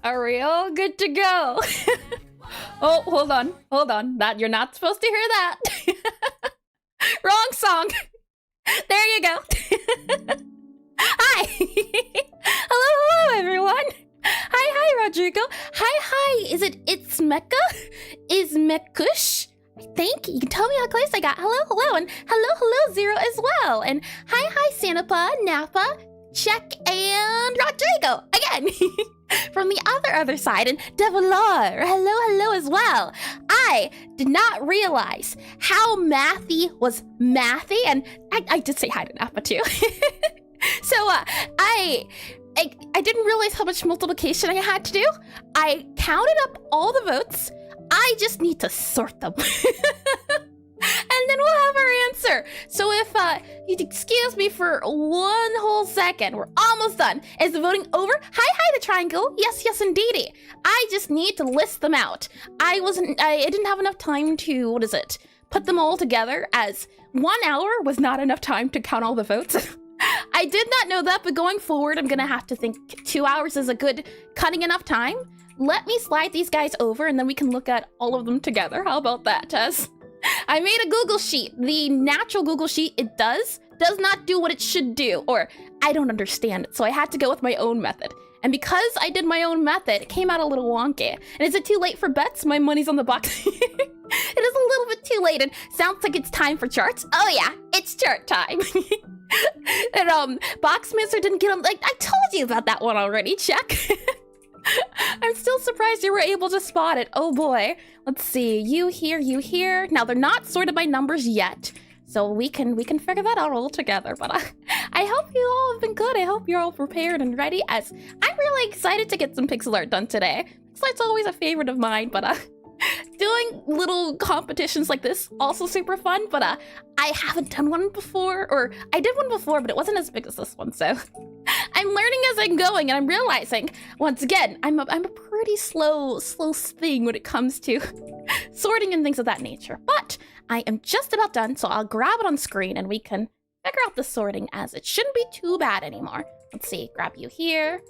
Are we all good to go? Oh, hold on. That you're not supposed to hear that. Wrong song. There you go. Hi. Hello, everyone. Hi, Rodrigo. Hi. It's Mecca? Is Mekush? I think you can tell me how close I got. Hello, and hello, Zero as well. And hi, Sanapa, Napa, Check, and Rodrigo again. From the other side, and Devilar, hello as well. I did not realize how mathy was mathy, and I did say hi to Napa too. So I didn't realize how much multiplication I had to do. I counted up all the votes. I just need to sort them. And then we'll have our answer. So if you'd excuse me for one whole second, we're almost done. Is the voting over? Hi, the triangle. Yes, indeedy. I just need to list them out. I didn't have enough time to, put them all together, as 1 hour was not enough time to count all the votes. I did not know that, but going forward, I'm gonna have to think 2 hours is a good cutting enough time. Let me slide these guys over, and then we can look at all of them together. How about that, Tess? I made a Google Sheet. The natural Google Sheet, it does not do what it should do, or I don't understand it, so I had to go with my own method. And because I did my own method, it came out a little wonky. And is it too late for bets? My money's on the box. It is a little bit too late, and sounds like it's time for charts. Oh yeah, it's chart time. And Boxmaster didn't get them. Like, I told you about that one already. Check. I'm still surprised you were able to spot it. Oh boy. Let's see. You here. Now they're not sorted by numbers yet, so we can figure that out all together. But I hope you all have been good. I hope you're all prepared and ready, as I'm really excited to get some pixel art done today. Pixelart's always a favorite of mine, but doing little competitions like this also super fun. But I haven't done one before, or I did one before, but it wasn't as big as this one, so I'm learning as I'm going, and I'm realizing, once again, I'm a pretty slow thing when it comes to sorting and things of that nature. But I am just about done, so I'll grab it on screen, and we can figure out the sorting, as it shouldn't be too bad anymore. Let's see, grab you here,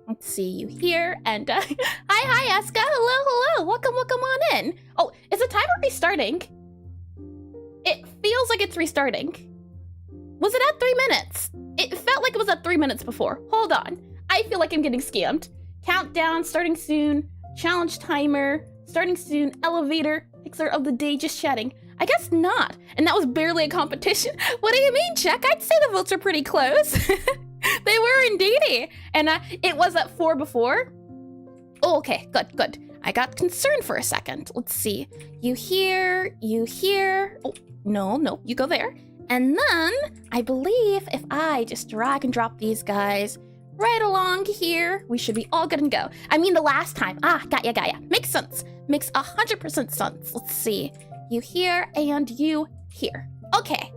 let's see you here, and hi, Eska, hello, welcome on in. Oh, is the timer restarting? It feels like it's restarting. Was it at 3 minutes? It felt like it was at 3 minutes before. Hold on. I feel like I'm getting scammed. Countdown, starting soon. Challenge timer, starting soon. Elevator, Pixar of the day, just chatting. I guess not. And that was barely a competition. What do you mean, Check? I'd say the votes are pretty close. They were indeedy. And it was at 4 before. Oh, okay, good. I got concerned for a second. Let's see. You here. Oh, no, you go there. And then, I believe if I just drag and drop these guys right along here, we should be all good and go. I mean, the last time. Got ya. Makes sense. Makes 100% sense. Let's see. You here and you here. Okay,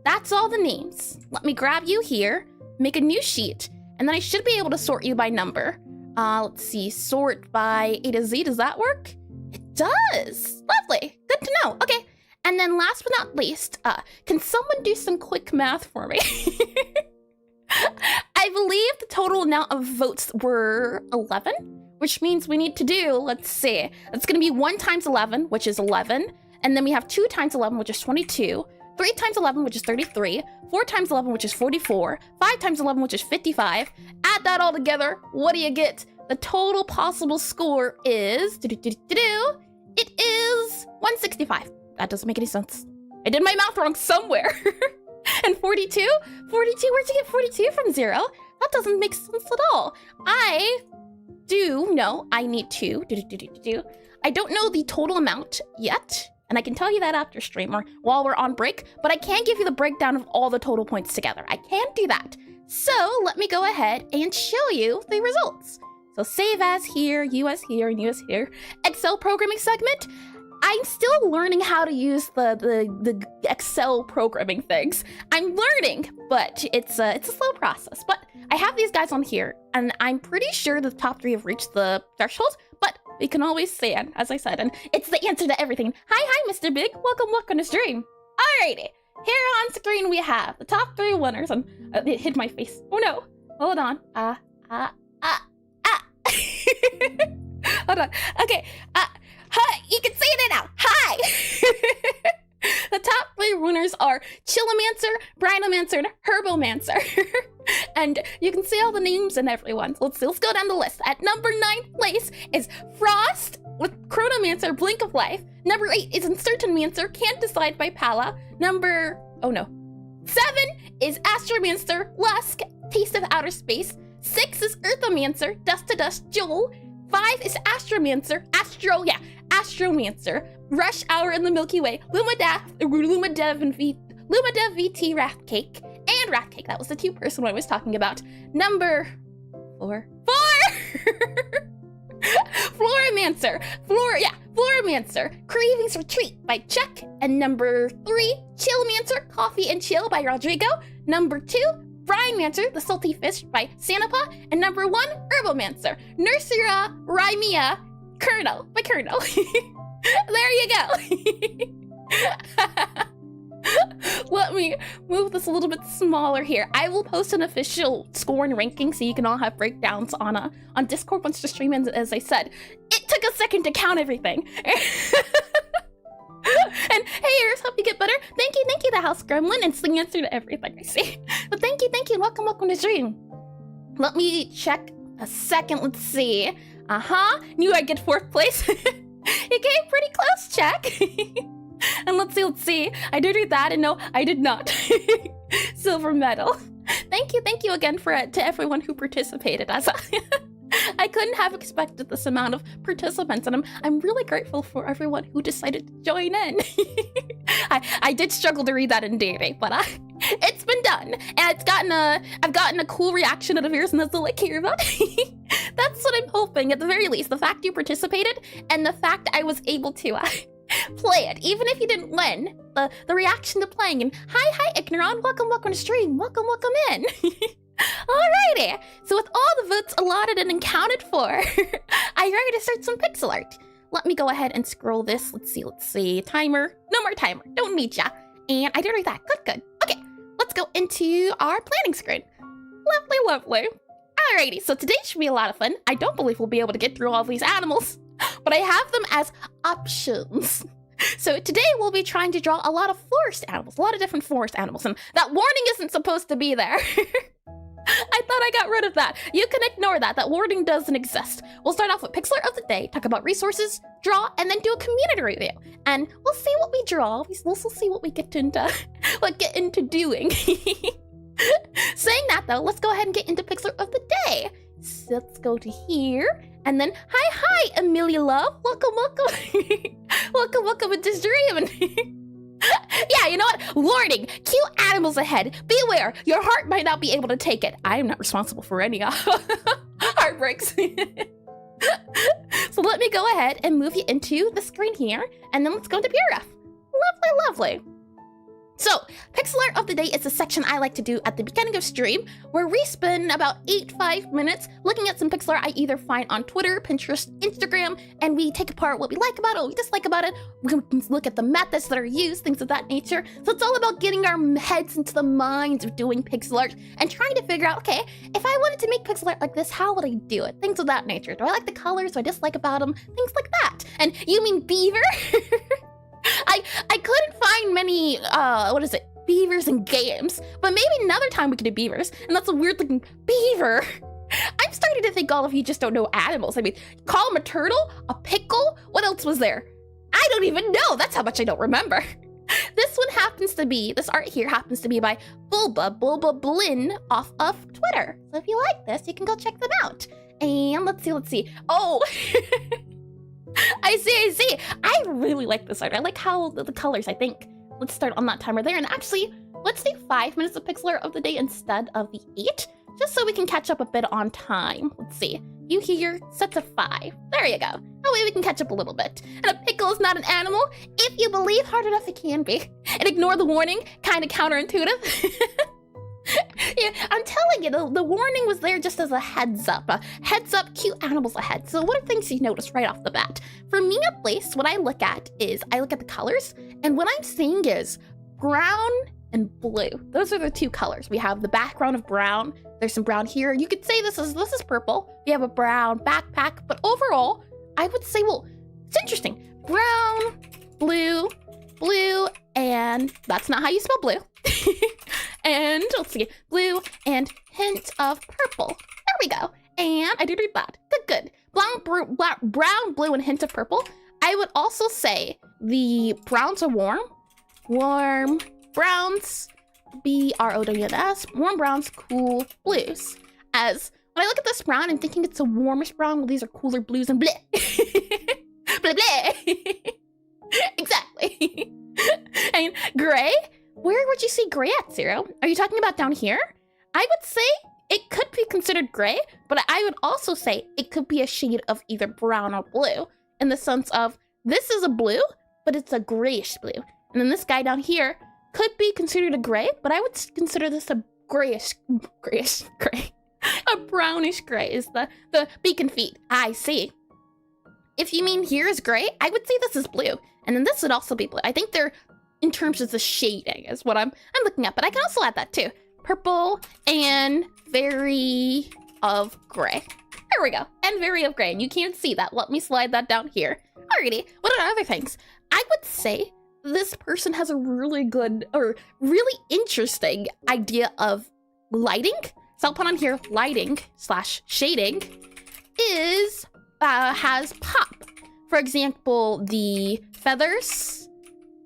that's all the names. Let me grab you here, make a new sheet, and then I should be able to sort you by number. Let's see, sort by A to Z. Does that work? It does. Lovely. Good to know. Okay. And then last but not least, can someone do some quick math for me? I believe the total amount of votes were 11, which means we need to do, let's see, it's going to be 1 times 11, which is 11. And then we have 2 times 11, which is 22. 3 times 11, which is 33. 4 times 11, which is 44. 5 times 11, which is 55. Add that all together. What do you get? The total possible score is... It is 165. That doesn't make any sense. I did my math wrong somewhere. And 42? 42? Where'd you get 42 from, Zero? That doesn't make sense at all. I need to. I don't know the total amount yet, and I can tell you that after stream or while we're on break, but I can give you the breakdown of all the total points together. I can do that. So let me go ahead and show you the results. So save as here, you as here, and you as here. Excel programming segment. I'm still learning how to use the Excel programming things. I'm learning, but it's a slow process. But I have these guys on here, and I'm pretty sure the top 3 have reached the threshold, but we can always say it, as I said, and it's the answer to everything. Hi, Mr. Big. Welcome to stream. Alrighty, here on screen we have the top 3 winners, and it hid my face. Oh no, hold on. Hold on. Okay. Hi. You can say it now. Hi. The top 3 winners are Chillomancer, Brinomancer, and Herbomancer. And you can see all the names and everyone. Let's go down the list. At number 9 place is Frost with Chronomancer, Blink of Life. Number 8 is Uncertainmancer, Can't Decide by Pala. Number 7 is Astromancer, Lusk, Taste of Outer Space. 6 is Earthomancer, Dust to Dust, Joel. 5 is Astromancer, Astromancer, Rush Hour in the Milky Way, Lumadev VT Wrathcake, and Wrathcake. That was the 2-person one I was talking about. Number 4. Florimancer, Cravings Retreat by Chuck. And number 3, Chillmancer, Coffee and Chill by Rodrigo. Number 2, Brinemancer, The Salty Fish by Sanapa. And number 1, Herbomancer, Nursera Rymea Colonel by Colonel. There you go. Let me move this a little bit smaller here. I will post an official score and ranking so you can all have breakdowns on Discord once the stream ends. As I said, it took a second to count everything. And hey, Ears, hope you get better. Thank you, the House Gremlin, and the answer to everything I see. But thank you, and welcome to the stream. Let me check a second. Let's see. Knew I'd get 4th place. You came pretty close, Jack. And let's see. I did read that, and no, I did not. Silver medal. Thank you again to everyone who participated. I couldn't have expected this amount of participants, and I'm really grateful for everyone who decided to join in. I did struggle to read that in dating, but it's been done, and I've gotten a cool reaction out of yours, and that's all I care about. That's what I'm hoping, at the very least. The fact you participated, and the fact I was able to play it, even if you didn't win. The reaction to playing, and hi Ignoron, welcome to stream, welcome in. Alrighty, so with all the votes allotted and accounted for, are you ready to start some pixel art? Let me go ahead and scroll this. Let's see. Timer. No more timer. Don't need ya. And I did read that. Good. Okay, let's go into our planning screen. Lovely. Alrighty, so today should be a lot of fun. I don't believe we'll be able to get through all these animals, but I have them as options. So today we'll be trying to draw a lot of different forest animals, and that warning isn't supposed to be there. I thought I got rid of that. You can ignore that. That warning doesn't exist. We'll start off with Pixelart of the Day, talk about resources, draw, and then do a community review. And we'll see what we draw. We'll see what we get into doing. Saying that, though, let's go ahead and get into Pixelart of the Day. So let's go to here. And then, hi, Amelia Love. Welcome. welcome into stream. Yeah, you know what? Warning, cute animals ahead. Beware, your heart might not be able to take it. I am not responsible for any heartbreaks. So let me go ahead and move you into the screen here, and then let's go into PRF. Lovely. So, Pixel Art of the Day is a section I like to do at the beginning of stream, where we spend about 5 minutes looking at some pixel art I either find on Twitter, Pinterest, Instagram, and we take apart what we like about it, what we dislike about it. We can look at the methods that are used, things of that nature. So it's all about getting our heads into the minds of doing pixel art and trying to figure out, okay, if I wanted to make pixel art like this, how would I do it? Things of that nature. Do I like the colors? Do I dislike about them? Things like that. And you mean beaver? I couldn't find many, beavers in games, but maybe another time we could do beavers, and that's a weird looking beaver. I'm starting to think all of you just don't know animals. I mean, call them a turtle, a pickle, what else was there? I don't even know, that's how much I don't remember. This art here happens to be by Bulba Blin off of Twitter. So if you like this, you can go check them out. And let's see. Oh, I see. I really like this art. I like how the colors, I think. Let's start on that timer there. And actually, let's do 5 minutes of pixel art of the day instead of the 8, just so we can catch up a bit on time. Let's see. You here, set to 5. There you go. That way we can catch up a little bit. And a pickle is not an animal. If you believe hard enough, it can be. And ignore the warning. Kind of counterintuitive. Yeah, I'm telling you, the warning was there just as a heads up. Cute animals ahead. So what are things you notice right off the bat? For me, at least, what I look at the colors, and what I'm seeing is brown and blue. Those are the 2 colors. We have the background of brown. There's some brown here. You could say this is purple. We have a brown backpack, but overall, I would say, well, it's interesting. Brown, blue, blue, and that's not how you spell blue. And let's see, blue and hint of purple. There we go. And I did read that. Good. Brown, blue, and hint of purple. I would also say the browns are warm. Warm browns, B-R-O-W-N-S. Warm browns, cool blues. As when I look at this brown, I'm thinking it's a warmish brown. Well, these are cooler blues and bleh. Blah, blah. Exactly. And gray? Where would you see gray at, Zero? Are you talking about down here? I would say it could be considered gray, but I would also say it could be a shade of either brown or blue, in the sense of this is a blue, but it's a grayish blue. And then this guy down here could be considered a gray, but I would consider this a grayish gray. A brownish gray is the beacon feet. I see. If you mean here is gray, I would say this is blue. And then this would also be blue. I think they're, in terms of the shading, is what I'm looking at. But I can also add that too. Purple and very of gray. There we go. And very of gray. And you can't see that. Let me slide that down here. Alrighty. What are other things? I would say this person has a really good or really interesting idea of lighting. So I'll put on here lighting / shading is has pop. For example, the feathers,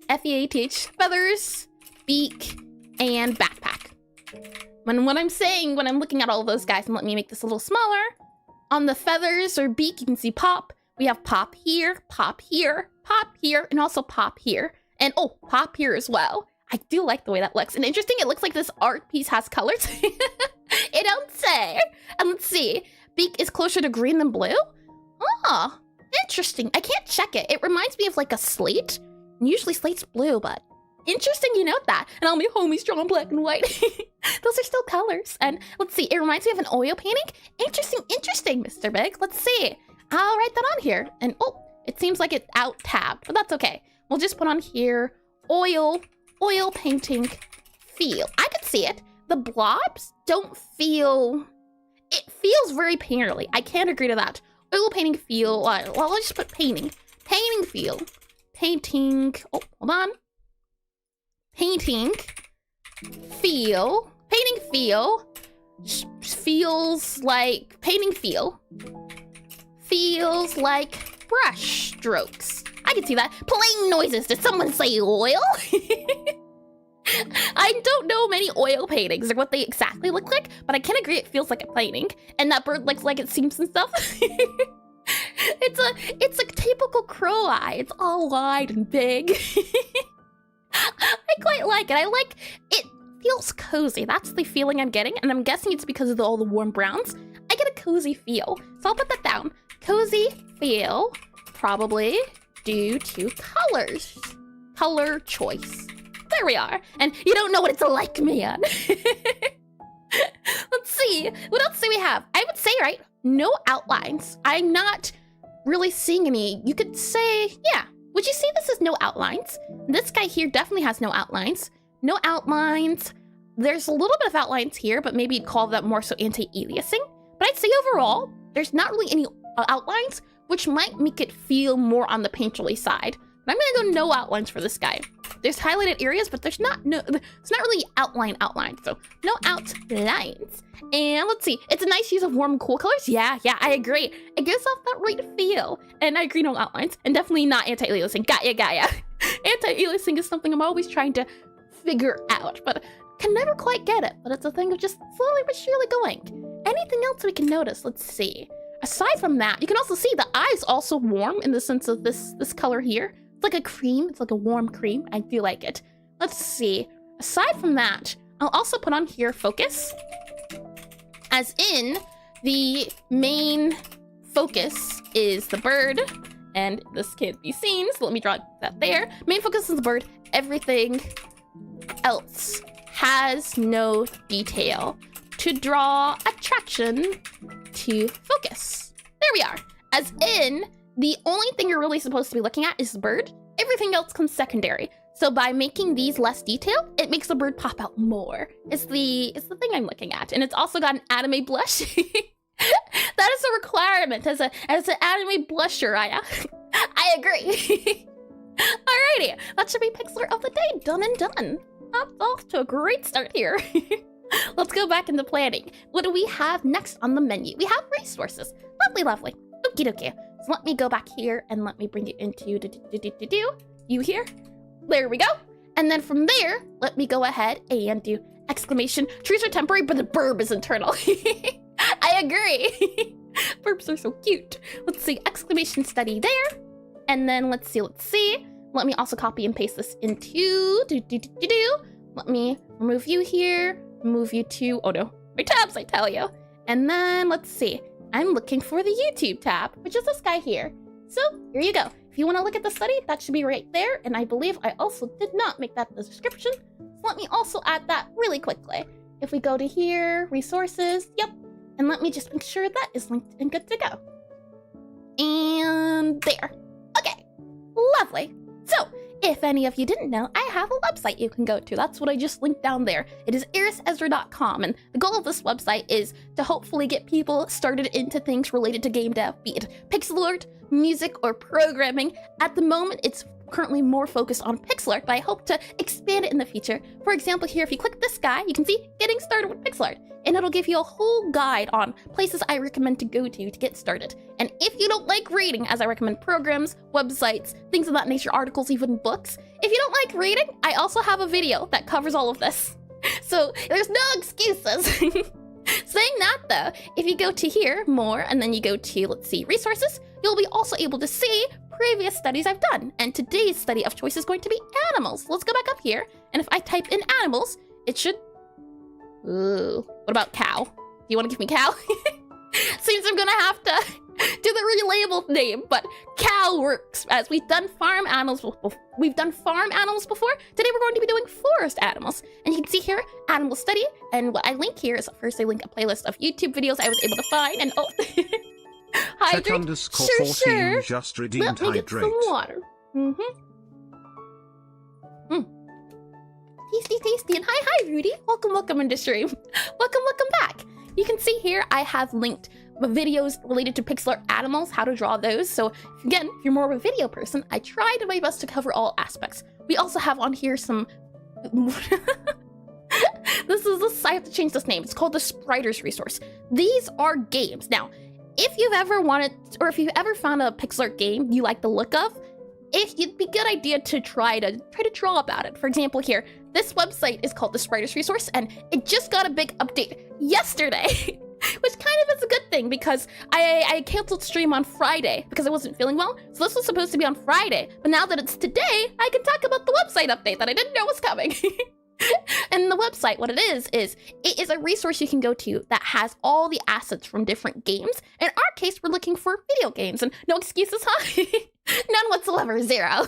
F-E-A-T-H, feathers, beak, and backpack. When I'm looking at all of those guys, and let me make this a little smaller, on the feathers or beak, you can see pop. We have pop here, and also pop here. And oh, pop here as well. I do like the way that looks. And interesting, it looks like this art piece has colors. It don't say. And let's see, beak is closer to green than blue. Oh, interesting. I can't check it. It reminds me of like a slate. Usually slate's blue, but interesting you note that. And all my homies drawn black and white. Those are still colors. And let's see, it reminds me of an oil painting. Interesting, Mr. Big. Let's see. I'll write that on here. And oh, it seems like it's out tabbed, but that's okay. We'll just put on here oil painting feel. I could see it. The blobs don't feel, it feels very painterly. I can't agree to that. Oil painting feel, well, I'll just put painting. Painting feel. Painting, oh, hold on. Painting feel. Painting feel. Feels like, painting feel. Feels like brush strokes. I can see that. Playing noises. Did someone say oil? I don't know many oil paintings or what they exactly look like, but I can agree it feels like a painting. And that bird looks like it seems and stuff. It's a typical crow eye. It's all wide and big. I quite like it. I like it. Feels cozy. That's the feeling I'm getting, and I'm guessing it's because of all the warm browns. I get a cozy feel, so I'll put that down. Cozy feel, probably due to colors. Color choice. There we are. And you don't know what it's like, man. Let's see. What else do we have? I would say, right, no outlines. I'm not really seeing any. You could say, yeah. Would you say this is no outlines? This guy here definitely has no outlines. No outlines. There's a little bit of outlines here, but maybe you'd call that more so anti-aliasing. But I'd say overall, there's not really any outlines, which might make it feel more on the painterly side. But I'm gonna go no outlines for this guy. There's highlighted areas, but it's not really outline. So no outlines. And let's see, it's a nice use of warm and cool colors. Yeah, I agree. It gives off that right feel. And I agree, no outlines. And definitely not anti-aliasing. Got ya. Anti-aliasing is something I'm always trying to figure out, but can never quite get it. But it's a thing of just slowly but surely going. Anything else we can notice? Let's see. Aside from that, you can also see the eye's also warm in the sense of this color here. It's like a cream. It's like a warm cream. I do like it. Let's see. Aside from that, I'll also put on here focus. As in, the main focus is the bird. And this can't be seen, so let me draw that there. Main focus is the bird. Everything else has no detail to draw attraction to focus. There we are. As in, the only thing you're really supposed to be looking at is the bird. Everything else comes secondary. So by making these less detailed, it makes the bird pop out more. It's the thing I'm looking at. And it's also got an anime blush. That is a requirement as an anime blusher, I agree. Alrighty, that should be Pixelart of the day, done and done. That's off to a great start here. Let's go back into planning. What do we have next on the menu? We have resources. Lovely, lovely. Okie dokie. So let me go back here and let me bring you into you here. There we go. And then from there, let me go ahead and do exclamation. Trees are temporary, but the burb is internal. I agree. Burps are so cute. Let's see, exclamation study there. And then let's see. Let me also copy and paste this into Let me remove you here, move you to, oh no, my tabs, I tell you. And then let's see, I'm looking for the YouTube tab, which is this guy here. So here you go. If you want to look at the study, that should be right there. And I believe I also did not make that the description. So let me also add that really quickly. If we go to here, resources, yep. And let me just make sure that is linked and good to go. And there. Okay, lovely. So if any of you didn't know, I have a website you can go to. That's what I just linked down there. It is irisezra.com, and the goal of this website is to hopefully get people started into things related to game dev, be it pixel art, music, or programming. At the moment, it's currently more focused on pixel art, but I hope to expand it in the future. For example, here, if you click this guy, you can see getting started with pixel art, and it'll give you a whole guide on places I recommend to go to get started. And if you don't like reading, as I recommend programs, websites, things of that nature, articles, even books, if you don't like reading, I also have a video that covers all of this. So there's no excuses. Saying that though, if you go to here, more, and then you go to, let's see, resources, you'll be also able to see previous studies I've done. And today's study of choice is going to be animals. Let's go back up here, and if I type in animals, it should... Ooh, what about cow? Do you want to give me cow? Seems I'm gonna have to do the relabeled name, but cow works, as we've done farm animals before. Today we're going to be doing forest animals. And you can see here, animal study, and what I link here is, first I link a playlist of YouTube videos I was able to find, and oh, hydrate, sure, just redeemed let me get some water. Tasty, and hi, Rudy. Welcome into stream. Welcome back. You can see here, I have linked videos related to pixel art animals, how to draw those. So again, if you're more of a video person, I tried my best to cover all aspects. We also have on here some... I have to change this name. It's called the Spriters resource. These are games. Now, if you've ever wanted, or if you've ever found a pixel art game you like the look of, it'd be a good idea to try to draw about it. For example, here, this website is called the Spriters resource, and it just got a big update yesterday, which kind of is a good thing because I canceled stream on Friday because I wasn't feeling well. So this was supposed to be on Friday, but now that it's today, I can talk about the website update that I didn't know was coming. And the website, what it is a resource you can go to that has all the assets from different games. In our case, we're looking for video games, and no excuses, huh? None whatsoever, zero.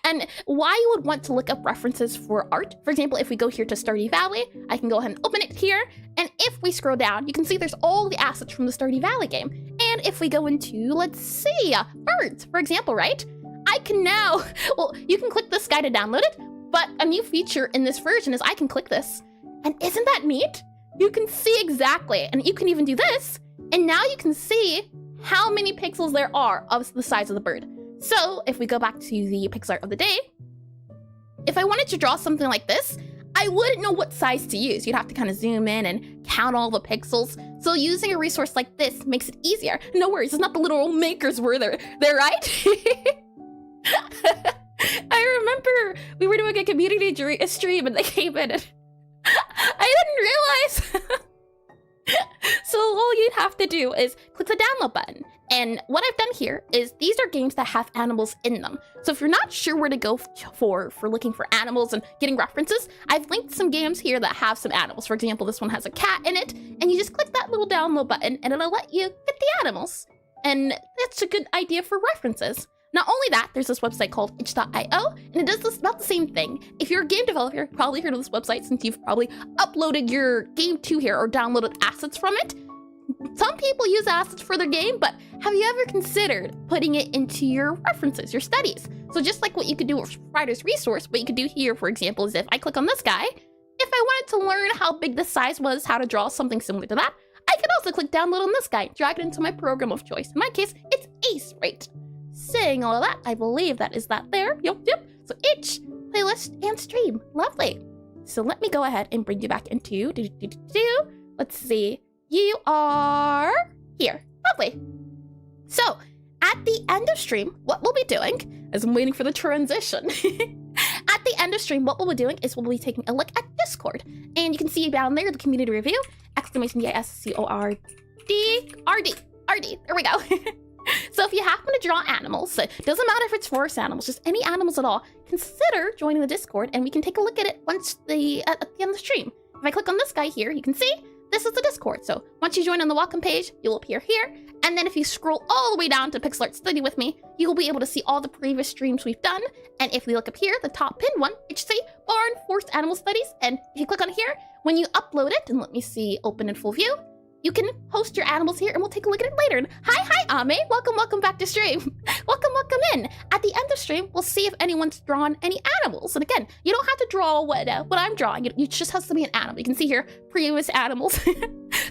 And why you would want to look up references for art, for example, if we go here to Stardew Valley, I can go ahead and open it here, and if we scroll down, you can see there's all the assets from the Stardew Valley game. And if we go into, let's see, birds, for example, right? I can now, well, you can click this guy to download it, but a new feature in this version is I can click this, and isn't that neat? You can see exactly, and you can even do this, and now you can see how many pixels there are of the size of the bird. So if we go back to the pixel art of the day, if I wanted to draw something like this, I wouldn't know what size to use. You'd have to kind of zoom in and count all the pixels. So using a resource like this makes it easier. No worries, it's not the literal makers were there, right? I remember we were doing a community stream and they came in and I didn't realize. So all you'd have to do is click the download button. And what I've done here is these are games that have animals in them. So if you're not sure where to go for looking for animals and getting references, I've linked some games here that have some animals. For example, this one has a cat in it, and you just click that little download button and it'll let you get the animals. And that's a good idea for references. Not only that, there's this website called itch.io, and it does this about the same thing. If you're a game developer, you've probably heard of this website since you've probably uploaded your game to here or downloaded assets from it. Some people use assets for their game, but have you ever considered putting it into your references, your studies? So just like what you could do with Writer's Resource, what you could do here, for example, is if I click on this guy, if I wanted to learn how big the size was, how to draw something similar to that, I I can also click download on this guy, drag it into my program of choice. In my case, it's Aseprite. Saying all of that, I believe that is that there. Yep. So itch, playlist, and stream. Lovely. So let me go ahead and bring you back into let's see. You are here. Lovely. So at the end of stream, what we'll be doing, as I'm waiting for the transition, at the end of stream, what we'll be doing is we'll be taking a look at Discord. And you can see down there the community review, !CORD, RD. There we go. So if you happen to draw animals, it doesn't matter if it's forest animals, just any animals at all, consider joining the Discord and we can take a look at it once at the end of the stream. If I click on this guy here, you can see this is the Discord. So once you join on the welcome page, you'll appear here. And then if you scroll all the way down to Pixelart Study with me, you will be able to see all the previous streams we've done. And if we look up here, the top pinned one, it should say Barn Forest Animal Studies. And if you click on here, when you upload it, and let me see, open in full view, you can host your animals here and we'll take a look at it later. And hi, Ame. Welcome back to stream. welcome in. At the end of stream, we'll see if anyone's drawn any animals. And again, you don't have to draw what I'm drawing. It just has to be an animal. You can see here, previous animals.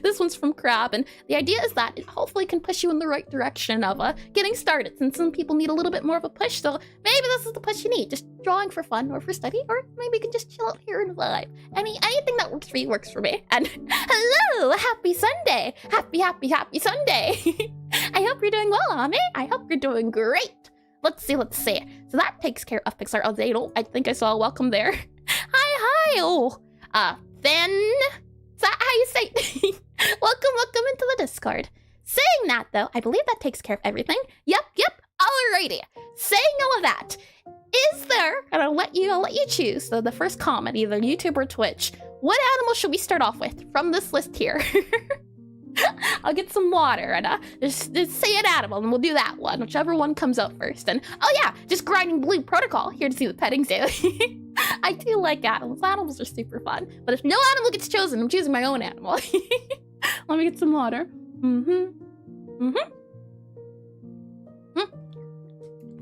This one's from Crab. And the idea is that it hopefully can push you in the right direction of getting started, since some people need a little bit more of a push. So maybe this is the push you need. Just drawing for fun or for study, or maybe you can just chill out here and vibe. Anything that works for you works for me. And hello, happy Sunday. Happy Sunday. I hope you're doing well, Ame. I hope you're doing great. Let's see. So that takes care of Pixar Alligator. I think I saw a welcome there. Hi. Oh, then, is that how you say it? Welcome into the Discord. Saying that, though, I believe that takes care of everything. Yep. Alrighty. Saying all of that, is there, and I'll let you choose, so the first comment, either YouTube or Twitch, what animal should we start off with from this list here? I'll get some water and just say an animal and we'll do that one, whichever one comes out first. And oh yeah, just grinding blue protocol here to see the petting zoo. I do like animals. Animals are super fun. But if no animal gets chosen, I'm choosing my own animal. Let me get some water.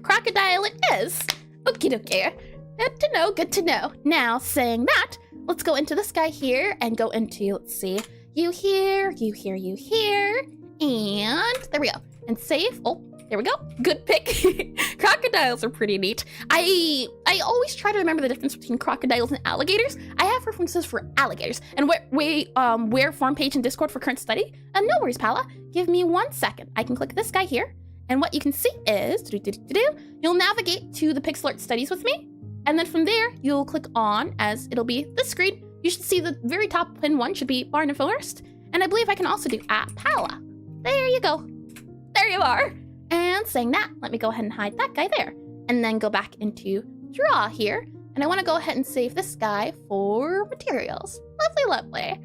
Crocodile it is. Okie dokie. Good to know. Now, saying that, let's go into this guy here and go into, let's see, you here, and there we go. And save. Oh, there we go. Good pick. Crocodiles are pretty neat. I always try to remember the difference between crocodiles and alligators. I have references for alligators. And where form page in Discord for current study? No worries, Pala. Give me 1 second. I can click this guy here. And what you can see is, you'll navigate to the Pixelart studies with me. And then from there, you'll click on, as it'll be this screen. You should see the very top pin one should be Barn and Forest. And I believe I can also do Pala. There you go. There you are. And saying that, let me go ahead and hide that guy there. And then go back into draw here. And I want to go ahead and save this guy for materials. Lovely.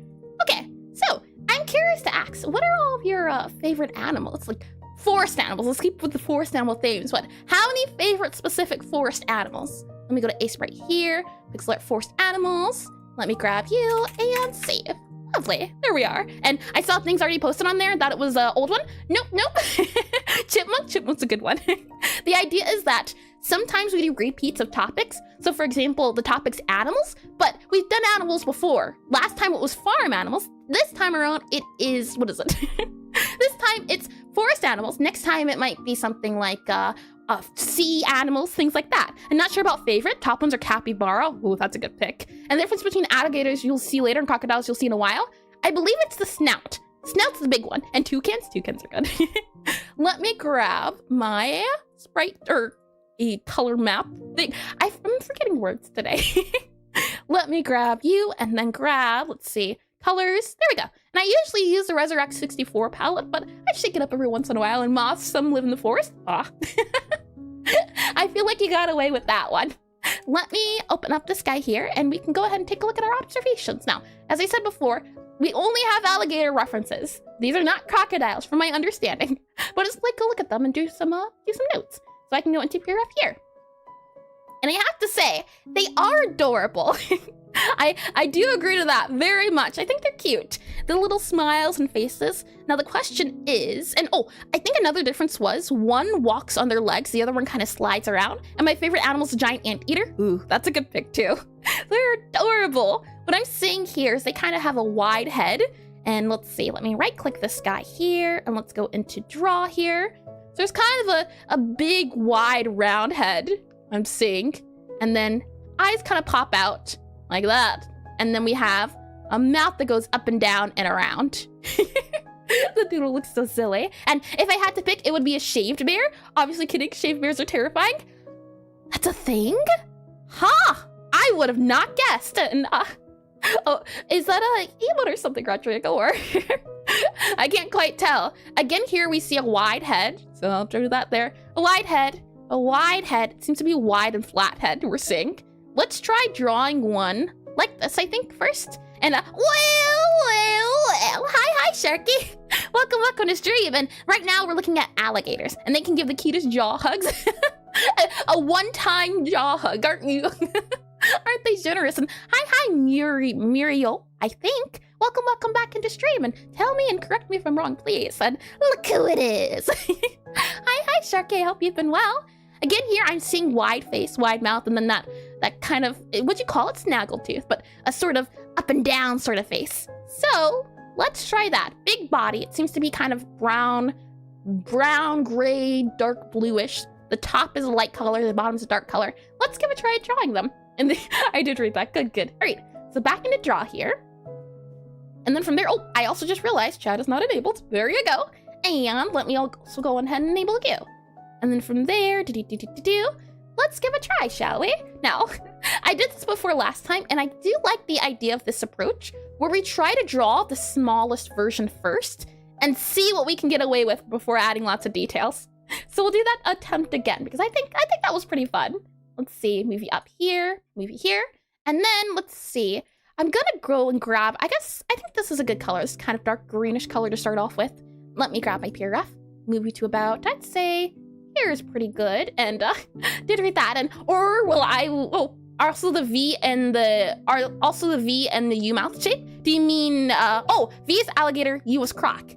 Okay, so I'm curious to ask, what are all of your favorite animals? Like forest animals. Let's keep with the forest animal themes. How many favorite specific forest animals? Let me go to Aseprite here. Pixelart forest animals. Let me grab you and save. Lovely. There we are. And I saw things already posted on there. Thought it was an old one. Nope. Chipmunk's a good one. The idea is that sometimes we do repeats of topics. So for example, the topic's animals, but we've done animals before. Last time it was farm animals. This time around it is, what is it? This time it's forest animals. Next time it might be something like sea animals, things like that. I'm not sure about favorite. Top ones are capybara. Ooh, that's a good pick. And the difference between alligators you'll see later and crocodiles you'll see in a while. I believe it's the snout. Snout's the big one. And toucans? Toucans are good. Let me grab my sprite or a color map thing. I'm forgetting words today. Let me grab you and then grab, let's see, colors. There we go. And I usually use the Resurrect 64 palette, but I shake it up every once in a while. And moths, some live in the forest. I feel like you got away with that one. Let me open up this guy here and we can go ahead and take a look at our observations. Now, as I said before, we only have alligator references. These are not crocodiles from my understanding, but let's take a look at them and do some notes. So I can go into peer up here. And I have to say, they are adorable. I do agree to that very much. I think they're cute. The little smiles and faces. Now the question is, and oh, I think another difference was one walks on their legs, the other one kind of slides around. And my favorite animal is a giant anteater. Ooh, that's a good pick too. They're adorable. What I'm seeing here is they kind of have a wide head And let's see, let me right click this guy here and let's go into draw here. So there's kind of a big wide round head I'm seeing. And then eyes kind of pop out like that. And then we have a mouth that goes up and down and around. The doodle looks so silly. And if I had to pick, it would be a shaved bear. Obviously kidding, shaved bears are terrifying. That's a thing? Huh, I would have not guessed. And oh, is that a emote or something, Rodrigo? Or I can't quite tell. Again, here we see a wide head. So I'll do that there. A wide head. A wide head. It seems to be a wide and flat head we're seeing. Let's try drawing one like this, I think, first. And well. Hi, Sharky. Welcome to stream. And right now we're looking at alligators, and they can give the cutest jaw hugs. A one-time jaw hug, aren't you? Aren't they generous? And hi, Muriel, I think. Welcome back into stream, and tell me and correct me if I'm wrong, please. And look who it is. Hi, Sharky. I hope you've been well. Again, here I'm seeing wide face, wide mouth, and then that kind of, what'd you call it? Snaggletooth, but a sort of up and down sort of face. So let's try that. Big body. It seems to be kind of brown, gray, dark bluish. The top is a light color, the bottom's a dark color. Let's give a try at drawing them. And I did read that. Good. All right, so back into draw here. And then from there, oh, I also just realized chat is not enabled. There you go. And let me also go ahead and enable you. And then from there, let's give a try, shall we? Now, I did this before last time, and I do like the idea of this approach, where we try to draw the smallest version first and see what we can get away with before adding lots of details. So we'll do that attempt again, because I think that was pretty fun. Let's see, movie up here, movie here, and then let's see. I'm gonna go and grab, I think this is a good color. It's kind of dark greenish color to start off with. Let me grab my paragraph, move you to about, I'd say, here is pretty good, and did read that, and or will I? Oh, also the V and the U mouth shape. Do you mean oh, V is alligator, U is croc?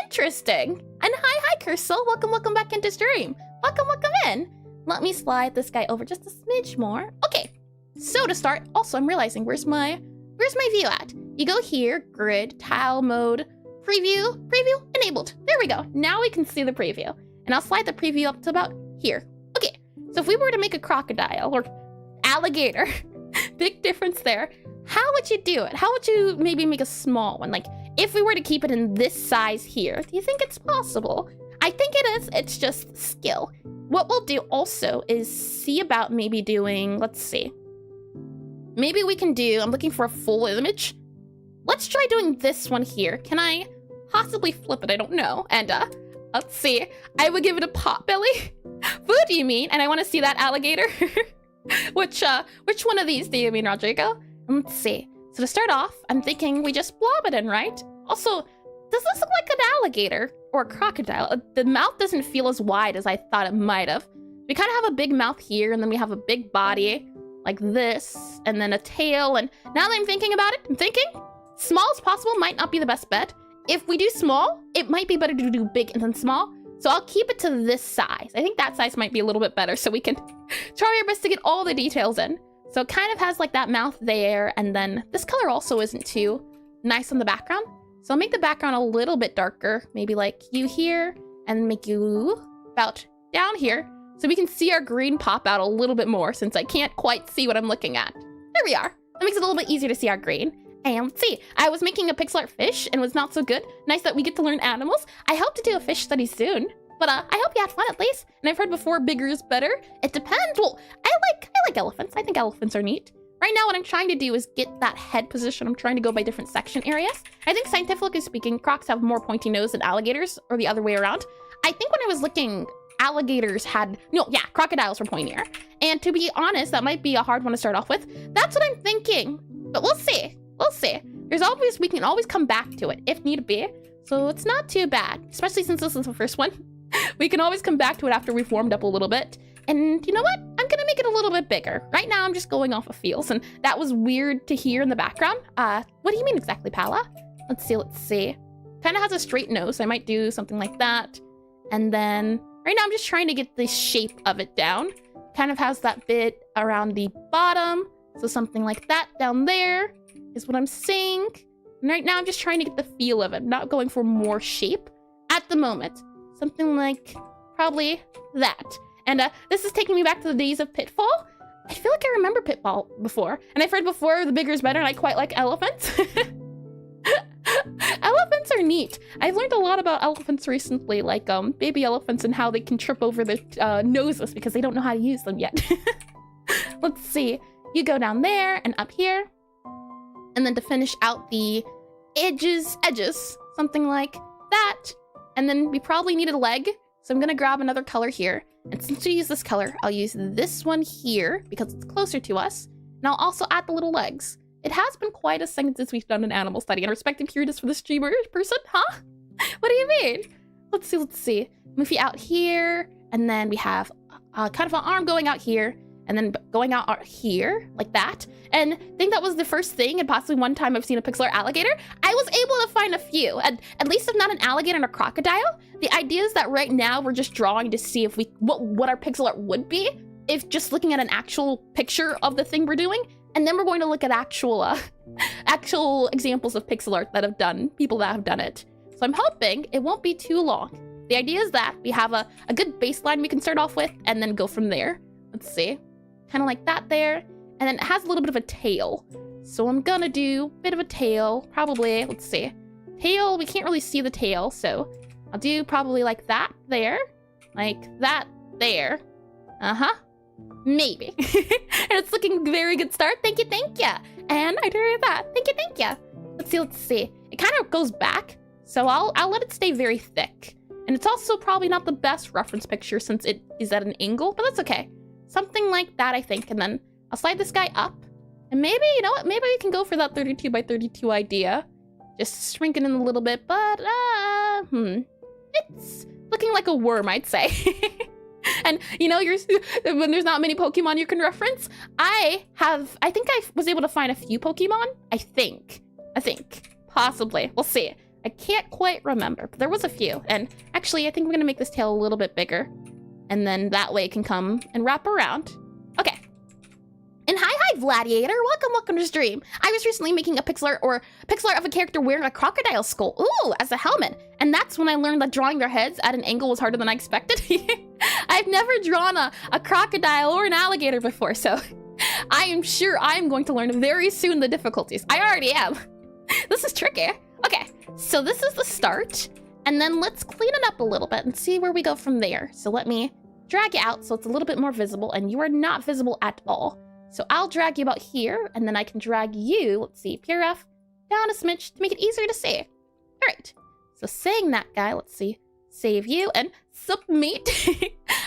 Interesting. And hi, Cursel. Welcome back into stream. Welcome in. Let me slide this guy over just a smidge more. Okay. So to start, also I'm realizing where's my view at? You go here, grid, tile mode, preview, enabled. There we go. Now we can see the preview. And I'll slide the preview up to about here. Okay, so if we were to make a crocodile or alligator, big difference there. How would you do it? How would you maybe make a small one? Like if we were to keep it in this size here, do you think it's possible? I think it is, it's just skill. What we'll do also is see about maybe doing, let's see. Maybe we can do, I'm looking for a full image. Let's try doing this one here. Can I possibly flip it? I don't know. And let's see. I would give it a pot belly. Food, you mean? And I want to see that alligator. Which one of these do you mean, Rodrigo? Let's see. So to start off, I'm thinking we just blob it in, right? Also, does this look like an alligator or a crocodile? The mouth doesn't feel as wide as I thought it might have. We kind of have a big mouth here, and then we have a big body like this, and then a tail. And now that I'm thinking about it, I'm thinking small as possible might not be the best bet. If we do small, it might be better to do big and then small. So I'll keep it to this size. I think that size might be a little bit better, so we can try our best to get all the details in. So it kind of has like that mouth there, and then this color also isn't too nice on the background. So I'll make the background a little bit darker, maybe like you here, and make you about down here, so we can see our green pop out a little bit more, since I can't quite see what I'm looking at. There we are. That makes it a little bit easier to see our green. And let's see, I was making a Pixelart fish and was not so good. Nice that we get to learn animals. I hope to do a fish study soon, but I hope you had fun at least. And I've heard before, bigger is better. It depends. Well, I like elephants. I think elephants are neat. Right now, what I'm trying to do is get that head position. I'm trying to go by different section areas. I think scientifically speaking, crocs have more pointy nose than alligators, or the other way around. I think when I was looking, alligators had, crocodiles were pointier. And to be honest, that might be a hard one to start off with. That's what I'm thinking, but we'll see. We'll see. We can always come back to it if need be. So it's not too bad, especially since this is the first one. We can always come back to it after we've warmed up a little bit. And you know what? I'm gonna make it a little bit bigger. Right now, I'm just going off of feels, and that was weird to hear in the background. What do you mean exactly, Pala? Let's see. Kind of has a straight nose, so I might do something like that. And then, right now I'm just trying to get the shape of it down. Kind of has that bit around the bottom, so something like that down there is what I'm seeing. And right now I'm just trying to get the feel of it, not going for more shape at the moment. Something like probably that. And this is taking me back to the days of Pitfall. I feel like I remember Pitfall before. And I've heard before the bigger is better, and I quite like elephants. Elephants are neat. I've learned a lot about elephants recently, like baby elephants and how they can trip over their noses because they don't know how to use them yet. Let's see. You go down there and up here. And then to finish out the edges, something like that. And then we probably need a leg. So I'm gonna grab another color here. And since we use this color, I'll use this one here because it's closer to us. And I'll also add the little legs. It has been quite a second since we've done an animal study, and respect and curious for the streamer person, huh? What do you mean? Let's see. Move you out here, and then we have kind of an arm going out here, and then going out here, like that. And I think that was the first thing, and possibly one time I've seen a Pixelart alligator. I was able to find a few, at least if not an alligator and a crocodile. The idea is that right now we're just drawing to see if what our Pixelart would be, if just looking at an actual picture of the thing we're doing. And then we're going to look at actual examples of Pixelart that have done, people that have done it. So I'm hoping it won't be too long. The idea is that we have a good baseline we can start off with and then go from there. Let's see. Kind of like that there. And then it has a little bit of a tail. So I'm gonna do a bit of a tail, probably, let's see. Tail, we can't really see the tail, so I'll do probably like that there. Like that there. Uh-huh. Maybe. And it's looking very good start. Thank you. And I do that. Thank you. Let's see. It kind of goes back, so I'll let it stay very thick. And it's also probably not the best reference picture since it is at an angle, but that's okay. Something like that, I think. And then I'll slide this guy up. And maybe, you know what? Maybe we can go for that 32 by 32 idea. Just shrink it in a little bit, but it's looking like a worm, I'd say. And you know, when there's not many Pokemon you can reference, I think I was able to find a few Pokemon. I think, possibly. We'll see. I can't quite remember, but there was a few. And actually, I think we're gonna make this tail a little bit bigger, and then that way it can come and wrap around. Okay. And hi, Gladiator. Welcome to the stream. I was recently making a Pixelart of a character wearing a crocodile skull, as a helmet. And that's when I learned that drawing their heads at an angle was harder than I expected. I've never drawn a crocodile or an alligator before, so I am sure I'm going to learn very soon the difficulties. I already am. This is tricky. Okay, so this is the start. And then let's clean it up a little bit and see where we go from there. So let me drag it out so it's a little bit more visible, and you are not visible at all. So I'll drag you about here, and then I can drag you, let's see, PRF, down a smidge to make it easier to see. All right, so saying that, guy, let's see, save you, and submit.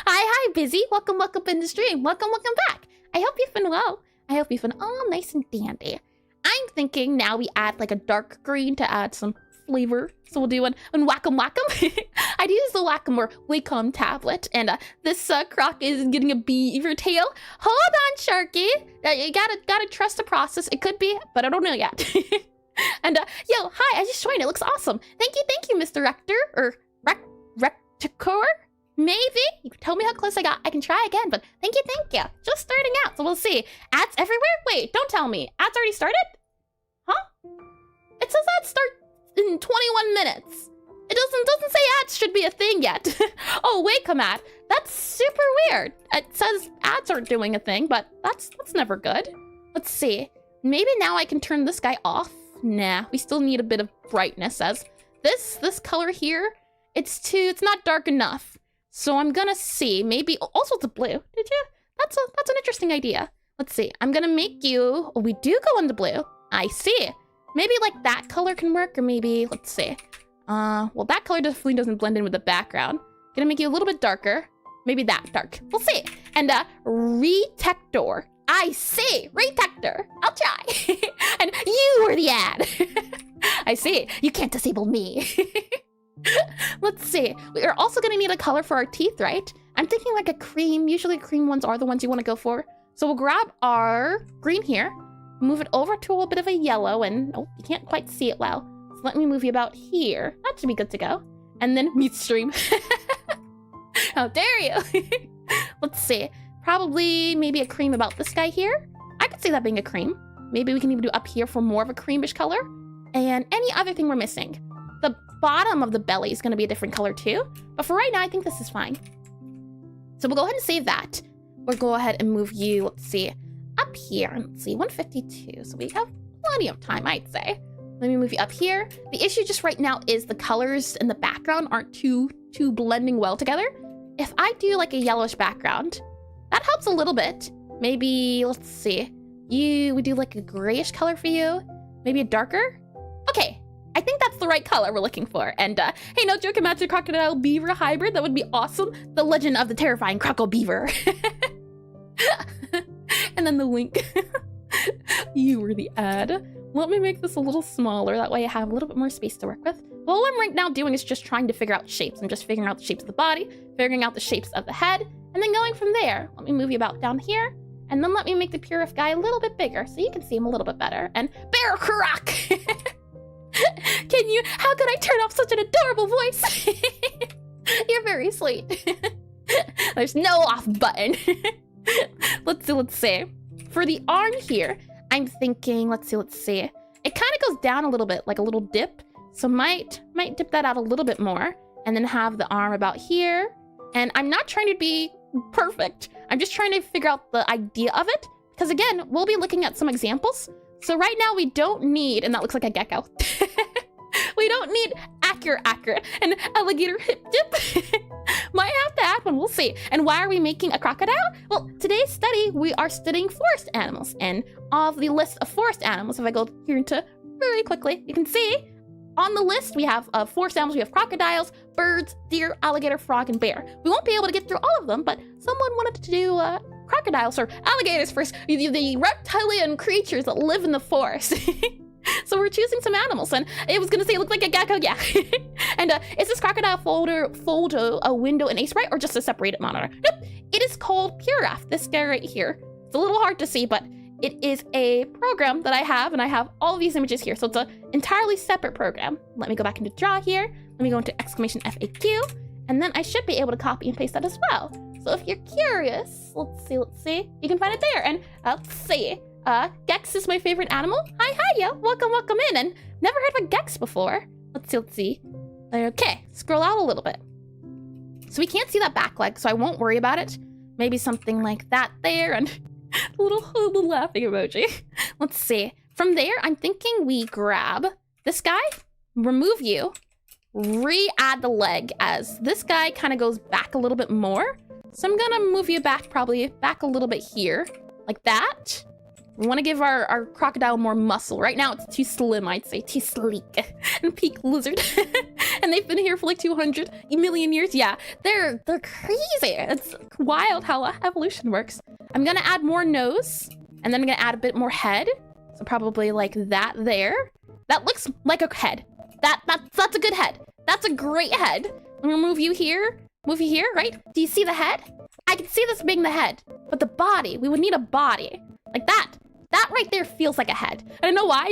Hi, Busy. Welcome in the stream. Welcome back. I hope you've been well. I hope you've been all nice and dandy. I'm thinking now we add like a dark green to add some flavor. So we'll do an Whack-em. I'd use the Wacom tablet, and this Croc is getting a beaver tail. Hold on, Sharky. You gotta trust the process. It could be, but I don't know yet. And yo, hi, I just joined. It looks awesome. Thank you, Mr. Rector, or Recticor. Maybe you can tell me how close I got. I can try again, but thank you. Just starting out, so we'll see. Ads everywhere? Wait, don't tell me. Ads already started? Huh? It says ads start in 21 minutes. It doesn't say ads should be a thing yet. Oh, wait, come at. That's super weird. It says ads aren't doing a thing, but that's never good. Let's see. Maybe now I can turn this guy off. Nah, we still need a bit of brightness, as this color here, it's not dark enough. So I'm gonna see, maybe, also it's a blue. Did you? That's an interesting idea. Let's see, I'm gonna make you, we do go into blue. I see. Maybe like that color can work, or maybe, let's see. Well, that color definitely doesn't blend in with the background. Gonna make you a little bit darker. Maybe that dark. We'll see. And Retector. I see. Retector. I'll try. And you are the ad. I see. You can't disable me. Let's see. We are also gonna need a color for our teeth, right? I'm thinking like a cream. Usually cream ones are the ones you want to go for. So we'll grab our green here, move it over to a little bit of a yellow, and oh, you can't quite see it well. So let me move you about here. That should be good to go. And then mute stream. How dare you? Let's see. Probably maybe a cream about this guy here. I could see that being a cream. Maybe we can even do up here for more of a creamish color. and any other thing we're missing. The bottom of the belly is going to be a different color too, but for right now, I think this is fine. So we'll go ahead and save that. We'll go ahead and move you, let's see, up here. Let's see, 152. So we have plenty of time, I'd say. Let me move you up here. The issue just right now is the colors in the background aren't too blending well together. If I do like a yellowish background, that helps a little bit. Maybe, let's see, we do like a grayish color for you. Maybe a darker? Okay, I think that's the right color we're looking for. And hey, no joke, imagine a crocodile beaver hybrid. That would be awesome. The legend of the terrifying croco beaver. And then the link. You were the ad. Let me make this a little smaller. That way I have a little bit more space to work with. Well, all I'm right now doing is just trying to figure out shapes. I'm just figuring out the shapes of the body, figuring out the shapes of the head, and then going from there. Let me move you about down here. And then let me make the Purif guy a little bit bigger so you can see him a little bit better. And Bear Croc! How could I turn off such an adorable voice? You're very sweet. There's no off button. Let's see. For the arm here, I'm thinking, let's see. It kind of goes down a little bit, like a little dip. So might dip that out a little bit more and then have the arm about here. And I'm not trying to be perfect. I'm just trying to figure out the idea of it. Because again, we'll be looking at some examples. So right now we don't need, and that looks like a gecko. We don't need accurate, an alligator hip dip. Might have to add one, we'll see. And why are we making a crocodile? Well, today's study, we are studying forest animals. And of the list of forest animals, if I go here into very quickly, you can see on the list, we have forest animals. We have crocodiles, birds, deer, alligator, frog, and bear. We won't be able to get through all of them, but someone wanted to do crocodiles or alligators first, the reptilian creatures that live in the forest. So we're choosing some animals, and it was gonna say it looked like a gecko, yeah. And is this crocodile photo a window in Aseprite or just a separated monitor? Nope, it is called Purif, this guy right here. It's a little hard to see, but it is a program that I have, and I have all of these images here. So it's an entirely separate program. Let me go back into draw here. Let me go into exclamation FAQ, and then I should be able to copy and paste that as well. So if you're curious, let's see, you can find it there. And let's see, Gex is my favorite animal. Hi, yeah, welcome in. And never heard of a Gex before. Let's see. Okay, scroll out a little bit. So we can't see that back leg, so I won't worry about it. Maybe something like that there, and little laughing emoji. Let's see. From there, I'm thinking we grab this guy, remove you, re-add the leg as this guy kind of goes back a little bit more. So I'm gonna move you probably back a little bit here, like that. We want to give our crocodile more muscle. Right now it's too slim, I'd say, too sleek. And peak lizard. And they've been here for like 200 million years. Yeah, they're crazy. It's wild how evolution works. I'm gonna add more nose, and then I'm gonna add a bit more head. So probably like that there. That looks like a head. That's a good head. That's a great head. I'm gonna move you here, right? Do you see the head? I can see this being the head, but the body, we would need a body. Like that. That right there feels like a head. I don't know why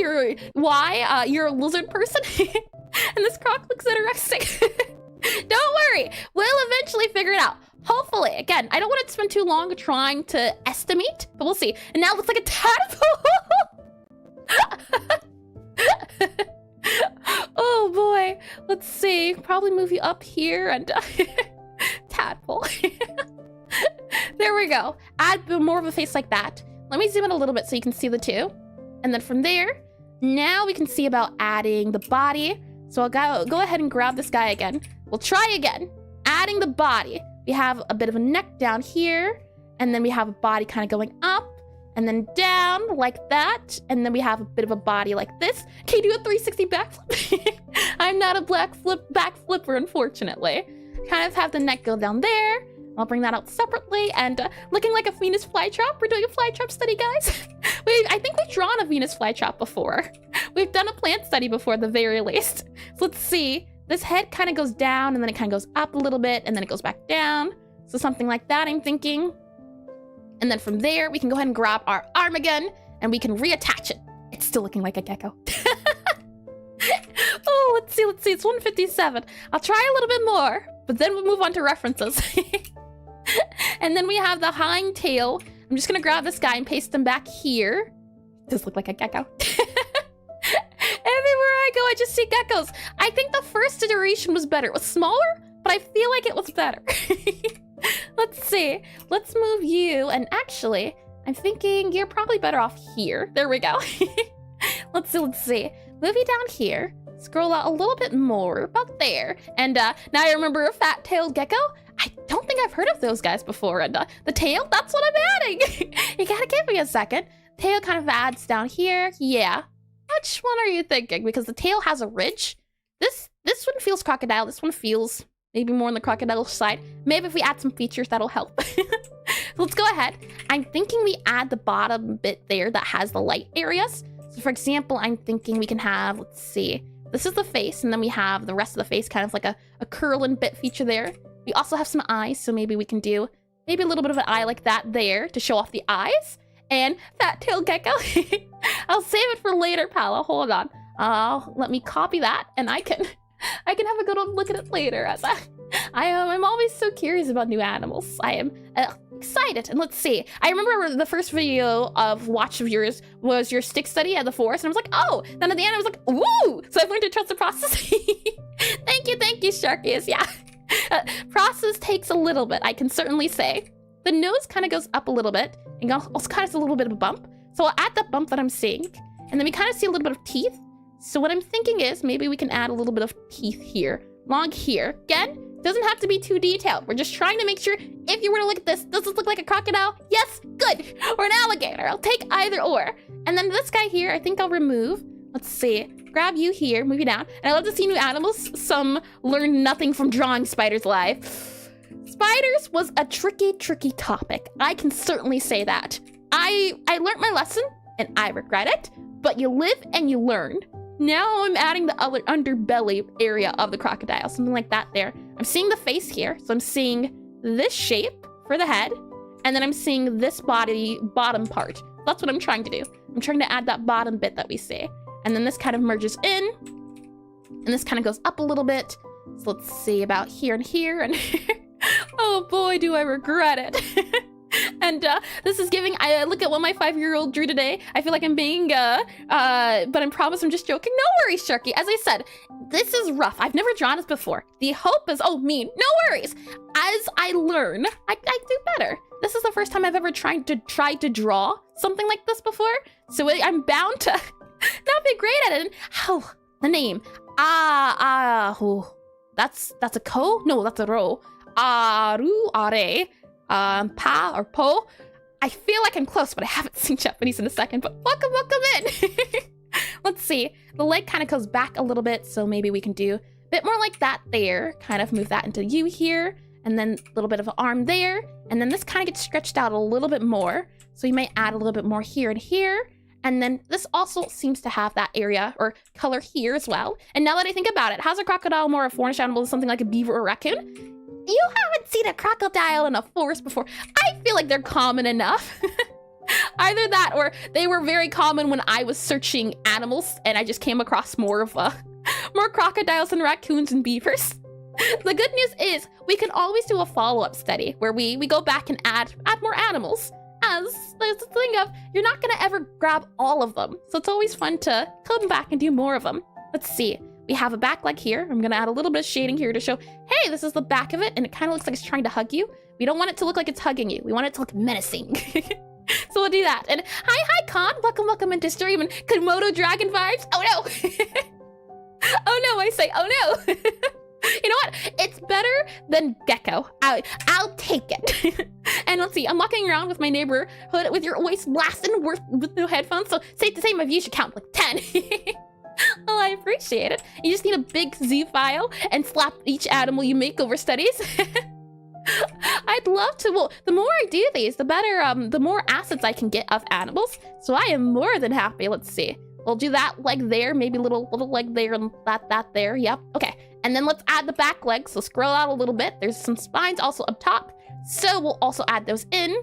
you're a lizard person. And this croc looks interesting. Don't worry, we'll eventually figure it out. Hopefully. Again, I don't want to spend too long trying to estimate, but we'll see. And now it looks like a tadpole. Oh boy. Let's see. Probably move you up here and tadpole. There we go. Add more of a face like that. Let me zoom in a little bit so you can see the two. And then from there, now we can see about adding the body. So I'll go ahead and grab this guy again. We'll try again. Adding the body. We have a bit of a neck down here. And then we have a body kind of going up. And then down like that. And then we have a bit of a body like this. Can you do a 360 backflip? I'm not a back flipper, unfortunately. Kind of have the neck go down there. I'll bring that out separately, and looking like a Venus flytrap. We're doing a flytrap study, guys. I think we've drawn a Venus flytrap before. We've done a plant study before, at the very least. So let's see. This head kind of goes down, and then it kind of goes up a little bit, and then it goes back down. So something like that, I'm thinking. And then from there, we can go ahead and grab our arm again, and we can reattach it. It's still looking like a gecko. Oh, let's see. It's 157. I'll try a little bit more, but then we'll move on to references. And then we have the hind tail. I'm just gonna grab this guy and paste him back here. Does look like a gecko. Everywhere I go, I just see geckos. I think the first iteration was better. It was smaller, but I feel like it was better. Let's see. Let's move you. And actually, I'm thinking you're probably better off here. There we go. Let's see. Move you down here. Scroll out a little bit more, about there. And now I remember a fat-tailed gecko. I don't think I've heard of those guys before. And the tail, that's what I'm adding. You gotta give me a second. Tail kind of adds down here. Yeah. Which one are you thinking? Because the tail has a ridge. This one feels crocodile. This one feels maybe more on the crocodile side. Maybe if we add some features, that'll help. Let's go ahead. I'm thinking we add the bottom bit there that has the light areas. So for example, I'm thinking we can have, let's see. This is the face, and then we have the rest of the face kind of like a curling bit feature there. We also have some eyes, so maybe we can do maybe a little bit of an eye like that there to show off the eyes. And fat-tailed gecko. I'll save it for later, Paolo. Hold on. Let me copy that, and I can have a good old look at it later. As I'm always so curious about new animals. I am excited. And let's see. I remember the first video of watch of yours was your stick study at the forest, and I was like, oh. Then at the end, I was like, ooh. So I've learned to trust the process. Thank you, Sharkies. Yeah. Process takes a little bit, I can certainly say. The nose kind of goes up a little bit, and also kind of has a little bit of a bump. So I'll add that bump that I'm seeing, and then we kind of see a little bit of teeth. So what I'm thinking is maybe we can add a little bit of teeth here, along here. Again, doesn't have to be too detailed. We're just trying to make sure if you were to look at this, does this look like a crocodile? Yes, good. Or an alligator. I'll take either or. And then this guy here, I think I'll remove. Let's see. Grab you here, move you down. And I love to see new animals. Some learn nothing from drawing spiders live. Spiders was a tricky topic. I can certainly say that. I learned my lesson, and I regret it, but you live and you learn. Now I'm adding the other underbelly area of the crocodile, something like that there. I'm seeing the face here, so I'm seeing this shape for the head, and then I'm seeing this bottom part. That's what I'm trying to do. I'm trying to add that bottom bit that we see. And then this kind of merges in, and this kind of goes up a little bit. So let's see about here and here, and oh boy, do I regret it. And this is giving, I look at what my 5-year-old drew today. I feel like I'm being, but I promise I'm just joking. No worries, Sharky. As I said, this is rough. I've never drawn this before. The hope is, oh, me, no worries. As I learn, I do better. This is the first time I've ever tried to draw something like this before. So I'm bound to not be great at it. And, oh, the name. That's a ko? No, that's a ro. Aru, are. Pa or po. I feel like I'm close, but I haven't seen Japanese in a second, but welcome in. Let's see. The leg kind of goes back a little bit, so maybe we can do a bit more like that there. Kind of move that into you here, and then a little bit of an arm there, and then this kind of gets stretched out a little bit more, so you might add a little bit more here and here, and then this also seems to have that area or color here as well. And now that I think about it, how's a crocodile more a forest animal than something like a beaver or raccoon? You haven't seen a crocodile in a forest before. I feel like they're common enough. Either that or they were very common when I was searching animals and I just came across more crocodiles and raccoons and beavers. The good news is we can always do a follow-up study where we go back and add more animals. As there's the thing of, you're not gonna ever grab all of them. So it's always fun to come back and do more of them. Let's see. We have a back leg here. I'm gonna add a little bit of shading here to show, hey, this is the back of it, and it kind of looks like it's trying to hug you. We don't want it to look like it's hugging you. We want it to look menacing. So we'll do that. And hi, Con. Welcome into stream and Komodo dragon vibes. Oh no. Oh no, I say, oh no. You know what? It's better than gecko. I'll take it. And let's see, I'm walking around with my neighborhood with your voice blasting with no headphones, so safe to say my views should count like 10. Well, I appreciate it. You just need a big Z file and slap each animal you make over studies. I'd love to. Well, the more I do these, the better, the more assets I can get of animals. So I am more than happy. Let's see. We'll do that leg there, maybe little leg there and that there. Yep. Okay. And then let's add the back leg. So scroll out a little bit. There's some spines also up top. So we'll also add those in.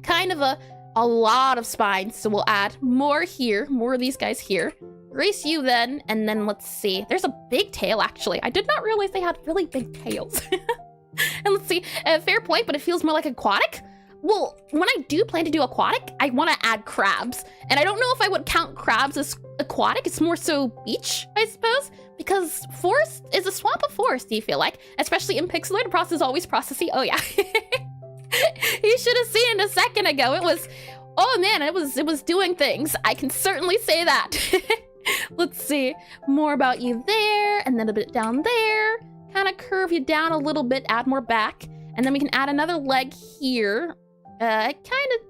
Kind of a lot of spines. So we'll add more here, more of these guys here. Race you then, and then let's see. There's a big tail, actually. I did not realize they had really big tails. And let's see, fair point, but it feels more like aquatic. well, when I do plan to do aquatic, I want to add crabs. And I don't know if I would count crabs as aquatic. It's more so beach, I suppose, because forest is a swamp of forest, do you feel like? Especially in Pixelart, the process is always processy. Oh yeah. You should have seen it a second ago. It was, oh man, it was doing things. I can certainly say that. Let's see, more about you there, and then a bit down there. Kind of curve you down a little bit, add more back. And then we can add another leg here. Yeah,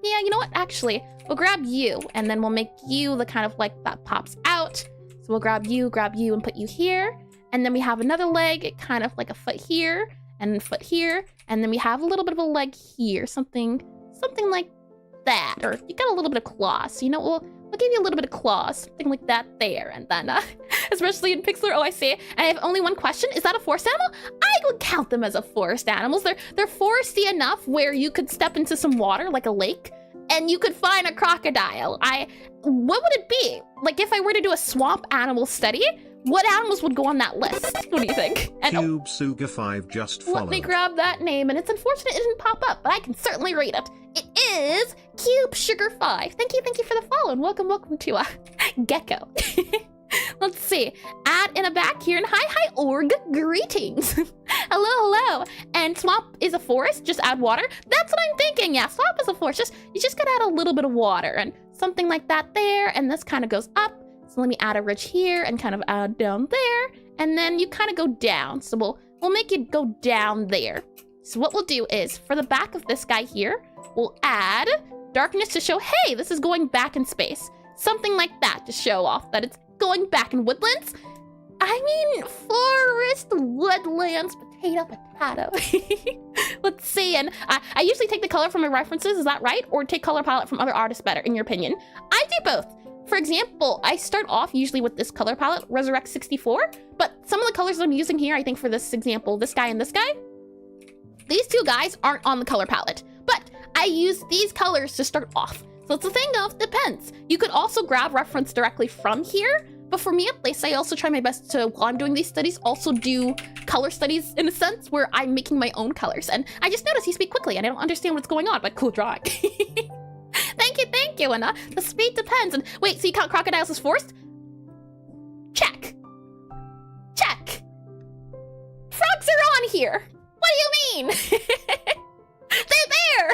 you know what? Actually, we'll grab you, and then we'll make you the kind of leg that pops out. So we'll grab you, and put you here. And then we have another leg, kind of like a foot here, and a foot here. And then we have a little bit of a leg here, something like that. Or you got a little bit of claws. So, you know, we'll give you a little bit of claws, something like that there. And then, especially in Pixelart, oh, I see. I have only one question. Is that a forest animal? I would count them as a forest animals. They're foresty enough where you could step into some water, like a lake, and you could find a crocodile. What would it be? Like, if I were to do a swamp animal study, what animals would go on that list? What do you think? And Cube Suga 5 just followed. let me grab that name, and it's unfortunate it didn't pop up, but I can certainly read it. It is Cube Sugar 5. Thank you for the follow, and welcome to Gecko. Let's see. Add in a back here, and hi org, greetings. hello. And swamp is a forest, just add water. That's what I'm thinking, yeah, swamp is a forest. You just gotta add a little bit of water, and something like that there, and this kind of goes up. So let me add a ridge here, and kind of add down there, and then you kind of go down. So we'll make it go down there. So what we'll do is, for the back of this guy here, we'll add darkness to show, hey, this is going back in space. Something like that to show off that it's going back in woodlands. I mean, forest, woodlands, potato. Let's see, and I usually take the color from my references, is that right? Or take color palette from other artists better, in your opinion? I do both. For example, I start off usually with this color palette, Resurrect 64, but some of the colors I'm using here, I think for this example, this guy and this guy, these two guys aren't on the color palette, but I use these colors to start off. So it's a thing of depends. You could also grab reference directly from here, but for me at least, I also try my best to, while I'm doing these studies, also do color studies in a sense where I'm making my own colors. And I just noticed you speak quickly and I don't understand what's going on, but cool drawing. Thank you. And the speed depends. And wait, so you count crocodiles as forest? Check. Frogs are on here. What do you mean? They're there.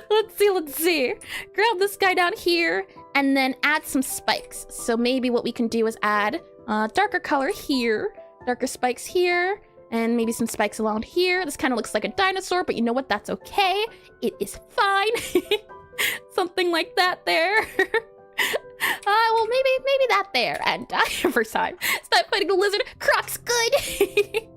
Let's see. Grab this guy down here and then add some spikes. So maybe what we can do is add darker color here, darker spikes here, and maybe some spikes along here. This kind of looks like a dinosaur, but you know what? That's okay. It is fine. Something like that there. Well, maybe that there. And first time. Stop fighting the lizard. Crocs, good.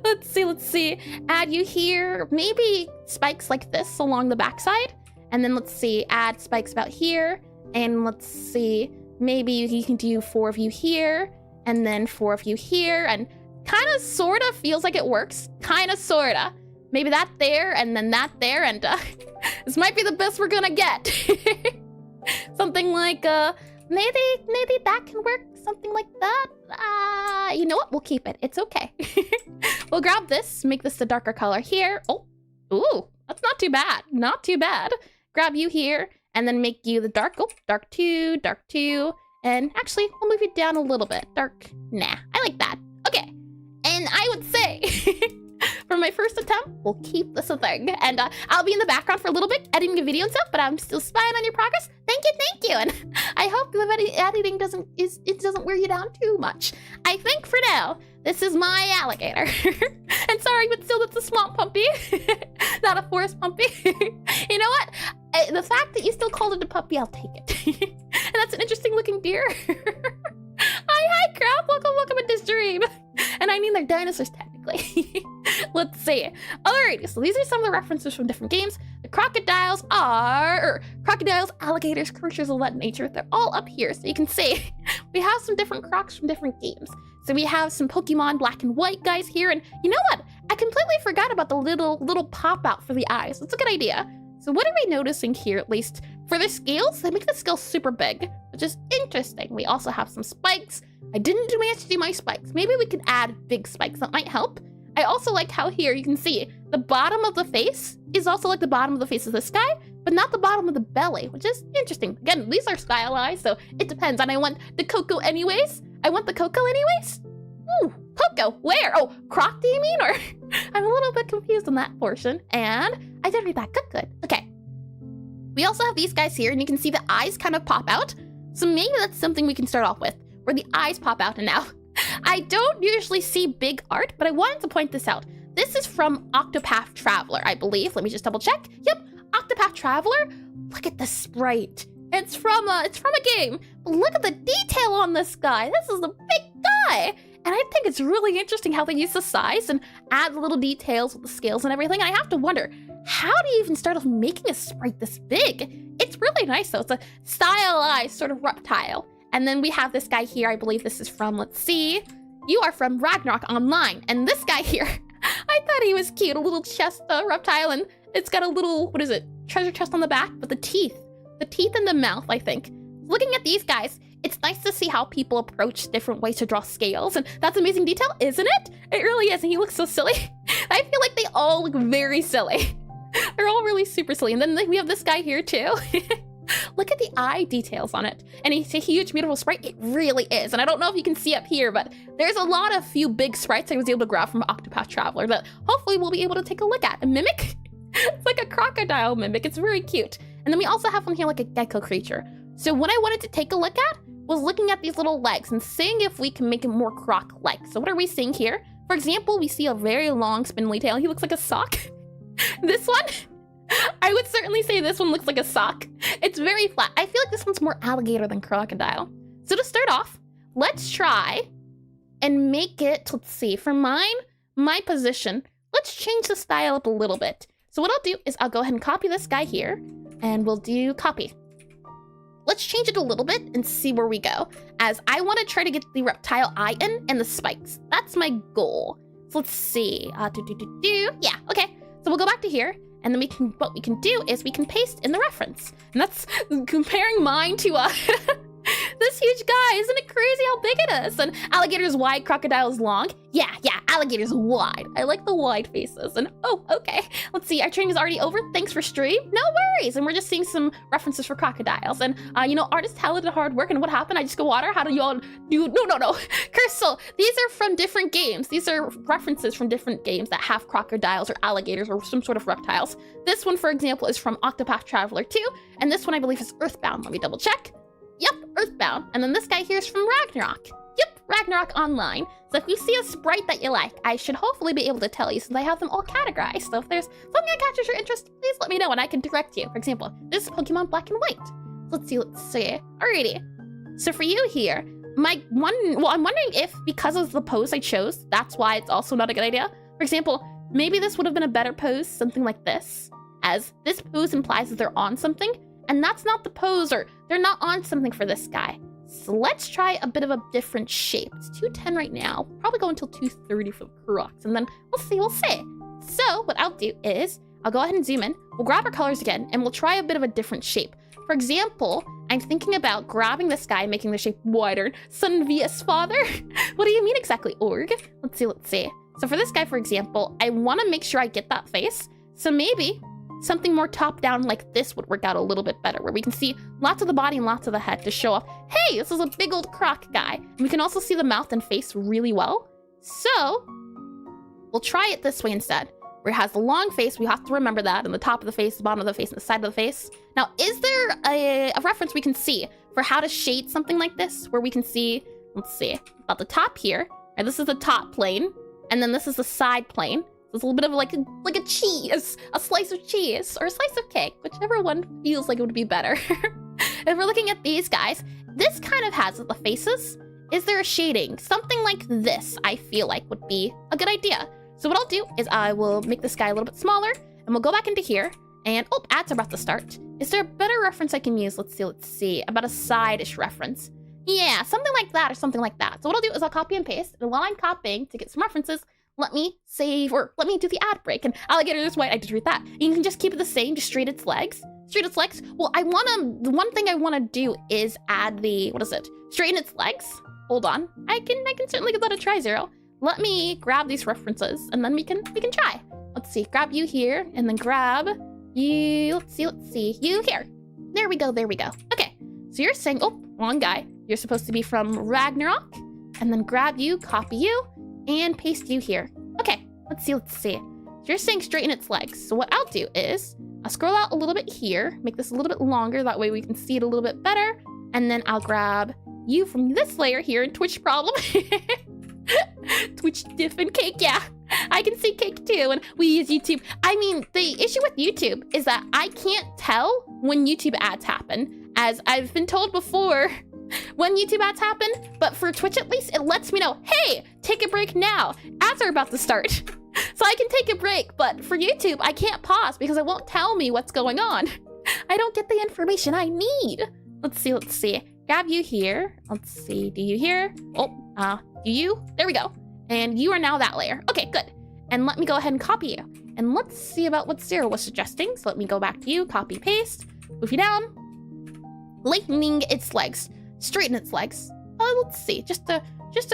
Let's see. Add you here. Maybe spikes like this along the backside. And then let's see. Add spikes about here. And let's see. Maybe you can do 4 of you here. And then 4 of you here. And kind of, sort of feels like it works. Kind of, sort of. Maybe that there. And then that there. And this might be the best we're gonna get. Something like, maybe that can work. Something like that. You know what? We'll keep it. It's okay. We'll grab this, make this a darker color here. Oh, ooh, that's not too bad. Not too bad. Grab you here, and then make you the dark. Oh, dark 2, dark 2. And actually, we'll move it down a little bit. Dark, nah, I like that. Okay, and I would say, for my first attempt, we'll keep this a thing. And I'll be in the background for a little bit, editing a video and stuff, but I'm still spying on your progress. Thank you. And I hope the editing doesn't wear you down too much. I think for now, this is my alligator. And sorry, but still, that's a swamp pumpy, not a forest pumpy. You know what? The fact that you still called it a puppy, I'll take it. And that's an interesting looking deer. Hi, crap. Welcome into stream. And I mean, they're dinosaurs technically. Let's see. Alrighty, so these are some of the references from different games. The crocodiles are, crocodiles, alligators, creatures of that nature. They're all up here, so you can see we have some different crocs from different games. So we have some Pokemon black and white guys here, and you know what? I completely forgot about the little pop out for the eyes. That's a good idea. So what are we noticing here, at least for the scales? They make the scales super big, which is interesting. We also have some spikes. I didn't manage to do my spikes. Maybe we could add big spikes. That might help. I also like how here you can see the bottom of the face is also like the bottom of the face of this guy, but not the bottom of the belly, which is interesting. Again, these are stylized, so it depends. And I want the cocoa anyways. Ooh, cocoa, where? Oh, Croc, do you mean? Or I'm a little bit confused on that portion. And I did read that. Good. Okay. We also have these guys here, and you can see the eyes kind of pop out. So maybe that's something we can start off with, where the eyes pop out. And now, I don't usually see big art, but I wanted to point this out. This is from Octopath Traveler, I believe. Let me just double check. Yep, Octopath Traveler. Look at the sprite. It's from a game. But look at the detail on this guy. This is a big guy. And I think it's really interesting how they use the size and add the little details with the scales and everything. And I have to wonder, how do you even start off making a sprite this big? It's really nice though. It's a stylized sort of reptile. And then we have this guy here. I believe this is from, let's see. You are from Ragnarok Online. And this guy here, I thought he was cute. A little chest reptile. And it's got a little, what is it? Treasure chest on the back. But the teeth in the mouth, I think. Looking at these guys, it's nice to see how people approach different ways to draw scales. And that's amazing detail, isn't it? It really is. And he looks so silly. I feel like they all look very silly. They're all really super silly. And then we have this guy here too. Look at the eye details on it. And it's a huge, beautiful sprite. It really is. And I don't know if you can see up here, but there's a few big sprites I was able to grab from Octopath Traveler that hopefully we'll be able to take a look at. A mimic? It's like a crocodile mimic. It's very cute. And then we also have one here like a gecko creature. So what I wanted to take a look at was looking at these little legs and seeing if we can make it more croc-like. So what are we seeing here? For example, we see a very long spindly tail. He looks like a sock. This one, I would certainly say this one looks like a sock. It's very flat. I feel like this one's more alligator than crocodile. So to start off, let's try and make it, let's see, for my position, let's change the style up a little bit. So what I'll do is I'll go ahead and copy this guy here and we'll do copy. Let's change it a little bit and see where we go, as I want to try to get the reptile eye in and the spikes. That's my goal. So let's see. Yeah, okay. So we'll go back to here, and then what we can do is we can paste in the reference. And that's comparing mine to this huge guy. Isn't it crazy how big it is? And alligator's wide, crocodile's long. Yeah, alligator's wide. I like the wide faces. And oh, okay. Let's see, our training is already over. Thanks for stream. No worries. And we're just seeing some references for crocodiles. And artists talented hard work. And what happened? I just go water. How do you all do? No. Crystal, these are from different games. These are references from different games that have crocodiles or alligators or some sort of reptiles. This one, for example, is from Octopath Traveler 2. And this one, I believe, is Earthbound. Let me double check. Yep, Earthbound. And then this guy here is from Ragnarok. Yep, Ragnarok Online. So if you see a sprite that you like, I should hopefully be able to tell you since I have them all categorized. So if there's something that catches your interest, please let me know and I can direct you. For example, this is Pokemon Black and White. So let's see. Alrighty. So for you here, I'm wondering if because of the pose I chose, that's why it's also not a good idea. For example, maybe this would have been a better pose, something like this, as this pose implies that they're on something. And that's not the pose, or they're not on something for this guy. So let's try a bit of a different shape. It's 210 right now. Probably go until 230 for the Crocs, and then we'll see. So what I'll do is I'll go ahead and zoom in. We'll grab our colors again, and we'll try a bit of a different shape. For example, I'm thinking about grabbing this guy, making the shape wider. Son vs. father? What do you mean exactly, org? Let's see. So for this guy, for example, I want to make sure I get that face. So maybe something more top-down like this would work out a little bit better, where we can see lots of the body and lots of the head to show off, hey, this is a big old croc guy. And we can also see the mouth and face really well. So we'll try it this way instead, where it has the long face. We have to remember that, and the top of the face, the bottom of the face, and the side of the face. Now, is there a reference we can see for how to shade something like this, where we can see, let's see, about the top here. And this is the top plane, and then this is the side plane. It's a little bit of like a cheese, a slice of cheese, or a slice of cake, whichever one feels like it would be better. If we're looking at these guys, this kind of has the faces. Is there a shading? Something like this, I feel like would be a good idea. So what I'll do is I will make this guy a little bit smaller, and we'll go back into here, and oh, ads are about to start. Is there a better reference I can use? Let's see, about a side-ish reference. Yeah, something like that or something like that. So what I'll do is I'll copy and paste, and while I'm copying to get some references, let me save, or let me do the ad break. And alligator is white, I just read that. You can just keep it the same, just straight its legs. Well, the one thing I wanna do is add the, straighten its legs. Hold on, I can certainly give that a try, Zero. let me grab these references and then we can try. Let's see, grab you here and then grab you. Let's see, you here. There we go. Okay, so you're saying, oh, wrong guy. You're supposed to be from Ragnarok, and then grab you, copy you, and paste you here. Okay, let's see. So you're saying straighten its legs. So what I'll do is I'll scroll out a little bit here, make this a little bit longer. That way we can see it a little bit better. And then I'll grab you from this layer here in Twitch problem. Twitch diff and cake, yeah. I can see cake too, and we use YouTube. I mean, the issue with YouTube is that I can't tell when YouTube ads happen, as I've been told before when YouTube ads happen, but for Twitch at least, it lets me know, hey, take a break now. Ads are about to start. So I can take a break, but for YouTube, I can't pause because it won't tell me what's going on. I don't get the information I need. Let's see. Grab you here. Let's see, do you here? Oh, do you? There we go. And you are now that layer. Okay, good. And let me go ahead and copy you. And let's see about what Zero was suggesting. So let me go back to you, copy, paste, move you down. Lightening its legs, straighten its legs. Let's see, just a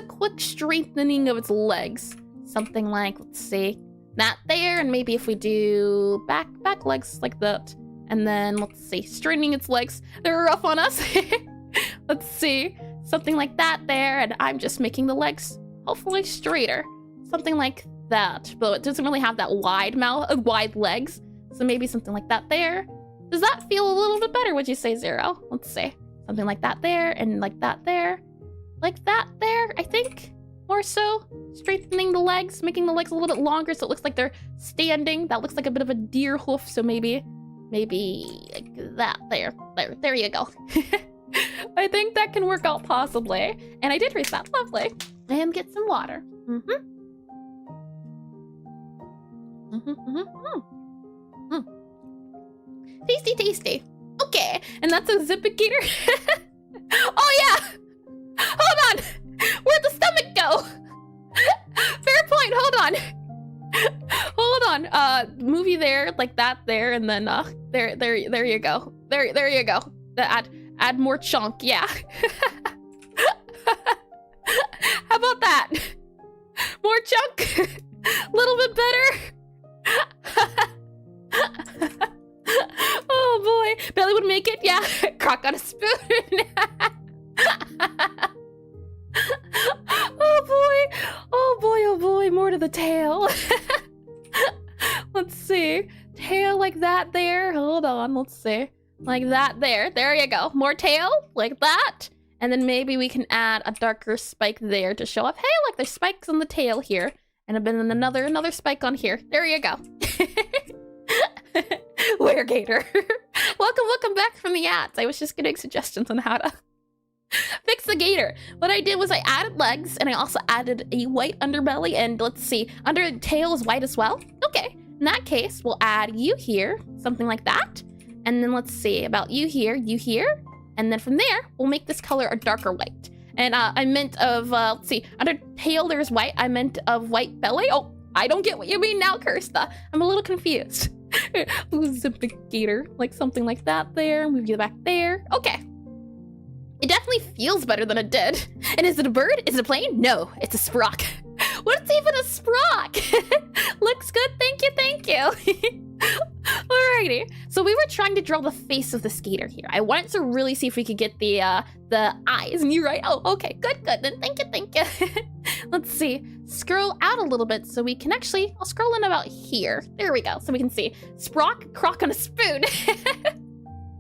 quick straightening of its legs. Something like, let's see, that there, and maybe if we do back legs like that. And then let's see, straightening its legs. They're rough on us. Let's see, something like that there, and I'm just making the legs hopefully straighter. Something like that, but it doesn't really have that wide wide legs. So maybe something like that there. Does that feel a little bit better, would you say, Zero? Let's see, something like that there, and like that there. Like that there, I think. More so, straightening the legs, making the legs a little bit longer so it looks like they're standing. That looks like a bit of a deer hoof, so maybe like that there you go. I think that can work out possibly. And I did read that, lovely. And get some water. Tasty. Okay, and that's a Zipigator. Oh yeah! Hold on! Where'd the stomach go? Fair point, hold on. Move you there, like that there, and then there you go. There you go. Add more chunk, yeah. How about that? More chunk? Little bit better? Oh boy. Belly would make it, yeah. Croc on a spoon. Oh boy, more to the tail. Let's see. Tail like that there. Hold on, let's see. Like that there you go. More tail, like that. And then maybe we can add a darker spike there to show off, hey, look, there's spikes on the tail here. And then another spike on here. There you go. Gator. Welcome back from the ads. I was just getting suggestions on how to fix the gator. What I did was I added legs, and I also added a white underbelly, and let's see, under tail is white as well. Okay, in that case, we'll add you here, something like that. And then let's see, about you here, and then from there, we'll make this color a darker white. And I meant of, let's see, under tail there's white, I meant of white belly. Oh, I don't get what you mean now, Kirsta. I'm a little confused. Zipigator, like something like that there, move you back there. Okay. It definitely feels better than it did. And is it a bird? Is it a plane? No, it's a sprock. What's even a sprock? Looks good, thank you. Alrighty, so we were trying to draw the face of the skater here. I wanted to really see if we could get the eyes, and you're right. Oh, okay, good, then thank you. Let's see, scroll out a little bit so we can actually, I'll scroll in about here. There we go, so we can see Sprock, Croc on a spoon.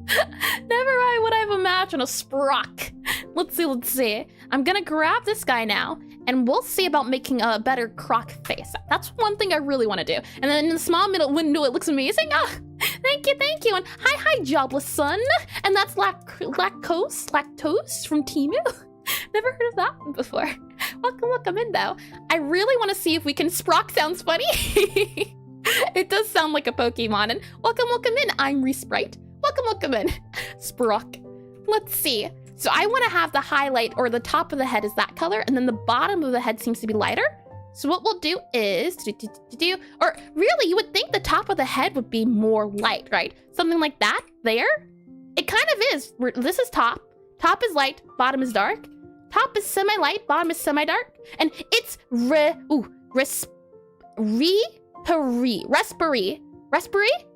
Never I would have imagined a sprock. Let's see. I'm gonna grab this guy now, and we'll see about making a better Croc face. That's one thing I really want to do. And then in the small middle window, it looks amazing. Oh, thank you. And hi, jobless son. And that's lactose from Timu. Never heard of that one before. Welcome in though. I really want to see if we can Sprock sounds funny. It does sound like a Pokemon. And welcome in. I'm Resprite. Welcome in. Sprock. Let's see. So I want to have the highlight, or the top of the head is that color, and then the bottom of the head seems to be lighter. So what we'll do is, or really you would think the top of the head would be more light, right? Something like that there. It kind of is. This is top. Top is light, bottom is dark. top is semi-light, bottom is semi-dark, and it's Respiri,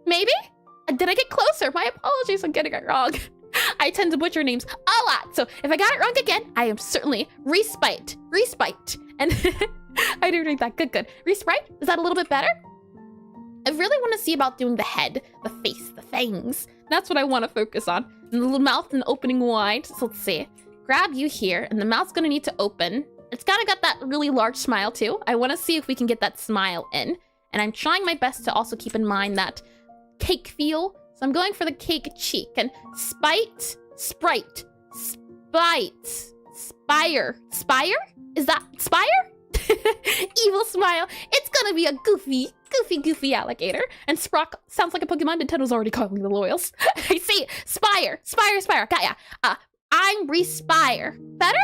maybe? Did I get closer? My apologies, I'm getting it wrong. I tend to butcher names a lot, so if I got it wrong again, I am certainly respite. And I did read that, good. Respite, is that a little bit better? I really want to see about doing the head, the face, the fangs. That's what I want to focus on. And the little mouth and opening wide, so let's see. Grab you here, and the mouth's gonna need to open. It's kind of got that really large smile too. I want to see if we can get that smile in. And I'm trying my best to also keep in mind that cake feel. So I'm going for the cake cheek. And sprite, spire. Is that spire? Evil smile. It's gonna be a goofy alligator. And Sprock sounds like a Pokemon Nintendo's already calling the loyals. I see. Spire. Got ya. I'm respire. Better?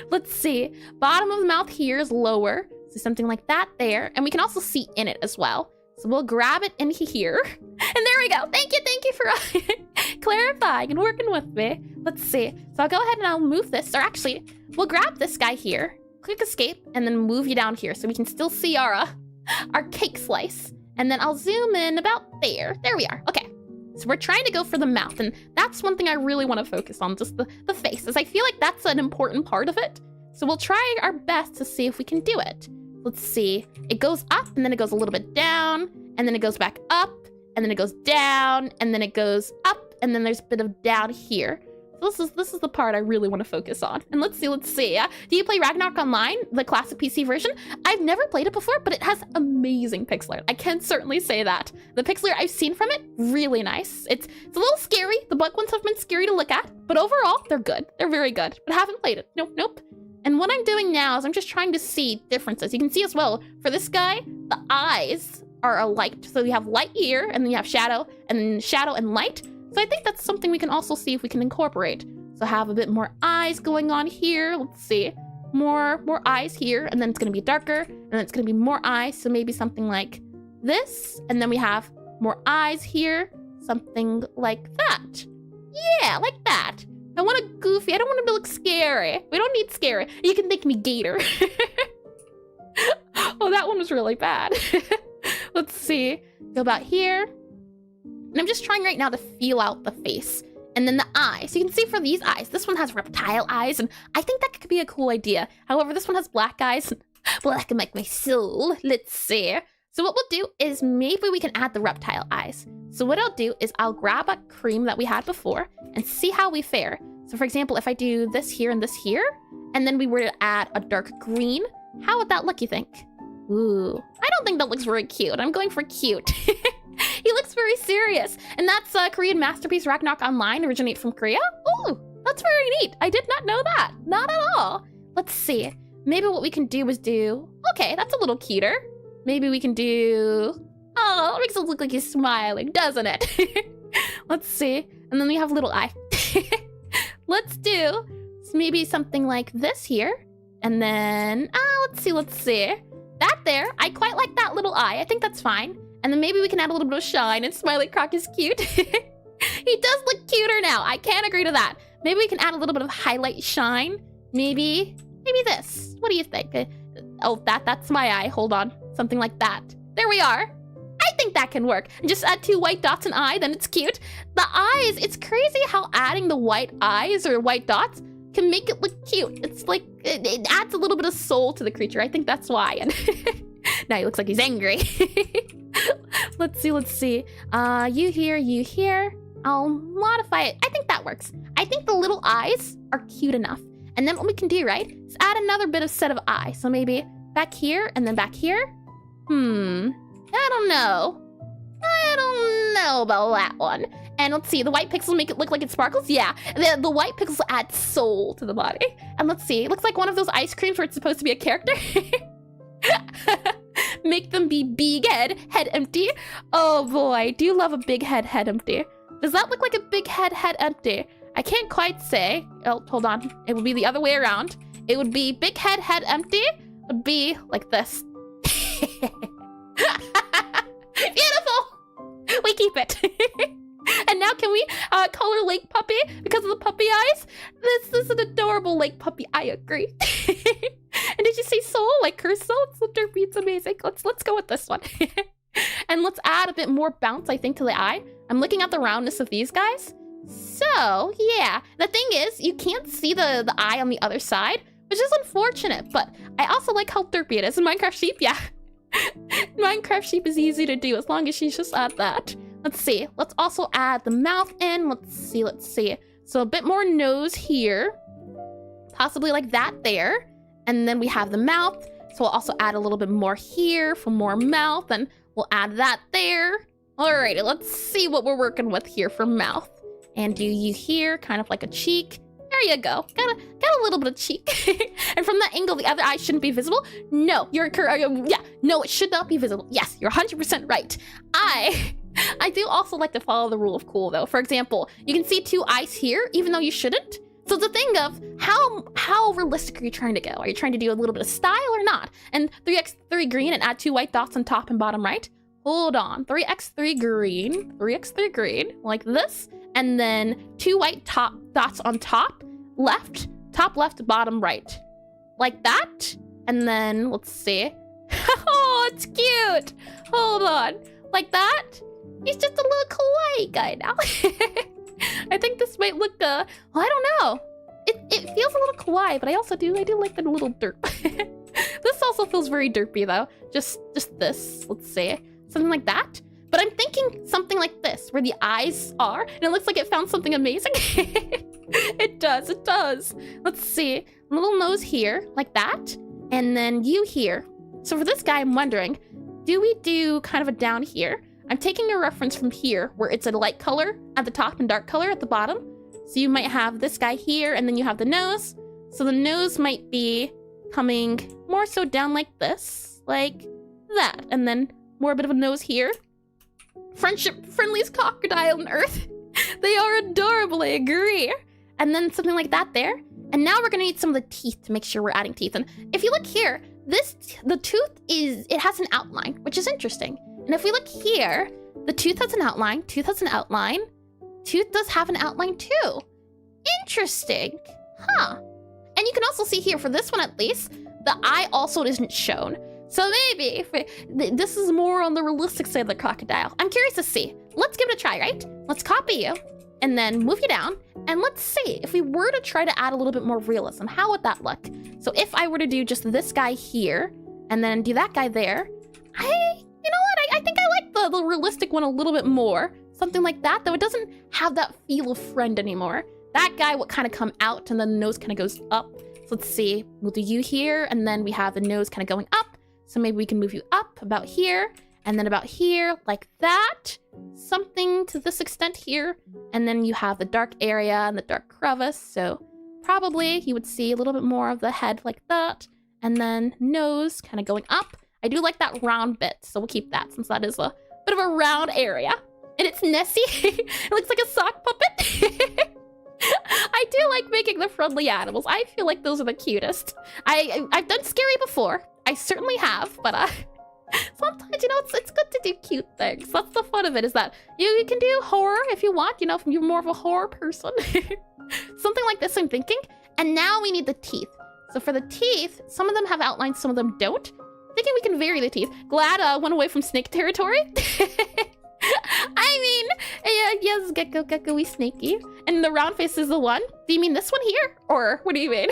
Let's see. Bottom of the mouth here is lower. So something like that there. And we can also see in it as well. So we'll grab it in here. And there we go. Thank you for clarifying and working with me. Let's see. So I'll go ahead and I'll move this. Or actually, we'll grab this guy here. Click escape and then move you down here so we can still see our cake slice. And then I'll zoom in about there. There we are. Okay. So we're trying to go for the mouth. And that's one thing I really want to focus on. Just the face. As I feel like that's an important part of it. So we'll try our best to see if we can do it. Let's see. It goes up and then it goes a little bit down and then it goes back up and then it goes down and then it goes up and then there's a bit of down here. So this is the part I really want to focus on. And let's see. Do you play Ragnarok Online, the classic PC version? I've never played it before, but it has amazing pixel art. I can certainly say that. The pixel art I've seen from it, really nice. It's a little scary. The bug ones have been scary to look at, but overall, they're good. They're very good, but I haven't played it. Nope. And what I'm doing now is I'm just trying to see differences. You can see as well, for this guy, the eyes are alike. So you have light here, and then you have shadow and light. So I think that's something we can also see if we can incorporate. So have a bit more eyes going on here. Let's see. More eyes here, and then it's gonna be darker, and then it's gonna be more eyes. So maybe something like this, and then we have more eyes here, something like that. Yeah, like that. I want a goofy. I don't want him to look scary. We don't need scary. You can make me Gator. Oh, that one was really bad. Let's see. Go about here. And I'm just trying right now to feel out the face. And then the eyes. So you can see for these eyes, this one has reptile eyes. And I think that could be a cool idea. However, this one has black eyes. Black like my soul. Let's see. So what we'll do is maybe we can add the reptile eyes. So what I'll do is I'll grab a cream that we had before and see how we fare. So for example, if I do this here and this here, and then we were to add a dark green, how would that look, you think? Ooh, I don't think that looks very cute. I'm going for cute. He looks very serious. And that's Korean masterpiece Ragnarok Online, originate from Korea. Ooh, that's very neat. I did not know that. Not at all. Let's see. Maybe what we can do is okay, that's a little cuter. Maybe we can do, oh, that makes it look like he's smiling, doesn't it? Let's see. And then we have a little eye. Let's do maybe something like this here. And then, let's see. That there, I quite like that little eye. I think that's fine. And then maybe we can add a little bit of shine, and Smiley Croc is cute. He does look cuter now. I can agree to that. Maybe we can add a little bit of highlight shine. Maybe this. What do you think? Oh, that's my eye. Hold on. Something like that. There we are. I think that can work. And just add 2 white dots and eye, then it's cute. The eyes, it's crazy how adding the white eyes or white dots can make it look cute. It's like, it adds a little bit of soul to the creature. I think that's why. And now he looks like he's angry. Let's see. You here. I'll modify it. I think that works. I think the little eyes are cute enough. And then what we can do, right, is add another bit of set of eyes. So maybe back here and then back here. I don't know about that one. And let's see, the white pixels make it look like it sparkles. Yeah, the white pixels add soul to the body. And let's see, it looks like one of those ice creams where it's supposed to be a character. Make them be big head empty. Oh boy, do you love a big head empty? Does that look like a big head empty? I can't quite say. Oh, hold on. It would be the other way around. It would be big head empty. Would be like this. Beautiful. We keep it. And now can we color Lake Puppy because of the puppy eyes? This is an adorable Lake Puppy. I agree. And did you say soul? Like her soul? It's so derpy. It's amazing. Let's go with this one. And let's add a bit more bounce, I think, to the eye. I'm looking at the roundness of these guys. So, yeah. The thing is, you can't see the eye on the other side, which is unfortunate, but I also like how derpy it is. In Minecraft Sheep, yeah. Minecraft Sheep is easy to do as long as you just add that. Let's see. Let's also add the mouth in. Let's see. So a bit more nose here. Possibly like that there. And then we have the mouth. So we'll also add a little bit more here for more mouth. And we'll add that there. Alrighty, let's see what we're working with here for mouth. And do you here, kind of like a cheek. There you go. Got a little bit of cheek. And from that angle, the other eye shouldn't be visible. No, you're correct. Yeah, no, it should not be visible. Yes, you're 100% right. I do also like to follow the rule of cool, though. For example, you can see two eyes here, even though you shouldn't. So it's a thing of how realistic are you trying to go? Are you trying to do a little bit of style or not? And 3x3 green and add 2 white dots on top and bottom right. Hold on, 3x3 green, like this. And then 2 white dots on top left, bottom right. Like that. And then, let's see. Oh, it's cute. Hold on. Like that. He's just a little kawaii guy now. I think this might look, well, I don't know. It feels a little kawaii, but I do like the little derp. This also feels very derpy though. Just this, let's see. Something like that. But I'm thinking something like this, where the eyes are, and it looks like it found something amazing. It does. Let's see. A little nose here, like that. And then you here. So for this guy, I'm wondering, do we do kind of a down here? I'm taking a reference from here, where it's a light color at the top and dark color at the bottom. So you might have this guy here, and then you have the nose. So the nose might be coming more so down like this, like that. And then more a bit of a nose here. Friendliest crocodile on earth. They are adorable, I agree. And then something like that there. And now we're gonna need some of the teeth to make sure we're adding teeth. And if you look here, the tooth has an outline, which is interesting. And if we look here, the tooth has an outline, tooth does have an outline too. Interesting, huh? And you can also see here, for this one at least, the eye also isn't shown. So maybe this is more on the realistic side of the crocodile. I'm curious to see. Let's give it a try, right? Let's copy you and then move you down. And let's see if we were to try to add a little bit more realism, how would that look? So if I were to do just this guy here and then do that guy there, you know what? I think I like the realistic one a little bit more. Something like that, though it doesn't have that feel of friend anymore. That guy would kind of come out and then the nose kind of goes up. So let's see, we'll do you here and then we have the nose kind of going up. So maybe we can move you up about here and then about here like that. Something to this extent here. And then you have the dark area and the dark crevice. So probably you would see a little bit more of the head like that. And then nose kind of going up. I do like that round bit, so we'll keep that since that is a bit of a round area. And it's Nessie. It looks like a sock puppet. I do like making the friendly animals. I feel like those are the cutest. I've done scary before. I certainly have, but sometimes, you know, it's good to do cute things. That's the fun of it, is that you can do horror if you want, you know, if you're more of a horror person. Something like this, I'm thinking. And now we need the teeth. So for the teeth, some of them have outlines, some of them don't. Thinking we can vary the teeth. Glad went away from snake territory. I mean, yes, gecko-y snaky. And the round face is the one. Do you mean this one here? Or what do you mean?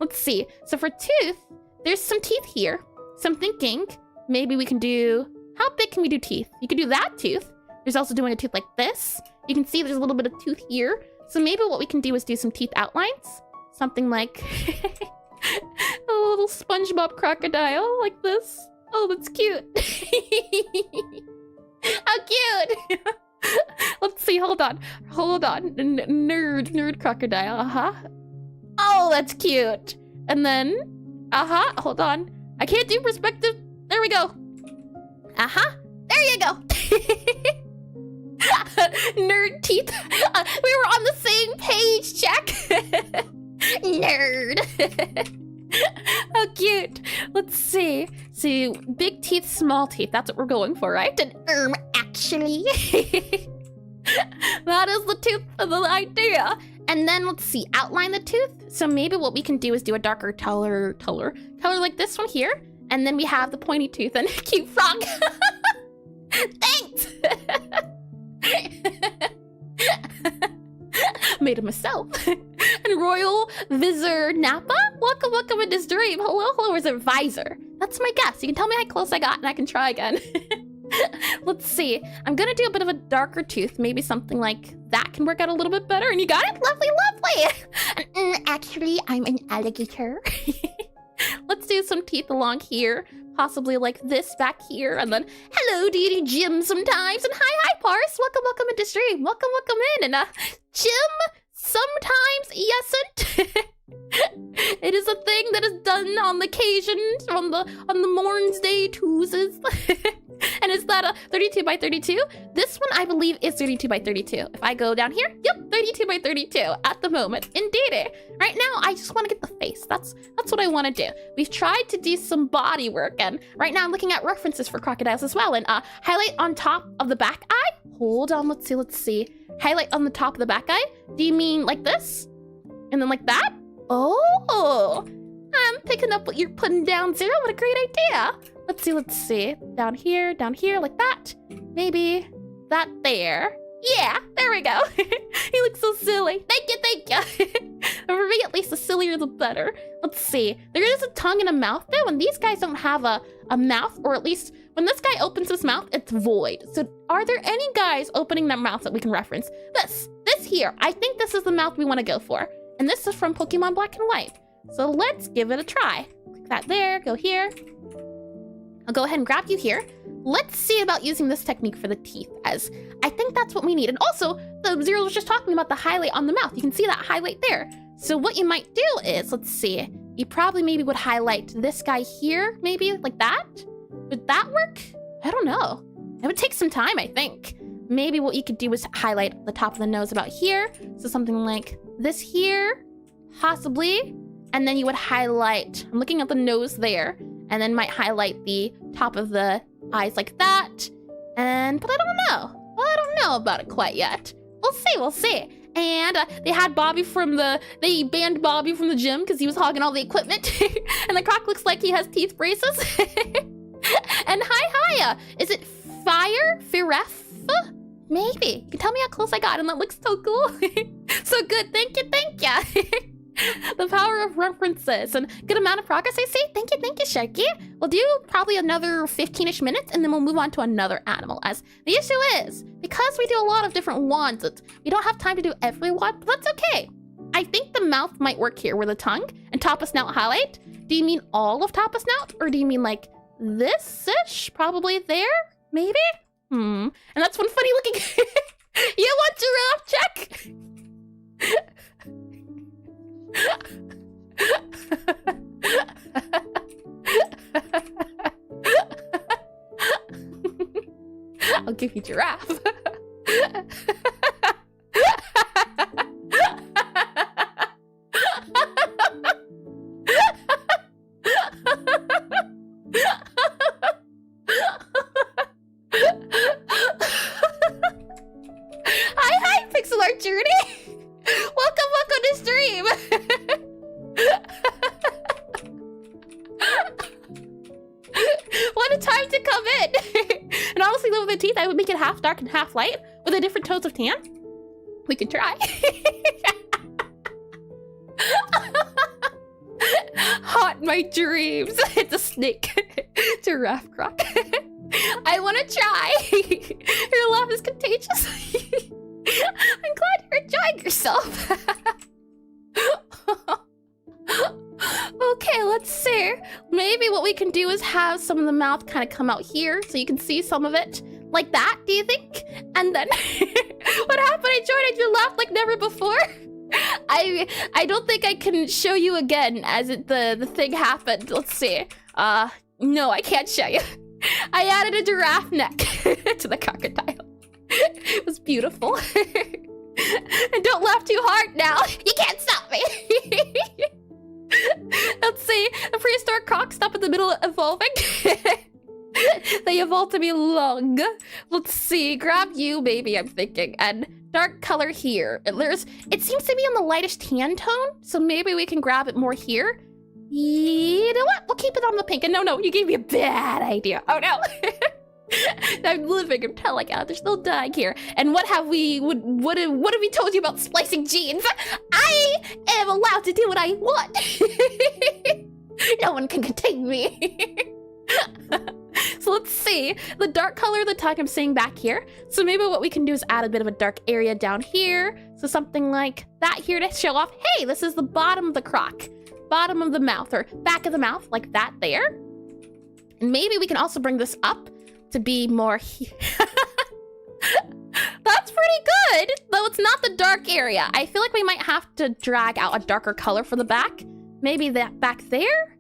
Let's see. So for tooth, there's some teeth here. So I'm thinking maybe we can do, how big can we do teeth? You could do that tooth. There's also doing a tooth like this. You can see there's a little bit of tooth here. So maybe what we can do is do some teeth outlines. Something like a little SpongeBob crocodile like this. Oh, that's cute. How cute. Let's see, hold on. Nerd crocodile, Oh, that's cute. And then, hold on. I can't do perspective. There we go. There you go. Nerd teeth. We were on the same page, Jack. Nerd. How cute. Let's see. See, big teeth, small teeth. That's what we're going for, right? And actually. That is the tooth of the idea. And then let's see, outline the tooth. So maybe what we can do is do a darker color like this one here. And then we have the pointy tooth and a cute frog. Thanks. Made it myself. And Royal Visor Napa, welcome in this dream. Hello, is it visor? That's my guess. You can tell me how close I got and I can try again. Let's see. I'm gonna do a bit of a darker tooth. Maybe something like that can work out a little bit better. And you got it? Lovely. Actually, I'm an alligator. Let's do some teeth along here. Possibly like this back here. And then, hello, do you do gym sometimes? And hi, Pars. Welcome into stream. Welcome in. And gym sometimes yesn't. It is a thing that is done on occasion on the morn's day Tuesdays. And is that a 32 by 32? This one I believe is 32 by 32. If I go down here, yep, 32 by 32 at the moment. Indeed. Right now, I just want to get the face. That's what I want to do. We've tried to do some body work, and right now I'm looking at references for crocodiles as well. And highlight on top of the back eye. Hold on, let's see. Highlight on the top of the back eye. Do you mean like this? And then like that? Oh, I'm picking up what you're putting down, Zero. What a great idea. Let's see. Down here, like that. Maybe that there. Yeah, there we go. He looks so silly. Thank you. For me, at least, the sillier the better. Let's see. There is a tongue and a mouth, though, and these guys don't have a mouth, or at least when this guy opens his mouth, it's void. So are there any guys opening their mouths that we can reference? This here. I think this is the mouth we want to go for. And this is from Pokemon Black and White. So let's give it a try. Click that there, go here. I'll go ahead and grab you here. Let's see about using this technique for the teeth, as I think that's what we need. And also, the Zero was just talking about the highlight on the mouth. You can see that highlight there. So what you might do is, let's see, you probably maybe would highlight this guy here, maybe like that? Would that work? I don't know. It would take some time, I think. Maybe what you could do is highlight the top of the nose about here. So something like this here, possibly. And then you would highlight, I'm looking at the nose there, and then might highlight the top of the eyes like that. But I don't know. I don't know about it quite yet. We'll see. And they banned Bobby from the gym because he was hogging all the equipment. And the Croc looks like he has teeth braces. And hi, is it Firef? Maybe. You can tell me how close I got, and that looks so cool. So good. Thank you. The power of references and good amount of progress, I see. Thank you, Sharky. We'll do probably another 15-ish minutes, and then we'll move on to another animal. As the issue is, because we do a lot of different wands, we don't have time to do every wand, but that's okay. I think the mouth might work here, where the tongue and top of snout highlight. Do you mean all of top of snout, or do you mean like this-ish? Probably there, maybe? And that's one funny looking. You want giraffe check? I'll give you giraffe. Hi, Pixelart Journey. Welcome to stream. What a time to come in. And honestly, with the teeth, I would make it half dark and half light with the different tones of tan. We could try. Haunt my dreams. It's a snake. Giraffe Croc. I want to try. Your laugh is contagious. I'm glad you're enjoying yourself. Okay, let's see. Maybe what we can do is have some of the mouth kind of come out here so you can see some of it. Like that, do you think? And then, what happened? I joined and you laughed like never before? I don't think I can show you again as the thing happened. Let's see. No, I can't show you. I added a giraffe neck to the crocodile. It was beautiful. And don't laugh too hard now. You can't stop me. Let's see. The prehistoric Crocs stop in the middle of evolving. They evolved to be long. Let's see. Grab you, maybe, I'm thinking. And dark color here. It seems to be on the lightest tan tone, so maybe we can grab it more here. You know what? We'll keep it on the pink. And no, you gave me a bad idea. Oh, no. I'm living, I'm telling you, there's no dying here. And what have we told you about splicing genes? I am allowed to do what I want. No one can contain me. So let's see, the dark color of the tongue I'm seeing back here. So maybe what we can do is add a bit of a dark area down here. So something like that here to show off, hey, this is the bottom of the croc, bottom of the mouth, or back of the mouth, like that there. And maybe we can also bring this up to be more That's pretty good, though it's not the dark area. I feel like we might have to drag out a darker color for the back. Maybe that back there?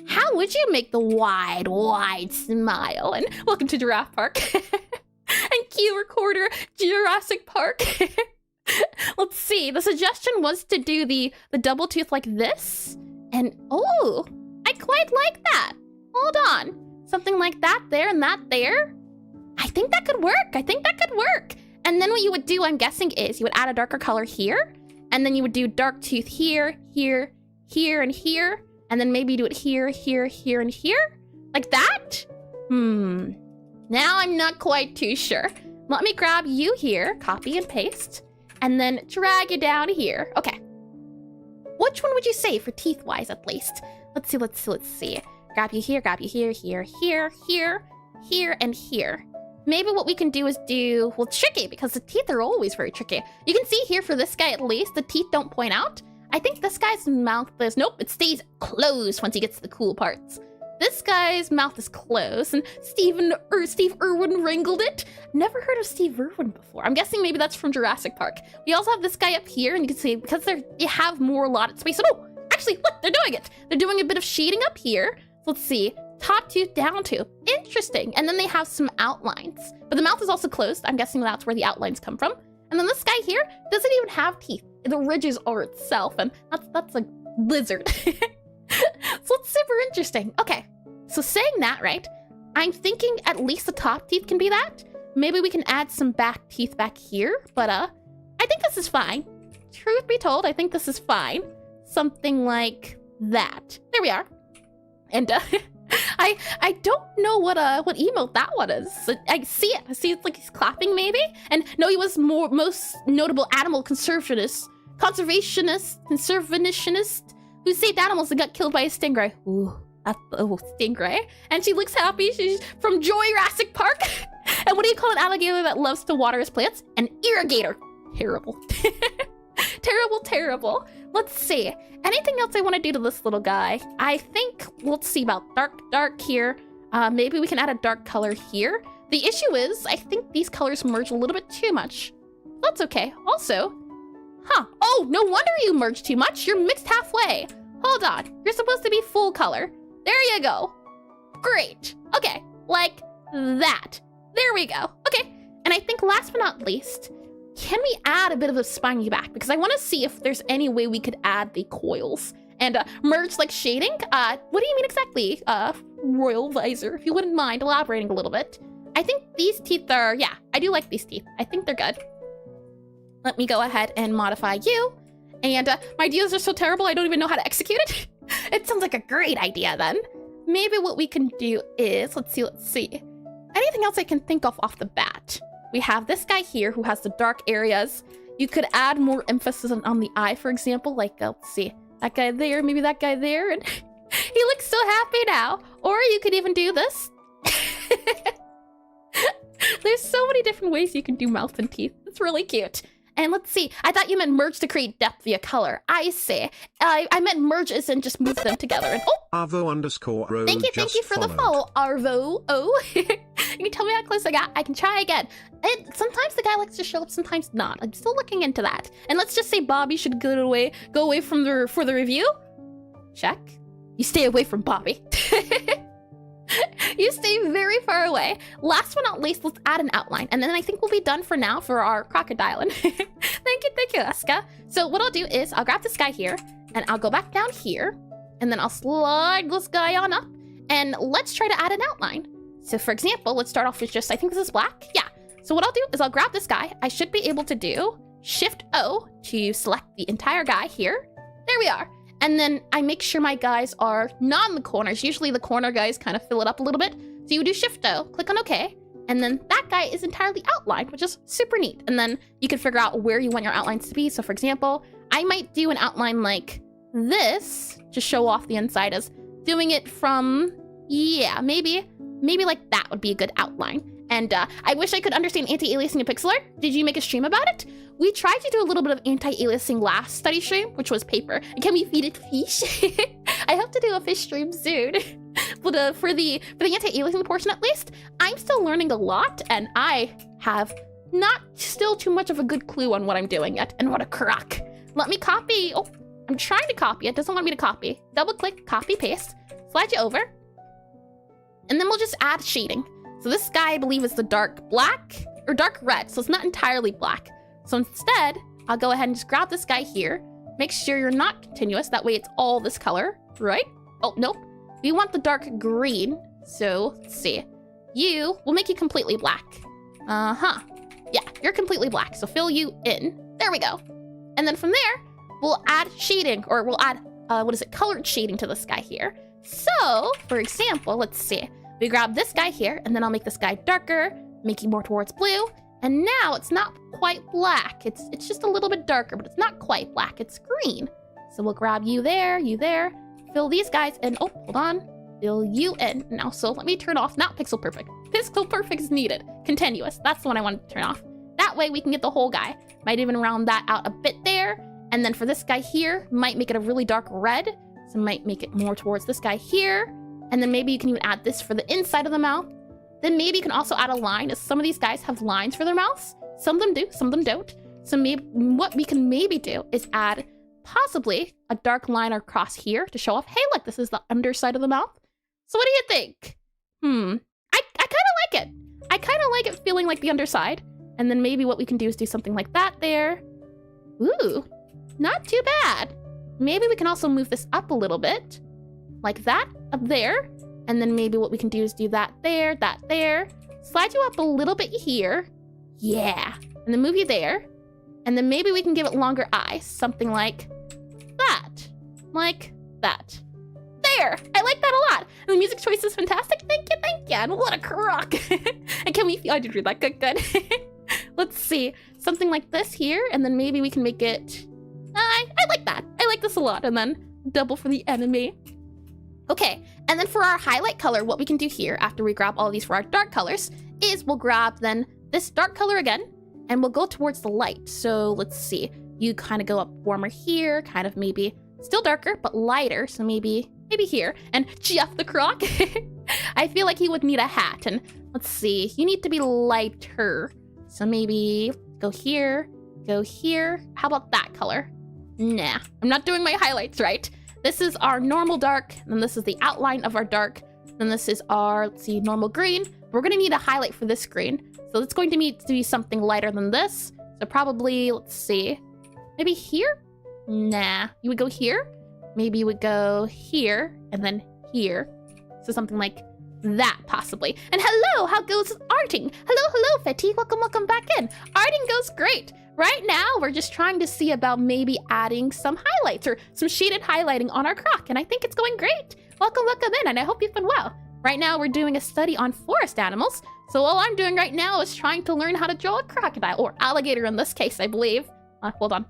How would you make the wide, wide smile? And welcome to Giraffe Park. And key recorder, Jurassic Park. Let's see, the suggestion was to do the double tooth like this. And oh, I quite like that. Hold on. Something like that there and that there. I think that could work. And then what you would do, I'm guessing, is you would add a darker color here. And then you would do dark tooth here, here, here, and here. And then maybe do it here, here, here, and here. Like that? Now I'm not quite too sure. Let me grab you here, copy and paste. And then drag you down here. Okay. Which one would you say for teeth-wise, at least? Let's see. Grab you here, here, here, and here. Maybe what we can do is do, well, tricky, because the teeth are always very tricky. You can see here for this guy, at least, the teeth don't point out. I think this guy's mouth is, nope, it stays closed once he gets to the cool parts. This guy's mouth is closed, and Steve Irwin wrangled it. Never heard of Steve Irwin before. I'm guessing maybe that's from Jurassic Park. We also have this guy up here, and you can see, because you have more allotted space. Oh, actually, look, they're doing it. They're doing a bit of shading up here. Let's see, top tooth, down tooth. Interesting. And then they have some outlines. But the mouth is also closed. I'm guessing that's where the outlines come from. And then this guy here doesn't even have teeth. The ridges are itself, and that's a lizard. So it's super interesting. Okay, so saying that, right, I'm thinking at least the top teeth can be that. Maybe we can add some back teeth back here, but I think this is fine. Truth be told, I think this is fine. Something like that. There we are. And I don't know what emote that one is. I see it. I see it's like he's clapping maybe. And no, he was most notable animal conservationist who saved animals that got killed by a stingray. Ooh, stingray. And she looks happy. She's from Jurassic Park. And what do you call an alligator that loves to water his plants? An irrigator. Terrible. Terrible. Let's see. Anything else I want to do to this little guy? I think, let's see about dark here. Maybe we can add a dark color here. The issue is, I think these colors merge a little bit too much. That's okay. Also, oh, no wonder you merged too much. You're mixed halfway. Hold on. You're supposed to be full color. There you go. Great. Okay, like that. There we go. Okay, and I think last but not least, can we add a bit of a spiny back? Because I want to see if there's any way we could add the coils and merge like shading. What do you mean exactly, Royal Visor? If you wouldn't mind elaborating a little bit. I think these teeth are, yeah, I do like these teeth. I think they're good. Let me go ahead and modify you. And my ideas are so terrible, I don't even know how to execute it. It sounds like a great idea then. Maybe what we can do is, let's see. Anything else I can think of off the bat? We have this guy here who has the dark areas. You could add more emphasis on the eye, for example. Like, let's see, that guy there, maybe that guy there. And he looks so happy now. Or you could even do this. There's so many different ways you can do mouth and teeth. It's really cute. And let's see, I thought you meant merge to create depth via color. I see. I meant merge as in just move them together. And Arvo_Ro. Thank you for the follow, Arvo. Oh, you can tell me how close I got. I can try again. And sometimes the guy likes to show up, sometimes not. I'm still looking into that. And let's just say Bobby should go away from for the review. Check. You stay away from Bobby. You stay very far away. Last but not least, let's add an outline. And then I think we'll be done for now for our crocodile. Thank you, Aska. So what I'll do is I'll grab this guy here and I'll go back down here and then I'll slide this guy on up and let's try to add an outline. So for example, let's start off with just, I think this is black. Yeah. So what I'll do is I'll grab this guy. I should be able to do Shift O to select the entire guy here. There we are. And then I make sure my guys are not in the corners. Usually the corner guys kind of fill it up a little bit. So you do Shift O, click on OK. And then that guy is entirely outlined, which is super neat. And then you can figure out where you want your outlines to be. So for example, I might do an outline like this to show off the inside as doing it from, yeah, maybe like that would be a good outline. And I wish I could understand anti-aliasing in Pixelart. Did you make a stream about it? We tried to do a little bit of anti-aliasing last study stream, which was paper. And can we feed it fish? I hope to do a fish stream soon. But for the anti-aliasing portion at least, I'm still learning a lot, and I have not still too much of a good clue on what I'm doing yet. And what a crock. Let me copy. Oh, I'm trying to copy. It doesn't want me to copy. Double click, copy, paste, slide you over. And then we'll just add shading. So this guy, I believe, is the dark black or dark red. So it's not entirely black. So instead, I'll go ahead and just grab this guy here. Make sure you're not continuous. That way it's all this color, right? Oh, nope. We want the dark green. So let's see. We'll make you completely black. Yeah, you're completely black. So fill you in. There we go. And then from there, we'll add shading, or we'll add, colored shading to this guy here. So, for example, let's see. We grab this guy here, and then I'll make this guy darker, making more towards blue. And now it's not quite black. It's just a little bit darker, but it's not quite black. It's green. So we'll grab you there, fill these guys in. Oh, hold on. Fill you in. Now, so let me turn off, not pixel perfect. Pixel perfect is needed. Continuous. That's the one I wanted to turn off. That way we can get the whole guy. Might even round that out a bit there. And then for this guy here, might make it a really dark red. So might make it more towards this guy here. And then maybe you can even add this for the inside of the mouth. Then maybe you can also add a line, as some of these guys have lines for their mouths. Some of them do, some of them don't. So maybe what we can maybe do is add possibly a dark line across here to show off, hey, look, this is the underside of the mouth. So what do you think? I kind of like it. I kind of like it feeling like the underside. And then maybe what we can do is do something like that there. Ooh, not too bad. Maybe we can also move this up a little bit, like that, up there. And then maybe what we can do is do that there, slide you up a little bit here. Yeah. And then move you there. And then maybe we can give it longer eyes, something like that. Like that. There. I like that a lot. And the music choice is fantastic. Thank you. And what a crock. And can we, I did read that. Good. Let's see. Something like this here. And then maybe we can make it, I like that. I like this a lot. And then double for the enemy. Okay, and then for our highlight color, what we can do here after we grab all of these for our dark colors is we'll grab then this dark color again, and we'll go towards the light. So let's see, you kind of go up warmer here, kind of maybe still darker, but lighter. So maybe here. And Jeff the Croc, I feel like he would need a hat. And let's see, you need to be lighter. So maybe go here. How about that color? Nah, I'm not doing my highlights right. This is our normal dark, and this is the outline of our dark. Then this is our, let's see, normal green. We're gonna need a highlight for this green. So it's going to need to be something lighter than this. So probably, let's see, maybe here? Nah, you would go here. Maybe you would go here, and then here. So something like that, possibly. And hello, how goes arting? Hello, Fetty, welcome back in. Arting goes great. Right now, we're just trying to see about maybe adding some highlights or some shaded highlighting on our croc, and I think it's going great. Welcome in, and I hope you've been well. Right now, we're doing a study on forest animals, so all I'm doing right now is trying to learn how to draw a crocodile, or alligator in this case, I believe. Hold on.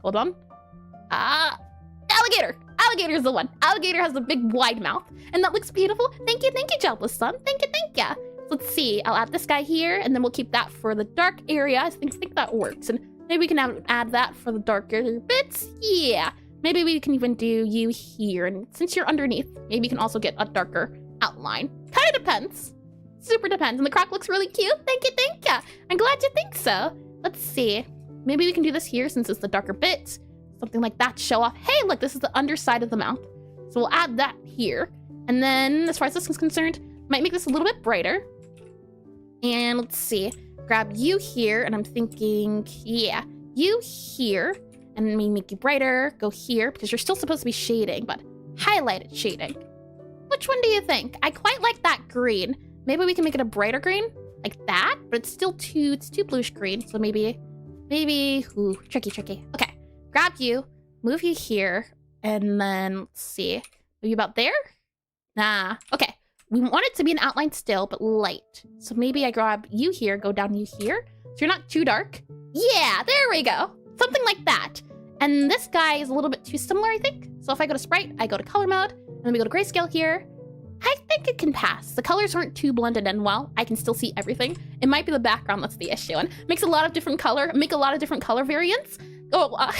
Alligator! Alligator is the one. Alligator has a big, wide mouth, and that looks beautiful. Thank you, Jobless Son. Thank you. Let's see, I'll add this guy here, and then we'll keep that for the dark area. I think that works, and maybe we can add that for the darker bits. Yeah. Maybe we can even do you here. And since you're underneath, maybe you can also get a darker outline. Kind of depends. Super depends. And the croc looks really cute. Thank you. I'm glad you think so. Let's see. Maybe we can do this here since it's the darker bits. Something like that to show off, hey, look, this is the underside of the mouth. So we'll add that here. And then as far as this is concerned, might make this a little bit brighter. And let's see. Grab you here, and I'm thinking, yeah, you here, and we make you brighter, go here, because you're still supposed to be shading, but highlighted shading. Which one do you think? I quite like that green. Maybe we can make it a brighter green like that, but it's still it's too bluish green. So maybe, ooh, tricky. Okay, grab you, move you here, and then let's see, move you about there? Nah, okay. We want it to be an outline still, but light. So maybe I grab you here, go down you here. So you're not too dark. Yeah, there we go. Something like that. And this guy is a little bit too similar, I think. So if I go to sprite, I go to color mode, and then we go to grayscale here. I think it can pass. The colors aren't too blended in well. I can still see everything. It might be the background that's the issue. And makes a lot of different color variants. Oh,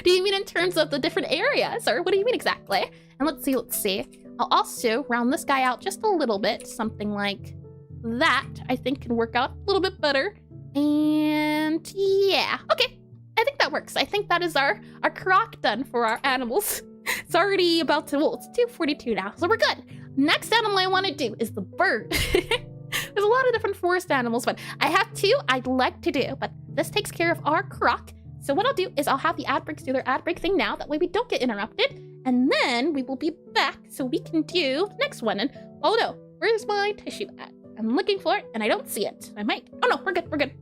do you mean in terms of the different areas? Or what do you mean exactly? And let's see. I'll also round this guy out just a little bit. Something like that, I think, can work out a little bit better. And yeah, okay. I think that works. I think that is our croc done for our animals. It's already about to, well, it's 2:42 now, so we're good. Next animal I want to do is the bird. There's a lot of different forest animals, but I have two I'd like to do, but this takes care of our croc. So what I'll do is I'll have the ad breaks do their ad break thing now. That way we don't get interrupted. And then we will be back so we can do the next one. And oh no, where's my tissue at? I'm looking for it and I don't see it. I might. Oh no, we're good.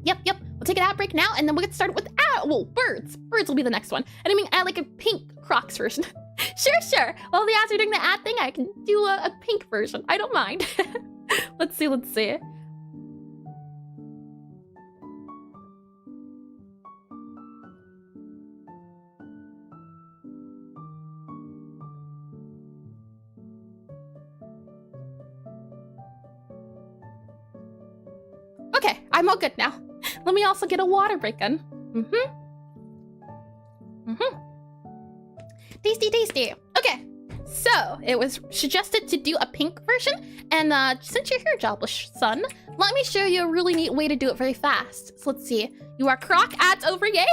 Yep. We'll take an ad break now and then we'll get started with birds. Birds will be the next one. And I mean, I like a pink Crocs version. Sure. While the ads are doing the ad thing, I can do a pink version. I don't mind. Let's see. Okay, I'm all good now. Let me also get a water break in. Tasty. Okay, so it was suggested to do a pink version, and since you're here, Jobless Son, let me show you a really neat way to do it very fast. So let's see. You are Croc ads over, yay!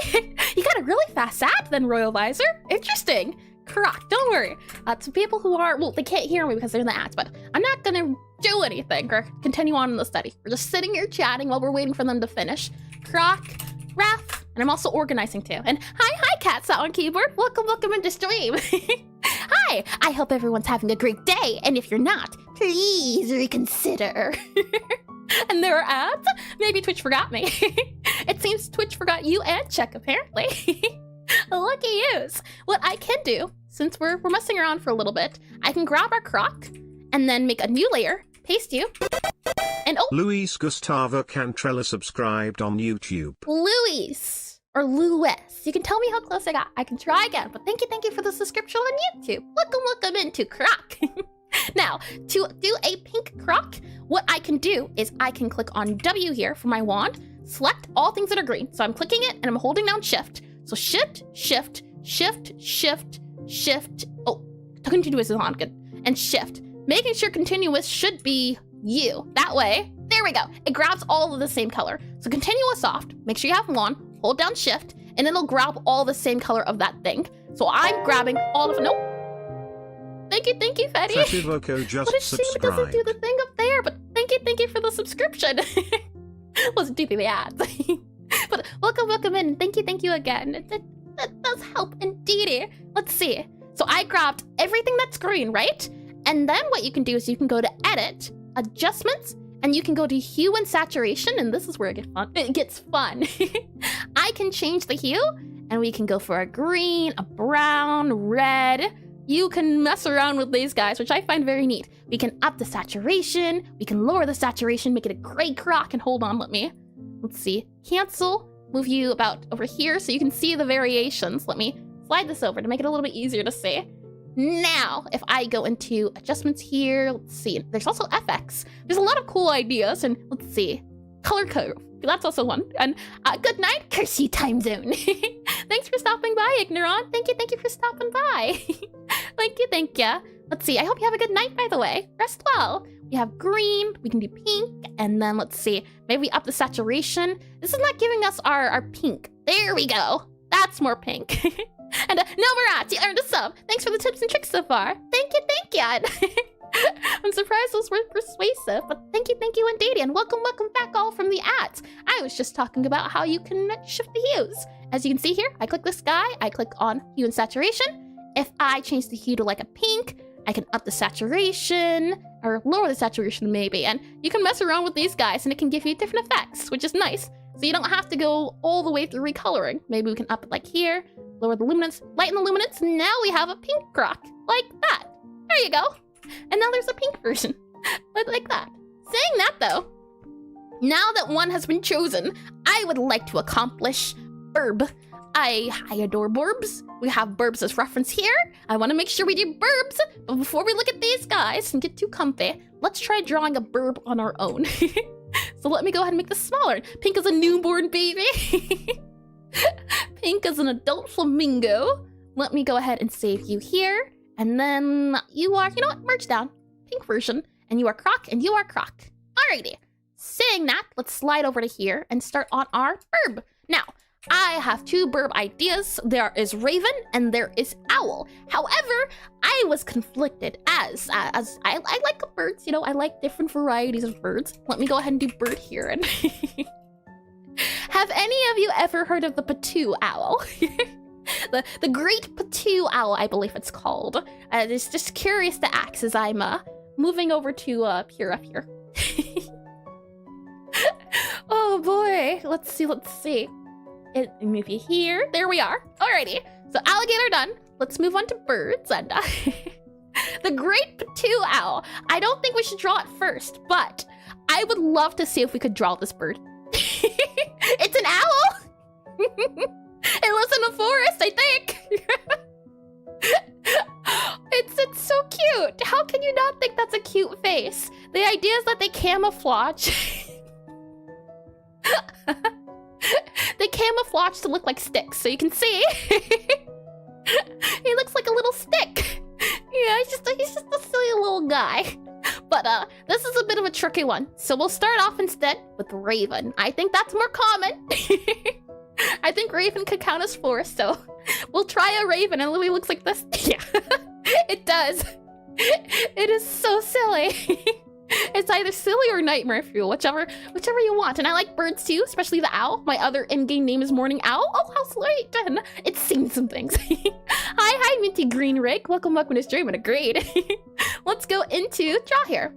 You got a really fast ad then, Royal Visor. Interesting. Croc, don't worry. To people who are, well, they can't hear me because they're in the ads, but I'm not gonna do anything or continue on in the study. We're just sitting here chatting while we're waiting for them to finish. Croc, Raph, and I'm also organizing too. And hi, Cat's out on keyboard. Welcome into stream. Hi, I hope everyone's having a great day. And if you're not, please reconsider. And there are ads? Maybe Twitch forgot me. It seems Twitch forgot you and Check, apparently. Lucky yous. What I can do, since we're messing around for a little bit, I can grab our Croc and then make a new layer, paste you, and oh! Luis Gustavo Cantrella subscribed on YouTube. Luis, or Luis. You can tell me how close I got. I can try again, but thank you for the subscription on YouTube. Welcome into Croc. Now, to do a pink Croc, what I can do is I can click on W here for my wand, select all things that are green. So I'm clicking it and I'm holding down Shift. So Shift. Oh, continuous is on, good. And Shift. Making sure continuous should be you. That way, there we go. It grabs all of the same color. So continuous soft, make sure you have one, hold down Shift, and it'll grab all the same color of that thing. So I'm grabbing all of, nope. Thank you, Fetty. Fetivoco just what a shame it doesn't do the thing up there, but thank you for the subscription. Wasn't do the ads. But welcome in. Thank you again. That does help indeed. Let's see. So I grabbed everything that's green, right? And then what you can do is you can go to Edit, Adjustments, and you can go to Hue and Saturation, and this is where it gets fun. I can change the hue, and we can go for a green, a brown, red. You can mess around with these guys, which I find very neat. We can up the saturation, we can lower the saturation, make it a gray Croc, and hold on, let's see. Cancel, move you about over here so you can see the variations. Let me slide this over to make it a little bit easier to see. Now, if I go into adjustments here, let's see. There's also FX. There's a lot of cool ideas, and let's see. Color curve, that's also one. And good night, curse you time zone. Thanks for stopping by, Ignorant. Thank you for stopping by. Thank you. Let's see, I hope you have a good night, by the way. Rest well. We have green, we can do pink, and then let's see. Maybe we up the saturation. This is not giving us our pink. There we go. That's more pink. And no, Marat, you earned a sub. Thanks for the tips and tricks so far. Thank you. I'm surprised those were persuasive, but thank you indeed, and welcome back all from the ads. I was just talking about how you can shift the hues. As you can see here, I click this guy, I click on hue and saturation. If I change the hue to like a pink, I can up the saturation, or lower the saturation maybe. And you can mess around with these guys and it can give you different effects, which is nice. So you don't have to go all the way through recoloring. Maybe we can up it like here, lower the luminance, lighten the luminance. Now we have a pink croc, like that. There you go. And now there's a pink version, like that. Saying that though, now that one has been chosen, I would like to accomplish burb. I adore burbs. We have burbs as reference here. I want to make sure we do burbs. But before we look at these guys and get too comfy, let's try drawing a burb on our own. So let me go ahead and make this smaller. Pink is a newborn baby. Pink is an adult flamingo. Let me go ahead and save you here. And then you are, you know what, merge down. Pink version. And you are Croc and you are Croc. Alrighty. Saying that, let's slide over to here and start on our burb. Now, I have two burb ideas. There is Raven and there is Owl. However, I was conflicted as I like birds, you know, I like different varieties of birds. Let me go ahead and do bird here. And have any of you ever heard of the Patu owl? the great Patu owl, I believe it's called. It's just curious to ask as I'm moving over to Pure up here. Oh boy, let's see. Move you here. There we are. Alrighty. So alligator done. Let's move on to birds and the great Patu owl. I don't think we should draw it first, but I would love to see if we could draw this bird. It's an owl. It lives in a forest, I think. It's so cute. How can you not think that's a cute face? The idea is that they camouflage. They camouflage to look like sticks, so you can see. He looks like a little stick. Yeah, he's just a silly little guy. But this is a bit of a tricky one. So we'll start off instead with Raven. I think that's more common. I think Raven could count as forest, so we'll try a Raven and Louis looks like this. Yeah, it does. It is so silly. It's either silly or nightmare fuel, whichever you want. And I like birds too, especially the owl. My other in-game name is Morning Owl. Oh, how sweet. And it's seen some things. Hi, Minty Green Rig. Welcome to this stream and agreed. Let's go into draw here.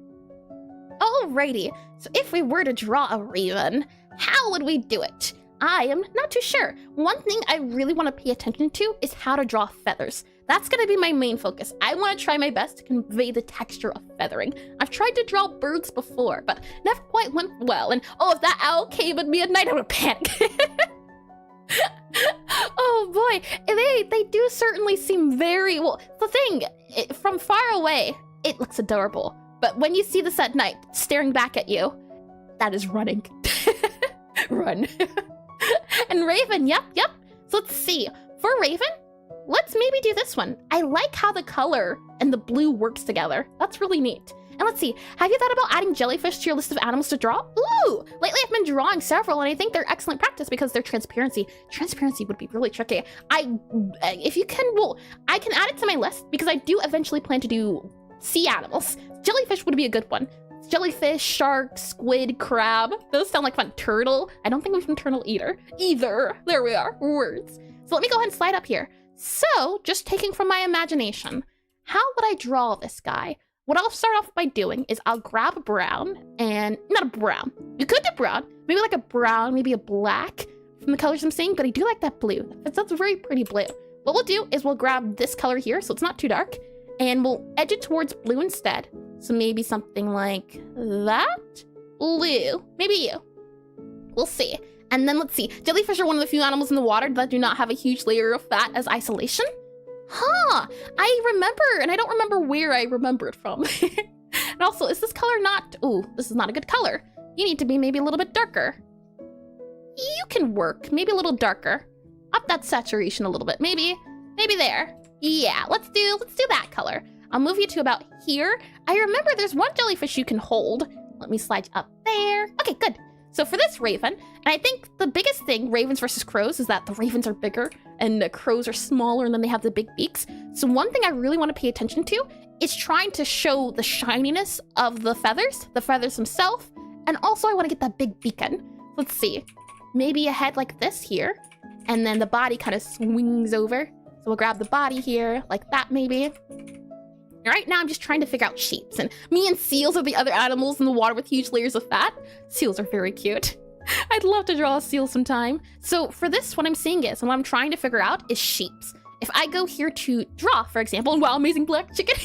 Alrighty. So if we were to draw a raven, how would we do it? I am not too sure. One thing I really want to pay attention to is how to draw feathers. That's going to be my main focus. I want to try my best to convey the texture of feathering. I've tried to draw birds before, but never quite went well. And oh, if that owl came at me at night, I would panic. Oh boy, they do certainly seem very, well, the thing, from far away, it looks adorable. But when you see this at night, staring back at you, that is running. Run. And Raven, yep. So let's see. For Raven, let's maybe do this one. I like how the color and the blue works together. That's really neat. And let's see, have you thought about adding jellyfish to your list of animals to draw? Ooh, lately I've been drawing several and I think they're excellent practice because they're transparency. Transparency would be really tricky. If you can, well, I can add it to my list because I do eventually plan to do sea animals. Jellyfish would be a good one. Jellyfish, shark, squid, crab. Those sound like fun. Turtle. I don't think we've done turtle either. There we are. Words. So let me go ahead and slide up here. So, just taking from my imagination, how would I draw this guy? What I'll start off by doing is I'll grab a brown and, not a brown. You could do brown. Maybe like a brown, maybe a black from the colors I'm seeing, but I do like that blue. That's a very pretty blue. What we'll do is we'll grab this color here so it's not too dark and we'll edge it towards blue instead. So maybe something like that. Blue. Maybe you. We'll see. And then let's see. Jellyfish are one of the few animals in the water that do not have a huge layer of fat as isolation. Huh. I remember, and I don't remember where I remember it from. And also, is this color not... Ooh, this is not a good color. You need to be maybe a little bit darker. You can work. Maybe a little darker. Up that saturation a little bit. Maybe there. Yeah, let's do that color. I'll move you to about here. I remember there's one jellyfish you can hold. Let me slide you up there. Okay, good. So for this raven, and I think the biggest thing, ravens versus crows, is that the ravens are bigger and the crows are smaller and then they have the big beaks. So one thing I really want to pay attention to is trying to show the shininess of the feathers themselves. And also I want to get that big beacon. Let's see, maybe a head like this here. And then the body kind of swings over. So we'll grab the body here like that maybe. Right now, I'm just trying to figure out shapes. And me and seals are the other animals in the water with huge layers of fat. Seals are very cute. I'd love to draw a seal sometime. So for this, what I'm seeing is, and what I'm trying to figure out is shapes. If I go here to draw, for example, and wow, amazing black chicken.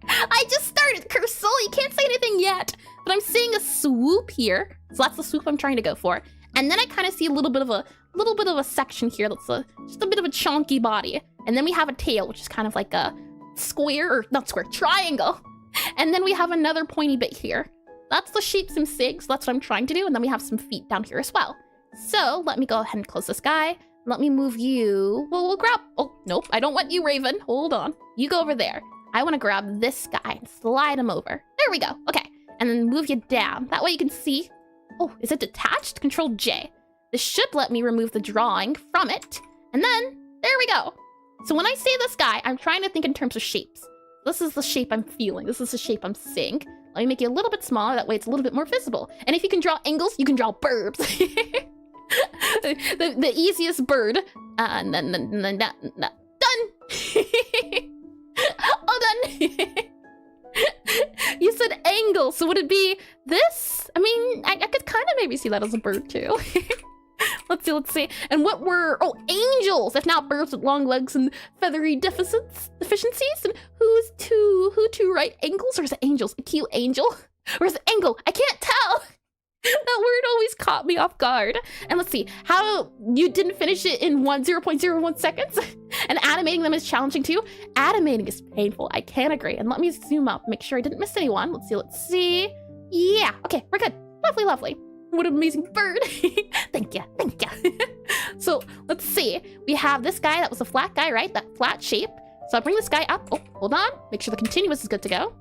I just started, Cursor, you can't say anything yet. But I'm seeing a swoop here. So that's the swoop I'm trying to go for. And then I kind of see a little bit of a section here that's just a bit of a chunky body. And then we have a tail, which is kind of like a square, or not square, triangle. And then we have another pointy bit here. That's the shapes and sigs. That's what I'm trying to do. And then we have some feet down here as well. So let me go ahead and close this guy. Let me move you. Well, we'll grab, oh, nope. I don't want you, Raven. Hold on. You go over there. I want to grab this guy and slide him over. There we go. Okay. And then move you down. That way you can see. Oh, is it detached? Control J. This should let me remove the drawing from it. And then there we go. So when I say this guy, I'm trying to think in terms of shapes. This is the shape I'm feeling. This is the shape I'm seeing. Let me make it a little bit smaller. That way it's a little bit more visible. And if you can draw angles, you can draw burbs. the easiest bird. And then done. All done. You said angle, so would it be this? I mean, I could kind of maybe see that as a bird too. Let's see. And what were, oh, angels, if not birds with long legs and feathery deficiencies. And who to right angles, or is it angels? A cute angel? Or is it angle? I can't tell. That word always caught me off guard. And let's see, how you didn't finish it in 0.01 seconds? And animating them is challenging too? Animating is painful, I can agree. And let me zoom up, make sure I didn't miss anyone. Let's see. Yeah, okay, we're good. Lovely, lovely. What an amazing bird. Thank you. So let's see. We have this guy that was a flat guy, right? That flat shape. So I'll bring this guy up. Oh, hold on. Make sure the continuous is good to go.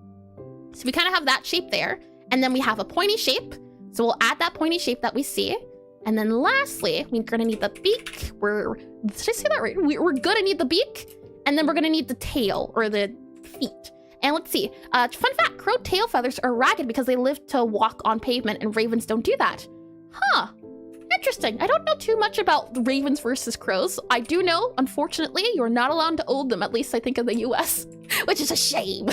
So we kind of have that shape there. And then we have a pointy shape. So we'll add that pointy shape that we see. And then lastly, we're gonna need the beak. Did I say that right? We're gonna need the beak. And then we're gonna need the tail, or the feet. And let's see, fun fact, crow tail feathers are ragged because they live to walk on pavement, and ravens don't do that. Huh, interesting. I don't know too much about the ravens versus crows. I do know, unfortunately, you're not allowed to own them, at least I think in the US, which is a shame.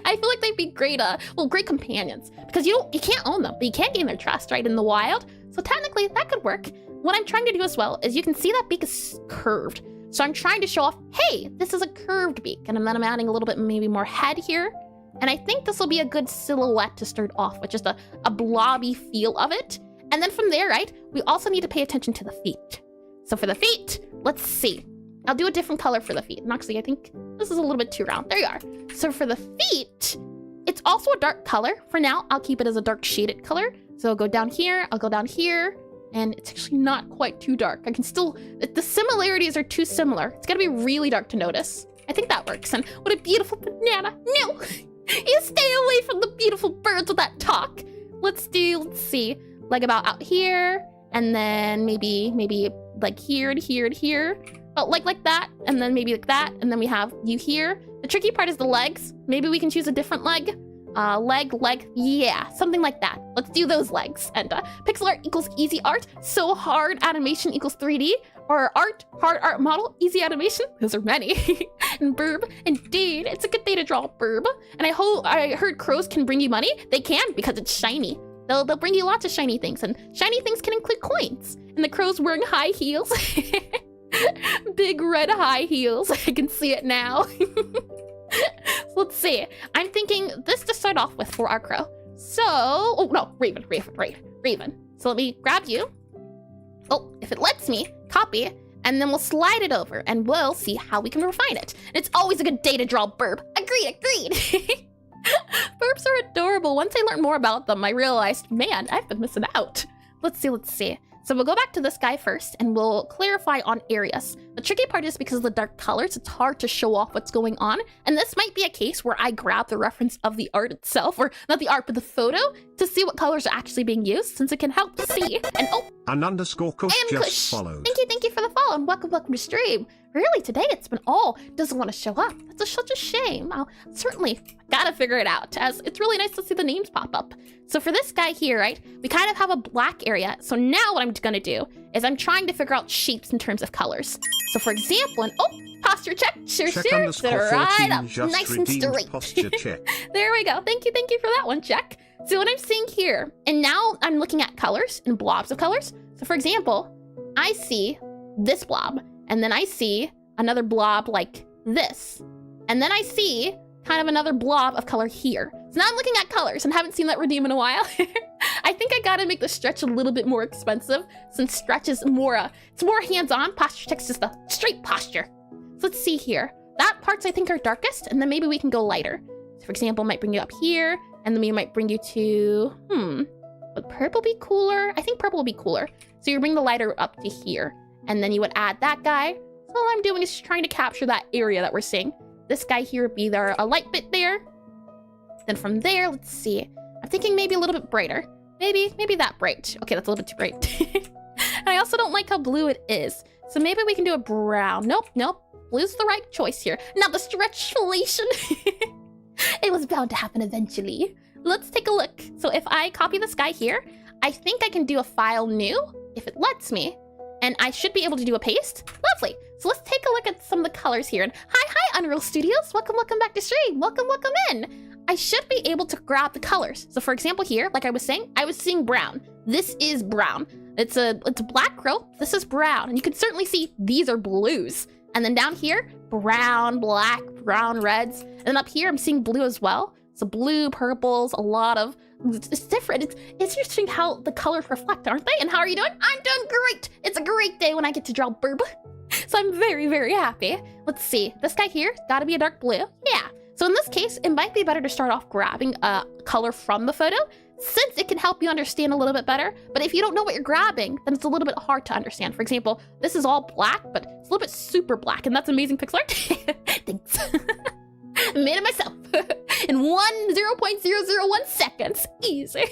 I feel like they'd be great, great companions, because you can't own them, but you can gain their trust, right, in the wild. So technically that could work. What I'm trying to do as well is you can see that beak is curved. So I'm trying to show off, hey, this is a curved beak. And then I'm adding a little bit, maybe more head here. And I think this will be a good silhouette to start off with, just a blobby feel of it. And then from there, right, we also need to pay attention to the feet. So for the feet, let's see. I'll do a different color for the feet. And actually, I think this is a little bit too round. There you are. So for the feet, it's also a dark color. For now, I'll keep it as a dark shaded color. So I'll go down here, I'll go down here. And it's actually not quite too dark. I can still, the similarities are too similar. It's gotta be really dark to notice. I think that works. And what a beautiful banana. No, you stay away from the beautiful birds with that talk. Let's see, like about out here, and then maybe like here and here and here. But like that, and then maybe like that, and then we have you here. The tricky part is the legs. Maybe we can choose a different leg. Leg, yeah, something like that. Let's do those legs. And Pixelart equals easy art, so hard animation equals 3D, or art, hard art model, easy animation. Those are many. And burb, indeed, it's a good day to draw a burb. And I heard crows can bring you money. They can, because it's shiny. They'll bring you lots of shiny things, and shiny things can include coins. And the crow's wearing high heels. Big red high heels. I can see it now. So let's see. I'm thinking this to start off with for our crow. So, oh no, Raven. So let me grab you. Oh, if it lets me, copy, and then we'll slide it over, and we'll see how we can refine it. And it's always a good day to draw a burb. Agreed. Burbs are adorable. Once I learned more about them, I realized, man, I've been missing out. Let's see. So we'll go back to this guy first, and we'll clarify on areas. The tricky part is because of the dark colors, it's hard to show off what's going on. And this might be a case where I grab the reference of the art itself, or not the art, but the photo, to see what colors are actually being used, since it can help see. And oh, an underscore Kush just followed. Thank you for the follow, and welcome to stream. Really, today it's been all doesn't want to show up. That's such a shame. I'll certainly gotta figure it out, as it's really nice to see the names pop up. So for this guy here, right, we kind of have a black area. So now what I'm gonna do is I'm trying to figure out shapes in terms of colors. So for example, and oh, Posture check. Sure. Check Sit underscore right 14 up. just Nice and redeemed straight. posture check. There we go. Thank you for that one, check. So what I'm seeing here, and now I'm looking at colors and blobs of colors. So for example, I see this blob, and then I see another blob like this. And then I see kind of another blob of color here. So now I'm looking at colors and haven't seen that redeem in a while. I think I gotta make the stretch a little bit more expensive since stretch is more, it's more hands-on. Posture check's just the straight posture. So let's see here. That parts I think are darkest, and then maybe we can go lighter. So for example, might bring you up here, and then we might bring you to, would purple be cooler? I think purple will be cooler. So you bring the lighter up to here, and then you would add that guy. So all I'm doing is trying to capture that area that we're seeing. This guy here would be there, a light bit there. Then from there, let's see. I'm thinking maybe a little bit brighter. Maybe that bright. Okay, that's a little bit too bright. And I also don't like how blue it is. So maybe we can do a brown. Nope. Blue's the right choice here. Now the stretchulation. It was bound to happen eventually. Let's take a look. So if I copy this guy here, I think I can do a file new if it lets me. And I should be able to do a paste. Lovely. So let's take a look at some of the colors here. And hi, Unreal Studios. Welcome back to stream. Welcome in. I should be able to grab the colors. So for example here, like I was saying, I was seeing brown. This is brown. It's a black crow. This is brown. And you can certainly see these are blues. And then down here, brown, black, brown, reds. And then up here, I'm seeing blue as well. So blue, purples, a lot of, it's different. It's interesting how the colors reflect, aren't they? And how are you doing? I'm doing great. It's a great day when I get to draw burb. So I'm very happy. Let's see. This guy here, gotta be a dark blue. Yeah. So in this case, it might be better to start off grabbing a color from the photo, since it can help you understand a little bit better. But if you don't know what you're grabbing, then it's a little bit hard to understand. For example, this is all black, but it's a little bit super black, and that's amazing Pixelart. Thanks. Made it myself in 0.001 seconds. Easy.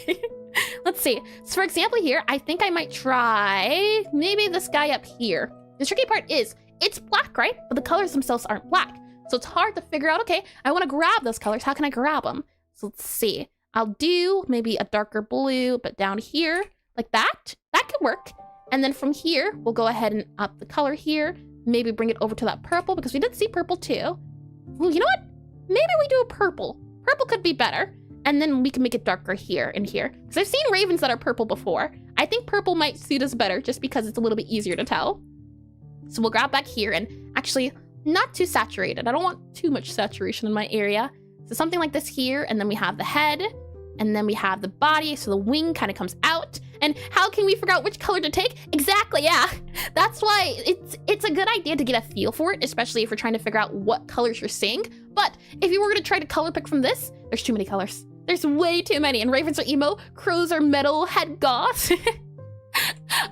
Let's see. So for example here, I think I might try maybe this guy up here. The tricky part is it's black, right? But the colors themselves aren't black. So it's hard to figure out, okay, I want to grab those colors. How can I grab them? So let's see. I'll do maybe a darker blue, but down here, like that. That could work. And then from here, we'll go ahead and up the color here. Maybe bring it over to that purple, because we did see purple too. Well, you know what? Maybe we do a purple. Purple could be better. And then we can make it darker here and here. Because I've seen ravens that are purple before. I think purple might suit us better just because it's a little bit easier to tell. So we'll grab back here and actually not too saturated. I don't want too much saturation in my area. So something like this here, and then we have the head, and then we have the body, so the wing kind of comes out. And how can we figure out which color to take? Exactly, yeah. That's why it's a good idea to get a feel for it, especially if you're trying to figure out what colors you're seeing. But if you were to try to color pick from this, there's too many colors. There's way too many, and ravens are emo, crows are metal, head goth.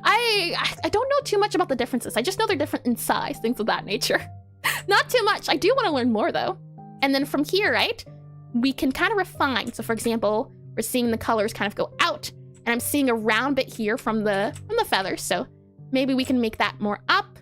I don't know too much about the differences. I just know they're different in size, things of that nature. Not too much. I do want to learn more though. And then from here, right, we can kind of refine. So for example, we're seeing the colors kind of go out, and I'm seeing a round bit here from the feathers. So maybe we can make that more up.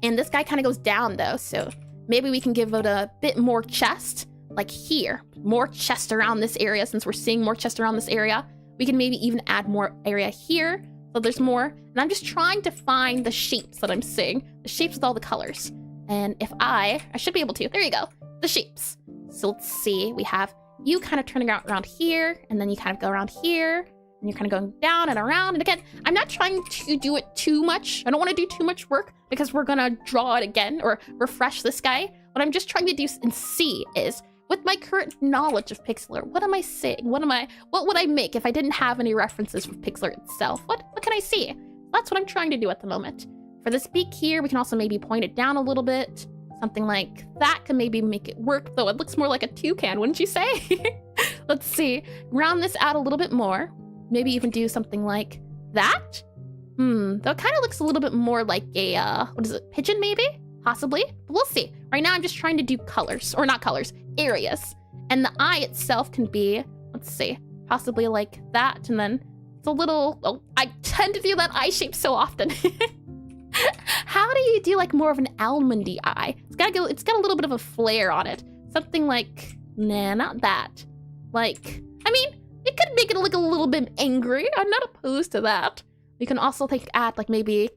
And this guy kind of goes down though. So maybe we can give it a bit more chest, like here, more chest around this area. Since we're seeing more chest around this area, we can maybe even add more area here. So there's more. And I'm just trying to find the shapes that I'm seeing, the shapes with all the colors. And if I should be able to, there you go, the shapes. So let's see, we have you kind of turning out around here, and then you kind of go around here, and you're kind of going down and around. And again, I'm not trying to do it too much. I don't want to do too much work because we're gonna draw it again or refresh this guy. What I'm just trying to do and see is, with my current knowledge of Pixelart, what am I saying? What would I make if I didn't have any references for Pixelart itself? What can I see? That's what I'm trying to do at the moment. For this beak here, we can also maybe point it down a little bit. Something like that can maybe make it work, though it looks more like a toucan, wouldn't you say? Let's see. Round this out a little bit more. Maybe even do something like that. That kind of looks a little bit more like a, what is it, pigeon maybe? Possibly. But we'll see. Right now I'm just trying to do colors, or not colors, areas. And the eye itself can be, let's see, possibly like that. And then it's a little, oh, I tend to do that eye shape so often. How do you do like more of an almondy eye? It's got a little bit of a flare on it. Something like, nah, not that. Like, I mean, it could make it look a little bit angry. I'm not opposed to that. We can also add like maybe,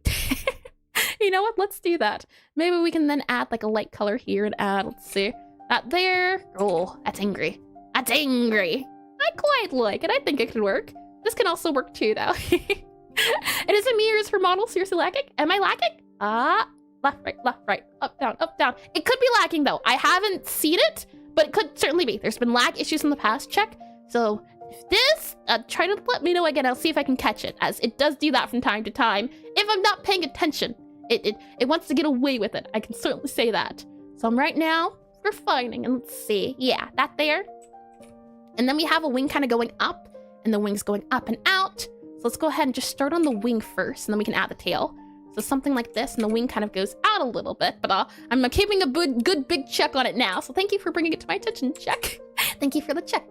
You know what? Let's do that. Maybe we can then add like a light color here and add, let's see, that there. Oh, that's angry. That's angry. I quite like it. I think it could work. This can also work too, though. It isn't me or is her model seriously lagging? Am I lagging? Left, right, up, down, up, down. It could be lagging, though. I haven't seen it, but it could certainly be. There's been lag issues in the past, check. So if this, try to let me know again. I'll see if I can catch it, as it does do that from time to time. If I'm not paying attention, it wants to get away with it. I can certainly say that. So right now, we're finding, and let's see. Yeah, that there. And then we have a wing kind of going up, and the wing's going up and out. So let's go ahead and just start on the wing first, and then we can add the tail. So something like this, and the wing kind of goes out a little bit, but I'm keeping a good big check on it now. So thank you for bringing it to my attention, check. Thank you for the check.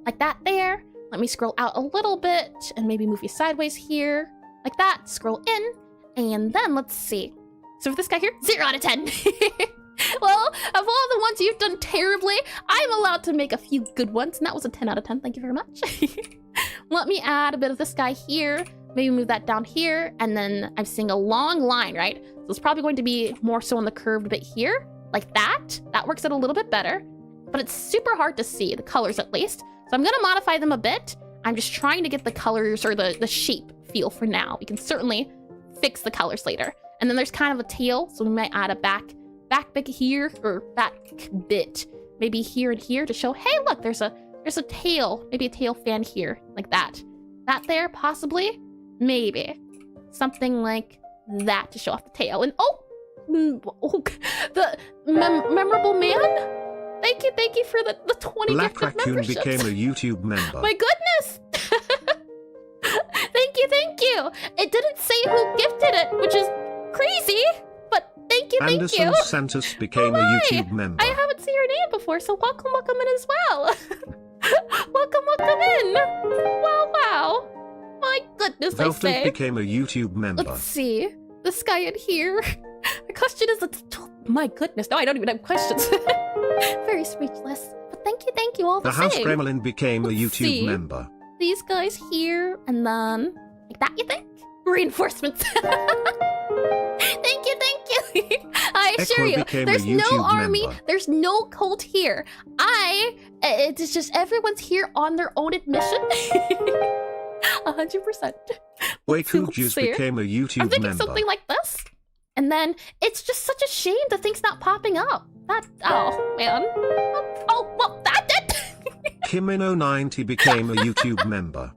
Like that there. Let me scroll out a little bit, and maybe move you sideways here. Like that, scroll in, and then let's see. So for this guy here, 0 out of 10. Well, of all the ones you've done terribly, I'm allowed to make a few good ones, and that was a 10 out of 10. Thank you very much. Let me add a bit of this guy here. Maybe move that down here, and then I'm seeing a long line, right? So it's probably going to be more so on the curved bit here, like that. That works out a little bit better, but it's super hard to see, the colors at least. So I'm gonna modify them a bit. I'm just trying to get the colors or the shape feel for now. We can certainly fix the colors later. And then there's kind of a tail, so we might add a back bit here, or back bit, maybe here and here to show, hey, look, there's a tail, maybe a tail fan here, like that. That there, possibly, maybe. Something like that to show off the tail. And the memorable man? Thank you for the 20 Black gifted Raccoon memberships. became a YouTube member. My goodness! Thank you. It didn't say who gifted it, which is crazy, but thank you. Anderson Santos became a YouTube member. I haven't seen your name before, so welcome in as well. welcome in. Wow. My goodness, I Velvet say. became a YouTube member. Let's see. This guy in here. The question is, my goodness, no, I don't even have questions. Very speechless. But thank you all the House same. Gremlin became a YouTube member. These guys here, and then like that, you think? Reinforcements. Thank you. I assure you, there's no army, there's no cult here. It's just everyone's here on their own admission. 100%. Waku Juice became a YouTube I'm thinking member. something like this. And then it's just such a shame the thing's not popping up. Oh man. Oh, well, that did. Kimino90 became a YouTube member.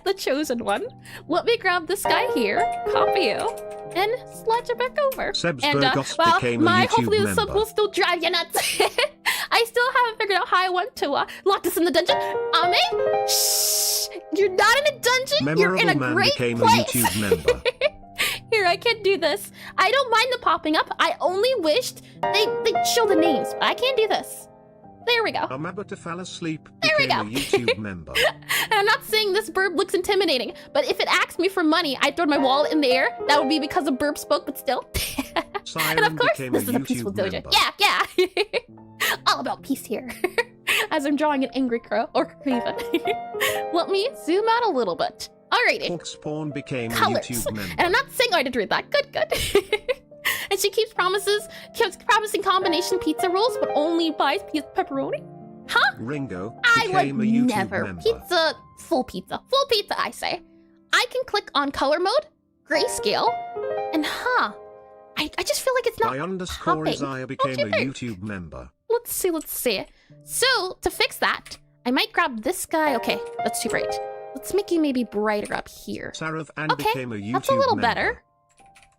The chosen one. Let me grab this guy here, copy you, and slide it back over. Sebsburgos became a YouTube hopefully the member. sub will still drive you nuts. I still haven't figured out how I want to lock this in the dungeon. Ame? Shh! You're not in a dungeon. Memorable You're in a Man great became place. a YouTube member. Here, I can do this. I don't mind the popping up. I only wished they'd show the names, but I can't do this. There we go. I'm about to fall asleep. There we became go. a YouTube member. And I'm not saying this burb looks intimidating, but if it asked me for money, I'd throw my wallet in the air. That would be because a burb spoke, but still. Siren And of course, became this is a YouTube peaceful dojo. member. Yeah. All about peace here. As I'm drawing an angry crow, or craven. Let me zoom out a little bit. Alrighty. Hawkspawn became Colors. a YouTube member. And I'm not saying I did read that. Good. And she keeps promising combination pizza rolls, but only buys pepperoni? Huh? Ringo I became would a YouTube never. member. Full pizza, I say. I can click on color mode, grayscale, and I just feel like it's not _Isaiah popping. became Okay, a YouTube member. Let's see. So, to fix that, I might grab this guy. Okay, that's too bright. Let's make you maybe brighter up here. Sarav and Okay, became a YouTube that's a little member. better.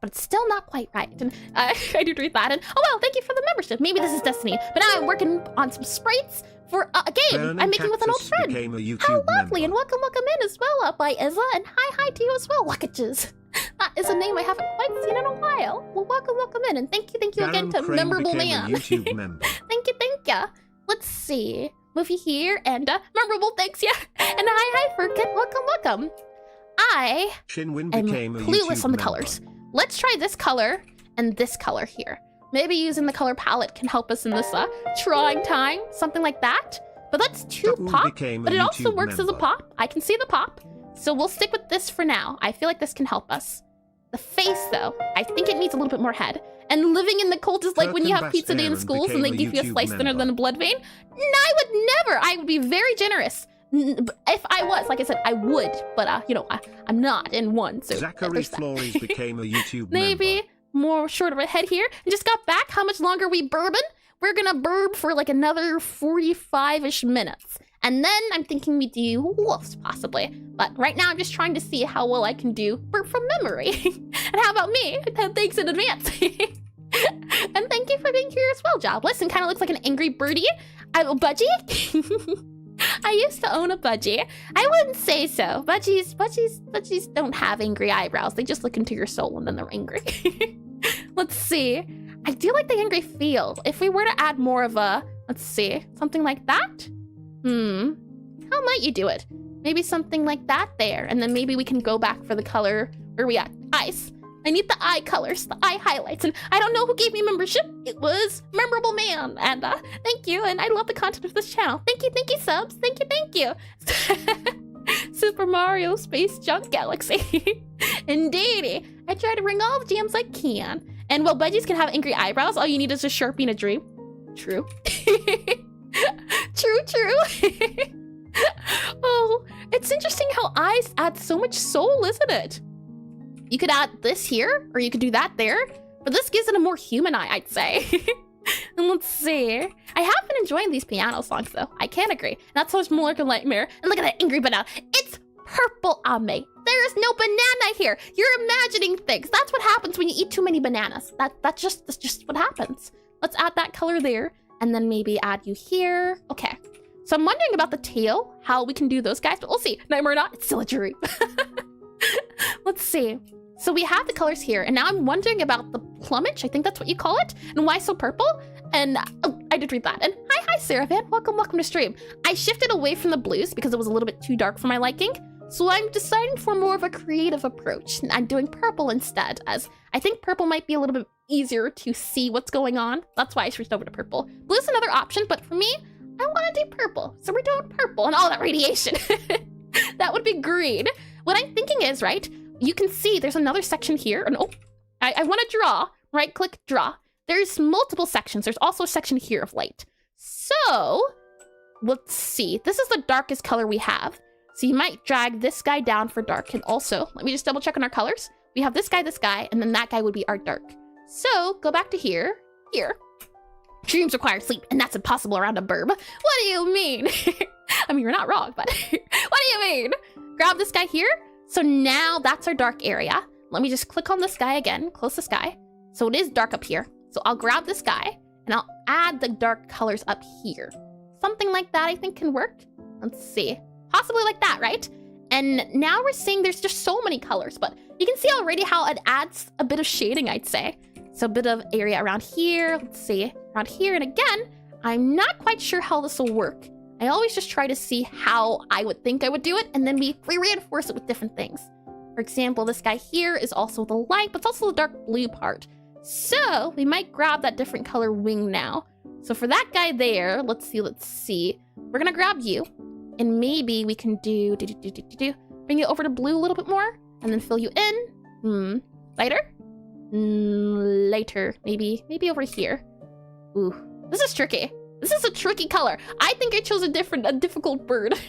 But it's still not quite right. And I did read that. And oh well, thank you for the membership. Maybe this is destiny. But now I'm working on some sprites for a game Burning I'm making with an old Cactus friend. became a YouTube How lovely, member. and welcome in as well by Izza, and hi to you as well, Luckages. That is a name I haven't quite seen in a while. Well, welcome in, and thank you again to Darren Crane Memorable became Man. a YouTube member. Thank you. Let's see. Movie here, and Memorable, thanks, yeah. And hi, Furkit, welcome. I Shinwin am became a clueless YouTube on the member. colors. Let's try this color and this color here. Maybe using the color palette can help us in this trying time, something like that. But that's too Saul pop, became a but it also YouTube works as a member. pop. I can see the pop, so we'll stick with this for now. I feel like this can help us. The face, though, I think it needs a little bit more head. And living in the cult is like when you have pizza day in schools and they give you a slice thinner than a blood vein. No, I would never. I would be very generous. If I was, like I said, I would, but you know, I'm not in one. So Zachary Flores became a YouTube maybe member. More short of a head here. And just got back. How much longer are we bourbon? We're gonna burb for like another 45-ish minutes. And then I'm thinking we do wolves, possibly. But right now I'm just trying to see how well I can do burp from memory. And how about me? Thanks in advance. And thank you for being here as well, Jobless. And kind of looks like an angry birdie. I have a budgie. I used to own a budgie. I wouldn't say so. Budgies don't have angry eyebrows. They just look into your soul and then they're angry. Let's see. I do like the angry feel. If we were to add more of a, let's see, something like that. How might you do it? Maybe something like that there. And then maybe we can go back for the color. Where are we at? Eyes. I need the eye colors, the eye highlights. And I don't know who gave me membership. It was Memorable Man. And thank you. And I love the content of this channel. Thank you, subs. Thank you. Super Mario Space Junk Galaxy. Indeedy. I try to bring all the jams I can. And while budgies can have angry eyebrows, all you need is a Sharpie and a dream. True. True. Oh, it's interesting how eyes add so much soul, isn't it? You could add this here, or you could do that there, but this gives it a more human eye, I'd say. And let's see. I have been enjoying these piano songs, though. I can't agree. Not so much more like a nightmare. And look at that angry banana. It's purple on me. There is no banana here. You're imagining things. That's what happens when you eat too many bananas. That's just what happens. Let's add that color there, and then maybe add you here. Okay. So I'm wondering about the tail, how we can do those guys, but we'll see. Nightmare or not, it's still a jury. Let's see. So we have the colors here, and now I'm wondering about the plumage. I think that's what you call it. And why so purple? And oh, I did read that. And hi, Saravan. Welcome to stream. I shifted away from the blues because it was a little bit too dark for my liking. So I'm deciding for more of a creative approach. And I'm doing purple instead, as I think purple might be a little bit easier to see what's going on. That's why I switched over to purple. Blue's another option, but for me, I want to do purple. So we're doing purple and all that radiation. That would be green. What I'm thinking is, right, you can see there's another section here. And oh, I want to draw. Right click, draw. There's multiple sections. There's also a section here of light. So let's see. This is the darkest color we have. So you might drag this guy down for dark. And also, let me just double check on our colors. We have this guy, and then that guy would be our dark. So go back to here. Dreams require sleep, and that's impossible around a burb. What do you mean? I mean, you're not wrong, but what do you mean? Grab this guy here. So now that's our dark area. Let me just click on this guy again, close this guy. So it is dark up here. So I'll grab this guy and I'll add the dark colors up here. Something like that I think can work. Let's see. Possibly like that, right? And now we're seeing there's just so many colors, but you can see already how it adds a bit of shading, I'd say. So a bit of area around here. Let's see, around here. And again, I'm not quite sure how this will work. I always just try to see how I would think I would do it, and then we reinforce it with different things. For example, this guy here is also the light, but it's also the dark blue part. So we might grab that different color wing now. So for that guy there, let's see. We're gonna grab you, and maybe we can bring it over to blue a little bit more, and then fill you in. Lighter? Lighter, maybe over here. Ooh, this is tricky. This is a tricky color. I think I chose a difficult bird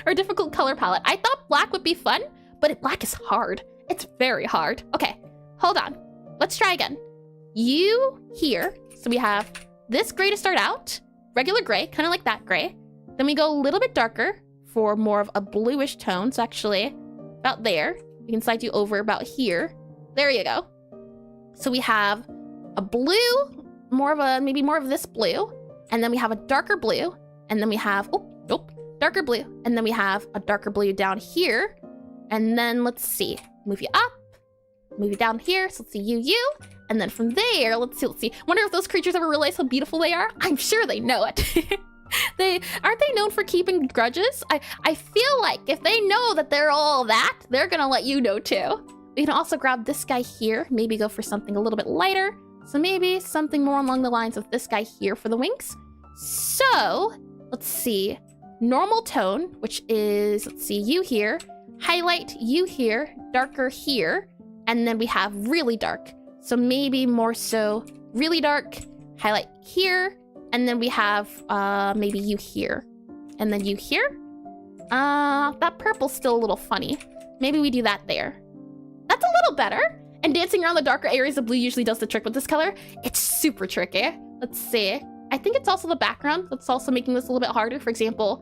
or a difficult color palette. I thought black would be fun, but black is hard. It's very hard. Okay, hold on. Let's try again. You here. So we have this gray to start out, regular gray, kind of like that gray. Then we go a little bit darker for more of a bluish tone. So actually about there, we can slide you over about here. There you go. So we have a blue, maybe more of this blue. And then we have a darker blue, and then we have, darker blue. And then we have a darker blue down here. And then let's see, move you up, move you down here. So let's see you. And then from there, let's see. Wonder if those creatures ever realize how beautiful they are? I'm sure they know it. Aren't they known for keeping grudges? I feel like if they know that they're all that, they're gonna let you know too. We can also grab this guy here, maybe go for something a little bit lighter. So maybe something more along the lines of this guy here for the wings. So let's see, normal tone, which is, let's see, you here, highlight you here, darker here, And then we have really dark. So maybe more so really dark, highlight here, and then we have maybe you here. And then you here. That purple's still a little funny. Maybe we do that there. That's a little better. And dancing around the darker areas of blue usually does the trick with this color. It's super tricky. Let's see. I think it's also the background that's also making this a little bit harder. For example,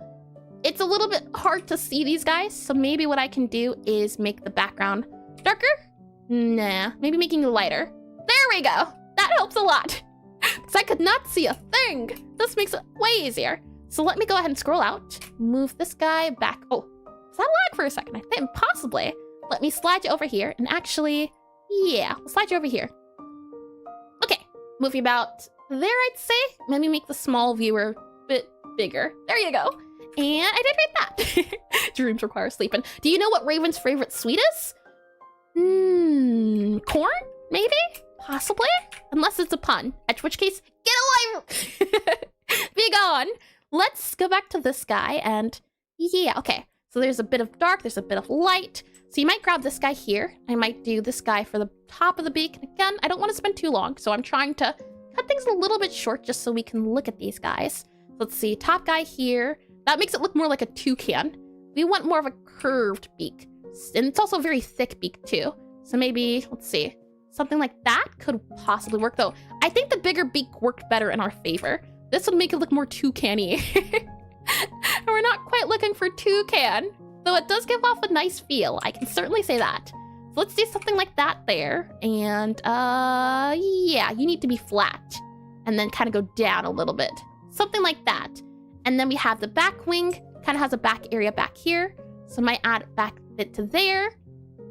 it's a little bit hard to see these guys. So maybe what I can do is make the background darker. Nah, maybe making it lighter. There we go. That helps a lot. Because I could not see a thing. This makes it way easier. So let me go ahead and scroll out. Move this guy back. Oh, does that lag for a second? I think possibly. Let me slide you over here. And actually, yeah, we'll slide you over here. Okay, move you about there, I'd say. Maybe make the small viewer a bit bigger. There you go. And I did read that. Dreams require sleeping. Do you know what Raven's favorite sweet is? Corn? Maybe? Possibly? Unless it's a pun. At which case, get away! Be gone! Let's go back to this guy and... yeah, okay. So there's a bit of dark, there's a bit of light. So you might grab this guy here. I might do this guy for the top of the beak. And again, I don't want to spend too long, so I'm trying to cut things a little bit short just so we can look at these guys. Let's see, top guy here. That makes it look more like a toucan. We want more of a curved beak. And it's also a very thick beak too. So maybe, let's see, something like that could possibly work though. I think the bigger beak worked better in our favor. This would make it look more toucan-y. And we're not quite looking for toucan, though it does give off a nice feel. I can certainly say that. So let's do something like that there. And yeah, you need to be flat and then kind of go down a little bit. Something like that. And then we have the back wing, kind of has a back area back here. So I might add a back bit to there.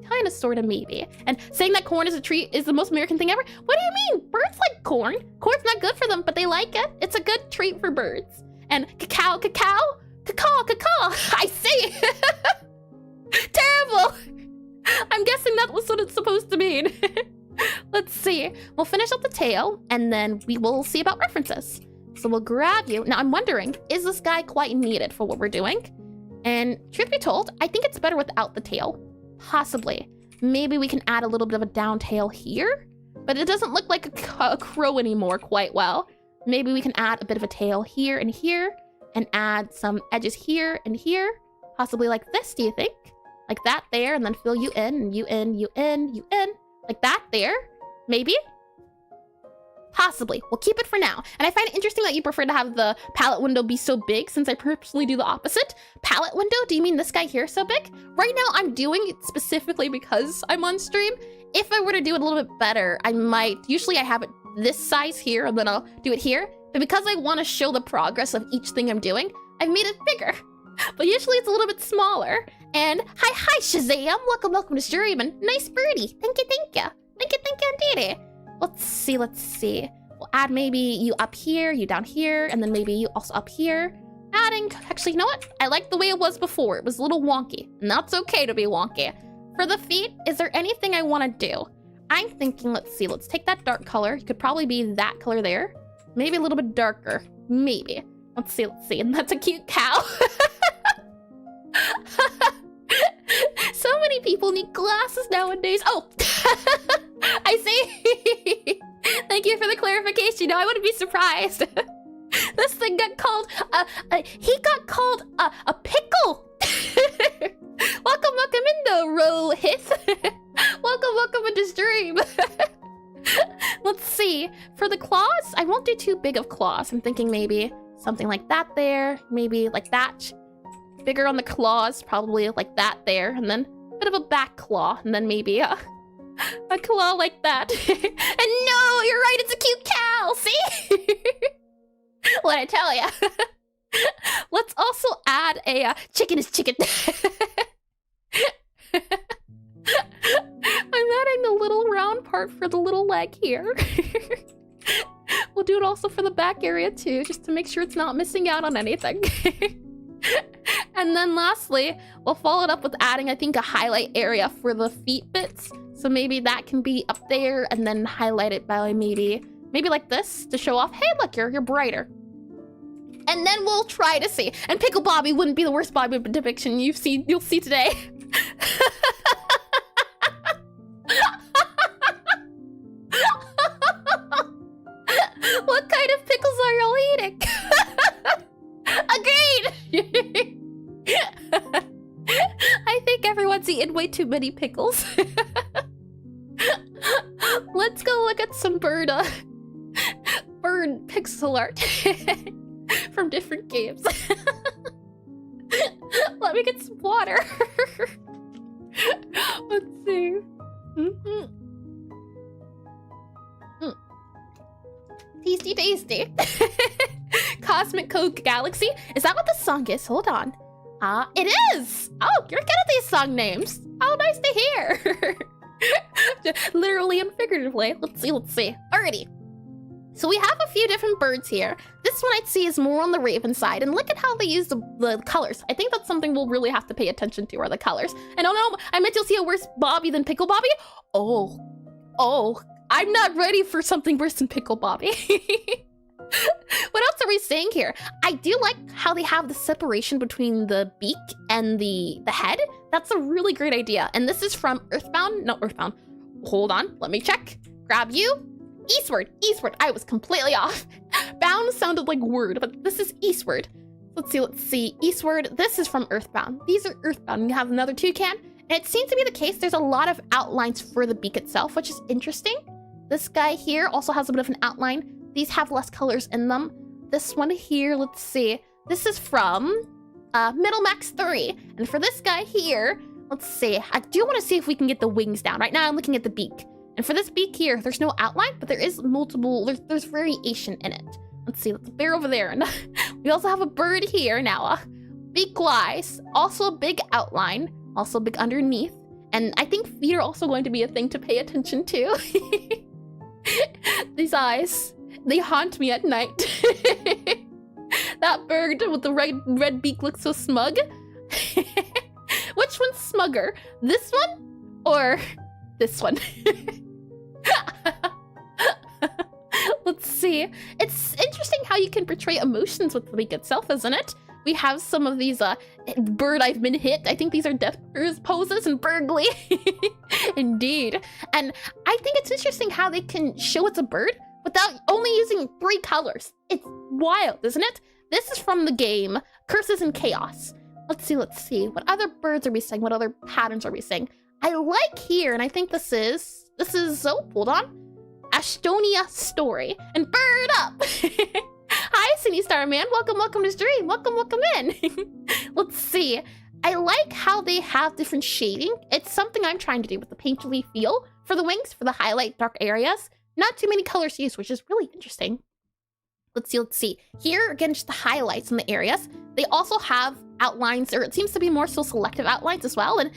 Kind of, sort of, maybe. And saying that corn is a treat is the most American thing ever? What do you mean? Birds like corn. Corn's not good for them, but they like it. It's a good treat for birds. And cacao, cacao, cacao, cacao. I see. Terrible. I'm guessing that was what it's supposed to mean. Let's see. We'll finish up the tail, and then we will see about references. So we'll grab you. Now, I'm wondering, is this guy quite needed for what we're doing? And truth be told, I think it's better without the tail. Possibly. Maybe we can add a little bit of a down tail here, but it doesn't look like a crow anymore quite well. Maybe we can add a bit of a tail here and add some edges here and here. Possibly like this, do you think? Like that there, and then fill you in, and you in, you in, you in. Like that there, maybe? Possibly. We'll keep it for now. And I find it interesting that you prefer to have the palette window be so big, since I personally do the opposite. Palette window? Do you mean this guy here so big? Right now, I'm doing it specifically because I'm on stream. If I were to do it a little bit better, I might... usually I have it this size here, and then I'll do it here. But because I want to show the progress of each thing I'm doing, I've made it bigger. But usually it's a little bit smaller. And hi, Shazam! Welcome to streaming. Nice birdie. Thank you. Thank you, indeedy. Let's see. We'll add maybe you up here, you down here, and then maybe you also up here. Adding, actually, you know what? I like the way it was before. It was a little wonky, and that's okay to be wonky. For the feet, is there anything I want to do? I'm thinking, let's take that dark color. It could probably be that color there. Maybe a little bit darker, maybe. Let's see, and that's a cute cow. So many people need glasses nowadays. Oh, I see. Thank you for the clarification. No, I wouldn't be surprised. This thing got called, he got called a pickle. Welcome in the Rohith. Welcome into stream. Let's see. For the claws, I won't do too big of claws. I'm thinking maybe something like that there. Maybe like that. Bigger on the claws, probably like that there. And then a bit of a back claw. And then maybe a claw like that. And no, you're right, it's a cute cow. See? What I tell ya. Let's also add a chicken is chicken. I'm adding the little round part for the little leg here. We'll do it also for the back area too, just to make sure it's not missing out on anything. And then lastly, we'll follow it up with adding, I think, a highlight area for the feet bits. So maybe that can be up there and then highlight it by maybe like this to show off, hey, look, you're brighter. And then we'll try to see. And Pickle Bobby wouldn't be the worst Bobby depiction you'll see today. too many pickles. Let's go look at some bird pixel art from different games. Let me get some water. Let's see. Tasty, tasty. Cosmic Coke Galaxy. Is that what the song is? Hold on. It is. Oh, you're good at these song names. Oh, nice to hear. Literally and figuratively. Let's see. Alrighty. So we have a few different birds here. This one I'd see is more on the raven side, and look at how they use the colors. I think that's something we'll really have to pay attention to, are the colors. And oh no, I meant you'll see a worse Bobby than Pickle Bobby. Oh, I'm not ready for something worse than Pickle Bobby. What else are we saying here? I do like how they have the separation between the beak and the head. That's a really great idea. And this is from Earthbound. No, Earthbound. Hold on, let me check. Grab you. Eastward. I was completely off. Bound sounded like word, but this is eastward. Let's see. Eastward. This is from Earthbound. These are Earthbound. You have another toucan. And it seems to be the case there's a lot of outlines for the beak itself, which is interesting. This guy here also has a bit of an outline. These have less colors in them. This one here, let's see. This is from Middle Max 3. And for this guy here, let's see. I do want to see if we can get the wings down. Right now I'm looking at the beak. And for this beak here, there's no outline, but there is there's variation in it. Let's see, that's a bear over there. And we also have a bird here now. Beak-wise, also a big outline, also big underneath. And I think feet are also going to be a thing to pay attention to. These eyes, they haunt me at night. That bird with the red beak looks so smug. Which one's smugger? This one or this one? Let's see. It's interesting how you can portray emotions with the beak itself, isn't it? We have some of these bird I've been hit. I think these are death poses and burgly. Indeed. And I think it's interesting how they can show it's a bird without only using 3 colors. It's wild, isn't it? This is from the game Curses and Chaos. Let's see. What other birds are we seeing? What other patterns are we seeing? I like here, and I think this is, hold on. Ashtonia Story. And bird up! Hi, Cine Star Man. Welcome to stream. Welcome in. Let's see. I like how they have different shading. It's something I'm trying to do with the painterly feel for the wings, for the highlight dark areas. Not too many colors used, which is really interesting. Let's see. Here, again, just the highlights in the areas. They also have outlines, or it seems to be more so selective outlines as well. And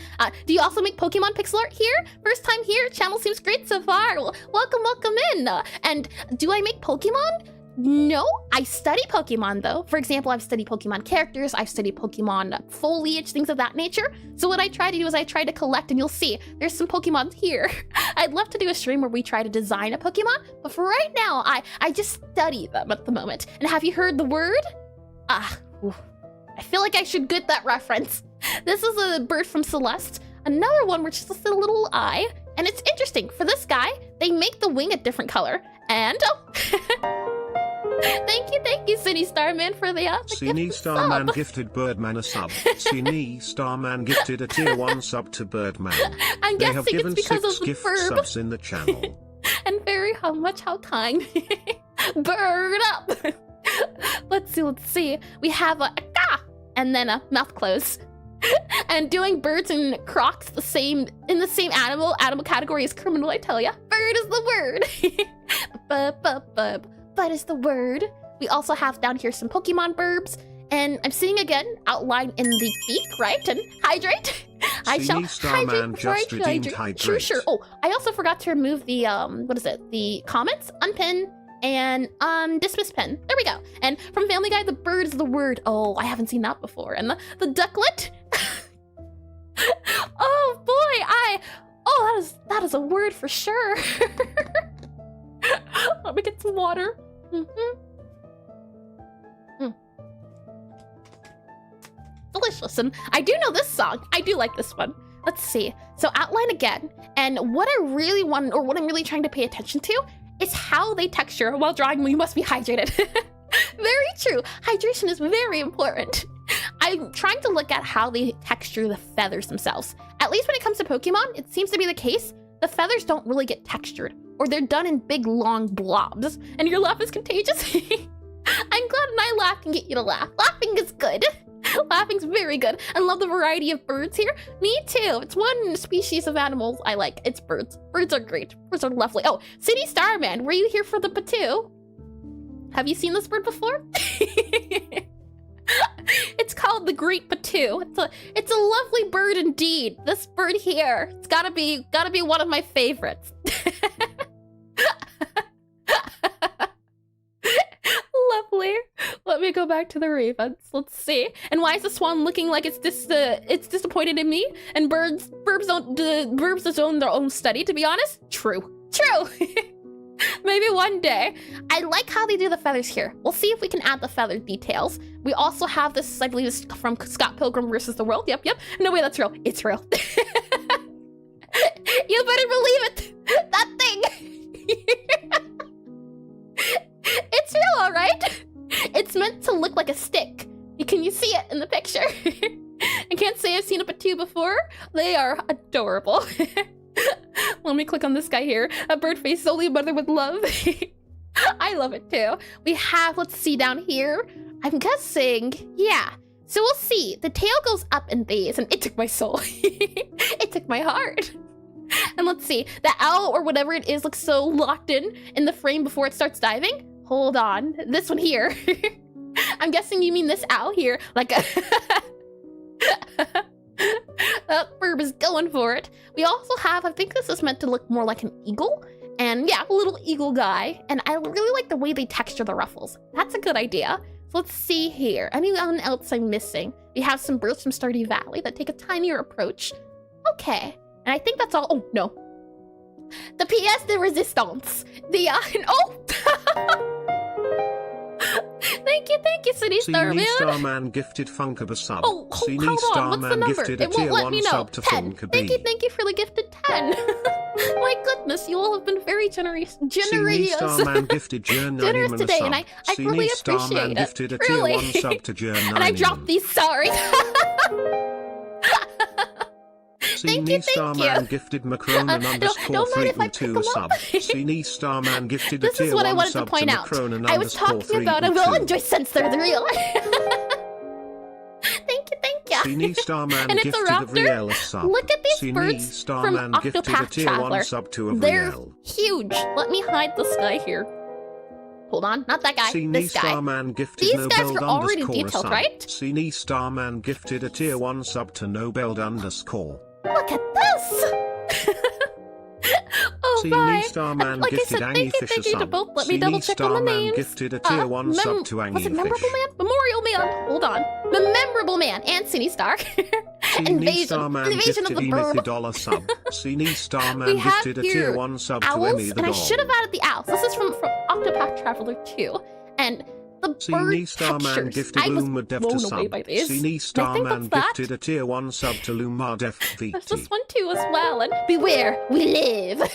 do you also make Pokemon pixel art here? First time here, channel seems great so far. Well, welcome in. And do I make Pokemon? No, I study Pokemon though. For example, I've studied Pokemon characters, I've studied Pokemon foliage, things of that nature. So what I try to do is I try to collect, and you'll see there's some Pokemon here. I'd love to do a stream where we try to design a Pokemon, but for right now, I just study them at the moment. And have you heard the word? I feel like I should get that reference. This is a bird from Celeste. Another one which is just a little eye. And it's interesting, for this guy, they make the wing a different color. And thank you, Cine Starman, for the Cine Starman gifted Birdman a sub. Cine Starman gifted a tier 1 sub to Birdman. I'm they guessing have given it's because 6 of the gift verb. subs in the channel. And how kind. Bird up. Let's see. We have a ka, and then a mouth close. And doing birds and Crocs in the same animal category is criminal, I tell ya. Bird is the word. But is the word. We also have down here some Pokemon burbs, and I'm seeing again outline in the beak, right? And hydrate. I shall hydrate before I hydrate. Sure. Oh, I also forgot to remove the the comments, unpin, and dismiss pin. There we go. And from Family Guy, the bird is the word. Oh, I haven't seen that before. And the ducklet. Oh boy, that is a word for sure. Let me get some water. Delicious. And I do know this song. I do like this one. Let's see. So outline again. And what I really want, or what I'm really trying to pay attention to, is how they texture while drawing. You must be hydrated. Very true. Hydration is very important. I'm trying to look at how they texture the feathers themselves. At at least when it comes to Pokemon, it seems to be the case. The feathers don't really get textured, or they're done in big, long blobs. And your laugh is contagious. I'm glad when I laugh can get you to laugh. Laughing is good. Laughing's very good. I love the variety of birds here. Me too. It's one species of animals I like. It's birds. Birds are great. Birds are lovely. Oh, City Starman, were you here for the Patu? Have you seen this bird before? It's called the Great Patu. It's a lovely bird indeed. This bird here. It's gotta be one of my favorites. Lovely. Let me go back to the ravens. Let's see. And why is the swan looking like it's disappointed in me? And birds own their own study, to be honest? True. Maybe one day. I like how they do the feathers here. We'll see if we can add the feather details. We also have this, I believe this is from Scott Pilgrim versus the World. Yep. No way, that's real. It's real. You better believe it. That thing. It's real, all right? It's meant to look like a stick. Can you see it in the picture? I can't say I've seen a Patu before. They are adorable. Let me click on this guy here. A bird face solely mother with love. I love it too. We have, let's see down here. I'm guessing, yeah. So we'll see. The tail goes up in these, and it took my soul. It took my heart. And let's see. The owl or whatever it is looks so locked in the frame before it starts diving. Hold on. This one here. I'm guessing you mean this owl here. Like a... That bird is going for it. We also have, I think this is meant to look more like an eagle. And yeah, a little eagle guy. And I really like the way they texture the ruffles. That's a good idea. So let's see here. Anyone else I'm missing? We have some birds from Stardew Valley that take a tinier approach. Okay. And I think that's all. Oh, no. The pièce de résistance. The, oh! Thank you, City Starman. Starman gifted Funkaba sub. Oh, hold on, what's the number? Gifted It won't let me know. sub to 10. Funkaba. Thank you for the gifted 10. My goodness, you all have been very generous. Starman gifted Generous today, and I really appreciate it. Gifted a Truly. tier 1 sub to And I dropped these, sorry. Thank you. Starman gifted Macronan underscore 322 sub. Sini Starman gifted a This is tier what I 1 wanted to sub point to out. Macronan I was talking about a well enjoy sense they're the real. Thank you. Sini Starman And it's a gifted a raptor. Riel sub. Look at these Sini birds Starman from gifted a Octopath tier Traveler. 1 sub to a They're Riel. huge. Let me hide this guy here. Hold on, not that guy, Sini this guy. Starman gifted These guys Nobel were already underscore detailed, sub. right? Sini Starman gifted a tier 1 sub to Nobel underscore. Look at this! Oh my! Starman Like I gifted said, Angie thank you Fisher to sub. both. Let me double check on the names. Gifted a tier 1 sub to Angie Was it Memorable Fish. Man? Memorial Man. Hold on. The Memorable Man and Cine Star. Invasion of the bird. Dollar sub. Cine Starman We have gifted a tier here 1 sub to owls, Emmy the and I dog. should have added the owls. This is from Octopath Traveler 2, and the bird Cine Starman textures. gifted I was Luma Dev blown to away sub. by these. Cine Starman I think that's gifted a tier 1 sub to Luma Dev There's VT. this one too as well, and beware, we live.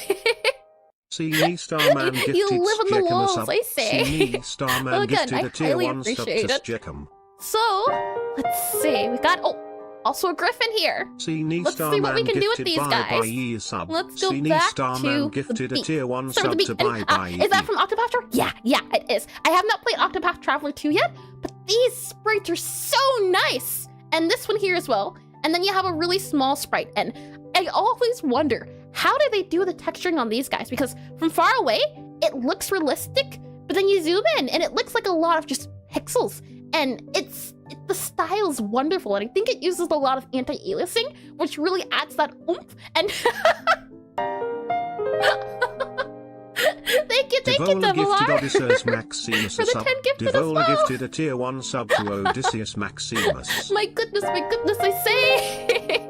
Cine Starman gifted You live on the Skjekum a walls, sub. I say. Cine Starman Well, again, gifted I a tier highly 1 sub to appreciate it. Skjekum. So, let's see. We got also a griffin here. Cine Let's see what we Starman can do with gifted these Bye guys. Bye Ye sub. Let's go Cine back Starman to gifted the a beat. tier 1 Start sub with the to beat. Bye Bye Is that from Octopath Traveler? Yeah, it is. I have not played Octopath Traveler 2 yet, but these sprites are so nice. And this one here as well. And then you have a really small sprite. And I always wonder, how do they do the texturing on these guys? Because from far away, it looks realistic, but then you zoom in and it looks like a lot of just pixels. And the style's wonderful, and I think it uses a lot of anti-aliasing, which really adds that oomph. And thank you, Devola gifted Devilar, Odysseus Maximus for a the sub. 10 gifted as Devola well. gifted a tier 1 sub to Odysseus Maximus. My goodness, I say.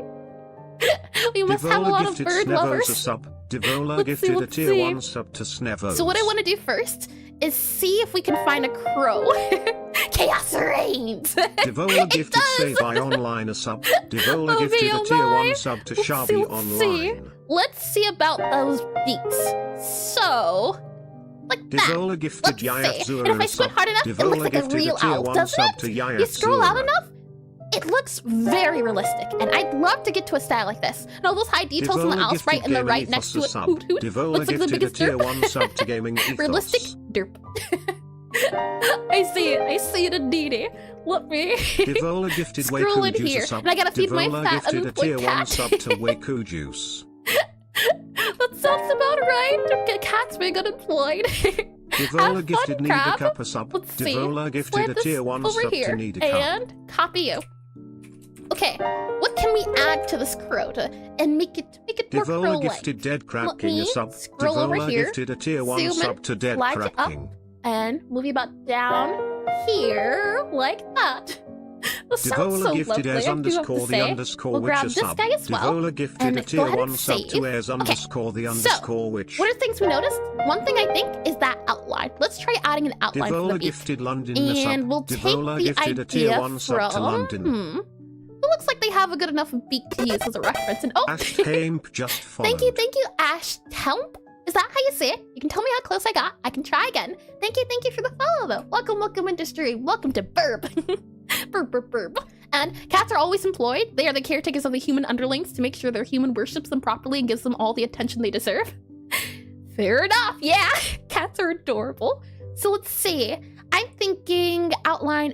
We must have a Devola lot of gifted bird Snevos a lovers. sub. Devola Let's gifted a let's tier see. 1 sub to Snevos. So what I want to do first is see if we can find a crow. Chaos reigns. Devola It gifted does. Save I Online a sub. Devola Oh, gifted me, a tier oh, 1 my. sub to Let's Shavi see, let's see. Online. Let's see about those beaks. So, like that. Devola gifted Let's Yayat see. Zura And if I a squint sub. hard enough, it Devola looks like a gifted real a tier owl, 1 doesn't sub it? to Yayat You scroll out Zura. enough, it looks very realistic, and I'd love to get to a style like this. And all those high details in the Aseprite and the right next to it. Hoot, hoot. Looks like the biggest tier derp. 1 sub to gaming ethos. Realistic derp. I see it indeed. Let me Devola gifted scroll in Waku Juice here, a sub. and I gotta feed my Devola fat gifted a tier unemployed 1 cat. sub to Waku Juice. That sounds about right. Cat's being unemployed. Devola gifted Need a Cup a sub. Let's see. Devola gifted Slide a this tier 1 over sub here, to Need a Cup. and copy you. Okay, what can we add to this crow and make it more Devola crow-like? gifted Dead Crab Let King a me sub. scroll over Devola here, gifted a tier 1 zoom in, sub to Dead slide Crab you up, King. and move you about down here like that. That sounds so Devola gifted lovely, Airs I do have to underscore the say. underscore We'll witch grab a this sub. guy as well, Devola gifted and a go tier ahead 1 and sub save. to Airs underscore the underscore witch. What are things we noticed? One thing I think is that outline. Let's try adding an outline for the Devola beak. gifted London a sub. And we'll take Devola the gifted a tier idea 1 sub to from... London. It looks like they have a good enough beak to use as a reference. And Ash Camp just followed. thank you, Ash Temp. Is that how you say it? You can tell me how close I got. I can try again. Thank you for the follow, though. Welcome, industry. Welcome to Burb. Burb. And cats are always employed. They are the caretakers of the human underlings to make sure their human worships them properly and gives them all the attention they deserve. Fair enough. Yeah, cats are adorable. So let's see. I'm thinking outline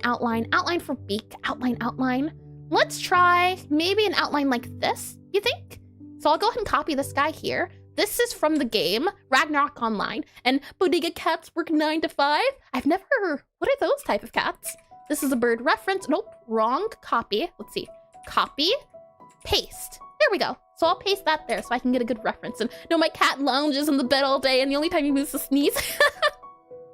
for beak. Outline. Let's try maybe an outline like this, you think? So I'll go ahead and copy this guy here. This is from the game, Ragnarok Online. And bodega cats work 9 to 5. I've never heard, what are those type of cats? This is a bird reference. Nope, wrong copy. Let's see. Copy, paste. There we go. So I'll paste that there so I can get a good reference. And no, my cat lounges in the bed all day and the only time he moves is to sneeze.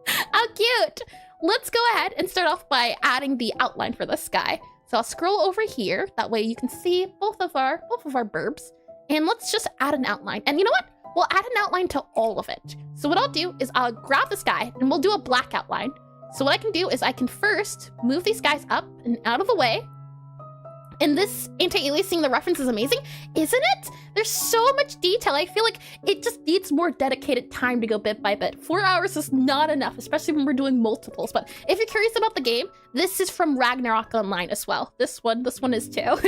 How cute. Let's go ahead and start off by adding the outline for this guy. So I'll scroll over here. That way you can see both of our burbs. And let's just add an outline. And you know what? We'll add an outline to all of it. So what I'll do is I'll grab this guy and we'll do a black outline. So what I can do is I can first move these guys up and out of the way. And this anti-aliasing the reference is amazing, isn't it? There's so much detail. I feel like it just needs more dedicated time to go bit by bit. 4 hours is not enough, especially when we're doing multiples. But if you're curious about the game, this is from Ragnarok Online as well. This one is too.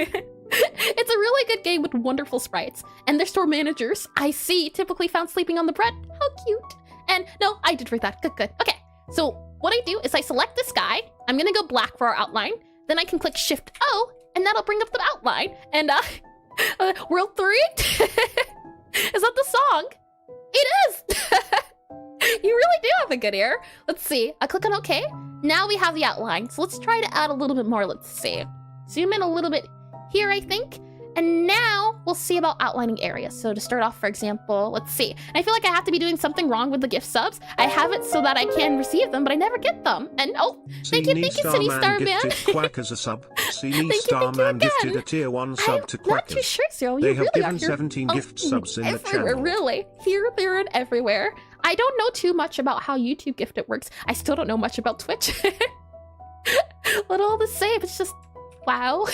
It's a really good game with wonderful sprites. And their store managers, I see, typically found sleeping on the bread. How cute. And no, I did read that. Good. Okay, so what I do is I select this guy. I'm gonna go black for our outline. Then I can click Shift O, and that'll bring up the outline. And World 3? Is that the song? It is! You really do have a good ear. Let's see. I click on OK. Now we have the outline. So let's try to add a little bit more. Let's see. Zoom in a little bit here, I think. And now we'll see about outlining areas. So to start off, for example, let's see. And I feel like I have to be doing something wrong with the gift subs. I have it so that I can receive them, but I never get them. And oh, thank you, Cine Starman. Gifted Quack as a sub. Cine Thank Starman you gifted a tier 1 sub to I'm not too Quackers. sure, Cyril. They You have really given are here. 17 gift subs in the Everywhere, channel. really. Here, there, and everywhere. I don't know too much about how YouTube gifted works. I still don't know much about Twitch. But all the same, it's just, wow.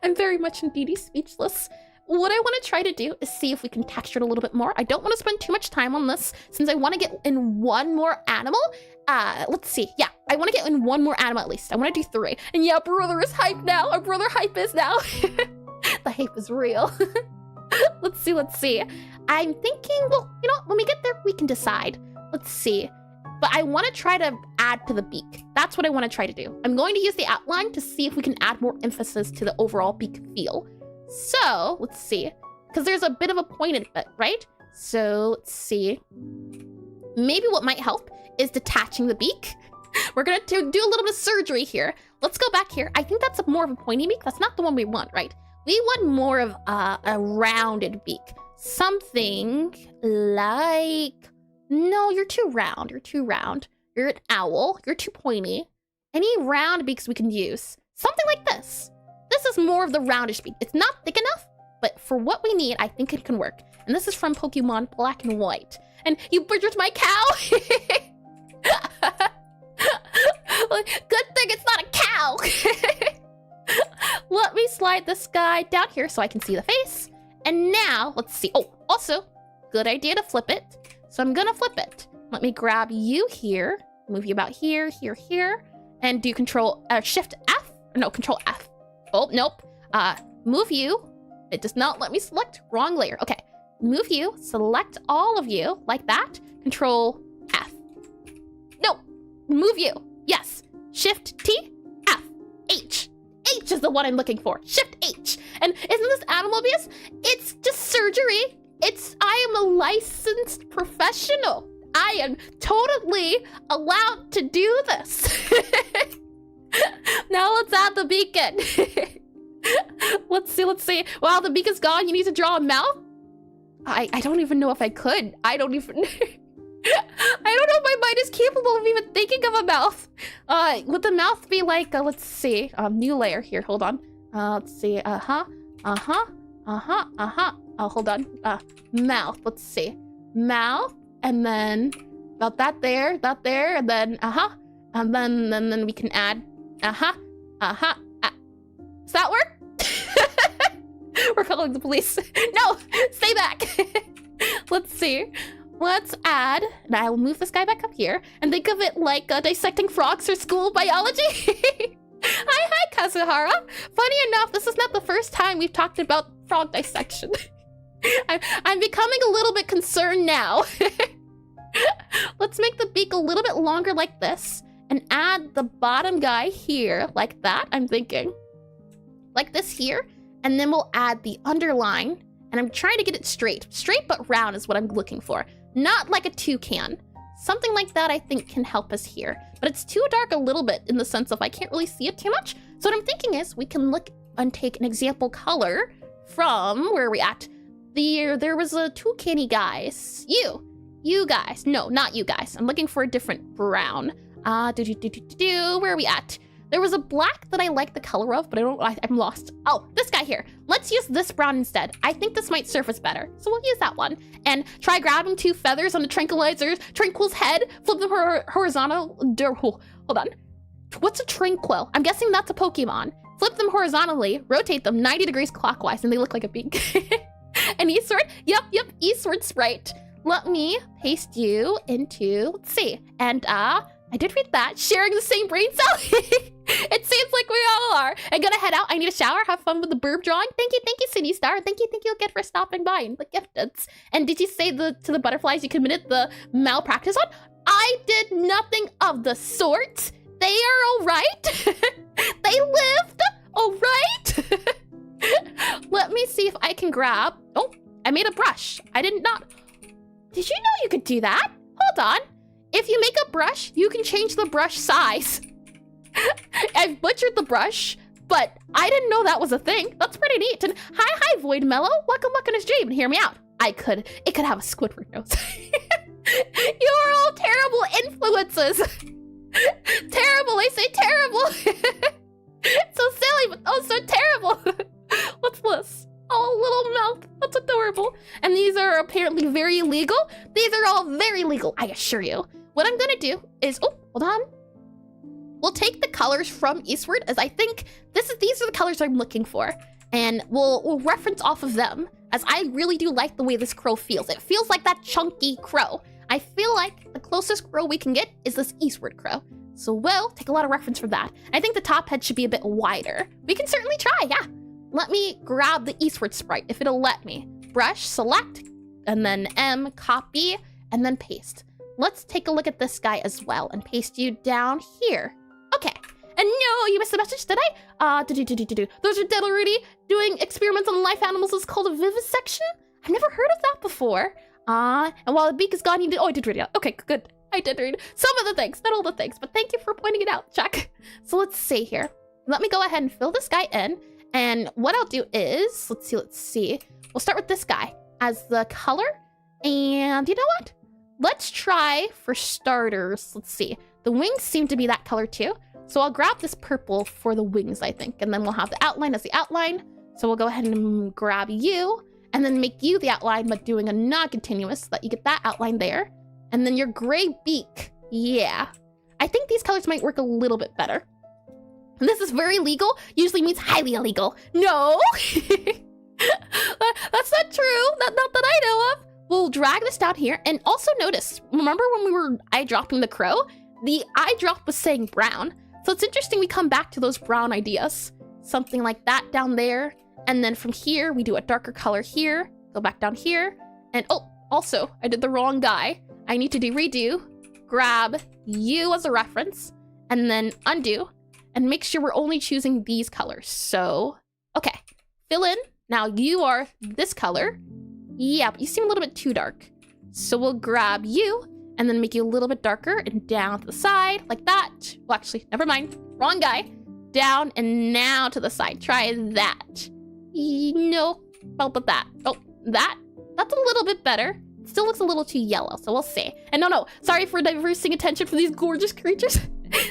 I'm very much indeed speechless. What I want to try to do is see if we can texture it a little bit more. I don't want to spend too much time on this since I want to get in one more animal. Let's see. Yeah, I want to get in one more animal at least. I want to do 3. And yeah, brother is hype now. Our brother hype is now. The hype is real. Let's see. I'm thinking, well, you know what? When we get there, we can decide. Let's see. But I want to try to add to the beak. That's what I want to try to do. I'm going to use the outline to see if we can add more emphasis to the overall beak feel. So, let's see. Because there's a bit of a pointed bit, right? So, let's see. Maybe what might help is detaching the beak. We're going to do a little bit of surgery here. Let's go back here. I think that's more of a pointy beak. That's not the one we want, right? We want more of a rounded beak. Something like... No, you're too round. You're an owl. You're too pointy. Any round beaks we can use. Something like this. This is more of the roundish beak. It's not thick enough, but for what we need, I think it can work. And this is from Pokemon Black and White. And you butchered my cow? Good thing it's not a cow. Let me slide this guy down here so I can see the face. And now, let's see. Oh, also, good idea to flip it. So I'm gonna flip it. Let me grab you here, move you about here, here. And do Control Shift F? No, Control F. Oh, nope. Move you. It does not let me select. Wrong layer. Okay. Move you. Select all of you like that. Control F. No. Move you. Yes. Shift T. F. H. H is the one I'm looking for. Shift H. And isn't this animal abuse? It's just surgery. I am a licensed professional. I am totally allowed to do this. Now let's add the beacon. Let's see. While the beacon's gone, you need to draw a mouth? I don't even know if I could. I don't even... I don't know if my mind is capable of even thinking of a mouth. Would the mouth be like, let's see, new layer here, hold on. Let's see, oh, hold on, mouth, let's see. Mouth, and then about that there, and then, and then we can add, does that work? We're calling the police. No, stay back. Let's see. Let's add, and I will move this guy back up here, and think of it like dissecting frogs for school biology. Hi, Kazuhara. Funny enough, this is not the first time we've talked about frog dissection. I'm becoming a little bit concerned now. Let's make the beak a little bit longer like this, and add the bottom guy here, like that, I'm thinking. Like this here, and then we'll add the underline, and I'm trying to get it straight. Straight but round is what I'm looking for. Not like a toucan. Something like that I think can help us here. But it's too dark a little bit in the sense of I can't really see it too much. So what I'm thinking is we can look and take an example color from, where are we at? There was a toucan-y guys. You guys. No, not you guys. I'm looking for a different brown. Where are we at? There was a black that I like the color of, but I'm lost. Oh, this guy here. Let's use this brown instead. I think this might surface better. So we'll use that one. And try grabbing 2 feathers on the Tranquil's head, flip them horizontal. Hold on. What's a Tranquil? I'm guessing that's a Pokemon. Flip them horizontally, rotate them 90 degrees clockwise, and they look like a beak. An eastward? Yep, eastward sprite. Let me paste you into, let's see. And I did read that. Sharing the same brain cell? It seems like we all are. I'm gonna head out. I need a shower. Have fun with the burb drawing. Thank you, City Star. Thank you again for stopping by and the gifted. And did you say to the butterflies you committed the malpractice on? I did nothing of the sort. They are all right. They lived all right. Let me see if I can grab. Oh, I made a brush. I did not. Did you know you could do that? Hold on. If you make a brush, you can change the brush size. I've butchered the brush, but I didn't know that was a thing. That's pretty neat. And hi, Void Mellow. Welcome in his dream. And hear me out. It could have a Squidward nose. You are all terrible influences. Terrible, I say terrible. So silly, but oh, so terrible. What's this? Oh, little mouth. That's adorable. And these are apparently very illegal. These are all very legal, I assure you. What I'm gonna do is, oh, hold on. We'll take the colors from Eastward, as I think these are the colors I'm looking for. And we'll reference off of them, as I really do like the way this crow feels. It feels like that chunky crow. I feel like the closest crow we can get is this Eastward crow. So we'll take a lot of reference from that. I think the top head should be a bit wider. We can certainly try, yeah. Let me grab the Eastward sprite, if it'll let me. Brush, select, and then M, copy, and then paste. Let's take a look at this guy as well, and paste you down here. Okay. And no, you missed the message, did I? Those are dead already. Doing experiments on live animals is called a vivisection? I've never heard of that before. And while the beak is gone, you did, oh, I did read it out. Okay, good. I did read some of the things, not all the things, but thank you for pointing it out, Chuck. So let's see here. Let me go ahead and fill this guy in. And what I'll do is, let's see. We'll start with this guy as the color. And you know what? Let's try for starters. Let's see. The wings seem to be that color too. So I'll grab this purple for the wings, I think. And then we'll have the outline as the outline. So we'll go ahead and grab you and then make you the outline, but doing a non-continuous so that you get that outline there. And then your gray beak. Yeah. I think these colors might work a little bit better. And this is very legal, usually means highly illegal. No! That's not true. Not that I know of. We'll drag this down here. And also notice, remember when we were eye dropping the crow? The eye drop was saying brown. So it's interesting we come back to those brown ideas. something like that down there. And then from here, we do a darker color here, go back down here. And oh, also, I did the wrong guy. I need to do redo, grab you as a reference, and then undo, and make sure we're only choosing these colors. So, okay, fill in. Now you are this color. Yeah, but you seem a little bit too dark. So we'll grab you and then make you a little bit darker and down to the side like that. Well, actually, never mind. Wrong guy. Down and now to the side. Try that. No, about that. Oh, that's a little bit better. It still looks a little too yellow, so we'll see. And no, sorry for diverting attention from these gorgeous creatures.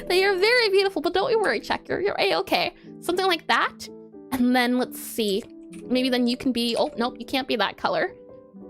They are very beautiful, but don't you worry, Checker. You're A-okay. Something like that. And then let's see. Maybe then you can be, oh, nope, you can't be that color.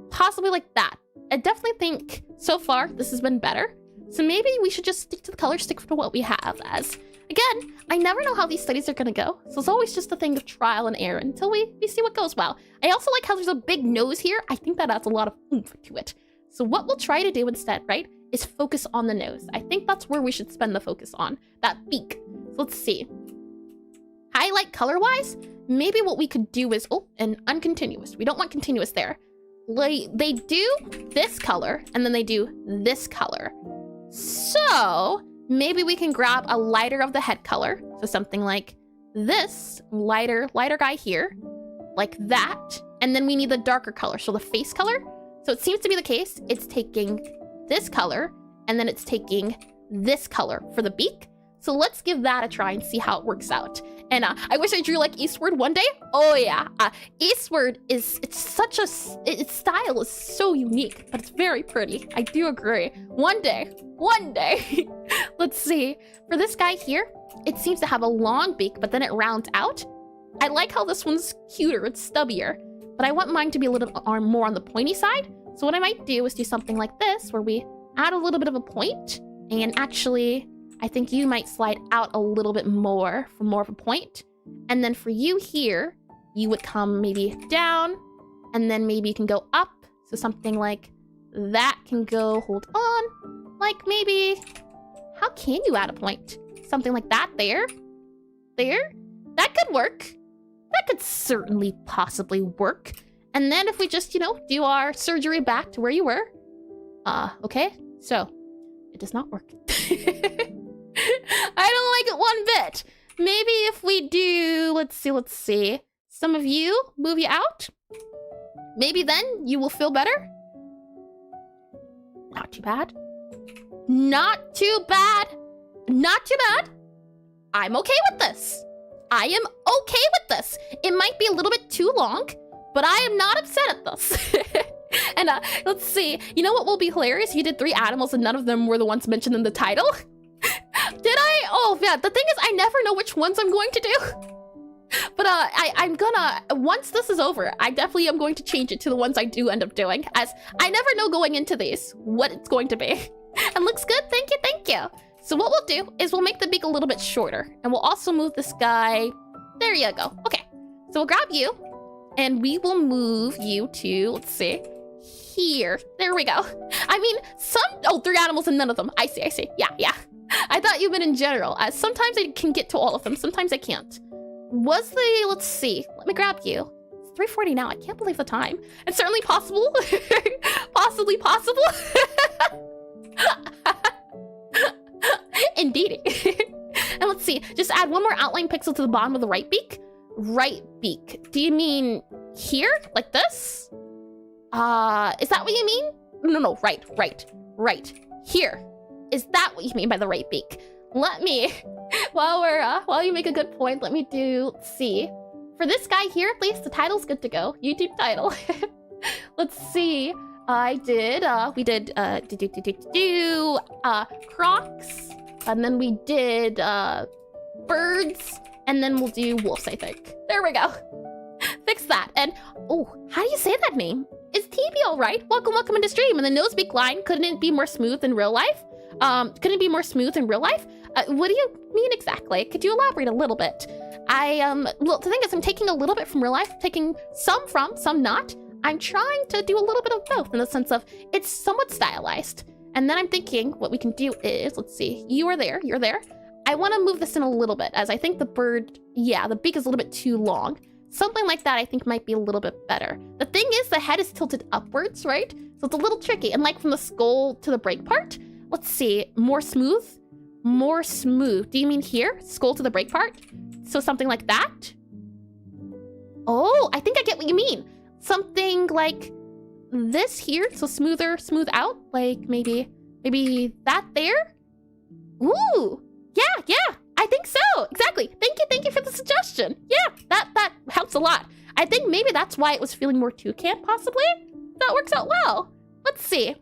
Possibly like that. I definitely think so far this has been better. So maybe we should just stick to the color, stick to what we have as. Again, I never know how these studies are gonna go. So it's always just a thing of trial and error until we see what goes well. I also like how there's a big nose here. I think that adds a lot of oomph to it. So what we'll try to do instead, right, is focus on the nose. I think that's where we should spend the focus on, that beak. So let's see. Highlight color-wise, maybe what we could do is, oh, and uncontinuous. We don't want continuous there. They do this color, and then they do this color. So maybe we can grab a lighter of the head color. So something like this lighter guy here, like that. And then we need the darker color, so the face color. So it seems to be the case. It's taking this color, and then it's taking this color for the beak. So let's give that a try and see how it works out. And I wish I drew like Eastward one day. Oh yeah, Eastward its style is so unique, but it's very pretty. I do agree. One day. Let's see. For this guy here, it seems to have a long beak, but then it rounds out. I like how this one's cuter, it's stubbier, but I want mine to be a little bit more on the pointy side. So what I might do is do something like this, where we add a little bit of a point, and actually, I think you might slide out a little bit more for more of a point. And then for you here, you would come maybe down, and then maybe you can go up. So something like that can go, hold on. Like maybe, how can you add a point? Something like that there. There? That could work. That could certainly possibly work. And then if we just, do our surgery back to where you were. Okay, so it does not work. I don't like it one bit. Maybe if we do, let's see. Some of you, move you out. Maybe then you will feel better. Not too bad. Not too bad. Not too bad. I'm okay with this. I am okay with this. It might be a little bit too long, but I am not upset at this. And let's see. You know what will be hilarious? You did 3 animals and none of them were the ones mentioned in the title. Did I? Oh, yeah. The thing is, I never know which ones I'm going to do. But I'm gonna, once this is over, I definitely am going to change it to the ones I do end up doing, as I never know going into these what it's going to be. And looks good. Thank you. So what we'll do is we'll make the beak a little bit shorter, and we'll also move this guy. There you go. Okay. So we'll grab you, and we will move you to, let's see, here. There we go. I mean, 3 animals and none of them. I see. Yeah. I thought you meant in general, as sometimes I can get to all of them, sometimes I can't. Let's see, let me grab you. It's 3:40 now, I can't believe the time. It's certainly possible. Possibly possible. Indeed. And let's see, just add one more outline pixel to the bottom of the right beak. Right beak. Do you mean here? Like this? Is that what you mean? No, right. Here. Is that what you mean by the right beak? Let me, while you make a good point, let me let's see. For this guy here, at least, the title's good to go. YouTube title. Let's see. We did Crocs, and then we did birds, and then we'll do wolves, I think. There we go. Fix that. And, oh, how do you say that name? Is TB all right? Welcome into stream. And the nose beak line, couldn't it be more smooth in real life? What do you mean exactly? Could you elaborate a little bit? Well, the thing is, I'm taking a little bit from real life, taking some from, some not. I'm trying to do a little bit of both in the sense of it's somewhat stylized. And then I'm thinking what we can do is, let's see, you're there. I want to move this in a little bit, as I think the bird, yeah, the beak is a little bit too long. Something like that I think might be a little bit better. The thing is, the head is tilted upwards, right? So it's a little tricky. And like from the skull to the break part, let's see, more smooth? More smooth. Do you mean here? Skull to the break part? So something like that? Oh, I think I get what you mean. Something like this here, so smoother, smooth out, like maybe that there. Ooh, yeah, I think so, exactly. Thank you for the suggestion. Yeah, that helps a lot. I think maybe that's why it was feeling more toucan, possibly. That works out well. Let's see.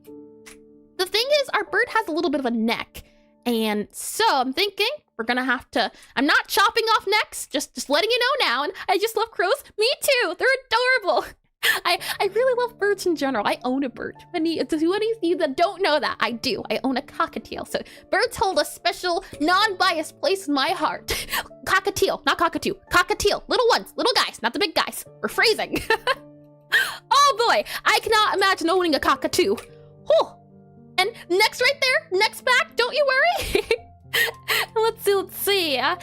The thing is, our bird has a little bit of a neck, and so I'm thinking we're gonna have to, I'm not chopping off necks, just letting you know now, and I just love crows. Me too, they're adorable. I really love birds in general. I own a bird. To any of you that don't know that, I do. I own a cockatiel. So birds hold a special, non-biased place in my heart. Cockatiel, not cockatoo. Cockatiel, little ones, little guys, not the big guys. We're phrasing. Oh boy, I cannot imagine owning a cockatoo. Oh, and next right there, next back, don't you worry. Let's see. Hi,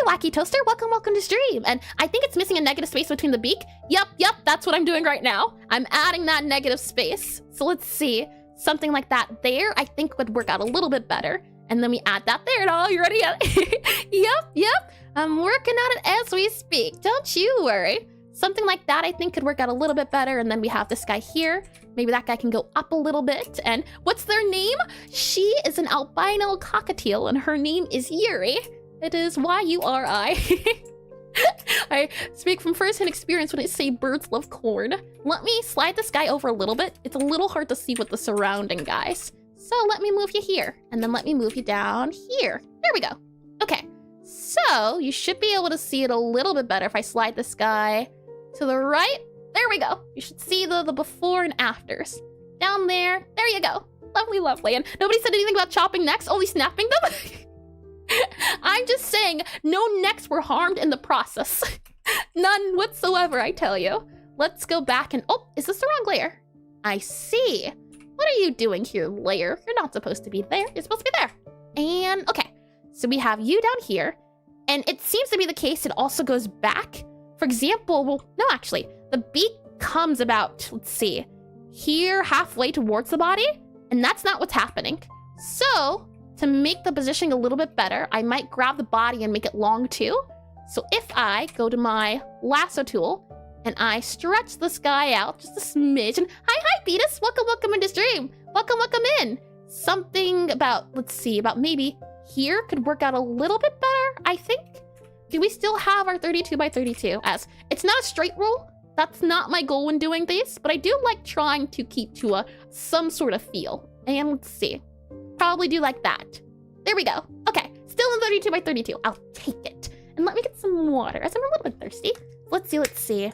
Wacky Toaster. Welcome to stream. And I think it's missing a negative space between the beak. Yep, that's what I'm doing right now. I'm adding that negative space. So let's see. Something like that there, I think would work out a little bit better. And then we add that there. And oh, you ready? Yep. I'm working on it as we speak. Don't you worry. Something like that I think could work out a little bit better. And then we have this guy here. Maybe that guy can go up a little bit. And what's their name? She is an albino cockatiel and her name is Yuri. It is Y-U-R-I. I speak from first-hand experience when I say birds love corn. Let me slide this guy over a little bit. It's a little hard to see with the surrounding guys. So let me move you here. And then let me move you down here. There we go. Okay. So you should be able to see it a little bit better if I slide this guy to the right. There we go. You should see the before and afters. Down there. There you go. Lovely. And nobody said anything about chopping necks, only snapping them. I'm just saying no necks were harmed in the process. None whatsoever, I tell you. Let's go back and... Oh, is this the wrong layer? I see. What are you doing here, layer? You're not supposed to be there. You're supposed to be there. And, okay. So we have you down here. And it seems to be the case it also goes back. For example, well, no, actually. The beak comes about, let's see, here halfway towards the body, and that's not what's happening. So, to make the positioning a little bit better, I might grab the body and make it long too. So if I go to my lasso tool, and I stretch this guy out just a smidge, and hi, Beatus, welcome into stream. Welcome in. Something about, let's see, about maybe here could work out a little bit better, I think. Do we still have our 32 by 32? As it's not a straight rule. That's not my goal when doing these, but I do like trying to keep to some sort of feel. And let's see. Probably do like that. There we go. Okay, still in 32 by 32. I'll take it. And let me get some water, as I'm a little bit thirsty. Let's see.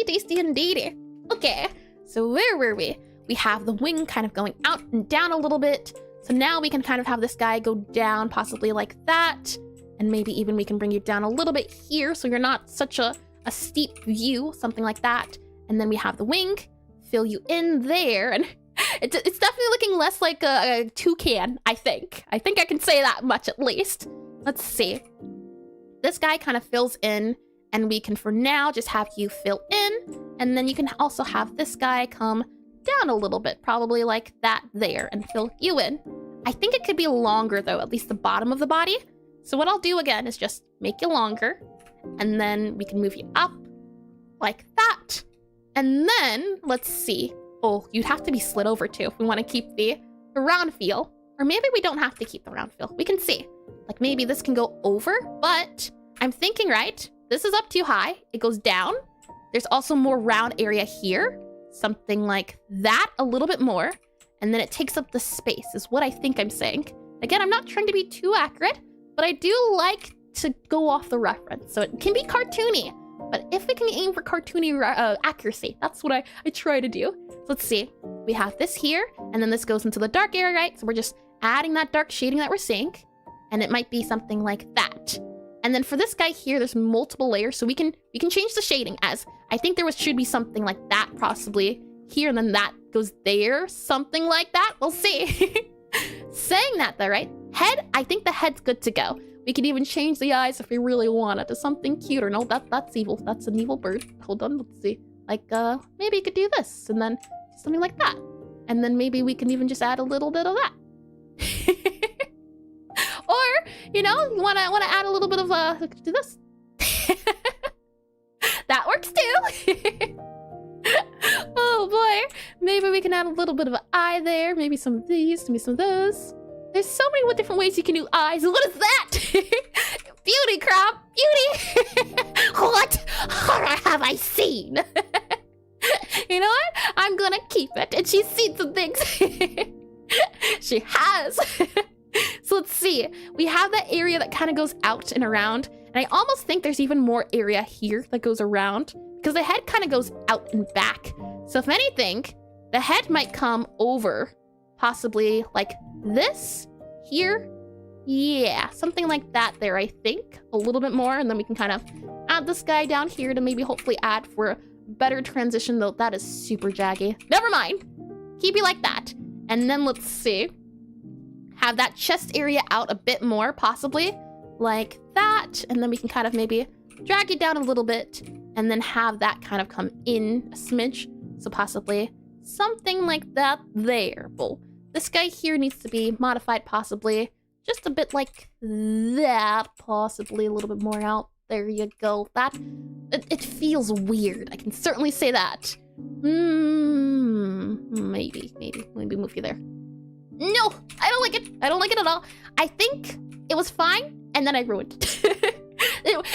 Tasty indeed. Okay, so where were we? We have the wing kind of going out and down a little bit. So now we can kind of have this guy go down, possibly like that. And maybe even we can bring you down a little bit here so you're not such a steep view, something like that. And then we have the wing, fill you in there. And it's definitely looking less like a toucan, I think. I think I can say that much at least. Let's see. This guy kind of fills in, and we can for now just have you fill in. And then you can also have this guy come down a little bit, probably like that there, and fill you in. I think it could be longer though, at least the bottom of the body. So what I'll do again is just make you longer, and then we can move you up like that. And then let's see. Oh, you'd have to be slid over too if we want to keep the round feel. Or maybe we don't have to keep the round feel. We can see. Like maybe this can go over, but I'm thinking, right? This is up too high. It goes down. There's also more round area here. Something like that, a little bit more. And then it takes up the space is what I think I'm saying. Again, I'm not trying to be too accurate, but I do like to go off the reference. So it can be cartoony, but if we can aim for cartoony accuracy, that's what I try to do. So let's see. We have this here, and then this goes into the dark area, right? So we're just adding that dark shading that we're seeing. And it might be something like that. And then for this guy here, there's multiple layers, so we can change the shading as I think there should be something like that possibly here, and then that goes there. Something like that. We'll see. Saying that though, right? Head, I think the head's good to go. We can even change the eyes if we really want it to something cuter. No, that's evil. That's an evil bird. Hold on, let's see. Like, maybe you could do this, and then something like that. And then maybe we can even just add a little bit of that. Or, you know, you wanna add a little bit of, do this. That works too. Oh boy. Maybe we can add a little bit of an eye there. Maybe some of these, maybe some of those. There's so many different ways you can do eyes. What is that? Beauty crop, beauty. What horror have I seen? You know what? I'm gonna keep it. And she's seen some things. She has. So let's see. We have that area that kind of goes out and around. And I almost think there's even more area here that goes around, because the head kind of goes out and back. So if anything, the head might come over, possibly like this, here. Yeah, something like that there, I think. A little bit more, and then we can kind of add this guy down here to maybe hopefully add for a better transition, though that is super jaggy. Never mind. Keep it like that. And then let's see. Have that chest area out a bit more, possibly. Like that. And then we can kind of maybe drag it down a little bit, and then have that kind of come in a smidge. So possibly something like that there. Well, this guy here needs to be modified, possibly. Just a bit like that, possibly a little bit more out. There you go. That, it feels weird. I can certainly say that. Maybe move you there. No, I don't like it. I don't like it at all. I think it was fine, and then I ruined it.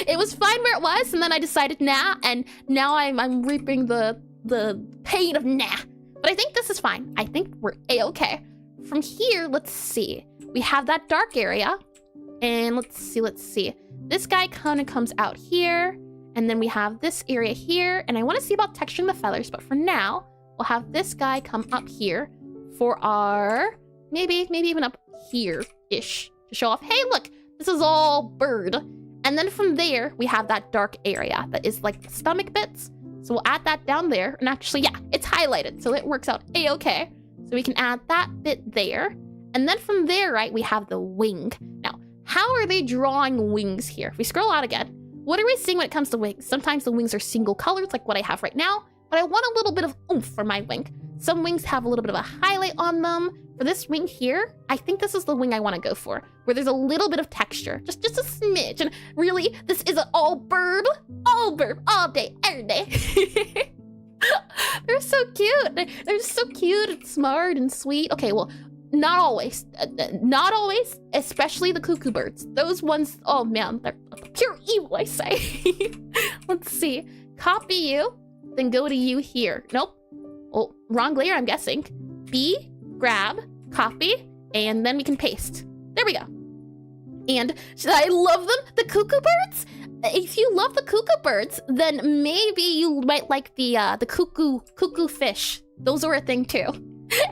It was fine where it was, and then I decided nah, and now I'm reaping the pain of nah. But I think this is fine. I think we're a-okay. From here, let's see. We have that dark area, and let's see. This guy kind of comes out here, and then we have this area here, and I want to see about texturing the feathers, but for now, we'll have this guy come up here for our, maybe even up here-ish, to show off, hey, look, this is all bird. And then from there, we have that dark area that is like the stomach bits. So we'll add that down there, and actually, yeah, it's highlighted, so it works out a-okay. So we can add that bit there. And then from there, right, we have the wing. Now, how are they drawing wings here? If we scroll out again, what are we seeing when it comes to wings? Sometimes the wings are single colors, like what I have right now, but I want a little bit of oomph for my wing. Some wings have a little bit of a highlight on them. For this wing here, I think this is the wing I want to go for, where there's a little bit of texture, just a smidge. And really, this is an all bird, all day, every day. They're so cute. They're so cute and smart and sweet. Okay, well, not always, especially the cuckoo birds. Those ones, oh man, they're pure evil, I say. Let's see, copy you, then go to you here. Nope, oh, wrong layer, I'm guessing. B, grab, copy, and then we can paste. There we go. And I love them, the cuckoo birds. If you love the cuckoo birds, then maybe you might like the cuckoo fish. Those are a thing too.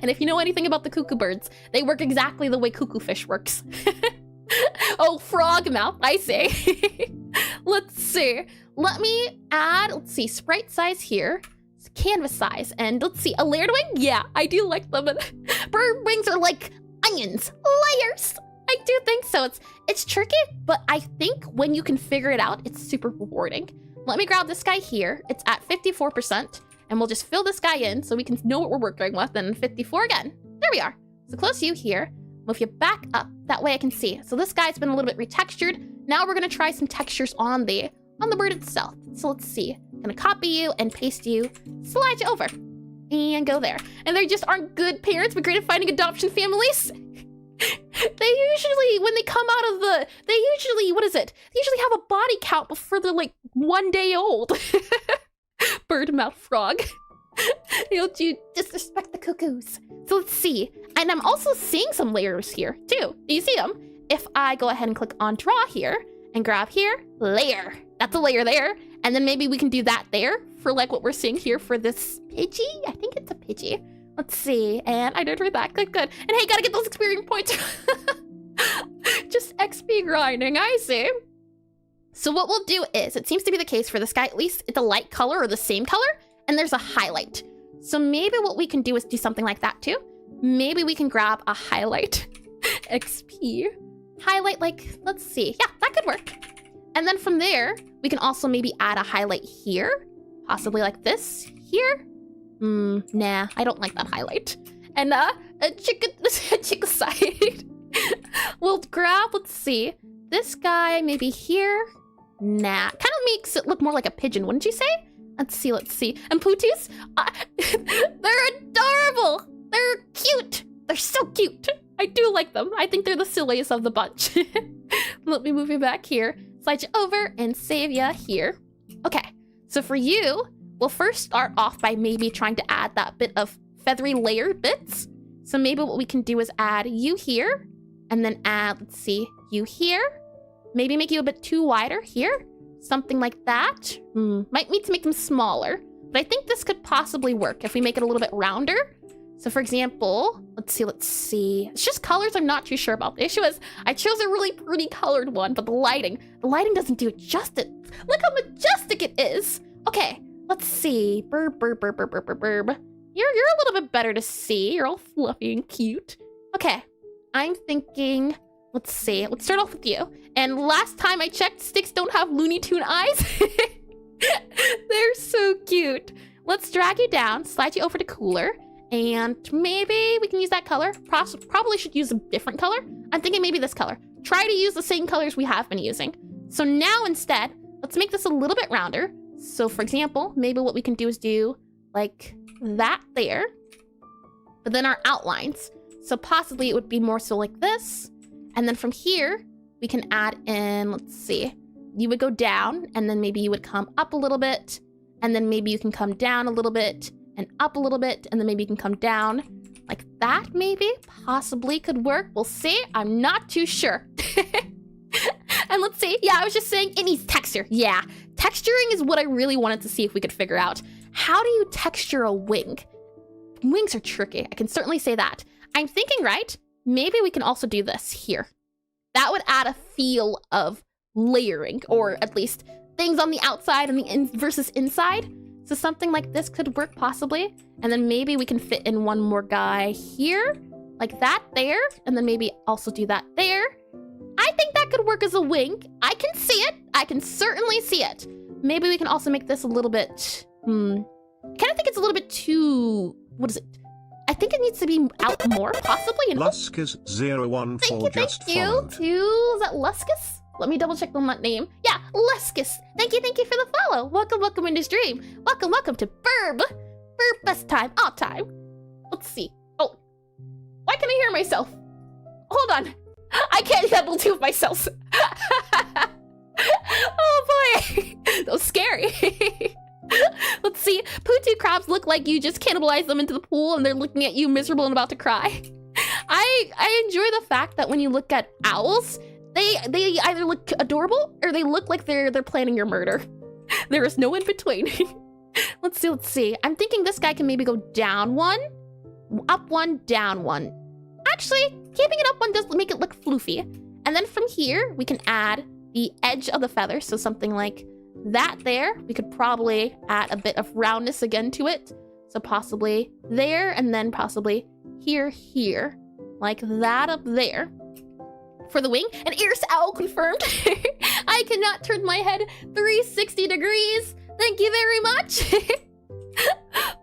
And if you know anything about the cuckoo birds, they work exactly the way cuckoo fish works. Oh, frog mouth, I say. Let's see. Let me add, let's see, sprite size here. It's canvas size. And let's see, a layered wing? Yeah, I do like them. Bird wings are like onions, layers. I do think so. It's tricky, but I think when you can figure it out, it's super rewarding. Let me grab this guy here. It's at 54%. And we'll just fill this guy in so we can know what we're working with. And 54 again. There we are. So close you here. Move you back up. That way I can see. So this guy's been a little bit retextured. Now we're going to try some textures on the bird itself. So let's see. I'm going to copy you and paste you. Slide you over. And go there. And they just aren't good parents, but great at finding adoption families. They usually, when they come out of they usually, what is it? They usually have a body count before they're like 1 day old. Bird mouth frog. Don't you disrespect the cuckoos. So let's see. And I'm also seeing some layers here too. Do you see them? If I go ahead and click on draw here and grab here, layer. That's a layer there. And then maybe we can do that there for like what we're seeing here for this Pidgey. I think it's a Pidgey. Let's see. And I did read that. Good. And hey, gotta get those experience points. Just XP grinding, I see. So what we'll do is, it seems to be the case for this guy, at least it's a light color or the same color, and there's a highlight. So maybe what we can do is do something like that too. Maybe we can grab a highlight. XP. Highlight, like, let's see. Yeah, that could work. And then from there, we can also maybe add a highlight here. Possibly like this here. Nah, I don't like that highlight. And a chicken side. We'll grab, let's see, this guy maybe here. Nah, kind of makes it look more like a pigeon, wouldn't you say? Let's see. And Pooties, they're adorable. They're cute. They're so cute. I do like them. I think they're the silliest of the bunch. Let me move you back here. Slide you over and save you here. Okay, so for you, we'll first start off by maybe trying to add that bit of feathery layer bits. So maybe what we can do is add you here, and then add, let's see, you here. Maybe make you a bit too wider here. Something like that. Might need to make them smaller, but I think this could possibly work if we make it a little bit rounder. So for example, let's see. It's just colors I'm not too sure about. The issue is I chose a really pretty colored one, but the lighting doesn't do it justice. Look how majestic it is. Okay, let's see. Burb. You're a little bit better to see. You're all fluffy and cute. Okay, I'm thinking, let's see. Let's start off with you. And last time I checked, sticks don't have Looney Tune eyes. They're so cute. Let's drag you down, slide you over to cooler. And maybe we can use that color. Probably should use a different color. I'm thinking maybe this color. Try to use the same colors we have been using. So now instead, let's make this a little bit rounder. So for example, maybe what we can do is do like that there, but then our outlines. So possibly it would be more so like this. And then from here, we can add in, let's see, you would go down and then maybe you would come up a little bit. And then maybe you can come down a little bit and up a little bit, and then maybe you can come down like that, maybe, possibly could work. We'll see. I'm not too sure. And let's see. Yeah, I was just saying it needs texture. Yeah, texturing is what I really wanted to see if we could figure out. How do you texture a wing? Wings are tricky. I can certainly say that. I'm thinking, right? Maybe we can also do this here. That would add a feel of layering, or at least things on the outside and the versus inside. So something like this could work possibly. And then maybe we can fit in one more guy here, like that there. And then maybe also do that there. I think that could work as a wing. I can see it. I can certainly see it. Maybe we can also make this a little bit, I kind of think it's a little bit too, what is it? I think it needs to be out more, possibly. Luskus014 just followed. Thank you. Is that Luskus? Let me double check on that name. Yeah, Luskus. Thank you for the follow. Welcome into stream. Welcome to Burb. Burb best time, all time. Let's see. Oh, why can I hear myself? Hold on. I can't hear Bluetooth myself. Oh boy, that was scary. Let's see. Poo-Too crabs look like you just cannibalized them into the pool and they're looking at you miserable and about to cry. I enjoy the fact that when you look at owls, they either look adorable or they look like they're planning your murder. There is no in between. Let's see. I'm thinking this guy can maybe go down one, up one, down one. Actually, keeping it up one does make it look floofy. And then from here, we can add the edge of the feather. So something like that there. We could probably add a bit of roundness again to it. So possibly there, and then possibly here. Like that up there. For the wing, an ears owl confirmed. I cannot turn my head 360 degrees. Thank you very much.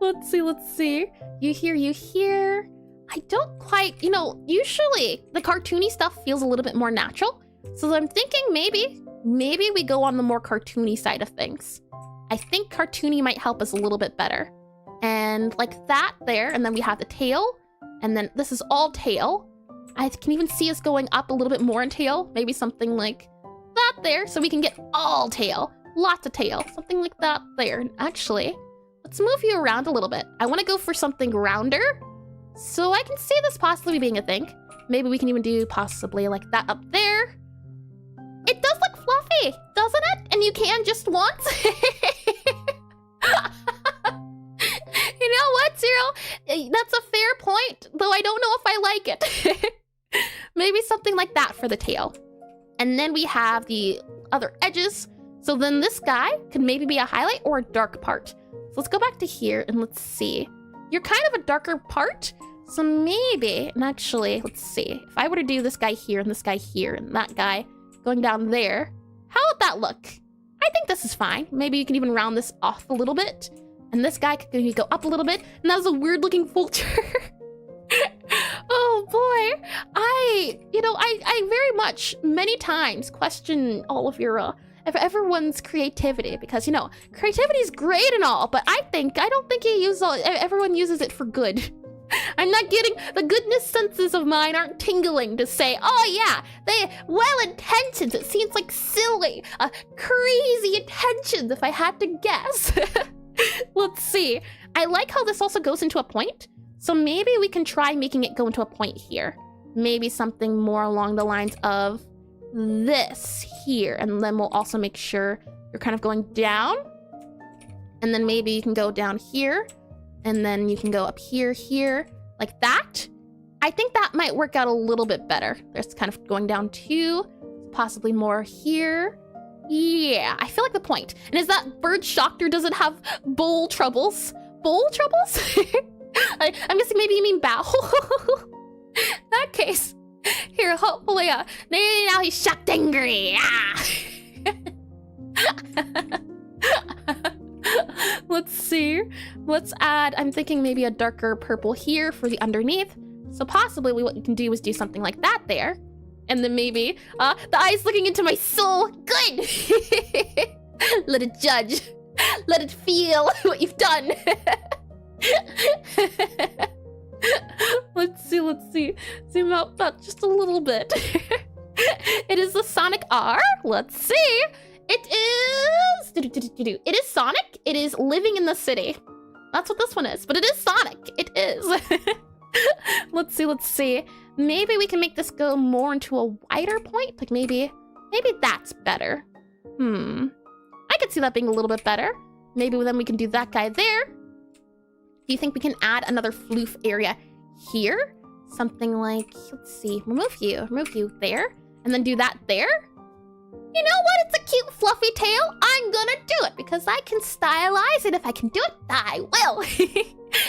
Let's see. You hear. I don't quite, usually the cartoony stuff feels a little bit more natural. So I'm thinking maybe we go on the more cartoony side of things. I think cartoony might help us a little bit better. And like that there, and then we have the tail. And then this is all tail. I can even see us going up a little bit more in tail. Maybe something like that there, so we can get all tail. Lots of tail. Something like that there. And actually, let's move you around a little bit. I want to go for something rounder, so I can see this possibly being a thing. Maybe we can even do possibly like that up there. It does look fluffy, doesn't it? And you can just once. You know what, Zero? That's a fair point, though I don't know if I like it. Maybe something like that for the tail. And then we have the other edges. So then this guy could maybe be a highlight or a dark part. So let's go back to here and let's see. you're kind of a darker part. So maybe, and actually, let's see. If I were to do this guy here and this guy here and that guy going down there, how would that look? I think this is fine. Maybe you can even round this off a little bit. And this guy could maybe go up a little bit. And that was a weird looking vulture. Oh boy. I very much, many times question all of your, everyone's creativity, because, creativity is great and all, but I don't think everyone uses it for good. I'm not getting, the goodness senses of mine aren't tingling to say, oh yeah, they well-intentioned. It seems like silly, crazy intentions if I had to guess. Let's see. I like how this also goes into a point. So maybe we can try making it go into a point here. Maybe something more along the lines of this here. And then we'll also make sure you're kind of going down. And then maybe you can go down here. And then you can go up here, like that. I think that might work out a little bit better. There's kind of going down too, possibly more here. Yeah, I feel like the point. And is that bird shocked or does it have bowl troubles? Bowl troubles? I'm guessing maybe you mean bow. In that case, here, hopefully, now he's shocked angry. Ah. Let's see. Let's add, I'm thinking maybe a darker purple here for the underneath. So possibly what you can do is do something like that there. And then maybe, the eye's looking into my soul. Good! Let it judge. Let it feel what you've done. Let's see. Zoom out that just a little bit. It is the Sonic R. Let's see. It is Sonic. It is living in the city. That's what this one is, but it is Sonic. It is. Let's see. Maybe we can make this go more into a wider point. Like maybe that's better. I could see that being a little bit better. Maybe then we can do that guy there. Do you think we can add another floof area here? Something like, let's see, remove you there, and then do that there. You know what? It's a cute fluffy tail. I'm gonna do it because I can stylize it. If I can do it, I will.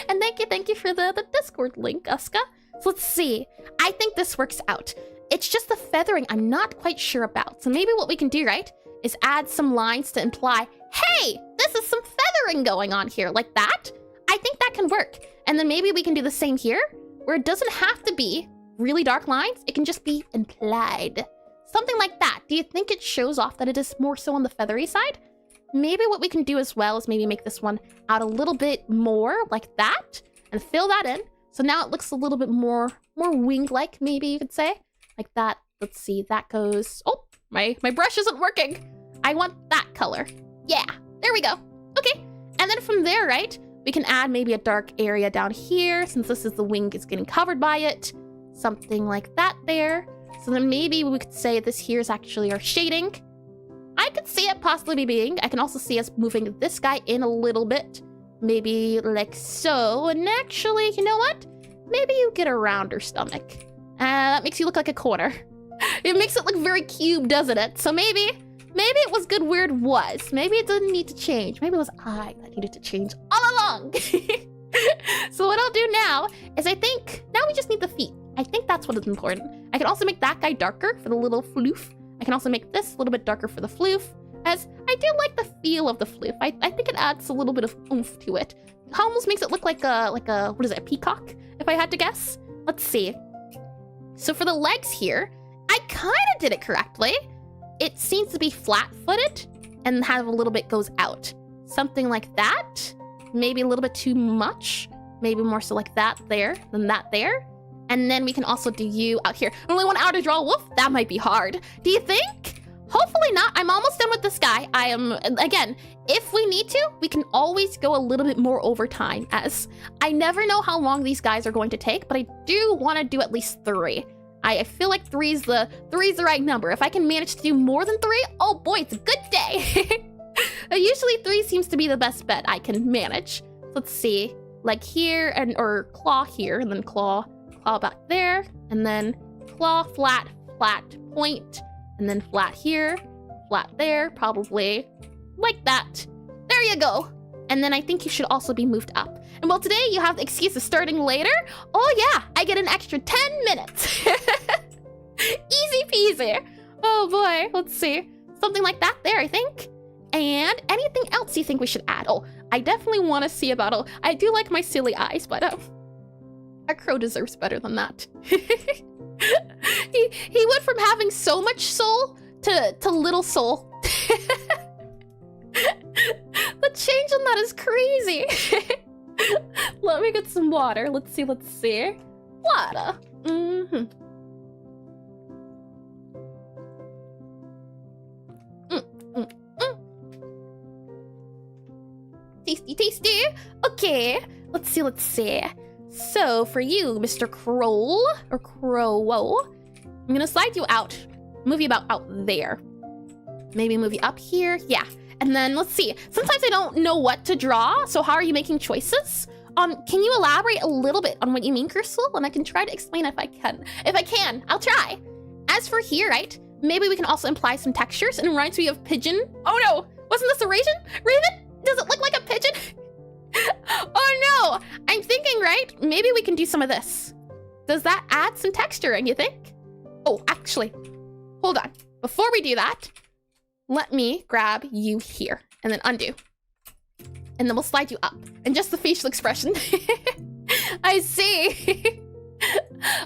And thank you for the Discord link, Uska. So let's see. I think this works out. It's just the feathering I'm not quite sure about. So maybe what we can do, right, is add some lines to imply, hey, this is some feathering going on here, like that. I think that can work. And then maybe we can do the same here, where it doesn't have to be really dark lines. It can just be implied. Something like that. Do you think it shows off that it is more so on the feathery side? Maybe what we can do as well is maybe make this one out a little bit more like that and fill that in. So now it looks a little bit more wing-like, maybe you could say. Like that. Let's see. That goes... Oh, my brush isn't working. I want that color. Yeah, there we go. Okay. And then from there, right, we can add maybe a dark area down here since this is the wing is getting covered by it. Something like that there. So then maybe we could say this here is actually our shading. I could see it possibly being. I can also see us moving this guy in a little bit. Maybe like so. And actually, you know what? Maybe you get a rounder stomach. That makes you look like a corner. It makes it look very cube, doesn't it? So maybe it was good where it was. Maybe it didn't need to change. Maybe it was I that needed to change all along. So what I'll do now is I think now we just need the feet. I think that's what is important. I can also make that guy darker for the little floof. I can also make this a little bit darker for the floof, as I do like the feel of the floof. I think it adds a little bit of oomph to it. It almost makes it look like a what is it, a peacock, if I had to guess? Let's see. So for the legs here, I kind of did it correctly. It seems to be flat-footed and have a little bit goes out. Something like that. Maybe a little bit too much. Maybe more so like that there than that there. And then we can also do you out here. I only want out to draw a wolf? That might be hard. Do you think? Hopefully not. I'm almost done with this guy. I am, again, if we need to, we can always go a little bit more over time, as I never know how long these guys are going to take, but I do want to do at least 3. I feel like 3's the right number. If I can manage to do more than 3, oh boy, it's a good day. Usually 3 seems to be the best bet I can manage. Let's see, like here, or claw here, and then claw back there, and then claw, flat, point, and then flat here, flat there, probably like that. There you go. And then I think you should also be moved up. And well, today you have the excuse of starting later. Oh yeah, I get an extra 10 minutes. Easy peasy. Oh boy, let's see. Something like that there, I think. And anything else you think we should add? Oh, I definitely want to see about, I do like my silly eyes, but a crow deserves better than that. he went from having so much soul to little soul. The change on that is crazy. Let me get some water. Let's see. Water. Tasty. Okay, let's see. So for you, Mr. Crow, or Crowo, I'm gonna slide you out. Move you about out there. Maybe move you up here. Yeah. And then let's see. Sometimes I don't know what to draw. So how are you making choices? Can you elaborate a little bit on what you mean, Crystal? And I can try to explain if I can. If I can, I'll try. As for here, right? Maybe we can also imply some textures. And it reminds me of pigeon. Oh no, wasn't this a raven? Does it look like a pigeon? Oh no, I'm thinking, right? Maybe we can do some of this. Does that add some texturing, you think? Oh, actually, hold on. Before we do that, let me grab you here and then undo. And then we'll slide you up. And just the facial expression. I see.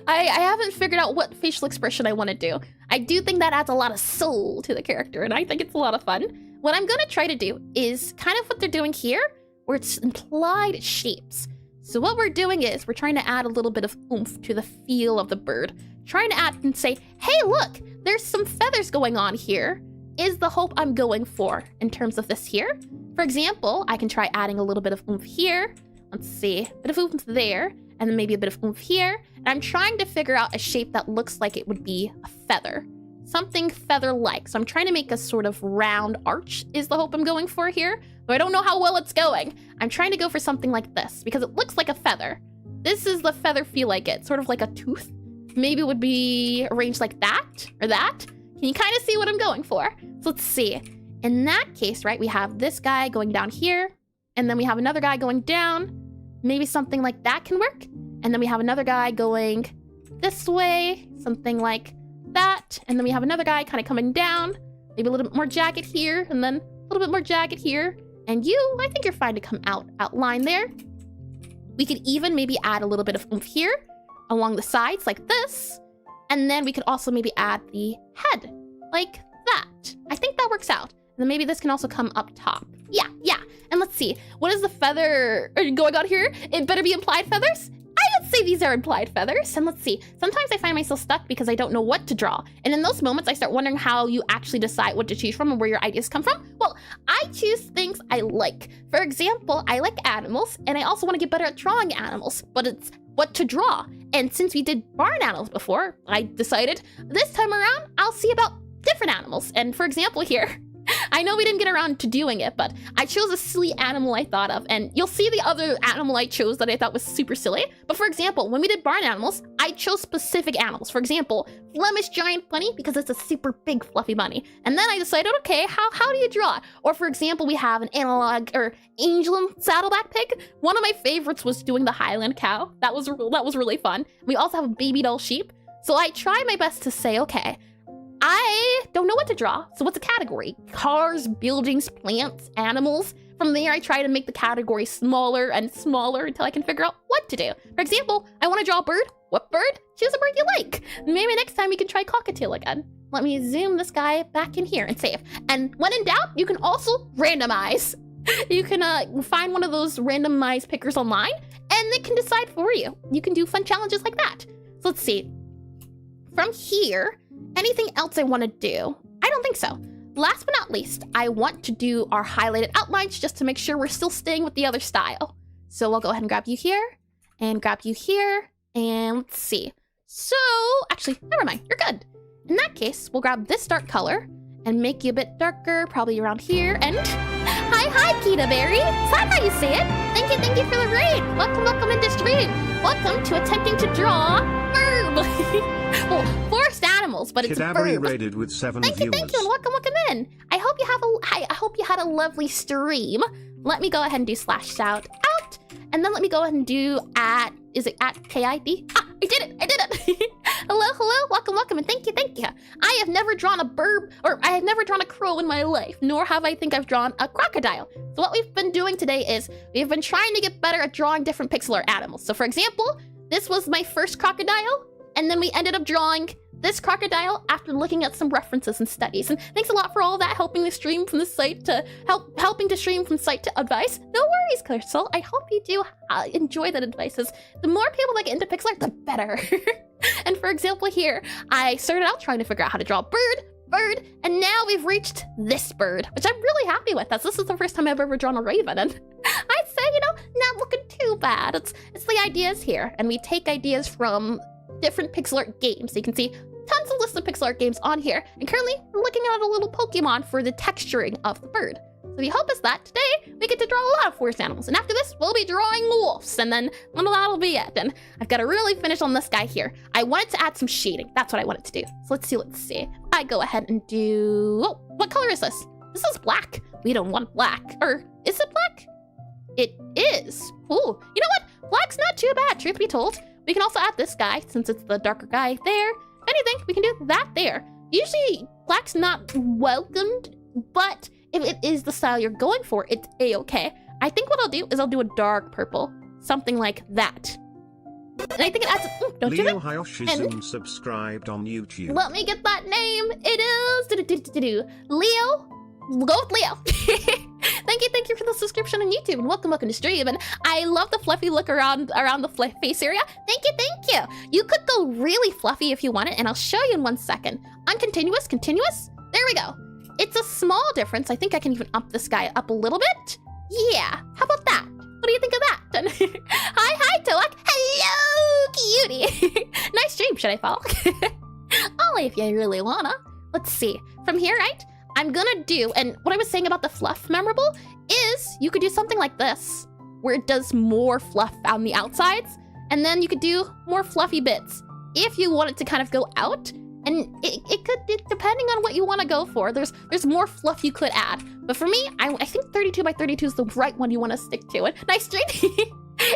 I haven't figured out what facial expression I want to do. I do think that adds a lot of soul to the character, and I think it's a lot of fun. What I'm gonna try to do is kind of what they're doing here, where it's implied shapes. So what we're doing is we're trying to add a little bit of oomph to the feel of the bird. Trying to add and say, hey, look, there's some feathers going on here. Is the hope I'm going for in terms of this here. For example, I can try adding a little bit of oomph here. Let's see, a bit of oomph there, and then maybe a bit of oomph here. And I'm trying to figure out a shape that looks like it would be a feather. Something feather-like. So I'm trying to make a sort of round arch is the hope I'm going for here. But I don't know how well it's going. I'm trying to go for something like this because it looks like a feather. This is the feather feel I get, sort of like a tooth. Maybe it would be arranged like that or that. Can you kind of see what I'm going for? So let's see. In that case, right, we have this guy going down here, and then we have another guy going down. Maybe something like that can work. And then we have another guy going this way, something like that. And then we have another guy kind of coming down, maybe a little bit more jagged here, and then a little bit more jagged here. And you, I think you're fine to come outline there. We could even maybe add a little bit of oomph here along the sides like this. And then we could also maybe add the head like that. I think that works out. And then maybe this can also come up top. Yeah. And let's see, what is the feather going on here? It better be implied feathers? I would say these are implied feathers. And let's see, sometimes I find myself stuck because I don't know what to draw. And in those moments, I start wondering how you actually decide what to choose from and where your ideas come from. Well, I choose things I like. For example, I like animals, and I also want to get better at drawing animals, but it's what to draw. And since we did barn animals before, I decided this time around, I'll see about different animals. And for example here, I know we didn't get around to doing it, but I chose a silly animal I thought of, and you'll see the other animal I chose that I thought was super silly. But for example, when we did barn animals, I chose specific animals. For example, Flemish giant bunny, because it's a super big fluffy bunny. And then I decided, okay, how do you draw it? Or for example, we have an analog or angel and saddleback pig. One of my favorites was doing the Highland cow. That was really fun. We also have a baby doll sheep. So I try my best to say, okay, I don't know what to draw, so what's a category? Cars, buildings, plants, animals. From there, I try to make the category smaller and smaller until I can figure out what to do. For example, I want to draw a bird. What bird? Choose a bird you like. Maybe next time we can try cockatiel again. Let me zoom this guy back in here and save. And when in doubt, you can also randomize. You can find one of those randomized pickers online, and they can decide for you. You can do fun challenges like that. So let's see. From here, anything else I want to do? I don't think so. Last but not least, I want to do our highlighted outlines just to make sure we're still staying with the other style. So I'll go ahead and grab you here, and grab you here, and let's see. So, actually, never mind, you're good. In that case, we'll grab this dark color and make you a bit darker, probably around here, and hi, Kita Berry. Is that how you say it? Thank you for the raid. Welcome into stream. Welcome to attempting to draw verb. Well, forest animals. animals, but it's a Kadabri bird. rated with 7 Thank you, viewers. and welcome in. I hope you had a lovely stream. Let me go ahead and do /shout out, and then let me go ahead and do is it at KID? Ah, I did it. Hello, welcome, and thank you. I have never drawn a bird, or I have never drawn a crow in my life, nor have I think I've drawn a crocodile. So what we've been doing today is we've been trying to get better at drawing different pixel art animals. So for example, this was my first crocodile, and then we ended up drawing this crocodile after looking at some references and studies. And thanks a lot for all that, helping to stream from the site to helping to stream from site to advice. No worries, Crystal. I hope you do enjoy that advices. The more people that get into pixel art, the better. And for example here, I started out trying to figure out how to draw a bird, and now we've reached this bird, which I'm really happy with. This is the first time I've ever drawn a raven, and I'd say, not looking too bad. It's the ideas here, and we take ideas from different pixel art games. So you can see tons of lists of pixel art games on here, and currently we're looking at a little Pokemon for the texturing of the bird. So the hope is that today we get to draw a lot of forest animals, and after this we'll be drawing wolves, and then that'll be it. And I've got to really finish on this guy here. I wanted to add some shading. That's what I wanted to do. So let's see. I go ahead and do, what color is this? This is black. We don't want black. Or is it black? It is. Ooh, you know what? Black's not too bad, truth be told. We can also add this guy since it's the darker guy there. If anything, we can do that there. Usually black's not welcomed, but if it is the style you're going for, it's a-okay. I think what I'll do is I'll do a dark purple, something like that. And I think it adds, don't you Leo know? Hayoshism subscribed on YouTube. Let me get that name. It is Leo. We'll go with Leo. Thank you for the subscription on YouTube, and welcome to stream. And I love the fluffy look around the face area. Thank you. You could go really fluffy if you want it, and I'll show you in 1 second. Uncontinuous, continuous. There we go. It's a small difference. I think I can even up this guy up a little bit. Yeah, how about that? What do you think of that? Hi, Toak. Hello, cutie. Nice stream, should I follow? Only if you really wanna. Let's see. From here, right? I'm gonna do, and what I was saying about the fluff memorable is you could do something like this, where it does more fluff on the outsides, and then you could do more fluffy bits. If you want it to kind of go out, and it could, depending on what you want to go for, there's more fluff you could add. But for me, I think 32 by 32 is the right one you want to stick to. And nice stream.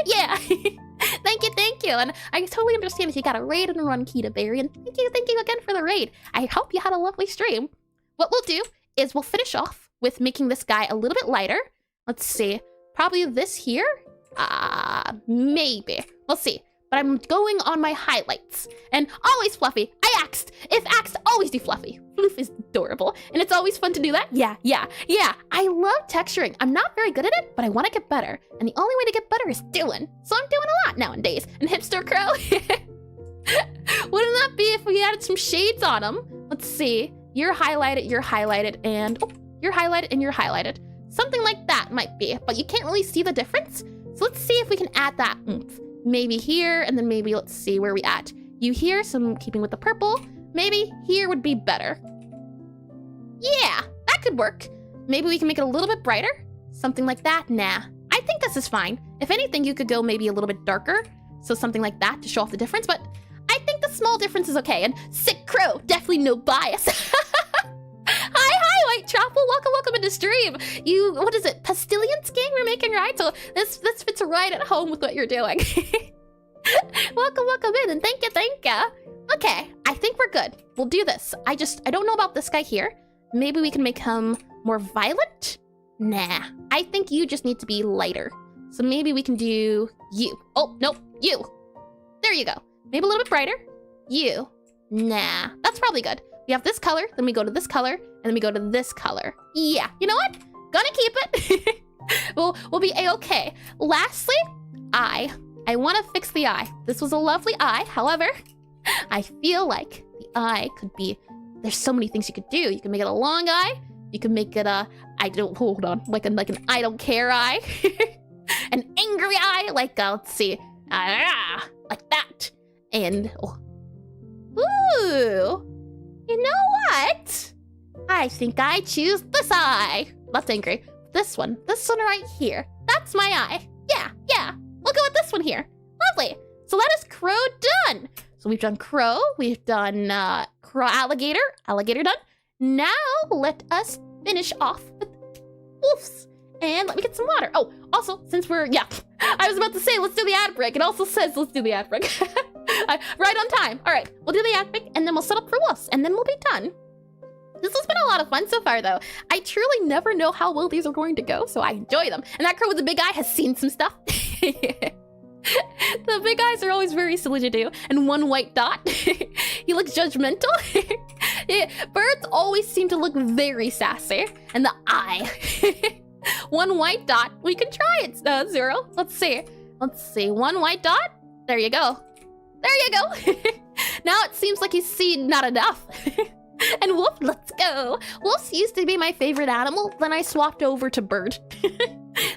Yeah. Thank you. And I totally understand if you got a raid and a run key to Barry. And thank you again for the raid. I hope you had a lovely stream. What we'll do is we'll finish off with making this guy a little bit lighter. Let's see. Probably this here? Maybe. We'll see. But I'm going on my highlights. And always fluffy. I axed. If axed, always do fluffy. Floof is adorable. And it's always fun to do that. Yeah. I love texturing. I'm not very good at it, but I want to get better. And the only way to get better is doing. So I'm doing a lot nowadays. And hipster crow. Wouldn't that be if we added some shades on them? Let's see. You're highlighted, and you're highlighted, and you're highlighted. Something like that might be, but you can't really see the difference. So let's see if we can add that oomph. Maybe here, and then maybe let's see where we at. You here, so I'm keeping with the purple. Maybe here would be better. Yeah, that could work. Maybe we can make it a little bit brighter. Something like that. Nah, I think this is fine. If anything, you could go maybe a little bit darker. So something like that to show off the difference, but I think the small difference is okay. And sick crow, definitely no bias. Hi, White Chapel. Welcome into stream. What is it? Pastillions gang we're making, right? So this fits right at home with what you're doing. welcome in, and thank you. Okay, I think we're good. We'll do this. I don't know about this guy here. Maybe we can make him more violent? Nah, I think you just need to be lighter. So maybe we can do you. Oh, nope, you. There you go. Maybe a little bit brighter. You. Nah, that's probably good. We have this color, then we go to this color, and then we go to this color. Yeah, you know what? Gonna keep it. We'll be a-okay. Lastly, I want to fix the eye. This was a lovely eye. However, I feel like the eye could be, there's so many things you could do. You can make it a long eye. You can make it like an I don't care eye. An angry eye, like, let's see, like that. And, ooh, you know what? I think I choose this eye. That's angry. This one right here. That's my eye. Yeah. We'll go with this one here. Lovely. So that is crow done. So So we've done crow, we've done alligator done. Now let us finish off with wolves. And let me get some water. Oh, also, since we're, I was about to say, let's do the ad break. It also says, let's do the ad break. Right on time. All right, we'll do the ad break, and then we'll set up for wolves, and then we'll be done. This has been a lot of fun so far, though. I truly never know how well these are going to go, so I enjoy them. And that crow with the big eye has seen some stuff. The big eyes are always very silly to do. And one white dot. He looks judgmental. Birds always seem to look very sassy. And the eye. One white dot. We can try it, Zero. Let's see. One white dot. There you go. Now it seems like he's seen not enough. And wolf, let's go. Wolves used to be my favorite animal, then I swapped over to bird.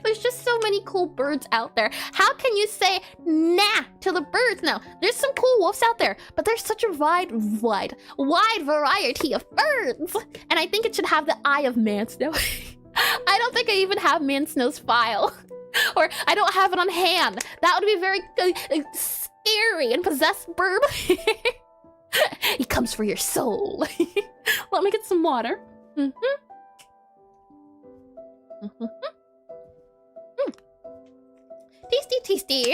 There's just so many cool birds out there. How can you say nah to the birds now? There's some cool wolves out there, but there's such a wide variety of birds. And I think it should have the eye of Mansnow. I don't think I even have Mansnow's file. Or I don't have it on hand. That would be very scary and possessed burb. He comes for your soul. Let me get some water. Tasty.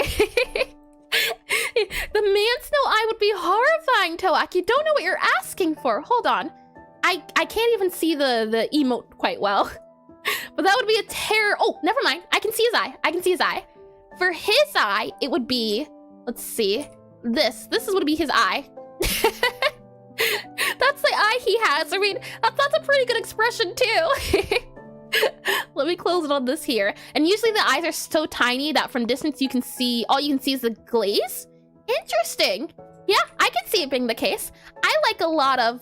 The Mansnow eye would be horrifying, Toak. You don't know what you're asking for. Hold on. I can't even see the emote quite well. But that would be a terror. Oh, never mind. I can see his eye. For his eye, it would be, let's see. This would be his eye. That's the eye he has. I mean, that's a pretty good expression too. Let me close it on this here. And usually the eyes are so tiny that from distance you can see, all you can see is the glaze. Interesting. Yeah, I can see it being the case. I like a lot of,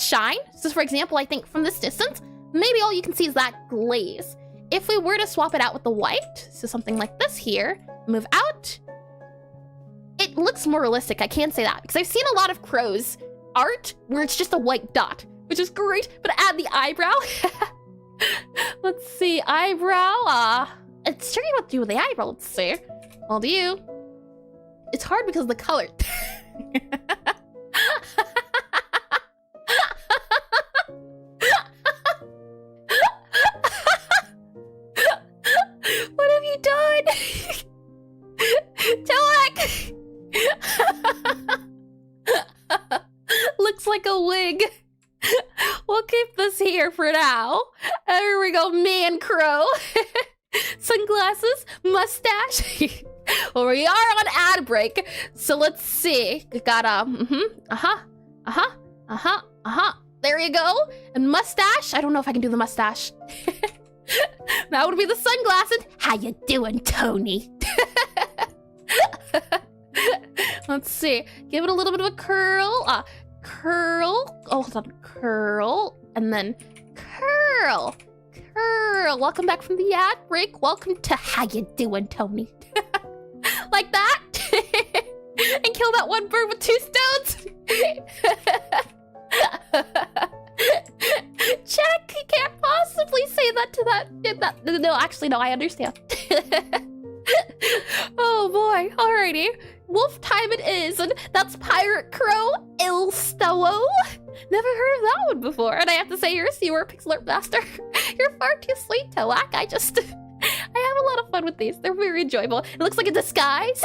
shine. So for example, I think from this distance, maybe all you can see is that glaze. If we were to swap it out with the white, so something like this here, move out, it looks more realistic. I can say that because I've seen a lot of crows art where it's just a white dot, which is great, but add the eyebrow. Let's see, eyebrow. It's tricky what to do with the eyebrow. Let's see. I'll do you. It's hard because of the color. What have you done? Toak! Looks like a wig. We'll keep this here for now. There we go, man crow. Sunglasses, mustache. Well, we are on ad break, so let's see. We got there you go. And mustache. I don't know if I can do the mustache. That would be the sunglasses. How you doing, Tony? Let's see. Give it a little bit of a curl. Curl. Oh, hold on. Curl. And then curl. Curl. Welcome back from the ad break. Welcome to How You Doing, Tony? Like that. And kill that one bird with 2 stones. Check. You can't possibly say that to that. No, actually, no, I understand. Oh boy. Alrighty. Wolf time it is, and that's Pirate Crow Ilstowo. Never heard of that one before, and I have to say, you are a Pixelart master. You're far too sweet, Toak. I have a lot of fun with these. They're very enjoyable. It looks like a disguise.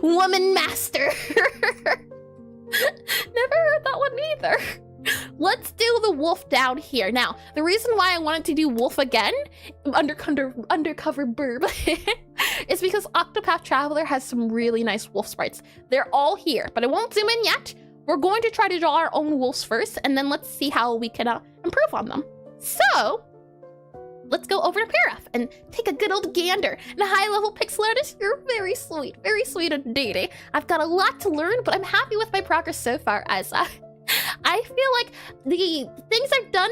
Woman master. Never heard that one either. Let's do the wolf down here. Now, the reason why I wanted to do wolf again, undercover burb, is because Octopath Traveler has some really nice wolf sprites. They're all here, but I won't zoom in yet. We're going to try to draw our own wolves first, and then let's see how we can improve on them. So, let's go over to Paraf and take a good old gander. And a high-level pixel artist, you're very sweet indeed. I've got a lot to learn, but I'm happy with my progress so far, as I feel like the things I've done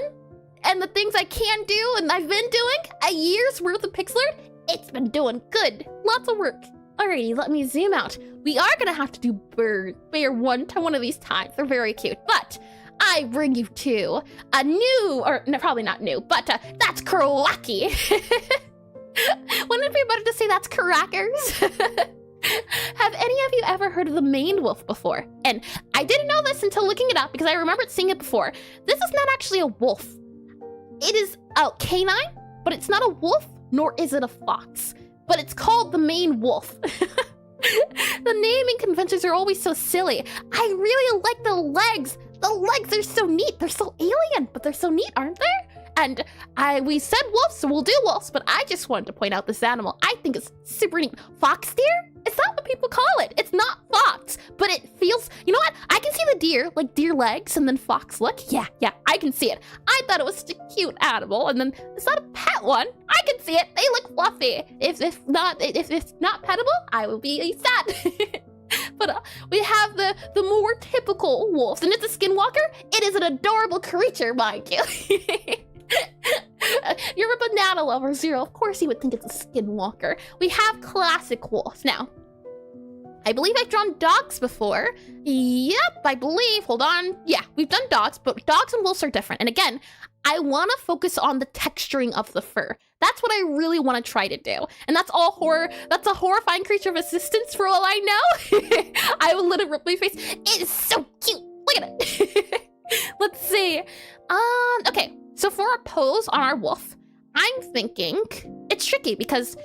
and the things I can do and I've been doing a year's worth of pixel art, it's been doing good. Lots of work. Alrighty, let me zoom out. We are gonna have to do bear one of these times. They're very cute, but I bring you to a new, or no, probably not new, but that's Croaky. Wouldn't it be better to say that's Crackers? Have any of you ever heard of the maned wolf before. And I didn't know this until looking it up because I remembered seeing it before. This is not actually a wolf. It is a canine, but it's not a wolf, nor is it a fox. But it's called the maned wolf. The naming conventions are always so silly. I really like the legs. The legs are so neat. They're so alien, but they're so neat, aren't they? And we said wolves, so we'll do wolves, but I just wanted to point out this animal. I think it's super neat. Fox deer? It's not what people call it. It's not fox, but it feels, you know what? I can see the deer, like deer legs, and then fox look. Yeah, I can see it. I thought it was just a cute animal, and then it's not a pet one. I can see it. They look fluffy. If it's not petable, I will be sad. But we have the more typical wolves, and it's a skinwalker. It is an adorable creature, mind you. You're a banana lover, Zero. Of course you would think it's a skinwalker. We have classic wolves. Now, I believe I've drawn dogs before. Yep, I believe. Hold on. Yeah, we've done dogs, but dogs and wolves are different. And again, I want to focus on the texturing of the fur. That's what I really want to try to do. And that's all horror. That's a horrifying creature of assistance for all I know. I will literally rip my face. It is so cute. Look at it. Let's see. Okay. So for our pose on our wolf, I'm thinking it's tricky because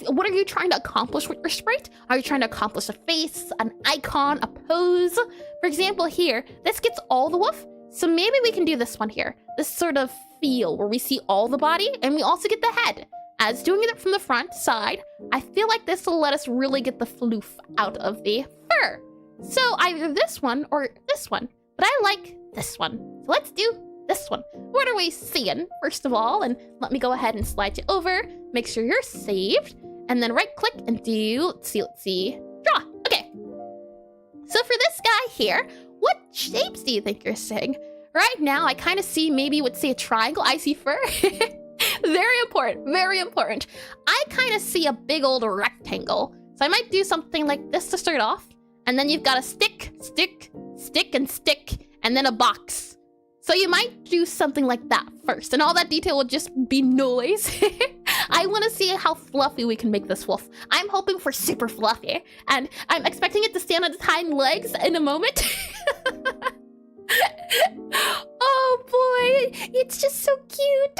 what are you trying to accomplish with your sprite? Are you trying to accomplish a face, an icon, a pose? For example, here, this gets all the wolf. So maybe we can do this one here. This sort of feel where we see all the body and we also get the head. As doing it from the front side, I feel like this will let us really get the floof out of the fur. So either this one or this one, but I like this one. So let's do this one. What are we seeing, first of all? And let me go ahead and slide you over. Make sure you're saved. And then right click and do, let's see, draw. Okay. So for this guy here, what shapes do you think you're seeing? Right now, I kind of see maybe you would see a triangle. I see fur. Very important, very important. I kind of see a big old rectangle. So I might do something like this to start off. And then you've got a stick, and then a box. So you might do something like that first, and all that detail will just be noise. I want to see how fluffy we can make this wolf. I'm hoping for super fluffy, and I'm expecting it to stand on its hind legs in a moment. Oh boy, it's just so cute.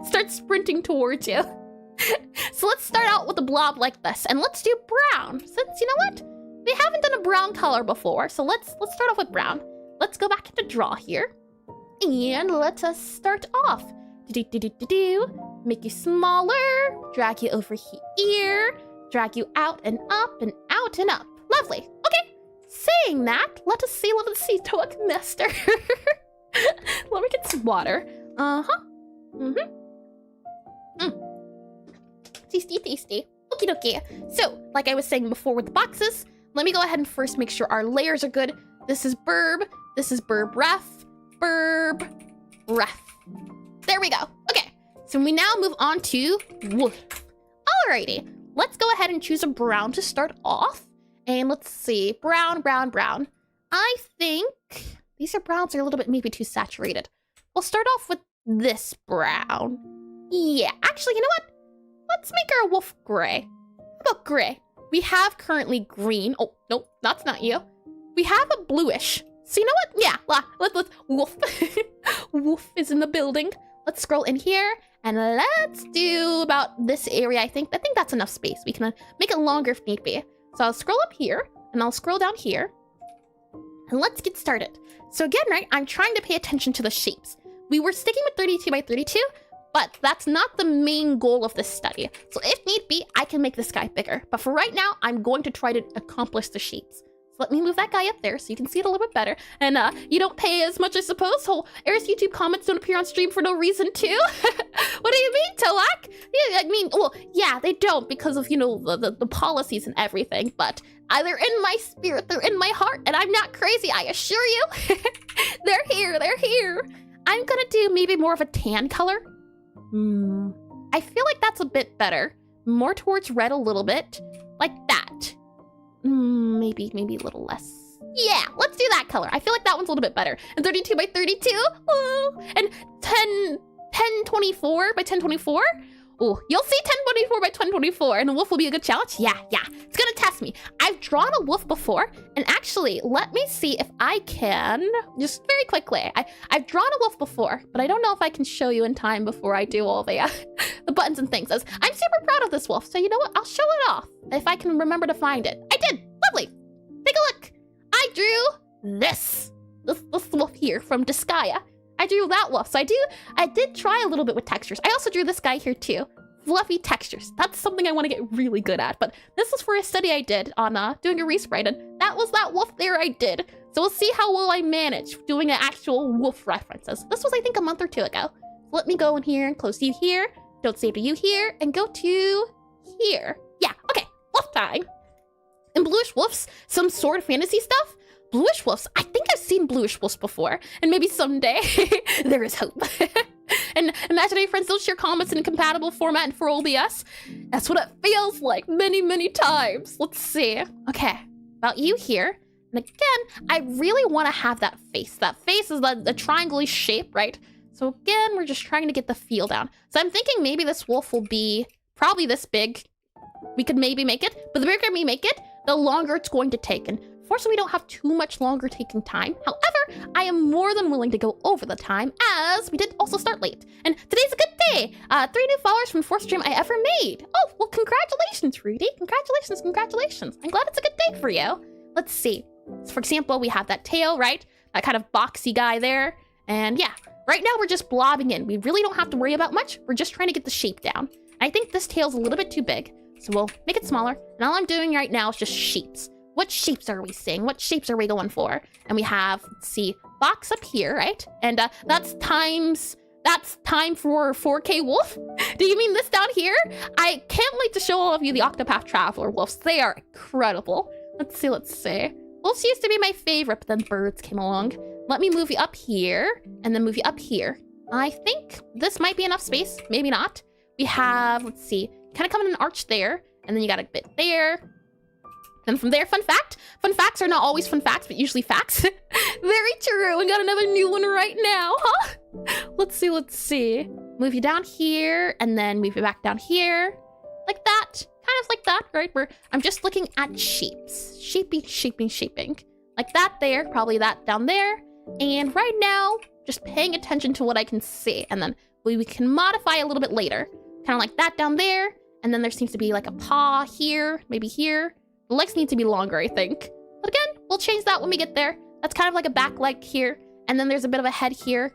Start sprinting towards you. So let's start out with a blob like this, and let's do brown, since you know what? We haven't done a brown color before, so let's start off with brown. Let's go back into draw here, and let us start off. Make you smaller, drag you over here, drag you out and up and out and up. Lovely. Okay. Saying that, let us see Toak Master. Let me get some water. Tasty. Okie dokie. So, like I was saying before with the boxes, let me go ahead and first make sure our layers are good. This is burb. This is burb ref. Burb ref. There we go. Okay. So we now move on to wolf. Alrighty. Let's go ahead and choose a brown to start off. And let's see. Brown. I think these browns are a little bit maybe too saturated. We'll start off with this brown. Yeah. Actually, you know what? Let's make our wolf gray. How about gray? We have currently green. Oh, nope. That's not you. We have a bluish. So you know what? Yeah, let's wolf. Wolf is in the building. Let's scroll in here and let's do about this area. I think that's enough space. We can make it longer if need be. So I'll scroll up here and I'll scroll down here and let's get started. So again, right, I'm trying to pay attention to the shapes. We were sticking with 32 by 32, but that's not the main goal of this study. So if need be, I can make this guy bigger. But for right now, I'm going to try to accomplish the shapes. So let me move that guy up there so you can see it a little bit better. And you don't pay as much, I suppose. So Air's YouTube comments don't appear on stream for no reason too. What do you mean, Toak? Yeah, I mean, well, yeah, they don't because of, you know, the policies and everything. But they're in my spirit, they're in my heart, and I'm not crazy, I assure you. They're here. I'm gonna do maybe more of a tan color. I feel like that's a bit better. More towards red a little bit, like that. Maybe a little less. Yeah, let's do that color. I feel like that one's a little bit better. And 32 by 32. Ooh. And 1024 by 1024. Ooh, you'll see 1024 by 1024, and a wolf will be a good challenge? Yeah. It's gonna test me. I've drawn a wolf before, and actually, let me see if I can, just very quickly. I've drawn a wolf before, but I don't know if I can show you in time before I do all the, the buttons and things. As I'm super proud of this wolf, so you know what? I'll show it off if I can remember to find it. I did! Lovely! Take a look! I drew this wolf here from Disgaea. I drew that wolf, so I did try a little bit with textures. I also drew this guy here too. Fluffy textures. That's something I want to get really good at, but this was for a study I did on doing a resprite, and that was that wolf there I did. So we'll see how well I manage doing an actual wolf references. This was, I think, a month or two ago. So let me go in here and close you here, don't save to you here, and go to here. Yeah, okay, wolf time. And bluish wolves, some sort of fantasy stuff. Bluish wolves, I think I've seen bluish wolves before, and maybe someday there is hope. And imaginary friends don't share comments in a compatible format for OBS. That's what it feels like many times. Let's see. Okay, about you here. And again, I really want to have that face. That face is the triangle-y shape, right? So again, we're just trying to get the feel down. So I'm thinking maybe this wolf will be probably this big. We could maybe make it, but the bigger we make it, the longer it's going to take. And fortunately, we don't have too much longer taking time. However, I am more than willing to go over the time, as we did also start late. And today's a good day. 3 new followers from the 4th stream I ever made. Oh, well, congratulations, Rudy. Congratulations. I'm glad it's a good day for you. Let's see. So for example, we have that tail, right? That kind of boxy guy there. And yeah, right now we're just blobbing in. We really don't have to worry about much. We're just trying to get the shape down. I think this tail's a little bit too big, so we'll make it smaller. And all I'm doing right now is just shapes. What shapes are we seeing? What shapes are we going for? And we have, let's see, box up here, right? And that's time for 4K wolf? Do you mean this down here? I can't wait to show all of you the Octopath Traveler wolves. They are incredible. Let's see. Wolves used to be my favorite, but then birds came along. Let me move you up here, and then move you up here. I think this might be enough space, maybe not. We have, let's see, kind of come in an arch there, and then you got a bit there. Then from there, fun fact. Fun facts are not always fun facts, but usually facts. Very true. We got another new one right now, huh? Let's see. Move you down here, and then move you back down here. Like that. Kind of like that, right? Where I'm just looking at shapes. Shaping. Like that there, probably that down there. And right now, just paying attention to what I can see. And then we can modify a little bit later. Kind of like that down there. And then there seems to be like a paw here, maybe here. The legs need to be longer, I think. But again, we'll change that when we get there. That's kind of like a back leg here. And then there's a bit of a head here.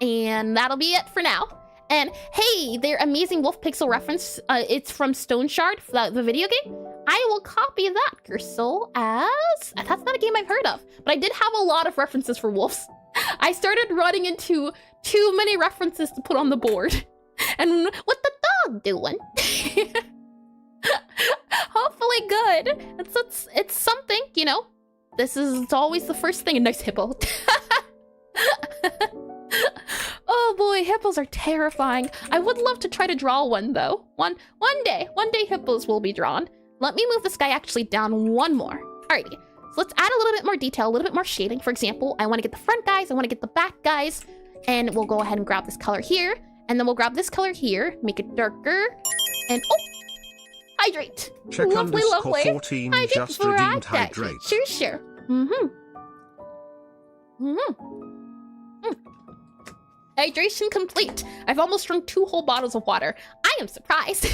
And that'll be it for now. And hey, their amazing wolf pixel reference, it's from Stone Shard, the video game. I will copy that, Gersel, as... That's not a game I've heard of. But I did have a lot of references for wolves. I started running into too many references to put on the board. And what the dog doing? Hopefully good. It's something, you know. It's always the first thing. A nice hippo. Oh boy, hippos are terrifying. I would love to try to draw one though. One day hippos will be drawn. Let me move this guy actually down one more. Alrighty, so let's add a little bit more detail, a little bit more shading. For example, I want to get the front guys, I want to get the back guys, and we'll go ahead and grab this color here, and then we'll grab this color here, make it darker, and oh, hydrate. Check lovely. 14 just redeemed hydrate. Sure. Hydration complete. I've almost drunk 2 whole bottles of water. I am surprised.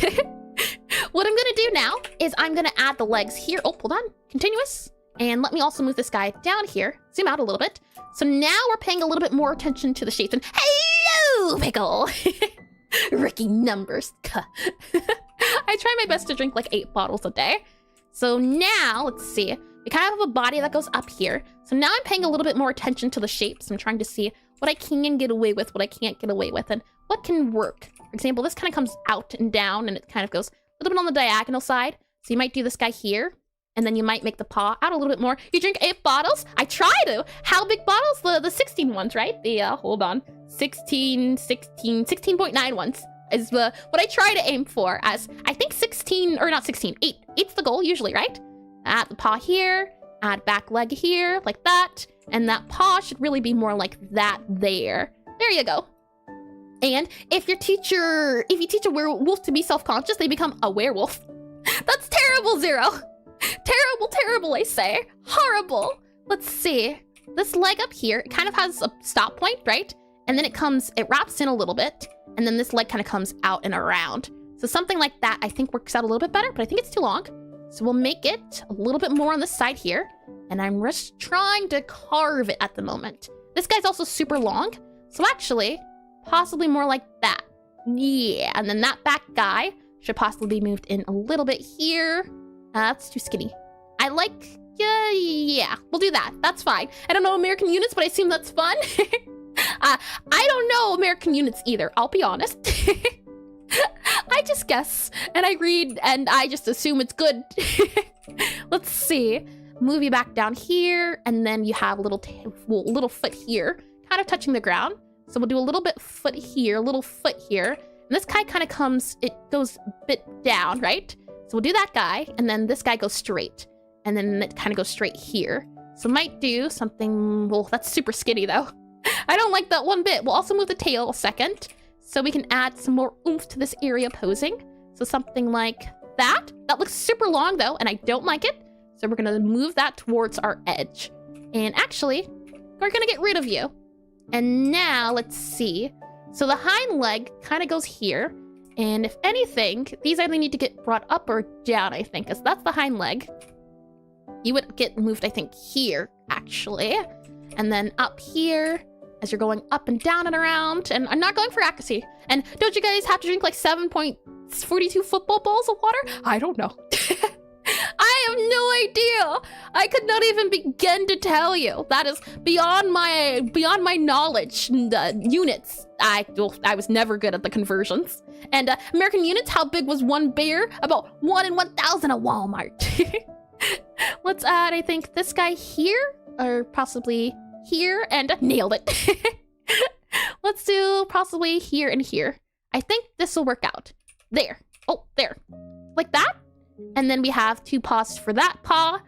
What I'm gonna do now is I'm gonna add the legs here. Oh, hold on. Continuous. And let me also move this guy down here. Zoom out a little bit. So now we're paying a little bit more attention to the shapes. And hello, pickle. Rookie numbers. I try my best to drink like 8 bottles a day. So now, let's see. We kind of have a body that goes up here. So now I'm paying a little bit more attention to the shapes. I'm trying to see what I can get away with, what I can't get away with, and what can work. For example, this kind of comes out and down, and it kind of goes a little bit on the diagonal side. So you might do this guy here, and then you might make the paw out a little bit more. You drink 8 bottles? I try to. How big bottles? The 16 ones, right? The, hold on. 16.9 ones is what I try to aim for, as I think 16, or not 16, 8. 8's the goal usually, right? Add the paw here, add back leg here, like that. And that paw should really be more like that there. There you go. And if you teach a werewolf to be self-conscious, they become a werewolf. That's terrible, Zero. Terrible, terrible, I say. Horrible. Let's see. This leg up here, it kind of has a stop point, right? And then it wraps in a little bit, and then this leg kind of comes out and around. So something like that I think works out a little bit better, but I think it's too long. So we'll make it a little bit more on the side here, and I'm just trying to carve it at the moment. This guy's also super long, so actually, possibly more like that. Yeah, and then that back guy should possibly be moved in a little bit here. That's too skinny. I like, yeah, we'll do that. That's fine. I don't know American units, but I assume that's fun. I don't know American units either, I'll be honest. I just guess, and I read, and I just assume it's good. Let's see. Move you back down here, and then you have a little foot here, kind of touching the ground. So we'll do a little bit foot here, a little foot here. And this guy kind of it goes a bit down, right? So we'll do that guy, and then this guy goes straight. And then it kind of goes straight here. So might do something, well, that's super skinny though. I don't like that one bit. We'll also move the tail a second, so we can add some more oomph to this area posing. So something like that. That looks super long though, and I don't like it. So we're gonna move that towards our edge. And actually, we're gonna get rid of you. And now, let's see. So the hind leg kind of goes here. And if anything, these either need to get brought up or down, I think, because that's the hind leg. You would get moved, I think, here, actually. And then up here, as you're going up and down and around. And I'm not going for accuracy. And don't you guys have to drink like 7.42 football balls of water? I don't know. I have no idea. I could not even begin to tell you. That is beyond my knowledge. Units. I was never good at the conversions. And American units, how big was one bear? About 1 in 1,000 at Walmart. Let's add, I think, this guy here, or possibly here, and nailed it. Let's do possibly here and here. I think this will work out. There. Oh, there. Like that. And then we have 2 paws for that paw.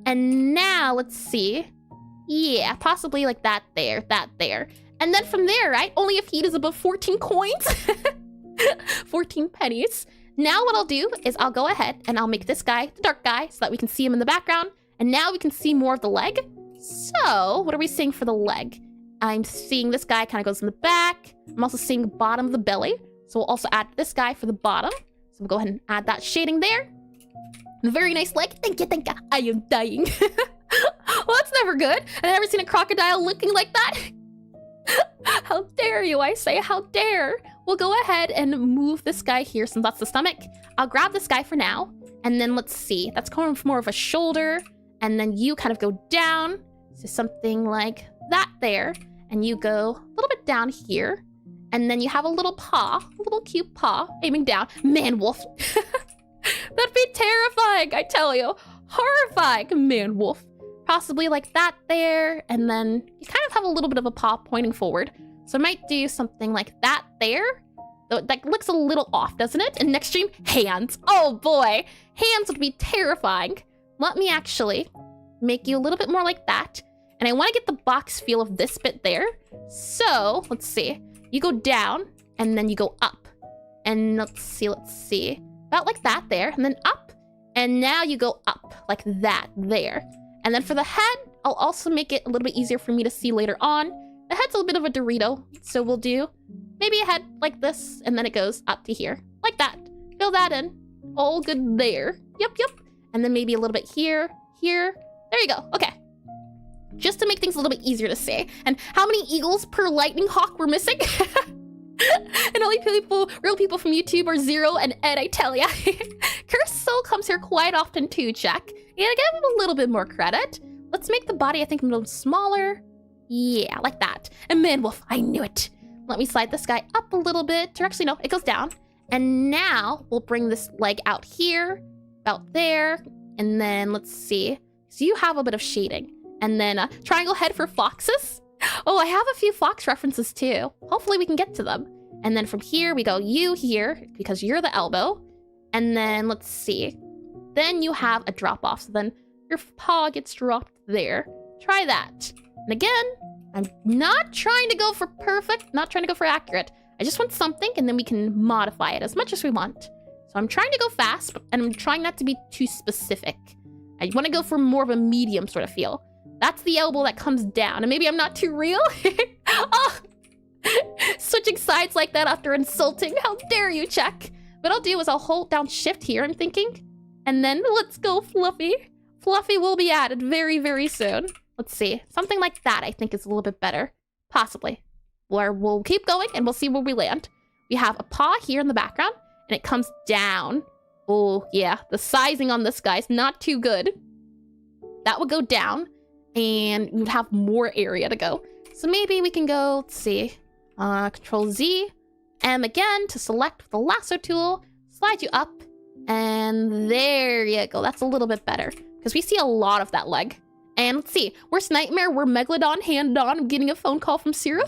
And now, let's see. Yeah, possibly like that there, that there. And then from there, right? Only if heat is above 14 coins. 14 pennies. Now what I'll do is I'll go ahead and I'll make this guy the dark guy so that we can see him in the background. And now we can see more of the leg. So what are we seeing for the leg? I'm seeing this guy kind of goes in the back. I'm also seeing the bottom of the belly. So we'll also add this guy for the bottom. So we'll go ahead and add that shading there. Very nice leg. Thank you, thank you. I am dying. Well, that's never good. I've never seen a crocodile looking like that. How dare you, I say, how dare. We'll go ahead and move this guy here since that's the stomach. I'll grab this guy for now. And then let's see. That's going for more of a shoulder. And then you kind of go down. So something like that there. And you go a little bit down here. And then you have a little paw, a little cute paw aiming down. Man wolf. That'd be terrifying, I tell you. Horrifying, man wolf. Possibly like that there. And then you kind of have a little bit of a paw pointing forward. So I might do something like that there. That looks a little off, doesn't it? And next stream, hands. Oh boy, hands would be terrifying. Let me actually make you a little bit more like that. And I want to get the box feel of this bit there. So let's see. You go down and then you go up. And let's see. About like that there, and then up. And now you go up like that there. And then for the head, I'll also make it a little bit easier for me to see later on. The head's a bit of a Dorito, so we'll do maybe a head like this, and then it goes up to here, like that. Fill that in. All good there. Yep. And then maybe a little bit here. There you go. Okay. Just to make things a little bit easier to say. And how many eagles per lightning hawk we're missing? And only real people from YouTube are Zero and Ed, I tell ya. Curse Soul comes here quite often too, check. Yeah, I give him a little bit more credit. Let's make the body, I think, a little smaller. Yeah, like that. And man wolf, I knew it. Let me slide this guy up a little bit. Or actually, no, it goes down. And now we'll bring this leg out here, about there. And then let's see. So you have a bit of shading. And then triangle head for foxes. Oh, I have a few fox references too. Hopefully we can get to them. And then from here, we go you here, because you're the elbow. And then let's see. Then you have a drop off. So then your paw gets dropped there. Try that. And again, I'm not trying to go for perfect, not trying to go for accurate. I just want something, and then we can modify it as much as we want. So I'm trying to go fast, and I'm trying not to be too specific. I want to go for more of a medium sort of feel. That's the elbow that comes down, and maybe I'm not too real. Oh, switching sides like that after insulting. How dare you, check. What I'll do is I'll hold down shift here, I'm thinking. And then let's go Fluffy. Fluffy will be added very, very soon. Let's see. Something like that I think is a little bit better. Possibly. Where we'll keep going and we'll see where we land. We have a paw here in the background and it comes down. Oh, yeah. The sizing on this guy's not too good. That would go down and we'd have more area to go. So maybe we can go, let's see, Control Z, M again to select with the lasso tool, slide you up, and there you go. That's a little bit better because we see a lot of that leg. And let's see, worst nightmare, we're Megalodon hand on. I'm getting a phone call from Zero.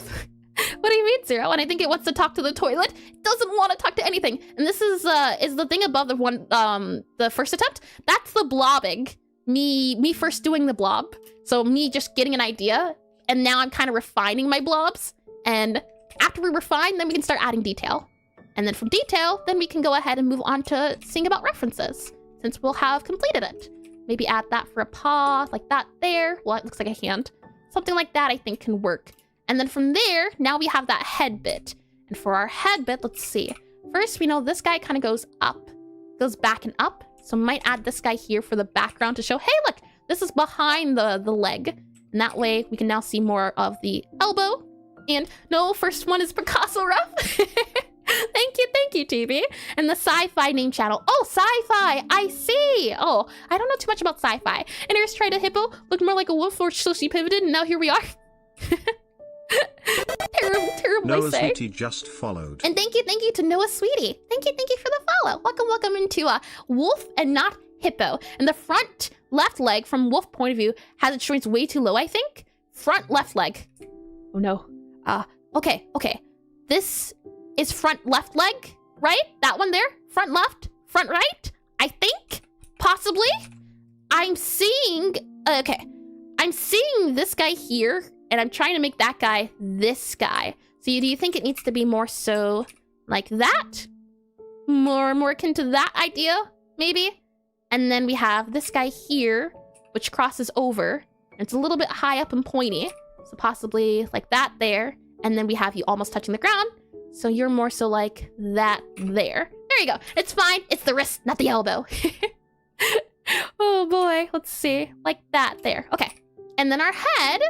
What do you mean, Zero? And I think it wants to talk to the toilet. It doesn't want to talk to anything. And this is the thing above the one, the first attempt. That's the blobbing. Me first doing the blob. So me just getting an idea. And now I'm kind of refining my blobs. And after we refine, then we can start adding detail. And then from detail, then we can go ahead and move on to seeing about references, since we'll have completed it. Maybe add that for a paw, like that there. Well, it looks like a hand. Something like that I think can work. And then from there, now we have that head bit. And for our head bit, let's see. First, we know this guy kind of goes up, goes back and up. So might add this guy here for the background to show, hey, look, this is behind the leg. And that way we can now see more of the elbow. And no, first one is Picasso Rough. Thank you, TV. And the sci-fi name channel. Oh, sci-fi, I see. Oh, I don't know too much about sci-fi. And here's tried a hippo, looked more like a wolf, or so she pivoted, and now here we are. Terrible, Noah I say. Sweetie just followed. And thank you to Noah Sweetie. Thank you for the follow. Welcome into wolf and not hippo. And the front left leg, from wolf point of view, has its joints way too low, I think. Front left leg. Oh no. Okay. This is front left leg, right? That one there? Front left, front right? I think? Possibly? I'm seeing... okay. I'm seeing this guy here, and I'm trying to make that guy this guy. So do you think it needs to be more so like that? More akin to that idea, maybe? And then we have this guy here, which crosses over. And it's a little bit high up and pointy. So possibly like that there. And then we have you almost touching the ground. So you're more so like that there. There you go. It's fine. It's the wrist, not the elbow. Oh boy. Let's see. Like that there. Okay. And then our head.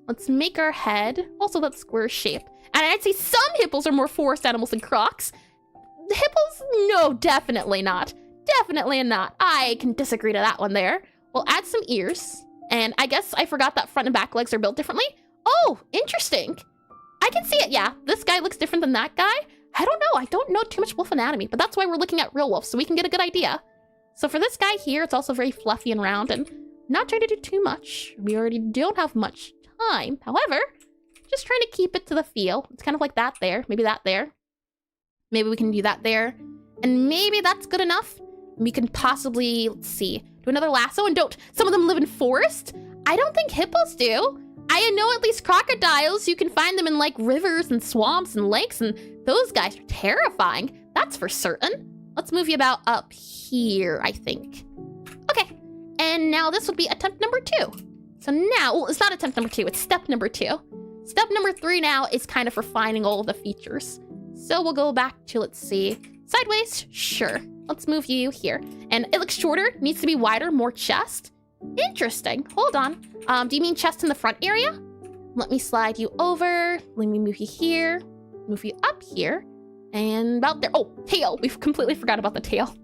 Let's make our head also that square shape. And I'd say some hippos are more forest animals than Crocs. The hippos? No, definitely not. Definitely not. I can disagree to that one there. We'll add some ears. And I guess I forgot that front and back legs are built differently. Oh, interesting. I can see it, yeah. This guy looks different than that guy. I don't know. I don't know too much wolf anatomy, but that's why we're looking at real wolves, so we can get a good idea. So for this guy here, it's also very fluffy and round and not trying to do too much. We already don't have much time. However, just trying to keep it to the feel. It's kind of like that there. Maybe that there. Maybe we can do that there. And maybe that's good enough. We can possibly, let's see, do another lasso. And don't, some of them live in forest? I don't think hippos do. I know at least crocodiles, you can find them in like rivers and swamps and lakes, and those guys are terrifying. That's for certain. Let's move you about up here, I think. Okay, and now this would be attempt number 2. So now, well, it's not attempt number 2, it's step number 2. Step number 3 now is kind of refining all of the features. So we'll go back to, let's see, sideways, sure. Let's move you here. And it looks shorter, needs to be wider, more chest. Interesting. Hold on. Do you mean chest in the front area? Let me slide you over. Let me move you here. Move you up here. And about there. Oh, tail. We've completely forgot about the tail.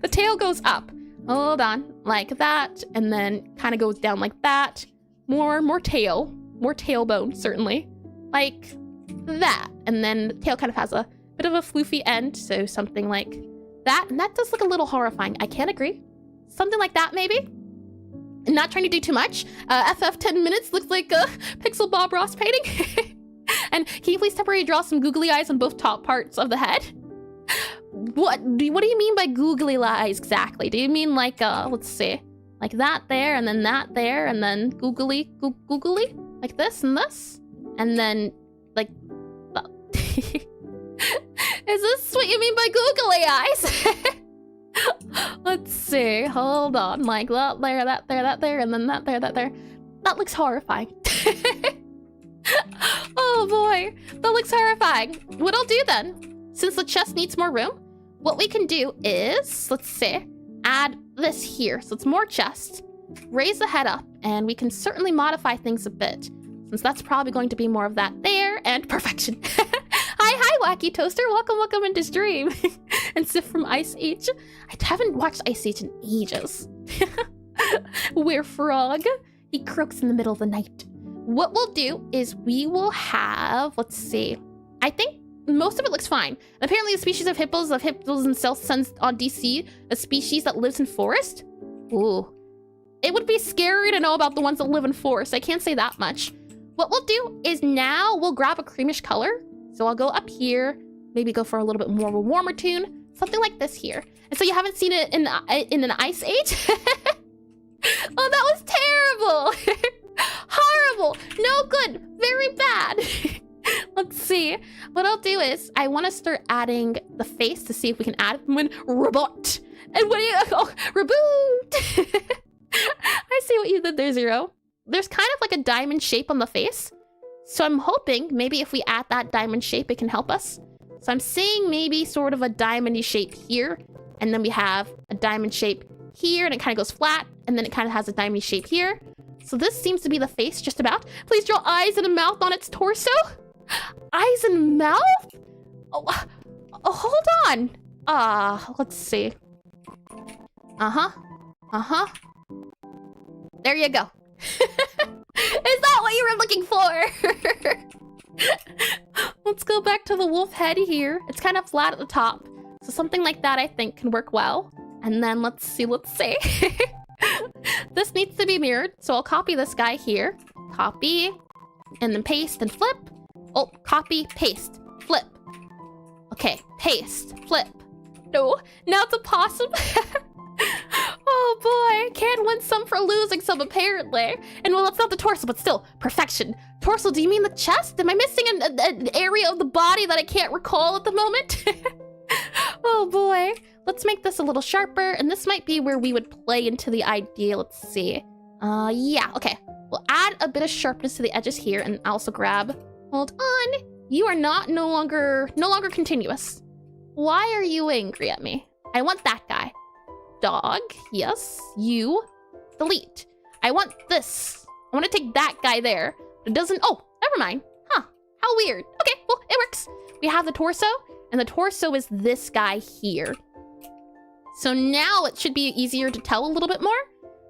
The tail goes up. Hold on. Like that. And then kind of goes down like that. More tail. More tailbone, certainly. Like that. And then the tail kind of has a bit of a floofy end. So something like that. And that does look a little horrifying. I can't agree. Something like that, maybe? Not trying to do too much. FF 10 minutes looks like a Pixel Bob Ross painting. And can you please temporarily draw some googly eyes on both top parts of the head? What do you mean by googly eyes exactly? Do you mean like, let's see, like that there, and then that there, and then googly, like this and this? And then, like, Is this what you mean by googly eyes? Let's see. Hold on. Like that there, that there, that there, and then that there, that there. That looks horrifying. Oh boy, that looks horrifying. What I'll do then, since the chest needs more room, what we can do is, let's see, add this here. So it's more chest, raise the head up, and we can certainly modify things a bit, since that's probably going to be more of that there, and perfection. Hi, Wacky Toaster. Welcome into stream. And Sif from Ice Age. I haven't watched Ice Age in ages. Where Frog, he croaks in the middle of the night. What we'll do is we will have, let's see, I think most of it looks fine. Apparently a species of hippos and self-sensed on DC, a species that lives in forest. Ooh. It would be scary to know about the ones that live in forest. I can't say that much. What we'll do is now we'll grab a creamish color. So I'll go up here, maybe go for a little bit more of a warmer tune, something like this here. And so you haven't seen it in an Ice Age? Oh, that was terrible. Horrible. No good. Very bad. Let's see. What I'll do is I want to start adding the face to see if we can add when robot. And what do you... Oh, reboot. I see what you did there, Zero. There's kind of like a diamond shape on the face. So I'm hoping maybe if we add that diamond shape, it can help us. So I'm seeing maybe sort of a diamondy shape here. And then we have a diamond shape here and it kind of goes flat. And then it kind of has a diamond shape here. So this seems to be the face just about. Please draw eyes and a mouth on its torso. Eyes and mouth? Oh, hold on. Let's see. There you go. Is that what you were looking for? Let's go back to the wolf head here. It's kind of flat at the top. So something like that I think can work well. And then let's see. This needs to be mirrored. So I'll copy this guy here. Copy. And then paste and flip. Oh, copy, paste, flip. Okay, paste, flip. No, now it's a possum. Oh boy, can't win some for losing some apparently. And well, that's not the torso, but still, perfection. Torso, do you mean the chest? Am I missing an area of the body that I can't recall at the moment? Oh boy, let's make this a little sharper. And this might be where we would play into the idea. Let's see. Yeah, okay. We'll add a bit of sharpness to the edges here and also grab, hold on. You are no longer continuous. Why are you angry at me? I want that guy. Dog, yes, you, delete. I want this. I want to take that guy there. It doesn't, oh, never mind. Huh, how weird. Okay, well, it works. We have the torso, and the torso is this guy here. So now it should be easier to tell a little bit more.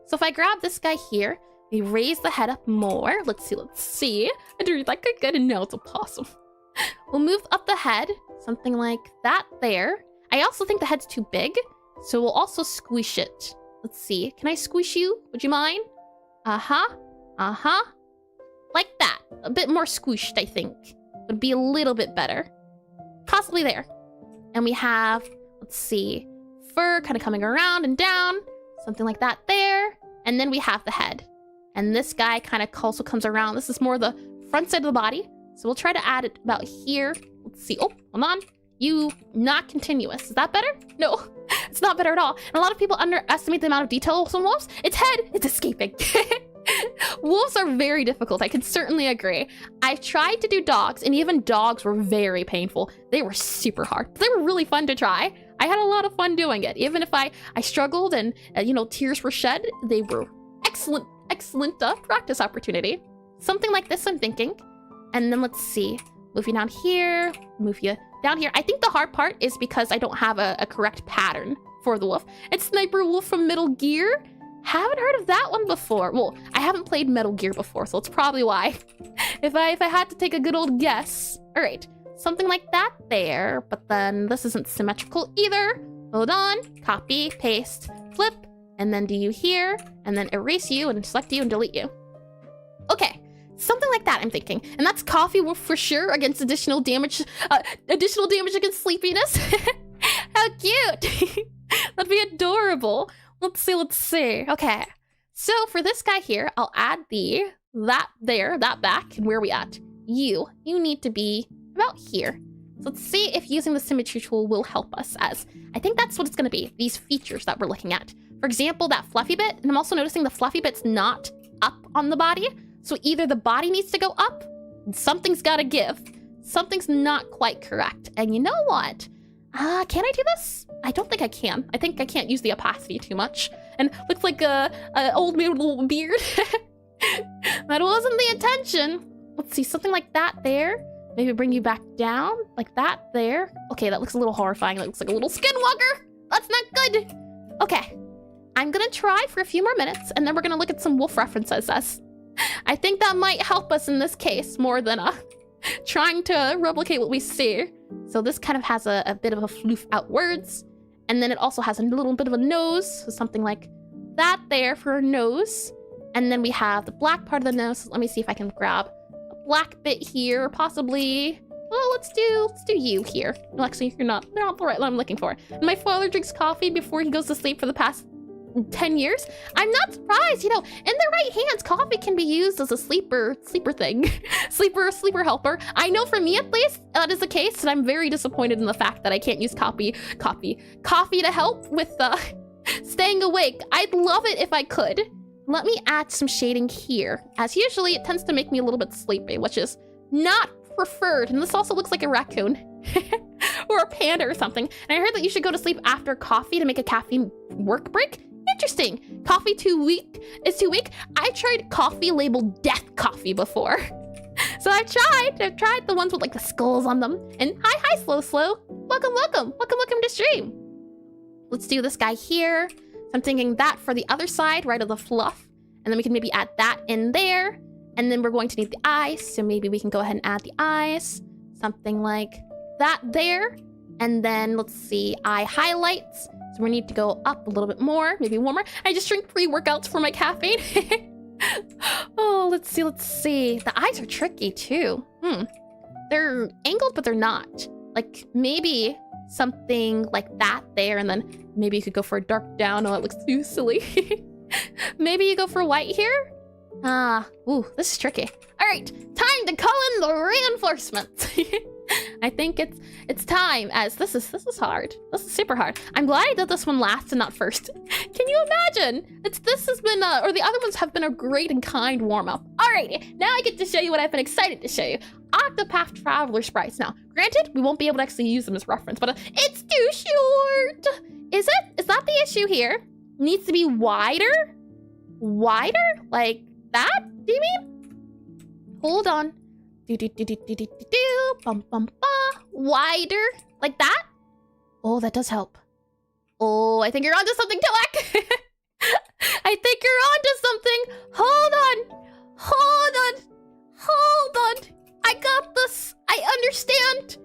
So if I grab this guy here, we raise the head up more. Let's see. I do like a good, and now it's a possum. We'll move up the head, something like that there. I also think the head's too big. So we'll also squish it. Let's see. Can I squish you? Would you mind? Like that. A bit more squished, I think. Would be a little bit better. Possibly there. And we have, let's see, fur kind of coming around and down. Something like that there. And then we have the head. And this guy kind of also comes around. This is more the front side of the body. So we'll try to add it about here. Let's see. Oh, hold on. You, not continuous. Is that better? No, it's not better at all. And a lot of people underestimate the amount of detail on wolves. Its head, it's escaping. Wolves are very difficult. I can certainly agree. I've tried to do dogs, and even dogs were very painful. They were super hard. They were really fun to try. I had a lot of fun doing it. Even if I struggled and, tears were shed, they were excellent practice opportunity. Something like this, I'm thinking. And then let's see. Move you down here. Move you down here. I think the hard part is because I don't have a correct pattern for the wolf. It's Sniper Wolf from Metal Gear. Haven't heard of that one before. Well, I haven't played Metal Gear before, so it's probably why. If I had to take a good old guess. All right, something like that there, but then this isn't symmetrical either. Hold on, copy, paste, flip, and then do you here, and then erase you and select you and delete you. Okay. Something like that, I'm thinking. And that's Coffee Wolf for sure against additional damage against sleepiness. How cute. That'd be adorable. Let's see. Okay. So for this guy here, I'll add that back. And where are we at? You need to be about here. So let's see if using the symmetry tool will help us, as I think that's what it's going to be, these features that we're looking at. For example, that fluffy bit, and I'm also noticing the fluffy bit's not up on the body. So either the body needs to go up, something's got to give. Something's not quite correct. And you know what? Can I do this? I don't think I can. I think I can't use the opacity too much. And looks like a old man with a little beard. That wasn't the intention. Let's see, something like that there. Maybe bring you back down, like that there. Okay, that looks a little horrifying. That looks like a little skinwalker. That's not good. Okay, I'm gonna try for a few more minutes, and then we're gonna look at some wolf references. I think that might help us in this case more than trying to replicate what we see. So this kind of has a bit of a floof outwards, and then it also has a little bit of a nose, so something like that there for a nose. And then we have the black part of the nose. Let me see if I can grab a black bit here, possibly. Well, let's do you here. Well, actually, they're not the right one I'm looking for. My father drinks coffee before he goes to sleep for the past 10 years. I'm not surprised, you know, in the right hands, coffee can be used as a sleeper thing. sleeper helper. I know for me at least, that is the case, and I'm very disappointed in the fact that I can't use coffee to help with staying awake. I'd love it if I could. Let me add some shading here, as usually it tends to make me a little bit sleepy, which is not preferred. And this also looks like a raccoon or a panda or something. And I heard that you should go to sleep after coffee to make a caffeine work break. Interesting. Coffee is too weak. I tried coffee labeled death coffee before. So I've tried the ones with like the skulls on them. And hi, slow. Welcome to stream. Let's do this guy here. So I'm thinking that for the other side, right of the fluff. And then we can maybe add that in there. And then we're going to need the eyes. So maybe we can go ahead and add the eyes. Something like that there. And then let's see, eye highlights. So we need to go up a little bit more, maybe warmer. I just drink pre-workouts for my caffeine. Oh, let's see. The eyes are tricky too. They're angled, but they're not. Like maybe something like that there, and then maybe you could go for a dark down. Oh, it looks too silly. Maybe you go for white here. Ooh, this is tricky. All right, time to call in the reinforcements. I think it's time, as this is hard. This is super hard. I'm glad I did this one last and not first. Can you imagine? This has been, or the other ones have been a great and kind warm-up. Alrighty, now I get to show you what I've been excited to show you. Octopath Traveler sprites. Now, granted, we won't be able to actually use them as reference, but it's too short. Is it? Is that the issue here? Needs to be wider? Wider? Like that, do you mean? Hold on. Wider, like that. Oh, that does help. Oh, I think you're onto something, Tilak. I think you're onto something. Hold on. I got this. I understand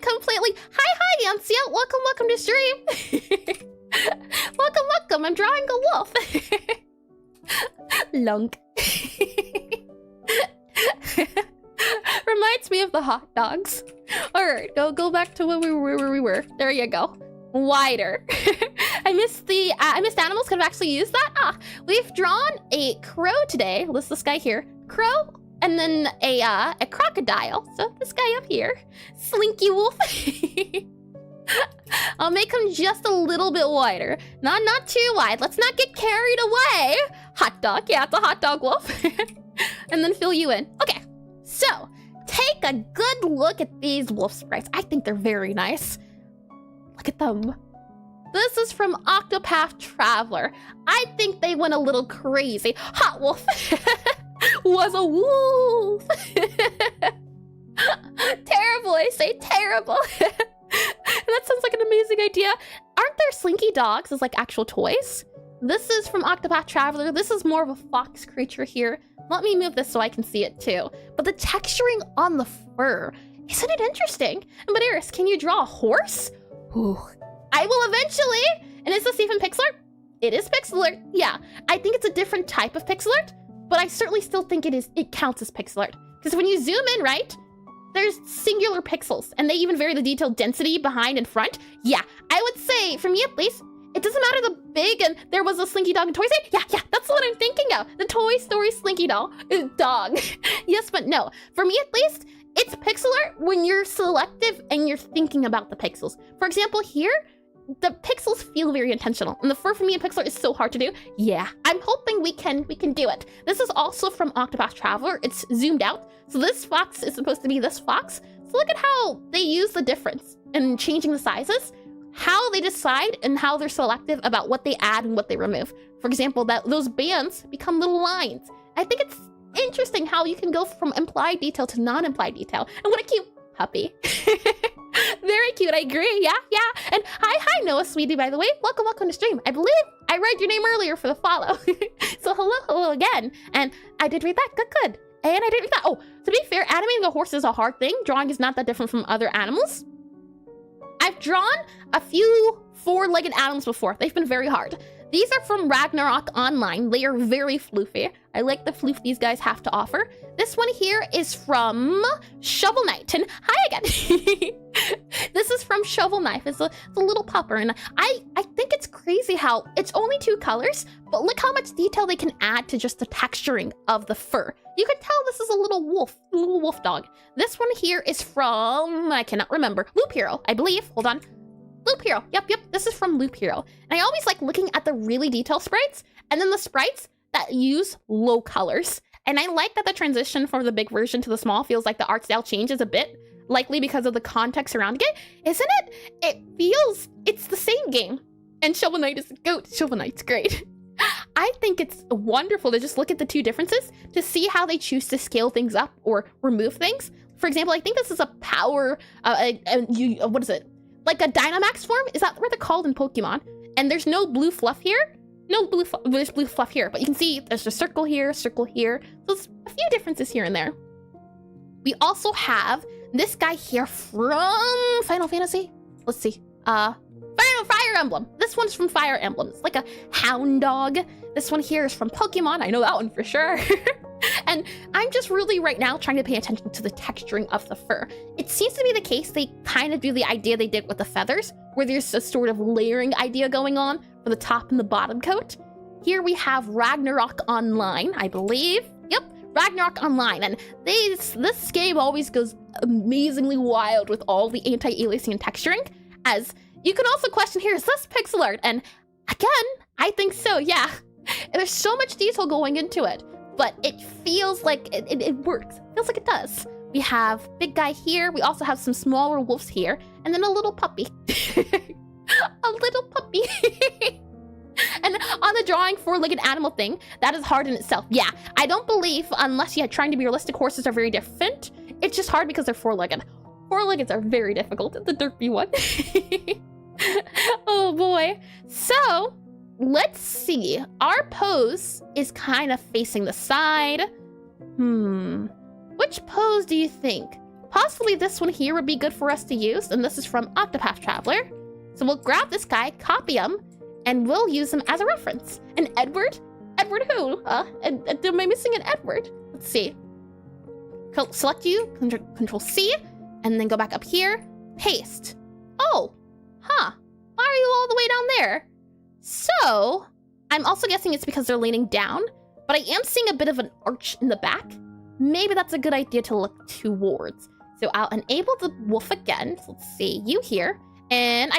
completely. Hi, Ansia. Welcome to stream. welcome. I'm drawing a wolf. Lunk. Reminds me of the hot dogs. All right, go back to where we were. There you go. Wider. I missed animals. Could have actually used that. We've drawn a crow today. This guy here, crow, and then a crocodile. So this guy up here, Slinky Wolf. I'll make him just a little bit wider. Not too wide. Let's not get carried away. Hot dog. Yeah, it's a hot dog wolf. And then fill you in. Okay. So, take a good look at these wolf sprites. I think they're very nice. Look at them. This is from Octopath Traveler. I think they went a little crazy. Hot Wolf was a wolf. Terrible, I say terrible. That sounds like an amazing idea. Aren't there slinky dogs as like actual toys? This is from Octopath Traveler. This is more of a fox creature here. Let me move this so I can see it too. But the texturing on the fur, isn't it interesting? But Eris, can you draw a horse? Ooh, I will eventually. And is this even Pixelart? It is Pixelart. Yeah, I think it's a different type of Pixelart, but I certainly still think it counts as Pixelart. Because when you zoom in, right, there's singular pixels, and they even vary the detail density behind and front. Yeah, I would say, for me at least, it doesn't matter the big, and there was a Slinky Dog in Toy Story. Yeah, that's what I'm thinking of. The Toy Story Slinky Dog. Yes, but no. For me at least, It's Pixelart when you're selective and you're thinking about the pixels. For example, here, the pixels feel very intentional, and the fur for me in Pixelart is so hard to do. Yeah, I'm hoping we can do it. This is also from Octopath Traveler. It's zoomed out, so this fox is supposed to be this fox. So look at how they use the difference in changing the sizes, how they decide and how they're selective about what they add and what they remove. For example, that those bands become little lines. I think it's interesting how you can go from implied detail to non-implied detail. And what a cute puppy. Very cute, I agree. Yeah. And hi, Noah, sweetie, by the way. Welcome to stream. I believe I read your name earlier for the follow. So hello again. And I did read that. Good. And I did read that. Oh, to be fair, animating a horse is a hard thing. Drawing is not that different from other animals. I've drawn a few four-legged animals before. They've been very hard. These are from Ragnarok Online. They are very floofy. I like the floof these guys have to offer. This one here is from Shovel Knight. And hi again. This is from Shovel Knight. It's a little pupper. And I think it's crazy how it's only 2 colors, but look how much detail they can add to just the texturing of the fur. You can tell this is a little wolf dog. This one here is from, I cannot remember, Loop Hero, I believe. Hold on. Loop Hero. Yep. This is from Loop Hero. And I always like looking at the really detailed sprites and then the sprites that use low colors. And I like that the transition from the big version to the small feels like the art style changes a bit, likely because of the context surrounding it, isn't it? It feels, it's the same game. And Shovel Knight is a goat. Shovel Knight's great. I think it's wonderful to just look at the 2 differences to see how they choose to scale things up or remove things. For example, I think this is a power, what is it? Like a Dynamax form? Is that what they're called in Pokemon? And there's no blue fluff here. There's blue fluff here, but you can see there's a circle here. So there's a few differences here and there. We also have this guy here from Final Fantasy. Let's see. Fire Emblem. This one's from Fire Emblem. It's like a hound dog. This one here is from Pokemon. I know that one for sure. And I'm just really right now trying to pay attention to the texturing of the fur. It seems to be the case they kind of do the idea they did with the feathers, where there's a sort of layering idea going on for the top and the bottom coat. Here we have Ragnarok Online, I believe. Yep, Ragnarok Online. And this game always goes amazingly wild with all the anti-aliasing and texturing. As you can also question here, is this pixel art? And again, I think so, yeah. There's so much detail going into it. But it feels like it works. It feels like it does. We have big guy here. We also have some smaller wolves here. And then a little puppy. A little puppy. And on the drawing 4-legged animal thing, that is hard in itself. Yeah, I don't believe, unless you're trying to be realistic, horses are very different. It's just hard because they're 4-legged. 4-leggeds are very difficult. The derpy one. Oh boy. So, let's see. Our pose is kind of facing the side. Which pose do you think? Possibly this one here would be good for us to use, and this is from Octopath Traveler. So we'll grab this guy, copy him, and we'll use him as a reference. And Edward? Edward who? Am I missing an Edward? Let's see. Select you, Control C, and then go back up here, paste. Oh, huh. Why are you all the way down there? So, I'm also guessing it's because they're leaning down, but I am seeing a bit of an arch in the back. Maybe that's a good idea to look towards. So I'll enable the wolf again. So let's see, you here. And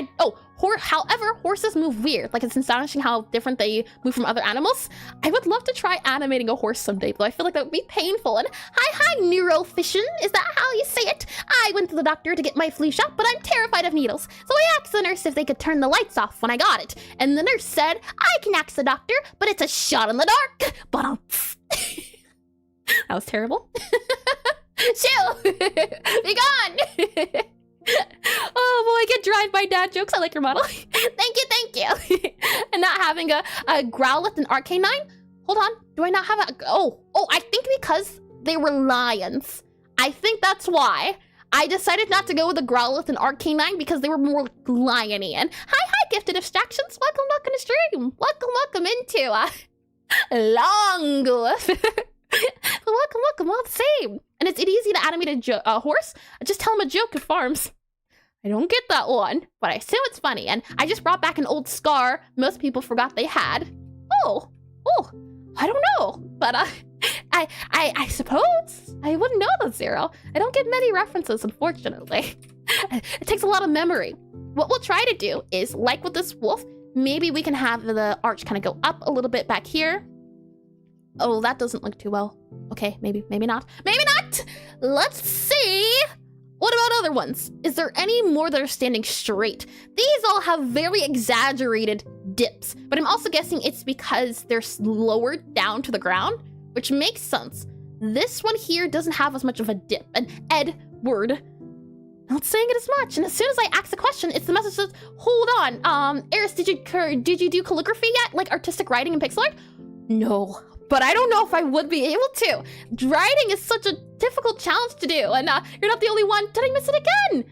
however, horses move weird. Like, it's astonishing how different they move from other animals. I would love to try animating a horse someday, but I feel like that would be painful. And hi, neurofission. Is that how you say it? I went to the doctor to get my flu shot, but I'm terrified of needles. So I asked the nurse if they could turn the lights off when I got it. And the nurse said, I can ask the doctor, but it's a shot in the dark. But that was terrible. Chill. Be gone. Oh boy, I get drive by dad jokes. I like your model. Thank you. And not having a Growlithe and Arcanine. Hold on, do I not have a, I think because they were lions. I think that's why. I decided not to go with a Growlithe and Arcanine because they were more lion-y. And hi, Gifted Abstractions. Welcome to stream. Welcome into Longolith. Welcome, all the same. And it's easy to animate a horse. Just tell him a joke at farms. I don't get that one, but I assume it's funny. And I just brought back an old scar most people forgot they had. Oh, I don't know. But I suppose I wouldn't know the Zero. I don't get many references, unfortunately. It takes a lot of memory. What we'll try to do is, like with this wolf, maybe we can have the arch kind of go up a little bit back here. Oh, that doesn't look too well. Okay, maybe not. Maybe not! Let's see! What about other ones? Is there any more that are standing straight? These all have very exaggerated dips, but I'm also guessing it's because they're lowered down to the ground, which makes sense. This one here doesn't have as much of a dip, an Edward. Not saying it as much, and as soon as I ask the question, it's the message that says, hold on, Eris, did you do calligraphy yet? Like artistic writing in Pixelart? No, but I don't know if I would be able to. Writing is such a difficult challenge to do, and you're not the only one. Did I miss it again?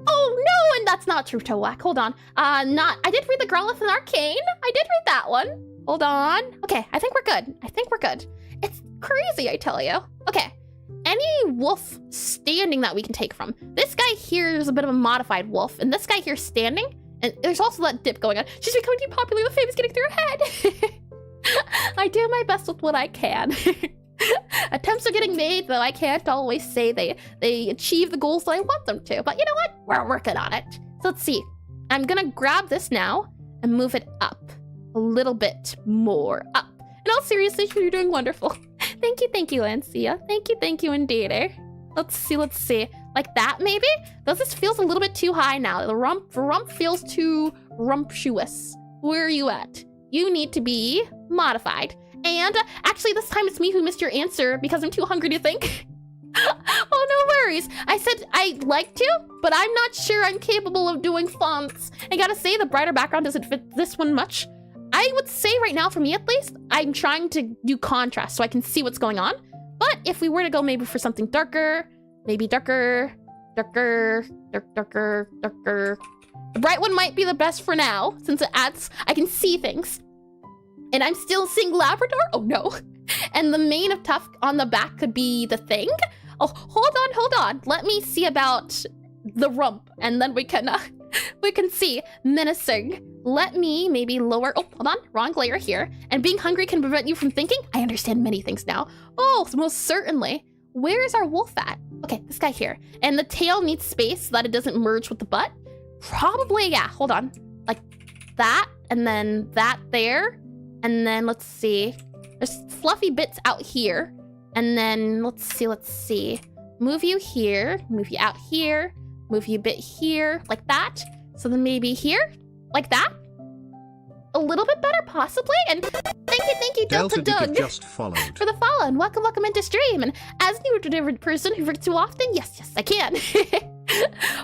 Oh no, and that's not true, Towak. Hold on. I did read the Growlithe and Arcane. I did read that one. Hold on. Okay, I think we're good. It's crazy, I tell you. Okay. Any wolf standing that we can take from. This guy here is a bit of a modified wolf, and this guy here standing, and there's also that dip going on. She's becoming too popular, the fame is getting through her head. I do my best with what I can. Attempts are getting made, though I can't always say they achieve the goals that I want them to. But you know what? We're working on it. So let's see. I'm gonna grab this now and move it up a little bit more up. In all seriousness, you're doing wonderful. Thank you, Lancia. Thank you, indeed. Let's see. Like that, maybe? Though this feels a little bit too high now. The rump feels too rumptuous. Where are you at? You need to be modified. And actually, this time it's me who missed your answer because I'm too hungry to think. Oh, no worries. I said I'd like to, but I'm not sure I'm capable of doing fonts. I gotta say, the brighter background doesn't fit this one much. I would say right now, for me at least, I'm trying to do contrast so I can see what's going on. But if we were to go maybe for something darker, maybe darker. The bright one might be the best for now, since it adds, I can see things. And I'm still seeing Labrador? Oh no. And the mane of Tough on the back could be the thing? Oh, hold on. Let me see about the rump, and then we can see. Menacing. Let me maybe lower, oh, hold on, wrong layer here. And being hungry can prevent you from thinking? I understand many things now. Oh, most certainly. Where is our wolf at? Okay, this guy here. And the tail needs space so that it doesn't merge with the butt. Probably, yeah, hold on. Like that, and then that there. And then let's see. There's fluffy bits out here. And then let's see. Move you here, move you out here, move you a bit here, like that. So then maybe here, like that. A little bit better, possibly. And thank you, Delta Doug, just followed. for the follow, and welcome into stream. And as a neurodivergent person who forgets too often, yes, I can.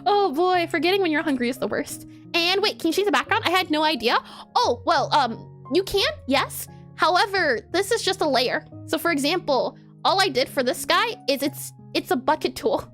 Oh boy, forgetting when you're hungry is the worst. And wait, can you change the background? I had no idea. Oh, well, you can, yes. However, this is just a layer. So for example, all I did for this guy is it's a bucket tool.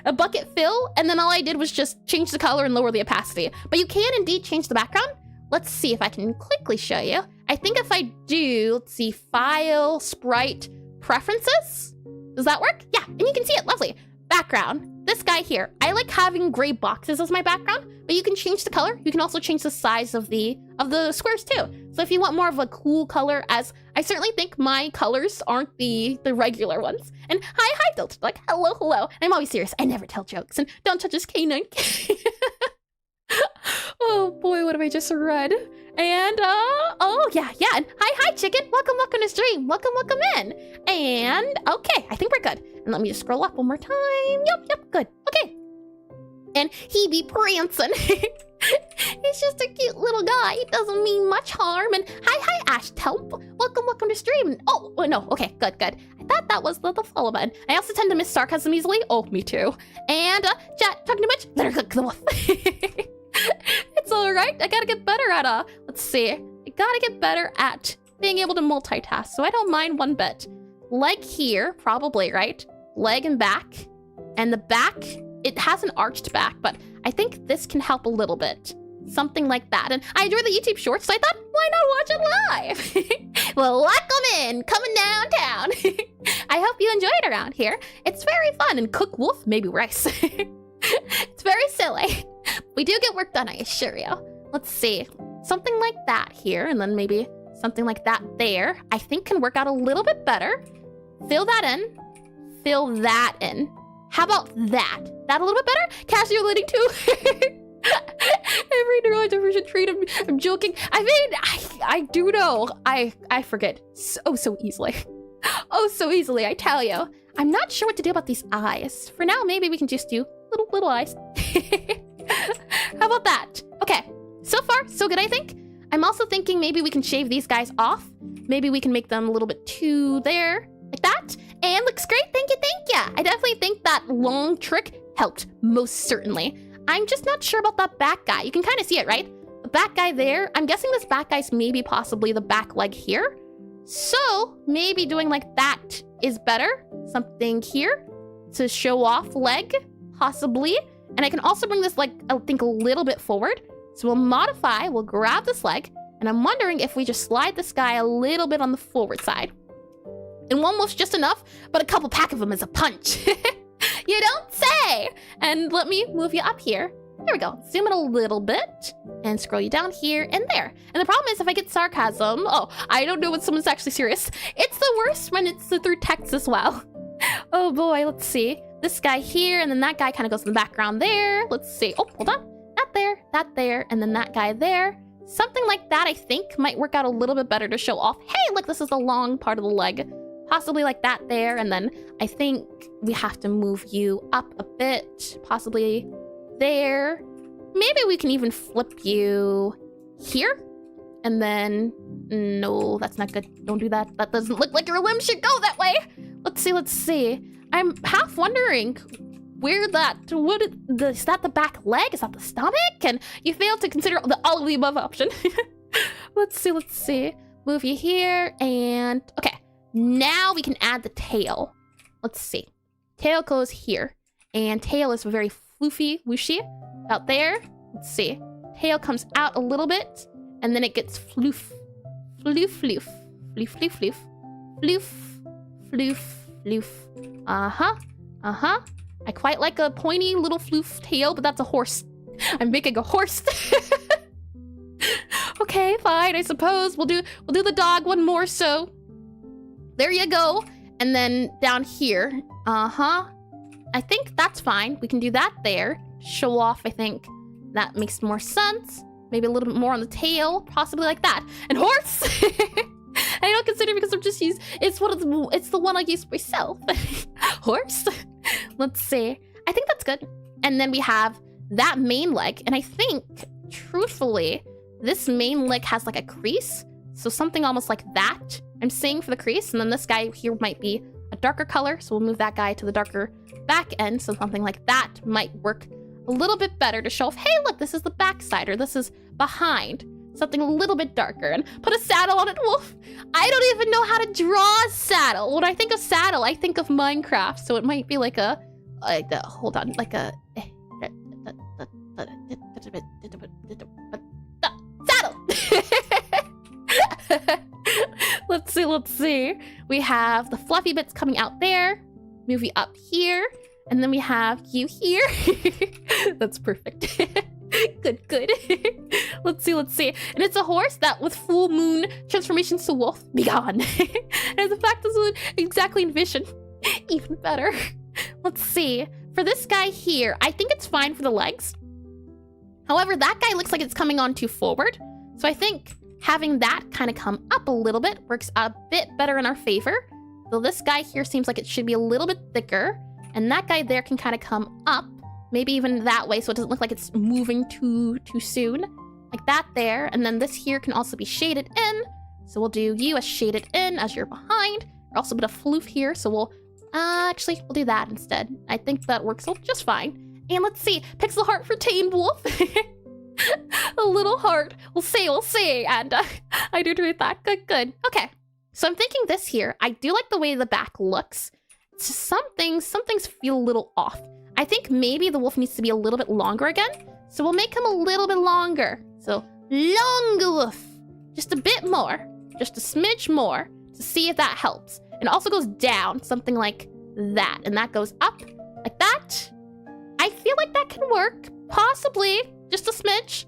A bucket fill, and then all I did was just change the color and lower the opacity. But you can indeed change the background. Let's see if I can quickly show you. I think if I do, let's see, File, Sprite, Preferences. Does that work? Yeah, and you can see it, lovely. Background, this guy here. I like having gray boxes as my background, but you can change the color. You can also change the size of the squares too. So if you want more of a cool color, as I certainly think my colors aren't the regular ones. And hi, Delta, like, hello. And I'm always serious. I never tell jokes, and don't touch this canine. Oh boy, what have I just read? And oh yeah, and hi chicken, welcome to stream, welcome in. And okay, I think we're good. And let me just scroll up one more time. Yep, good. Okay. And he be prancing. He's just a cute little guy. It doesn't mean much harm. And hi Ash Telp, welcome to stream. Oh no, okay, good. I thought that was the follow button. I also tend to miss sarcasm easily. Oh, me too. And chat, talking too much. Let her cook the wolf. It's all right. I gotta get better at let's see. I gotta get better at being able to multitask, so I don't mind one bit. Leg here, probably, right? Leg and back. And the back, it has an arched back, but I think this can help a little bit. Something like that. And I enjoy the YouTube shorts, so I thought, why not watch it live? Well, welcome in, coming downtown. I hope you enjoy it around here. It's very fun, and cook wolf, maybe rice. It's very silly. We do get work done, I assure you. Let's see. Something like that here, and then maybe something like that there, I think can work out a little bit better. fill that in. Fill that in. How about that? That a little bit better? Cassie, you're leading too. Every neurodivergent trait. I'm joking. I mean, I do know. I forget so easily. Oh, so easily, I tell you. I'm not sure what to do about these eyes. For now, maybe we can just do little eyes. How about that? Okay, so far, so good, I think. I'm also thinking maybe we can shave these guys off. Maybe we can make them a little bit too there, like that. And looks great, thank you. I definitely think that long trick helped, most certainly. I'm just not sure about that back guy. You can kind of see it, right? The back guy there, I'm guessing this back guy's maybe possibly the back leg here. So maybe doing like that is better. Something here to show off leg, possibly. And I can also bring this leg, I think, a little bit forward. So we'll modify, we'll grab this leg, and I'm wondering if we just slide this guy a little bit on the forward side. And one move's just enough, but a couple pack of them is a punch. You don't say! And let me move you up here. There we go. Zoom in a little bit and scroll you down here and there. And the problem is if I get sarcasm, oh, I don't know when someone's actually serious. It's the worst when it's through text as well. Oh boy, let's see. This guy here, and then that guy kind of goes in the background there. Let's see. Oh, hold on. That there, and then that guy there. Something like that, I think, might work out a little bit better to show off. Hey, look, this is the long part of the leg. Possibly like that there, and then I think we have to move you up a bit. Possibly there. Maybe we can even flip you here. And then, no, that's not good. Don't do that. That doesn't look like your limb should go that way. Let's see. I'm half wondering where is that the back leg? Is that the stomach? And you failed to consider all of the above option. Let's see. Move you here, and okay. Now we can add the tail. Let's see. Tail goes here, and tail is very floofy, whooshy, out there. Let's see. Tail comes out a little bit, and then it gets floof. Floof. I quite like a pointy little floof tail, but that's a horse. I'm making a horse. Okay, fine, I suppose. We'll do the dog one more, so there you go. And then down here, I think that's fine. We can do that there. Show off, I think. That makes more sense. Maybe a little bit more on the tail, possibly like that. And horse! I don't consider because I'm just it's the one I use myself. Horse? Let's see. I think that's good. And then we have that main leg. And I think, truthfully, this main leg has like a crease. So something almost like that. I'm seeing for the crease. And then this guy here might be a darker color. So we'll move that guy to the darker back end. So something like that might work a little bit better to show off, hey, look, this is the backside, or this is behind. Something a little bit darker, and put a saddle on it. Wolf, I don't even know how to draw a saddle. When I think of saddle, I think of Minecraft, so it might be like a hold on, like a saddle. Let's see. We have the fluffy bits coming out there. Move you up here, and then we have you here. That's perfect. Good. Let's see. And it's a horse that with full moon transformations to wolf, be gone. And the fact this would exactly envision, even better. Let's see. For this guy here, I think it's fine for the legs. However, that guy looks like it's coming on too forward. So I think having that kind of come up a little bit works a bit better in our favor. So this guy here seems like it should be a little bit thicker. And that guy there can kind of come up. Maybe even that way, so it doesn't look like it's moving too soon. Like that there. And then this here can also be shaded in. So we'll do you as shaded in as you're behind. Also a bit of floof here, so we'll do that instead. I think that works just fine. And let's see, pixel heart for Tame Wolf. A little heart. We'll see. And I do agree with that. Good. Okay. So I'm thinking this here. I do like the way the back looks. It's just some things feel a little off. I think maybe the wolf needs to be a little bit longer again. So we'll make him a little bit longer. So longer wolf. Just a bit more. Just a smidge more to see if that helps. It also goes down, something like that. And that goes up like that. I feel like that can work. Possibly. Just a smidge.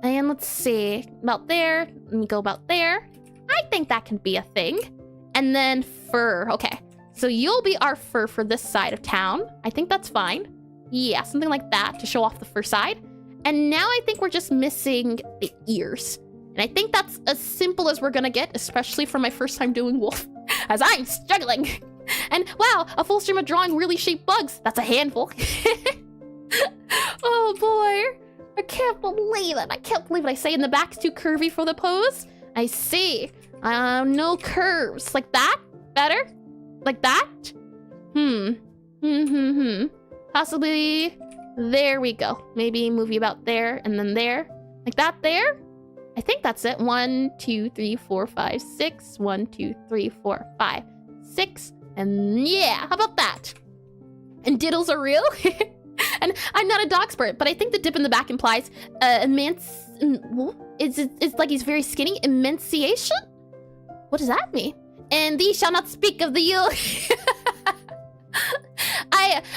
And let's see. About there. Let me go about there. I think that can be a thing. And then fur. Okay. So you'll be our fur for this side of town. I think that's fine. Yeah, something like that to show off the fur side. And now I think we're just missing the ears. And I think that's as simple as we're gonna get, especially for my first time doing wolf, as I'm struggling. And wow, a full stream of drawing really shaped bugs. That's a handful. Oh boy. I can't believe it. I can't believe it. I say in the back's too curvy for the pose. I see. No curves. Like that? Better? Like that? Possibly. There we go. Maybe move you about there and then there. Like that there? I think that's it. 1, 2, 3, 4, 5, 6. 1, 2, 3, 4, 5, 6. And yeah, how about that? And diddles are real? And I'm not a dog expert, but I think the dip in the back implies it's like he's very skinny. Emanciation? What does that mean? And thee shall not speak of the you.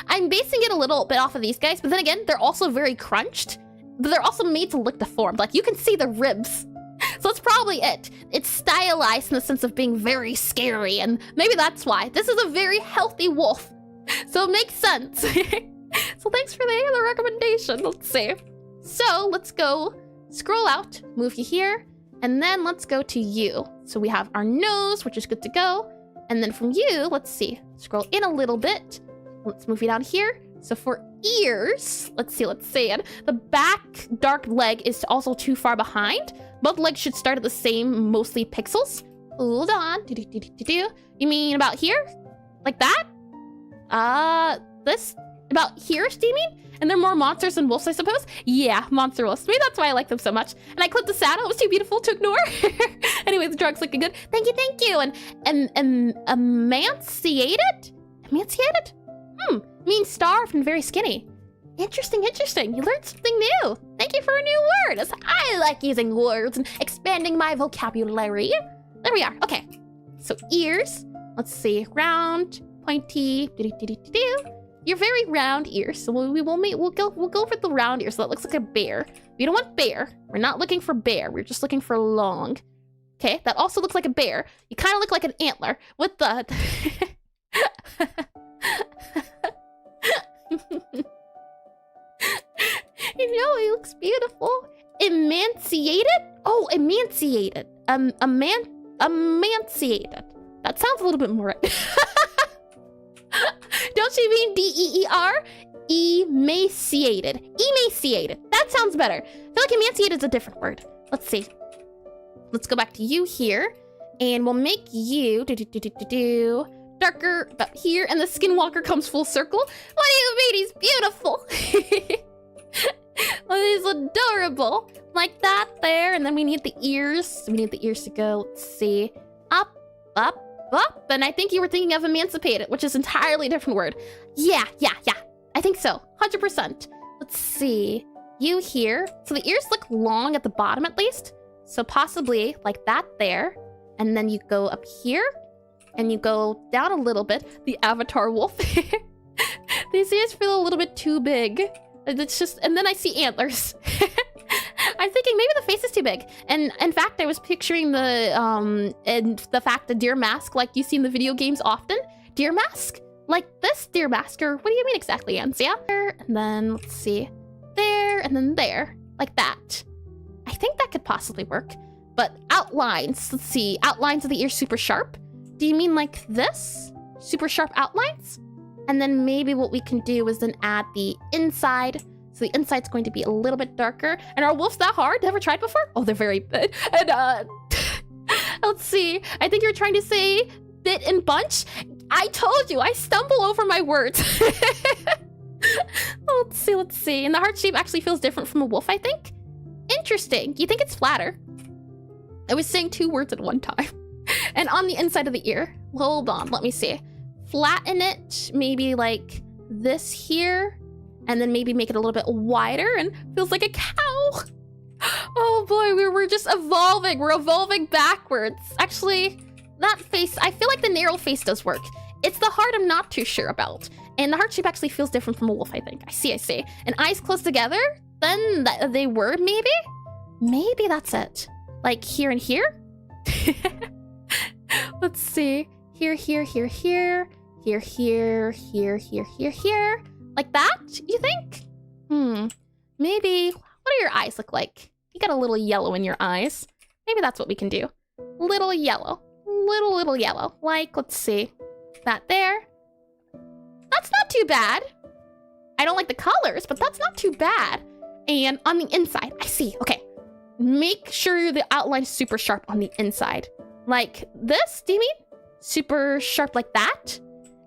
I'm basing it a little bit off of these guys, but then again, they're also very crunched, but they're also made to look deformed. Like, you can see the ribs. So that's probably it. It's stylized in the sense of being very scary, and maybe that's why. This is a very healthy wolf, so it makes sense. So thanks for the recommendation. Let's see. So let's go scroll out, move you here, and then let's go to you. So we have our nose, which is good to go. And then from you, let's see, scroll in a little bit. Let's move you down here. So for ears, let's see. And the back dark leg is also too far behind. Both legs should start at the same, mostly pixels. Hold on. You mean about here? Like that? This? About here, do you mean? And they're more monsters than wolves, I suppose? Yeah, monster wolves. Maybe that's why I like them so much. And I clipped the saddle. It was too beautiful to ignore. Anyway, the drug's looking good. Thank you. And emanciated? Emanciated? Means starved and very skinny. Interesting. You learned something new. Thank you for a new word, as I like using words and expanding my vocabulary. There we are. Okay. So ears. Let's see. Round, pointy. You're very round ears, so we'll go for the round ears. So that looks like a bear. We don't want bear. We're not looking for bear. We're just looking for long. Okay, that also looks like a bear. You kind of look like an antler with the. You know, he looks beautiful. Emanciated? Oh, emanciated. Emanciated. That sounds a little bit more right. Don't you mean D-E-E-R? Emaciated. Emaciated. That sounds better. I feel like emaciated is a different word. Let's see. Let's go back to you here. And we'll make you darker about here. And the skinwalker comes full circle. What do you mean? He's beautiful. Well, he's adorable. Like that there. And then we need the ears. We need the ears to go. Let's see. Up. And I think you were thinking of emancipated, which is entirely a different word. Yeah. I think so. 100%. Let's see. You here. So the ears look long at the bottom, at least. So possibly like that there. And then you go up here. And you go down a little bit. The avatar wolf. These ears feel a little bit too big. It's just, and then I see antlers. I'm thinking maybe the face is too big. And in fact, I was picturing the fact the deer mask, like you see in the video games often. Deer mask? Like this deer mask, or what do you mean exactly, Ansia? And then let's see, there, and then there, like that. I think that could possibly work. But outlines, let's see, outlines of the ear super sharp. Do you mean like this? Super sharp outlines? And then maybe what we can do is then add the inside. So the inside's going to be a little bit darker. And are wolves that hard? Never tried before? Oh, they're very big. And let's see. I think you're trying to say bit and bunch. I told you, I stumble over my words. Let's see. And the heart shape actually feels different from a wolf, I think. Interesting. You think it's flatter? I was saying 2 words at one time. And on the inside of the ear. Hold on, let me see. Flatten it, maybe like this here. And then maybe make it a little bit wider and feels like a cow. Oh boy, we're just evolving. We're evolving backwards. Actually, that face, I feel like the narrow face does work. It's the heart I'm not too sure about. And the heart shape actually feels different from a wolf, I think. I see. And eyes close together? Then they were, maybe? Maybe that's it. Like here and here? Let's see. Here. Here, here, here, here, here, here. Like that, you think? Maybe, what do your eyes look like? You got a little yellow in your eyes. Maybe that's what we can do. Little yellow. Little yellow. Like, let's see. That there. That's not too bad. I don't like the colors, but that's not too bad. And on the inside, I see. Okay. Make sure the outline is super sharp on the inside. Like this, do you mean? Super sharp like that?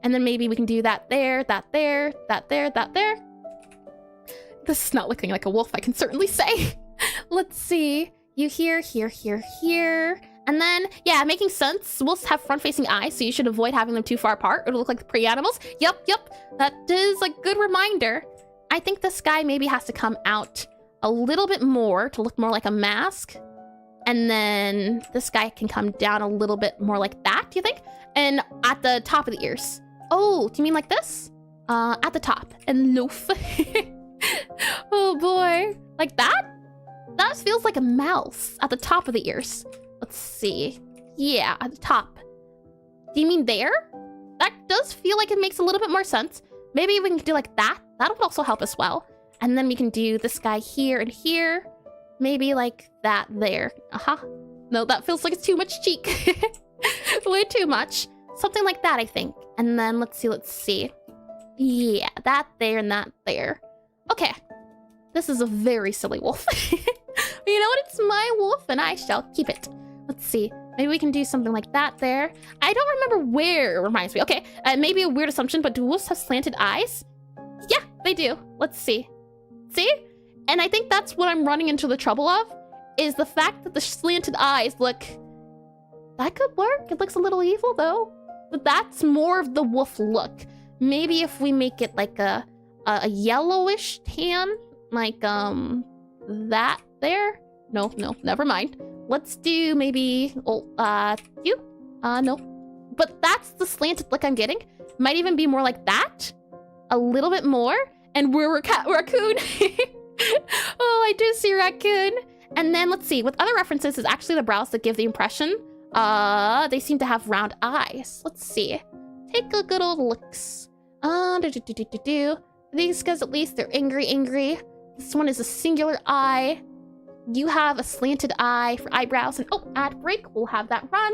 And then maybe we can do that there, that there, that there, that there. This is not looking like a wolf, I can certainly say. Let's see. You here, here, here, here. And then, yeah, making sense. Wolves have front-facing eyes, so you should avoid having them too far apart. It'll look like the prey animals. Yep. That is a good reminder. I think this guy maybe has to come out a little bit more to look more like a mask. And then this guy can come down a little bit more like that, do you think? And at the top of the ears. Oh, do you mean like this? At the top. And loaf. Oh boy. Like that? That feels like a mouse at the top of the ears. Let's see. Yeah, at the top. Do you mean there? That does feel like it makes a little bit more sense. Maybe we can do like that. That would also help as well. And then we can do this guy here and here. Maybe like that there. No, that feels like it's too much cheek. Way too much. Something like that, I think. And then let's see. Yeah, that there and that there. Okay. This is a very silly wolf. You know what? It's my wolf and I shall keep it. Let's see. Maybe we can do something like that there. I don't remember where it reminds me. Okay, maybe a weird assumption, but do wolves have slanted eyes? Yeah, they do. Let's see. See? And I think that's what I'm running into the trouble of, is the fact that the slanted eyes look... That could work. It looks a little evil, though. But that's more of the wolf look. Maybe if we make it like a yellowish tan, like, that there? No, never mind. Let's do maybe, you? No. But that's the slanted look I'm getting. Might even be more like that. A little bit more. And we're raccoon. Oh, I do see raccoon. And then let's see, with other references, it's actually the brows that give the impression. They seem to have round eyes. Let's see. Take a good old looks. These guys, at least, they're angry. This one is a singular eye. You have a slanted eye for eyebrows. And ad break, we'll have that run.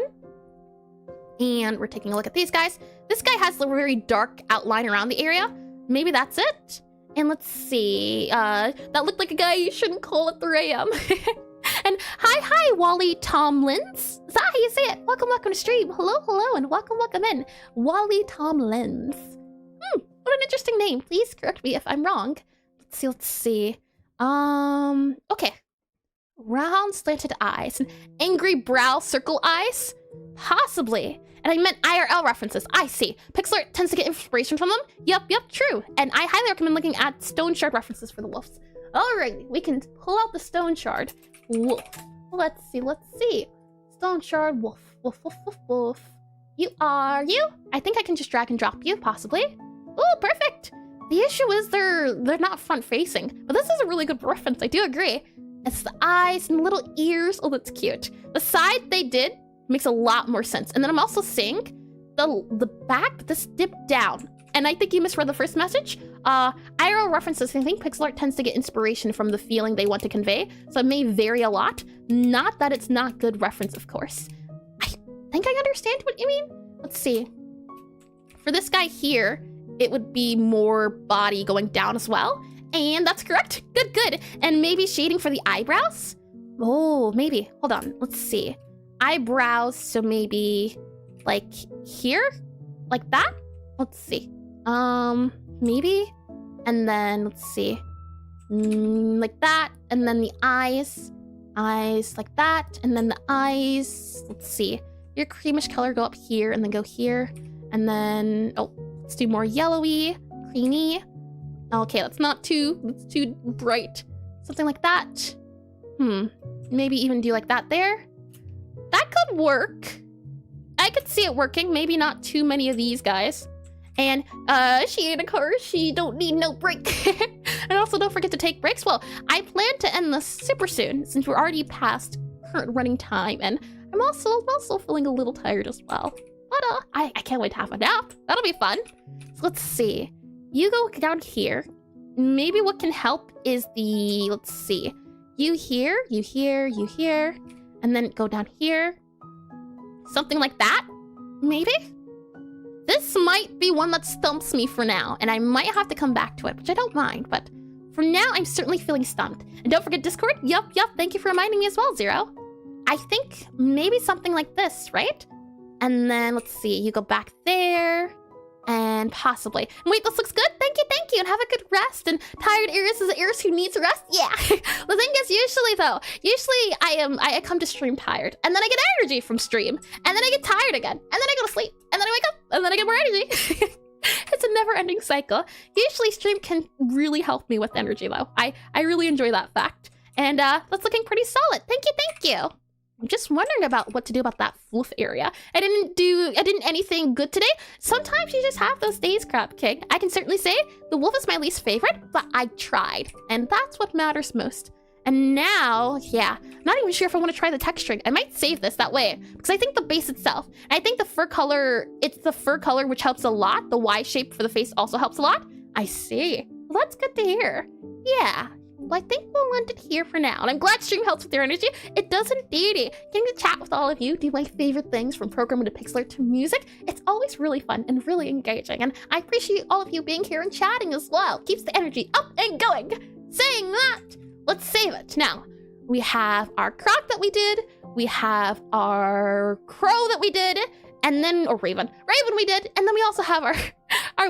And we're taking a look at these guys. This guy has a very dark outline around the area. Maybe that's it. And let's see. That looked like a guy you shouldn't call at 3 a.m. And hi, Wally Tomlins. Is that how you say it? Welcome to stream. Hello, and welcome in. Wally Tomlins. What an interesting name. Please correct me if I'm wrong. Let's see. Okay. Round slanted eyes and angry brow circle eyes? Possibly. And I meant IRL references. I see. Pixelart tends to get inspiration from them. Yep, true. And I highly recommend looking at stone shard references for the wolves. Alrighty, we can pull out the stone shard. Wolf. Let's see. Stone shard, wolf. Wolf. You are you? I think I can just drag and drop you, possibly. Oh, perfect. The issue is they're not front facing, but this is a really good reference. I do agree. It's the eyes and little ears. Oh, that's cute. The side they did makes a lot more sense. And then I'm also seeing the back, but this dipped down. And I think you misread the first message. IRL references, I think Pixelart tends to get inspiration from the feeling they want to convey. So it may vary a lot. Not that it's not good reference, of course. I think I understand what you mean. Let's see. For this guy here, it would be more body going down as well. And that's correct. Good. And maybe shading for the eyebrows? Oh, maybe. Hold on. Let's see. Eyebrows, so maybe like here? Like that? Let's see. Maybe? And then, let's see. Like that. And then the eyes. Eyes like that. And then the eyes. Let's see. Your creamish color go up here and then go here. And then, let's do more yellowy, creamy. Okay, that's too bright. Something like that. Maybe even do like that there. That could work. I could see it working. Maybe not too many of these guys. And she ain't a car. She don't need no break. And also don't forget to take breaks. Well, I plan to end this super soon since we're already past current running time. And I'm also feeling a little tired as well. But I can't wait to have a nap. That'll be fun. So let's see. You go down here. Maybe what can help is the, let's see. You here, you here, you here. And then go down here. Something like that, maybe? This might be one that stumps me for now, and I might have to come back to it, which I don't mind, but for now, I'm certainly feeling stumped. And don't forget Discord. Yup, thank you for reminding me as well, Zero. I think maybe something like this, right? And then, let's see, you go back there, and possibly. Wait, this looks good? Thank you, and have a good rest. And tired Iris is Iris who needs rest? Yeah. The thing is, usually I come to stream tired, and then I get energy from stream, and then I get tired again, and then I go to sleep, and then I wake up, and then I get more energy. It's a never-ending cycle. Usually stream can really help me with energy, though. I really enjoy that fact. And that's looking pretty solid. Thank you. I'm just wondering about what to do about that wolf area. I didn't anything good today. Sometimes you just have those days, Crab King. I can certainly say the wolf is my least favorite, but I tried. And that's what matters most. And now, yeah, I'm not even sure if I want to try the texturing. I might save this that way, because I think the base itself, and I think the fur color, it's the fur color which helps a lot. The Y shape for the face also helps a lot. I see. Well, that's good to hear. Yeah. Well, I think we'll end it here for now. And I'm glad stream helps with your energy. It does indeed. Getting to chat with all of you, do my favorite things from programming to Pixelart to music. It's always really fun and really engaging. And I appreciate all of you being here and chatting as well. Keeps the energy up and going. Saying that, let's save it. Now, we have our croc that we did. We have our crow that we did. And then, or Raven we did. And then we also have our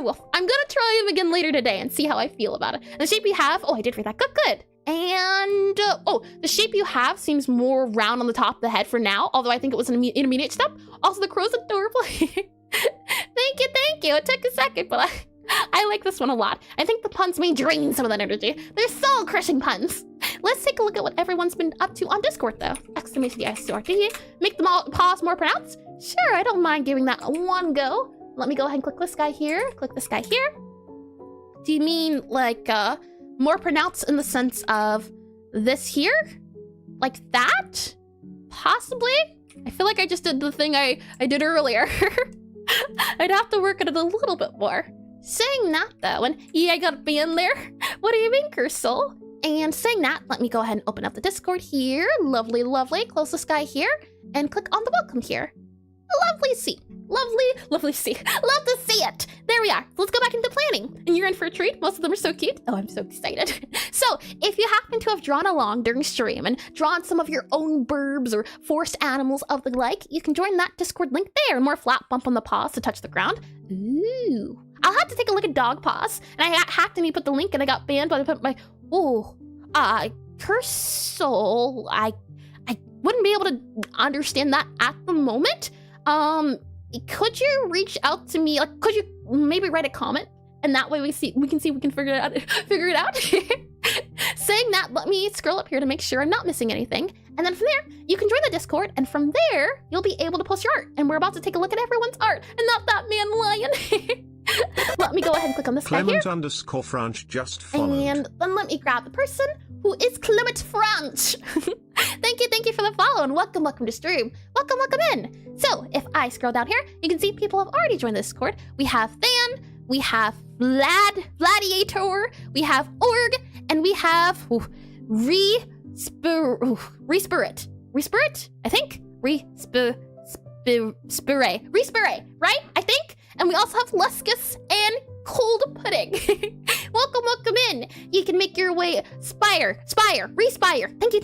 wolf. I'm gonna try him again later today and see how I feel about it. And the shape you have, oh, I did read that, good. And, oh, the shape you have seems more round on the top of the head for now, although I think it was an intermediate step. Also, the crow's adorable. Thank you. It took a second, but I like this one a lot. I think the puns may drain some of that energy. They're soul-crushing puns. Let's take a look at what everyone's been up to on Discord, though. Exclamation S-O-R-D. Make them all pause more pronounced? Sure, I don't mind giving that one go. Let me go ahead and click this guy here. Click this guy here. Do you mean, like, more pronounced in the sense of this here? Like that? Possibly? I feel like I just did the thing I did earlier. I'd have to work at it a little bit more. Saying that, though, and yeah, I gotta be in there. What do you mean, Cursol? And saying that, let me go ahead and open up the Discord here. Lovely. Close this guy here. And click on the welcome here. Lovely seat. Lovely seat. Love to see it. There we are. Let's go back into planning. And you're in for a treat. Most of them are so cute. Oh, I'm so excited. So, if you happen to have drawn along during stream and drawn some of your own burbs or forest animals of the like, you can join that Discord link there. More flat bump on the paws to touch the ground. Ooh. I'll have to take a look at dog paws. And I hacked and he put the link and I got banned, but I put my, Cursol. I wouldn't be able to understand that at the moment. Could you reach out to me? Like, could you maybe write a comment? And that way we can figure it out. Saying that, let me scroll up here to make sure I'm not missing anything. And then from there, you can join the Discord, and from there, you'll be able to post your art. And we're about to take a look at everyone's art, and not that man lion. Let me go ahead and click on this guy here. Clement_Franch just followed. And then let me grab the person who is Clement Franch. Thank you for the follow, and welcome to stream. Welcome in. So, if I scroll down here, you can see people have already joined the Discord. We have Than, we have Gladiator, we have Org, and we have Respirit, I think? Respiray, right? I think? And we also have Luskus and Cold Pudding. Welcome in. You can make your way respire. Thank you.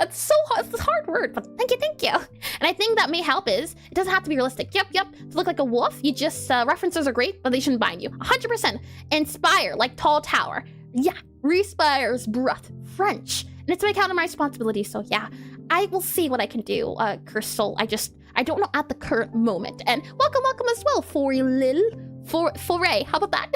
It's so hard. It's a hard word, but thank you. And I think that may help is, it doesn't have to be realistic. Yep. To look like a wolf, you just, references are great, but they shouldn't bind you. 100%. Inspire, like tall tower. Yeah, respire's breath, French. And it's my count of my responsibility, so yeah. I will see what I can do, Cursol. I don't know at the current moment. And welcome as well, Foray. How about that?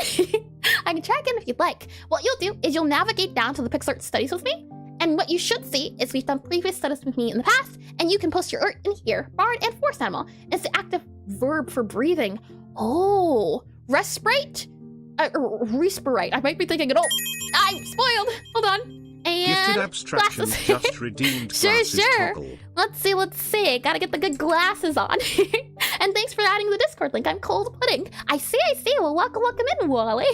I can track in if you'd like. What you'll do is you'll navigate down to the Pixelart studies with me. And what you should see is we've done previous studies with me in the past, and you can post your art in here, barn and forest animal. It's the active verb for breathing. Oh, respirate? Respirate. I might be thinking it. Oh, I'm spoiled. Hold on. And gifted abstraction just redeemed. Sure. Toggle. Let's see. Gotta get the good glasses on. And And thanks for adding the Discord link. I'm Cold Pudding. I see. Well, welcome in, Wally.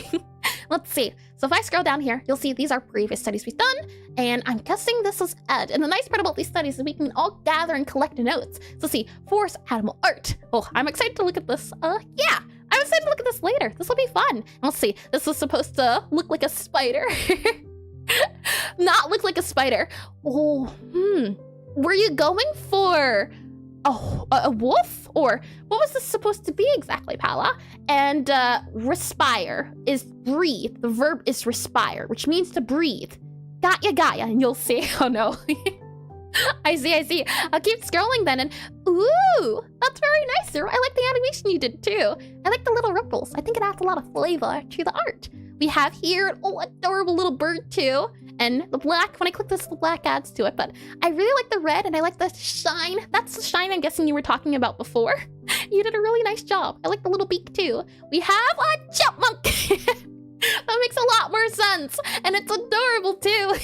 Let's see. So if I scroll down here, you'll see these are previous studies we've done, and I'm guessing this is Ed. And the nice part about these studies is we can all gather and collect notes. So see, forest animal art. Oh, I'm excited to look at this. Yeah, I'm excited to look at this later. This will be fun. And let's see, this is supposed to look like a spider. Not look like a spider. Oh, were you going for a wolf? Or what was this supposed to be exactly, Paula? And respire is breathe. The verb is respire, which means to breathe. Got ya, and you'll see. Oh no. I see. I'll keep scrolling then, and ooh, that's very nice, sir. I like the animation you did too. I like the little ripples. I think it adds a lot of flavor to the art. We have here an adorable little bird too. And the black, when I click this, the black adds to it. But I really like the red and I like the shine. That's the shine I'm guessing you were talking about before. You did a really nice job. I like the little beak too. We have a chipmunk. That makes a lot more sense. And it's adorable too.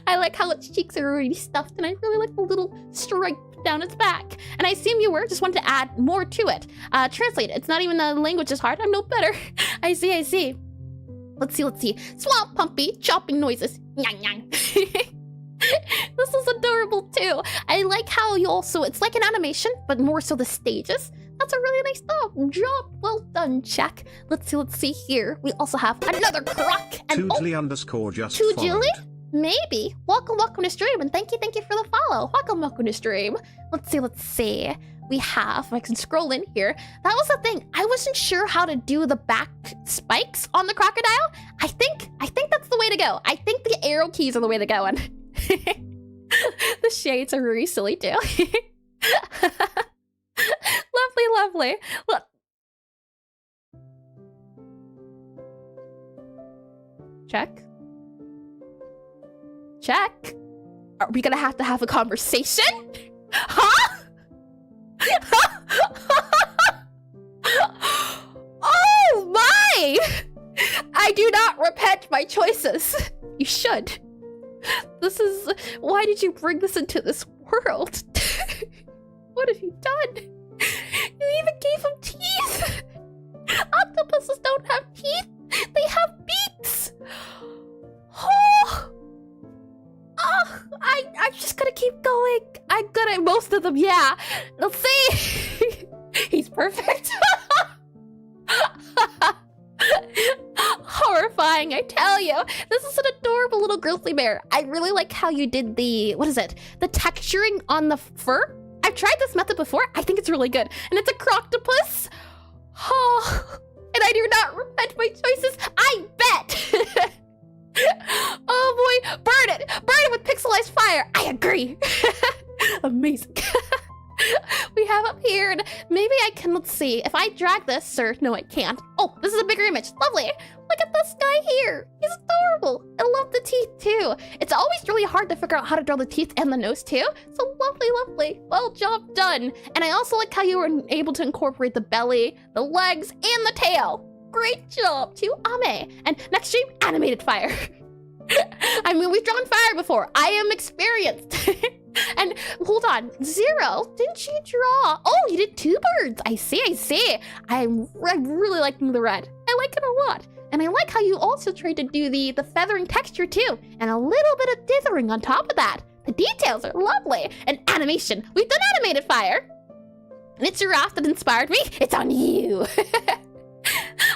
I like how its cheeks are already stuffed. And I really like the little stripe down its back. And I assume you just wanted to add more to it. Translate it. It's not even the language is hard. I'm no better. I see. Let's see. Swamp pumpy, chopping noises. Nyang nyang. This is adorable too. I like how you also, it's like an animation, but more so the stages. That's a really nice job. Well done, check. Let's see here. We also have another croc. And Toodly_just Toodly? followed. Maybe. Welcome to stream, and thank you for the follow. Welcome to stream. Let's see. We have, I can scroll in here. That was the thing. I wasn't sure how to do the back spikes on the crocodile. I think that's the way to go. I think the arrow keys are the way to go. And the shades are really silly too. Lovely. Look. Check. Are we gonna have to have a conversation? Huh? Oh my! I do not repent my choices. You should. Why did you bring this into this world? What have you done? You even gave him teeth. Octopuses don't have teeth. They have beaks. I'm just gonna keep going. I'm good at most of them, yeah. Let's see. He's perfect. Horrifying, I tell you. This is an adorable little grizzly bear. I really like how you did the texturing on the fur. I've tried this method before. I think it's really good. And it's a croctopus. Oh, and I do not repent my choices. I bet. Oh boy, burn it with pixelized fire. I agree. Amazing. We have up here, and maybe I can, let's see, if I drag this, or no I can't. Oh, this is a bigger image. Lovely. Look at this guy here. He's adorable. I love the teeth too. It's always really hard to figure out how to draw the teeth and the nose too. So lovely. Well, job done. And I also like how you were able to incorporate the belly, the legs, and the tail. Great job to Ame. And next stream, animated fire. I mean, we've drawn fire before. I am experienced. And hold on, Zero, didn't you draw? Oh, you did two birds. I see. I'm really liking the red. I like it a lot. And I like how you also tried to do the feathering texture too. And a little bit of dithering on top of that. The details are lovely. And animation. We've done animated fire. And it's giraffe that inspired me. It's on you.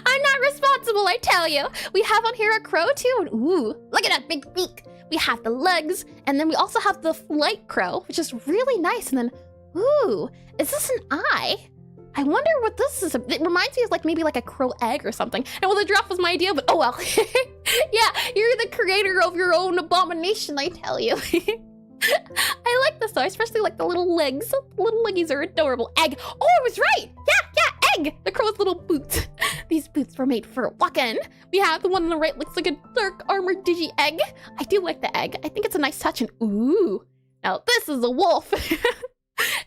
I'm not responsible, I tell you. We have on here a crow too. And ooh, look at that big beak. We have the legs, and then we also have the flight crow, which is really nice. And then, ooh, is this an eye? I wonder what this is. It reminds me of maybe a crow egg or something. And well, the giraffe was my idea, but oh well. Yeah, you're the creator of your own abomination, I tell you. I like this though, especially the little legs. The little leggies are adorable. Egg. Oh, I was right. Yeah, egg. The crow's little boots. These boots were made for walking. We have the one on the right looks like a dark armored digi egg. I do like the egg. I think it's a nice touch. And ooh, now this is a wolf.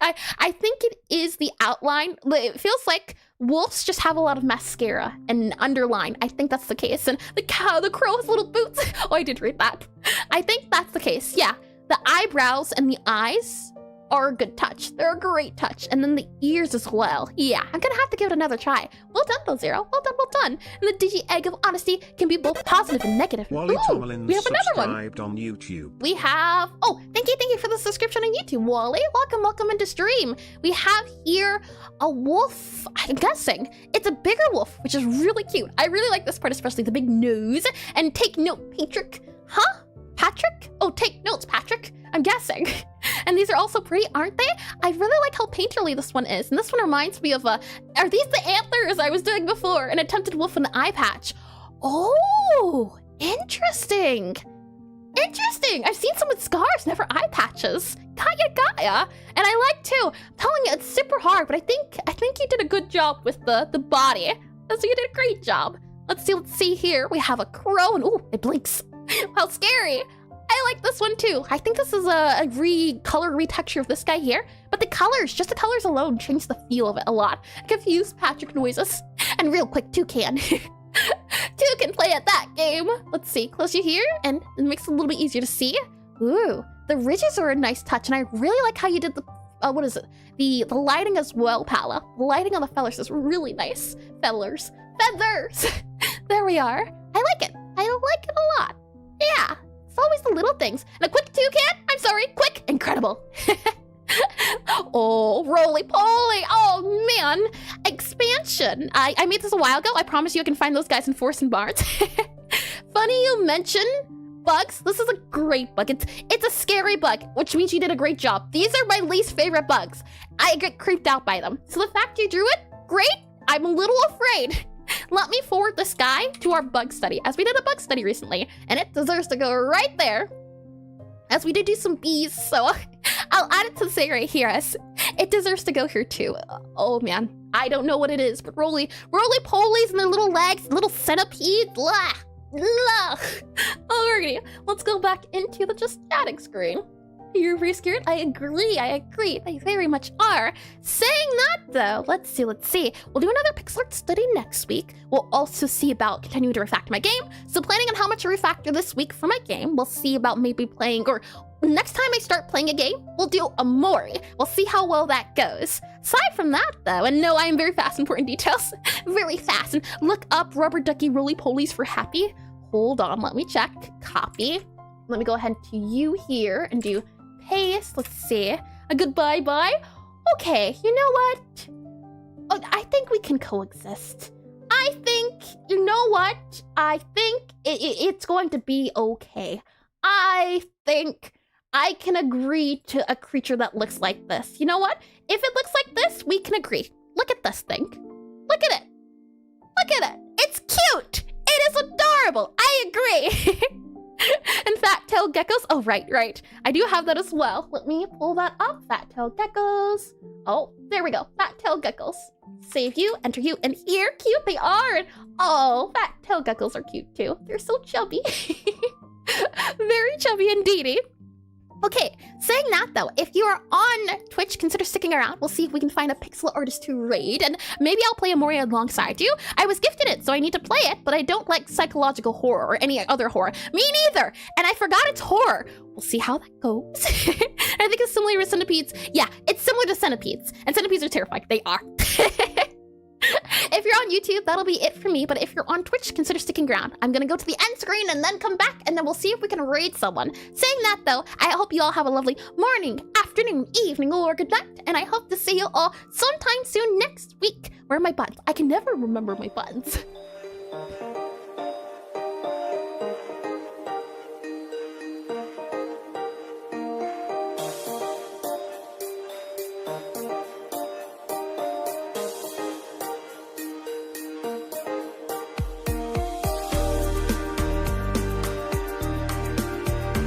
I think it is the outline. It feels like wolves just have a lot of mascara and underline. I think that's the case. And the crow has little boots. Oh, I did read that. I think that's the case. Yeah, the eyebrows and the eyes are a good touch. They're a great touch. And then the ears as well. Yeah, I'm gonna have to give it another try. Well done, though, Zero. Well done, well done. And the Digi Egg of Honesty can be both positive and negative. Wally Tomlin we have another one. subscribed on YouTube. We have, oh, thank you for the subscription on YouTube, Wally. Welcome into stream. We have here a wolf, I'm guessing. It's a bigger wolf, which is really cute. I really like this part, especially the big nose. And take note, Patrick. Huh? Patrick? Oh, take notes, Patrick. I'm guessing. And these are also pretty, aren't they? I really like how painterly this one is. And this one reminds me of, are these the antlers I was doing before? An attempted wolf in the eye patch. Oh, interesting. Interesting. I've seen some with scars, never eye patches. Gaia. And I like too. I'm telling you, it's super hard, but I think you did a good job with the body. So you did a great job. Let's see here. We have a crow and ooh, it blinks. How scary. I like this one too. I think this is a color retexture of this guy here, but the colors, just the colors alone change the feel of it a lot. Confused Patrick noises. And real quick, Toucan. Toucan play at that game. Let's see, close you here, and it makes it a little bit easier to see. Ooh, the ridges are a nice touch, and I really like how you did the, what is it? The lighting as well, Pala. The lighting on the feathers is really nice. Feathers. There we are. I like it. I like it a lot. Yeah, it's always the little things. And a quick toucan, I'm sorry, quick, incredible. Oh, roly-poly, oh man. Expansion, I made this a while ago. I promise you I can find those guys in Forest and Barns. Funny you mention bugs. This is a great bug. It's a scary bug, which means you did a great job. These are my least favorite bugs. I get creeped out by them. So the fact you drew it, great. I'm a little afraid. Let me forward this guy to our bug study, as we did a bug study recently, and it deserves to go right there. As we did do some bees, so I'll add it to the say right here, as it deserves to go here too. Oh man, I don't know what it is, but roly-polies and their little legs, little centipedes, blah, blah. Alrighty, let's go back into the just chatting screen. You're very scared? I agree. They very much are. Saying that though, let's see. We'll do another Pixelart study next week. We'll also see about continuing to refactor my game. So planning on how much to refactor this week for my game. We'll see about maybe playing, or next time I start playing a game, we'll do a Mori. We'll see how well that goes. Aside from that though, and no, I am very fast in important details. Very fast. And look up rubber ducky roly-polies for happy. Hold on, let me check. Copy. Let me go ahead to you here and do paste. Let's see. A goodbye bye. Okay, you know what? Oh, I think we can coexist. I think, you know what? I think it's going to be okay. I think I can agree to a creature that looks like this. You know what? If it looks like this, we can agree. Look at this thing. Look at it. Look at it. It's cute. It is adorable. I agree. And fat-tailed geckos. Oh, right. I do have that as well. Let me pull that up. Fat-tailed geckos. Oh, there we go. Fat-tailed geckos. Save you, enter you, and here, cute they are. And oh, fat-tailed geckos are cute too. They're so chubby. Very chubby indeedy. Okay, saying that though, if you are on Twitch, consider sticking around. We'll see if we can find a pixel artist to raid, and maybe I'll play a Mori alongside you. I was gifted it, so I need to play it, but I don't like psychological horror or any other horror. Me neither! And I forgot it's horror. We'll see how that goes. I think it's similar to centipedes. Yeah, it's similar to centipedes. And centipedes are terrifying. They are. If you're on YouTube, that'll be it for me. But if you're on Twitch, consider sticking around. I'm gonna go to the end screen and then come back, and then we'll see if we can raid someone. Saying that though, I hope you all have a lovely morning, afternoon, evening, or good night. And I hope to see you all sometime soon next week. Where are my buttons? I can never remember my buttons.